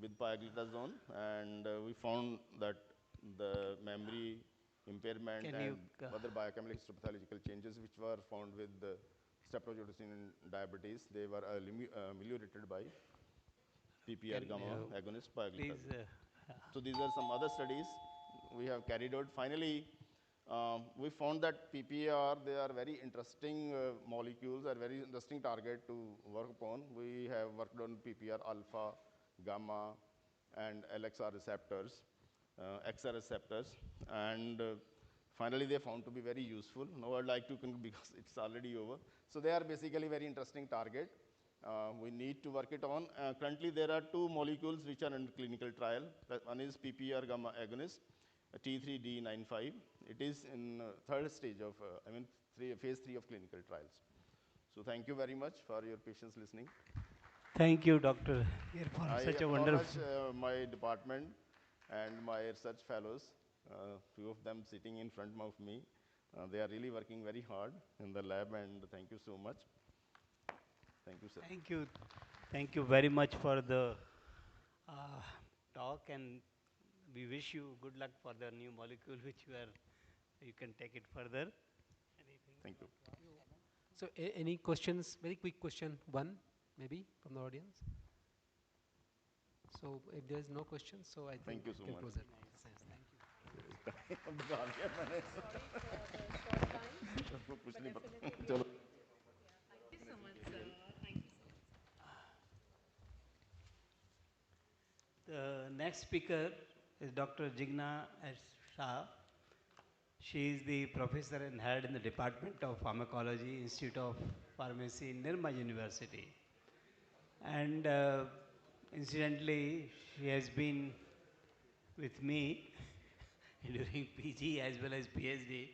with pioglitazone, and we found that the memory impairment and other biochemical histopathological changes which were found with the streptozotocin in diabetes, they were ameliorated by PPR gamma agonist pioglitazone. So these are some other studies we have carried out. Finally, we found that PPR, they are very interesting molecules, are very interesting target to work upon. We have worked on PPR alpha, gamma, and LXR receptors, XR receptors, and finally they found to be very useful. Now I'd like to conclude because it's already over. So they are basically very interesting target. We need to work it on. Currently there are two molecules which are in clinical trial. One is PPR gamma agonist, T3D95. It is in third stage of, phase 3 of clinical trials. So thank you very much for your patience listening. Thank you, Dr. Such a wonderful. I acknowledge my department and my research fellows, few of them sitting in front of me. They are really working very hard in the lab, and thank you so much. Thank you, sir. Thank you. Thank you very much for the talk, and we wish you good luck for the new molecule which you can take it further. Anything? Thank you. So any questions? Very quick question, one maybe from the audience. So if there is no questions, so I think we can close it. Thank you. Sorry for the short time, but definitely. Thank you so much, sir. Thank you so much. The next speaker is Dr. Jigna Shah. She is the professor and head in the Department of Pharmacology, Institute of Pharmacy, Nirma University. And incidentally, she has been with me during PG as well as PhD.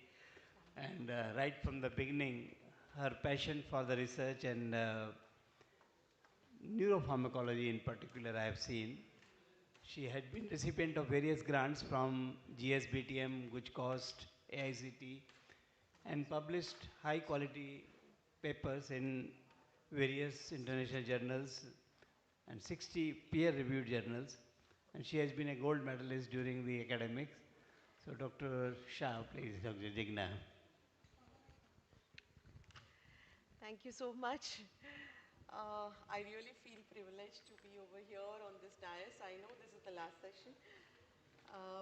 And right from the beginning, her passion for the research and neuropharmacology in particular I have seen. She had been recipient of various grants from GSBTM, Guchcost, AICT, and published high quality papers in various international journals and 60 peer reviewed journals. And she has been a gold medalist during the academics. So Dr. Shah, please, Dr. Jigna. Thank you so much. I really feel privileged to be over here on this dais. I know this is the last session,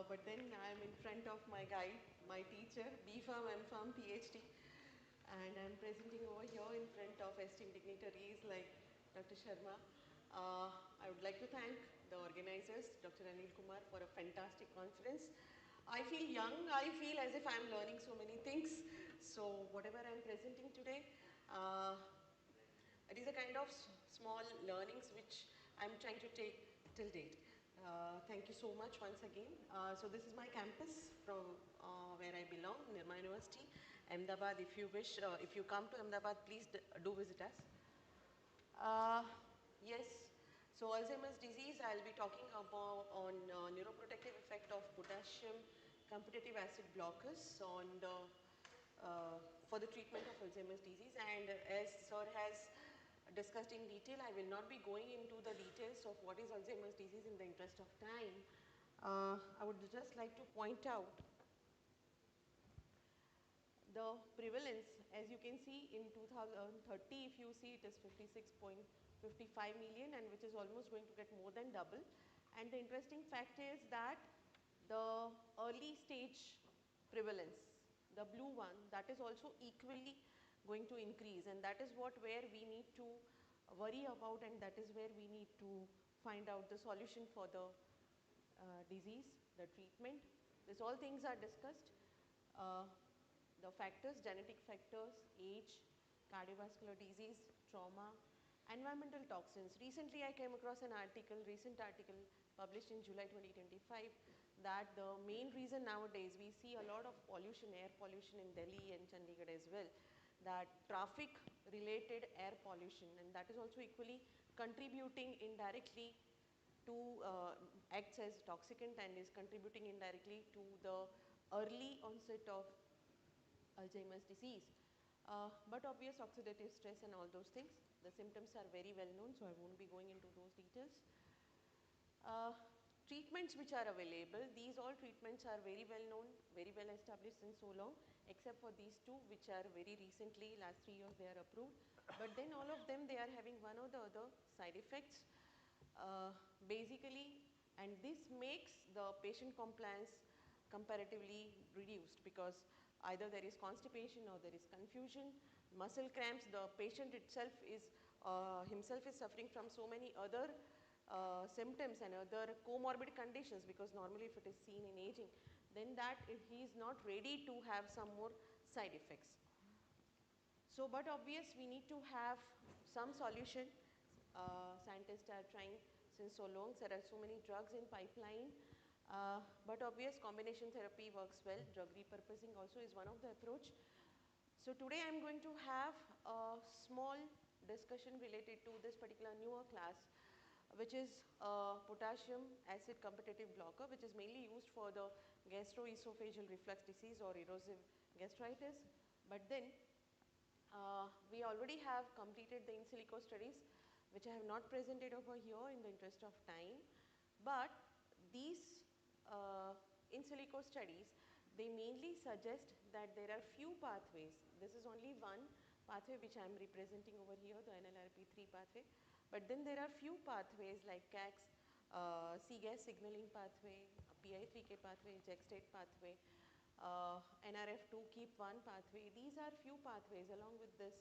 but then I'm in front of my guide, my teacher, B.Pharm, M.Pharm, PhD, and I'm presenting over here in front of esteemed dignitaries like Dr. Sharma. I would like to thank the organizers, Dr. Anil Kumar, for a fantastic conference. I feel young. I feel as if I'm learning so many things. So whatever I'm presenting today, it is a kind of small learnings which I'm trying to take till date. Thank you so much once again. So this is my campus from where I belong, Nirma University, Ahmedabad. If you wish, if you come to Ahmedabad, please do visit us. Uh, yes. So Alzheimer's disease, I'll be talking about on neuroprotective effect of potassium competitive acid blockers on the for the treatment of Alzheimer's disease. And as Sir has discussed in detail, I will not be going into the details of what is Alzheimer's disease in the interest of time. I would just like to point out the prevalence. As you can see, in 2030, if you see, it is 56.55 million, and which is almost going to get more than double. And the interesting fact is that the early stage prevalence, the blue one, that is also equally going to increase, and that is where we need to worry about, and that is where we need to find out the solution for the disease, the treatment. These all things are discussed. The factors, genetic factors, age, cardiovascular disease, trauma, environmental toxins. Recently I came across an article, recent article published in July 2025, that the main reason nowadays we see a lot of pollution, air pollution in Delhi and Chandigarh as well, that traffic related air pollution, and that is also equally contributing indirectly to acts as toxicant and is contributing indirectly to the early onset of Alzheimer's disease. But obvious oxidative stress and all those things, the symptoms are very well known, so I won't be going into those details. Treatments which are available, these all treatments are very well known, very well established since so long, except for these two which are very recently, last 3 years they are approved. But then all of them, they are having one or the other side effects. Basically, and this makes the patient compliance comparatively reduced, because either there is constipation or there is confusion, muscle cramps, the patient itself is himself is suffering from so many other symptoms and other comorbid conditions, because normally if it is seen in aging, then that he is not ready to have some more side effects. So, but obvious we need to have some solution. Scientists are trying since so long, there are so many drugs in pipeline, but obvious combination therapy works well, drug repurposing also is one of the approach. So today I am going to have a small discussion related to this particular newer class, which is potassium acid competitive blocker, which is mainly used for the gastroesophageal reflux disease or erosive gastritis. But then we already have completed the in silico studies, which I have not presented over here in the interest of time. But these in silico studies, they mainly suggest that there are few pathways. This is only one pathway which I am representing over here, the NLRP3 pathway. But then there are few pathways like CAX, CGAS signaling pathway, PI3K pathway, JEC-state pathway, NRF2 KEAP1 pathway. These are few pathways. Along with this,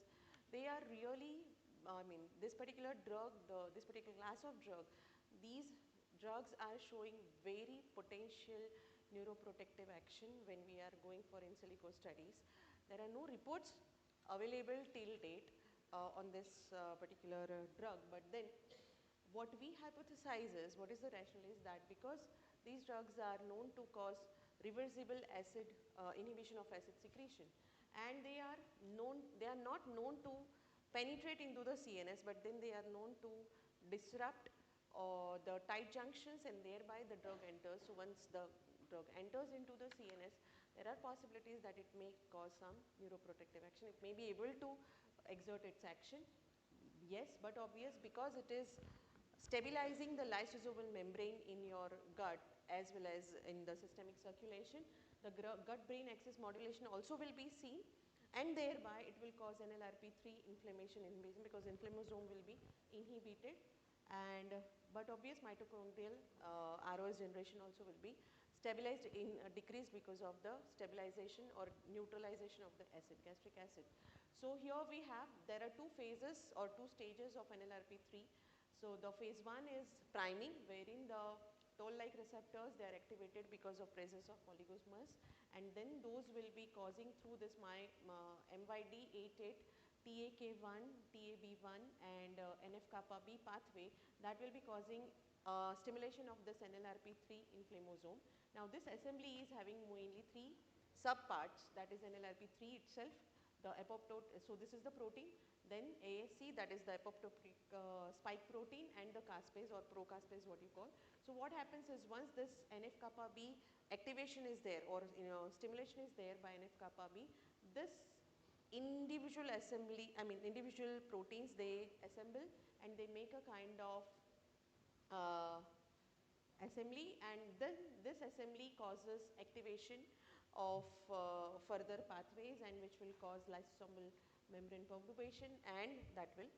they are really, I mean, this particular drug, this particular class of drug, these drugs are showing very potential neuroprotective action when we are going for in silico studies. There are no reports available till date on this particular drug, but then what we hypothesize is, what is the rationale is that because these drugs are known to cause reversible acid inhibition of acid secretion, and they are not known to penetrate into the CNS, but then they are known to disrupt the tight junctions, and thereby the drug enters. So once the drug enters into the CNS, there are possibilities that it may cause some neuroprotective action. It may be able to exert its action, yes, but obvious because it is stabilizing the lysosomal membrane in your gut as well as in the systemic circulation, the gut-brain axis modulation also will be seen, and thereby it will cause NLRP3 inflammation inhibition, because inflammasome will be inhibited, and but obvious mitochondrial ROS generation also will be stabilized in decreased because of the stabilization or neutralization of the acid, gastric acid. So here we have, there are two phases or two stages of NLRP3. So the phase 1 is priming, wherein the toll-like receptors, they are activated because of presence of oligosomers, and then those will be causing through this MYD88, TAK1, TAB1 and NF-kappa B pathway, that will be causing stimulation of this NLRP3 inflammasome. Now this assembly is having mainly 3 subparts, that is NLRP3 itself, the apoptote, so this is the protein, then ASC, that is the apoptotic spike protein, and the caspase or procaspase what you call. So what happens is once this NF-kappa B activation is there, or stimulation is there by NF-kappa B, this individual assembly, individual proteins, they assemble and they make a kind of assembly, and then this assembly causes activation of further pathways, and which will cause lysosomal membrane perturbation, and that will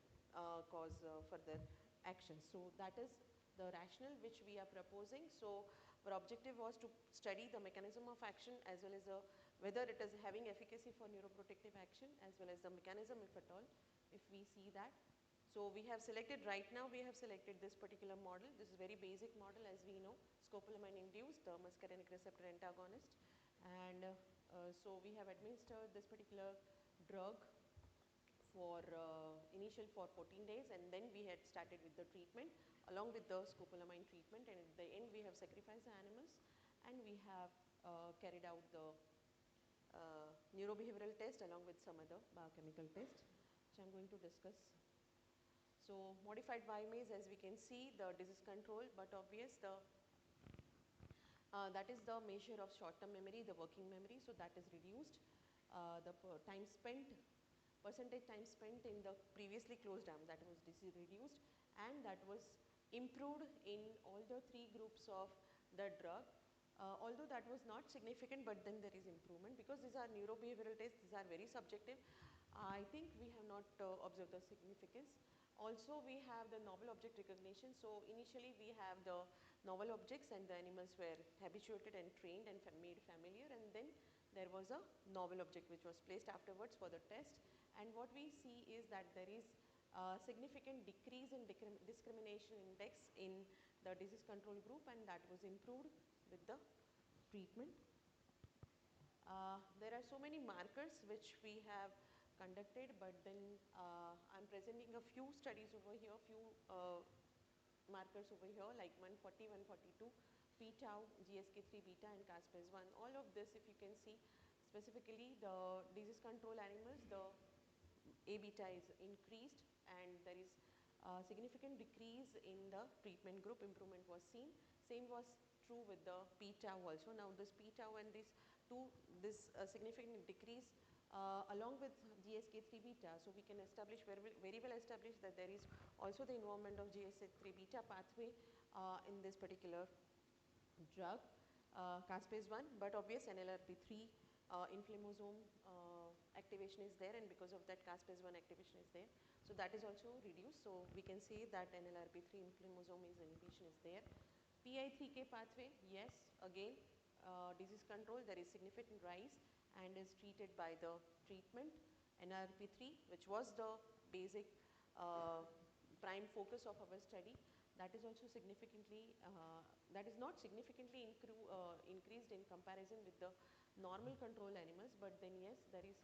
cause further action. So that is the rationale which we are proposing. So our objective was to study the mechanism of action as well as whether it is having efficacy for neuroprotective action, as well as the mechanism, if at all, if we see that. So we have selected, right now we have selected this particular model. This is very basic model, as we know, scopolamine induced, the muscarinic receptor antagonist. And so we have administered this particular drug for initial for 14 days, and then we had started with the treatment along with the scopolamine treatment, and at the end we have sacrificed the animals, and we have carried out the neurobehavioral test along with some other biochemical test, which I am going to discuss. So modified Y-maze, as we can see, the disease control, but obvious that is the measure of short-term memory, the working memory, so that is reduced. The time spent, percentage time spent in the previously closed arm, that was reduced, and that was improved in all the 3 groups of the drug. Although that was not significant, but then there is improvement, because these are neurobehavioral tests, these are very subjective. I think we have not observed the significance. Also we have the novel object recognition. So initially we have the novel objects, and the animals were habituated and trained and made familiar, and then there was a novel object which was placed afterwards for the test. And what we see is that there is a significant decrease in discrimination index in the disease control group, and that was improved with the treatment. There are so many markers which we have conducted, but then I am presenting a few studies over here, few markers over here, like 140, 142, p-tau, GSK3 beta, and caspase-1. All of this, if you can see, specifically the disease control animals, the A-beta is increased, and there is a significant decrease in the treatment group, improvement was seen. Same was true with the p-tau also. Now this p-tau and this significant decrease along with GSK3 beta. So we can establish, very well establish, that there is also the involvement of GSK3 beta pathway in this particular drug, caspase-1, but obvious NLRP3 inflammasome activation is there, and because of that caspase-1 activation is there. So that is also reduced. So we can say that NLRP3 inflammasome inhibition is there. PI3K pathway, yes, again disease control, there is significant rise and is treated by the treatment. NLRP3, which was the basic prime focus of our study, that is also significantly, that is not significantly increased in comparison with the normal control animals, but then yes, there is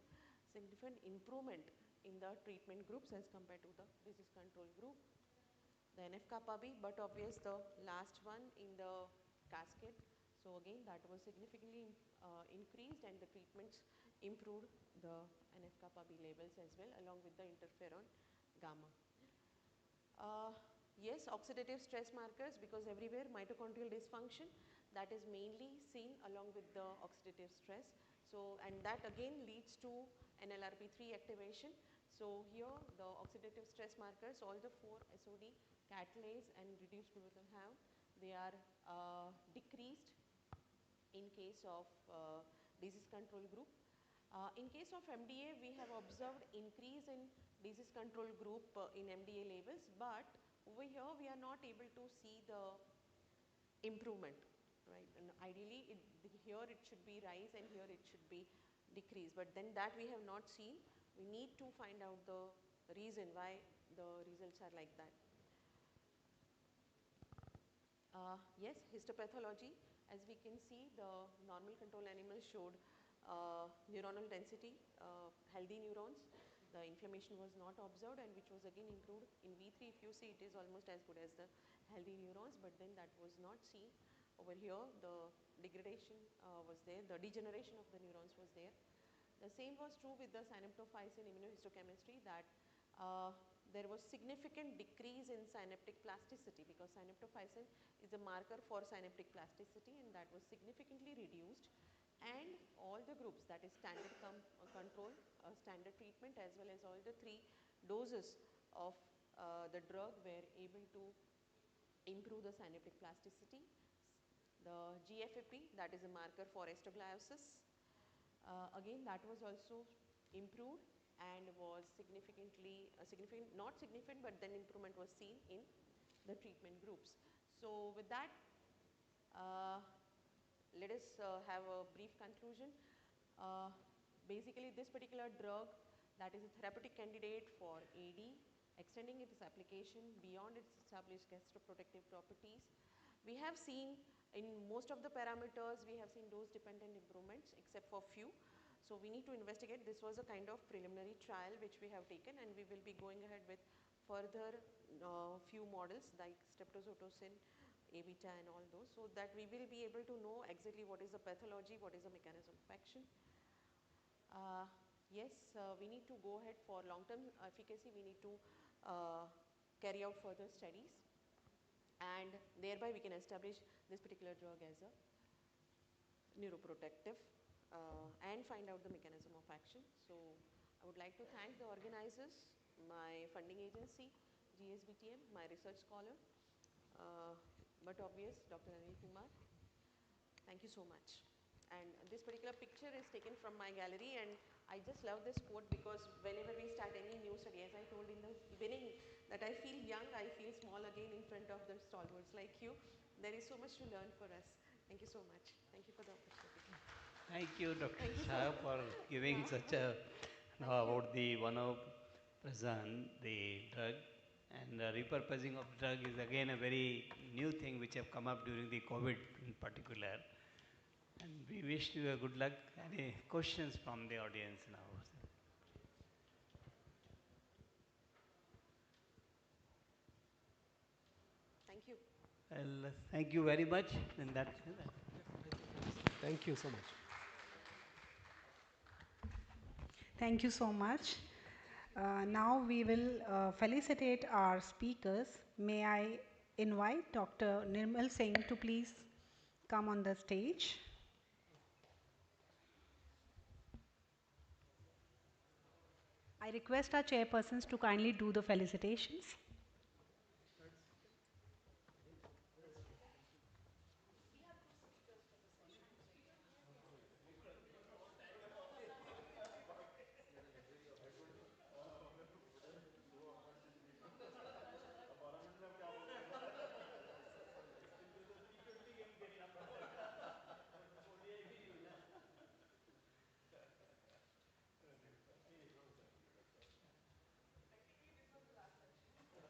significant improvement in the treatment groups as compared to the disease control group. The NF-kappa B, but obvious the last one in the cascade. So again, that was significantly increased, and the treatments improved the NF-kappa B levels as well, along with the interferon gamma. Yes, oxidative stress markers, because everywhere mitochondrial dysfunction, that is mainly seen along with the oxidative stress. So, and that again leads to NLRP3 activation. So here the oxidative stress markers, all the 4 SOD, catalase and reduced glutathione have, they are decreased in case of disease control group. In case of MDA, we have observed increase in disease control group in MDA levels, but over here we are not able to see the improvement, right? And ideally here it should be rise and here it should be decrease, but then that we have not seen. We need to find out the reason why the results are like that. Yes, histopathology, as we can see, the normal control animals showed neuronal density, healthy neurons. The inflammation was not observed, and which was again improved in V3. If you see, it is almost as good as the healthy neurons, but then that was not seen. Over here, the degradation was there, the degeneration of the neurons was there. The same was true with the synaptophysin immunohistochemistry, that there was significant decrease in synaptic plasticity because synaptophysin is a marker for synaptic plasticity, and that was significantly reduced. And all the groups, that is standard control, standard treatment, as well as all the 3 doses of the drug were able to improve the synaptic plasticity. The GFAP, that is a marker for astrogliosis, again that was also improved and was significantly, not significant, but then improvement was seen in the treatment groups. So with that, let us have a brief conclusion. Basically this particular drug, that is a therapeutic candidate for AD, extending its application beyond its established gastroprotective properties. We have seen in most of the parameters, we have seen dose dependent improvements except for few. So we need to investigate. This was a kind of preliminary trial which we have taken, and we will be going ahead with further few models like streptozotocin, A beta and all those, so that we will be able to know exactly what is the pathology, what is the mechanism of action. Yes, we need to go ahead for long term efficacy. We need to carry out further studies, and thereby we can establish this particular drug as a neuroprotective and find out the mechanism of action. So I would like to thank the organizers, my funding agency, GSBTM, my research scholar, but obvious, Dr. Anil Kumar. Thank you so much. And this particular picture is taken from my gallery, and I just love this quote because whenever we start any new study, as I told in the beginning, that I feel young, I feel small again in front of the stalwarts like you. There is so much to learn for us. Thank you so much. Thank you for the opportunity. Thank you, Dr. Thank you Shah, so for giving such a about the one of present the drug, and the repurposing of drug is again a very new thing which have come up during the COVID in particular. And we wish you a good luck. Any questions from the audience now? Thank you. Well, thank you very much. And that's it. Thank you so much. Thank you so much. Now we will felicitate our speakers. May I invite Dr. Nirmal Singh to please come on the stage. I request our chairpersons to kindly do the felicitations. Technically, this was the last section.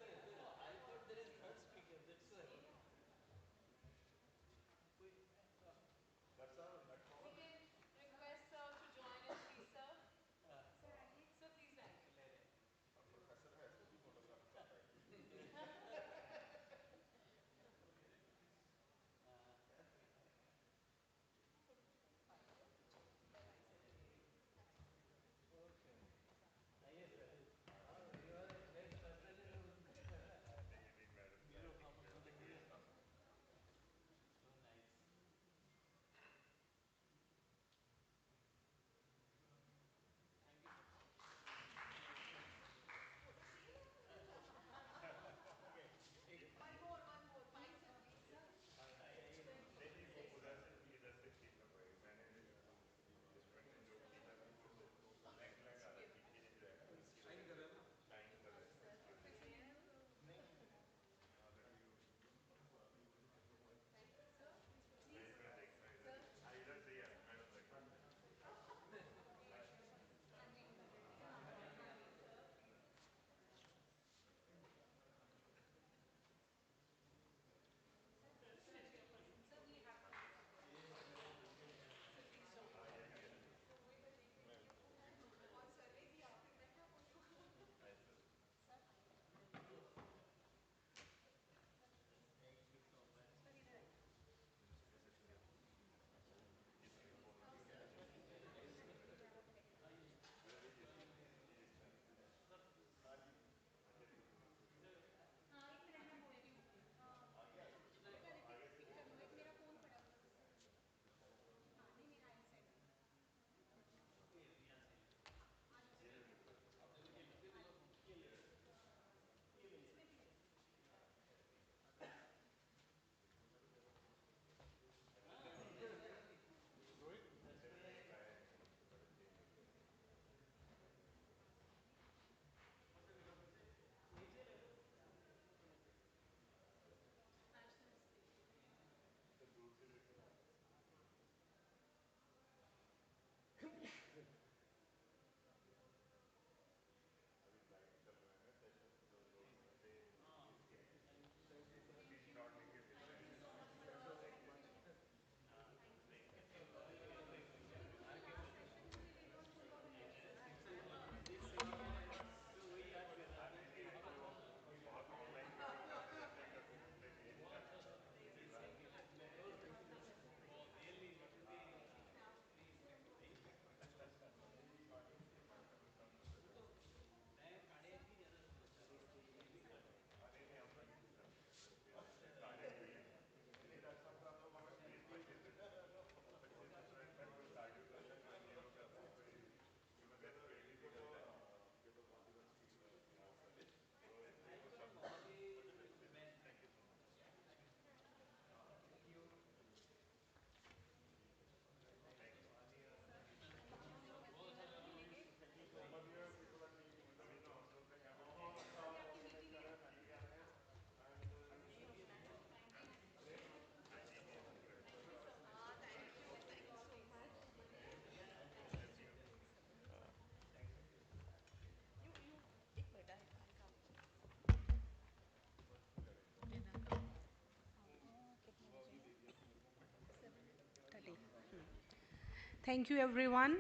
Thank you, everyone.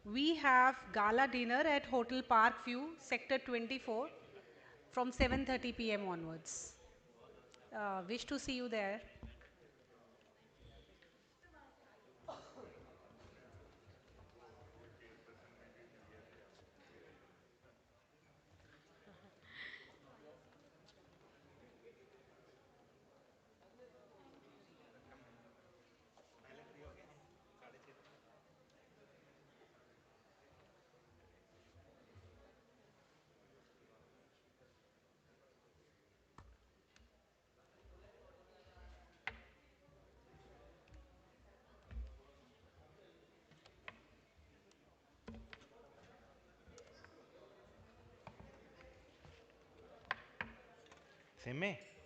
We have gala dinner at Hotel Park View, Sector 24, from 7:30 p.m. onwards. Wish to see you there. Se me.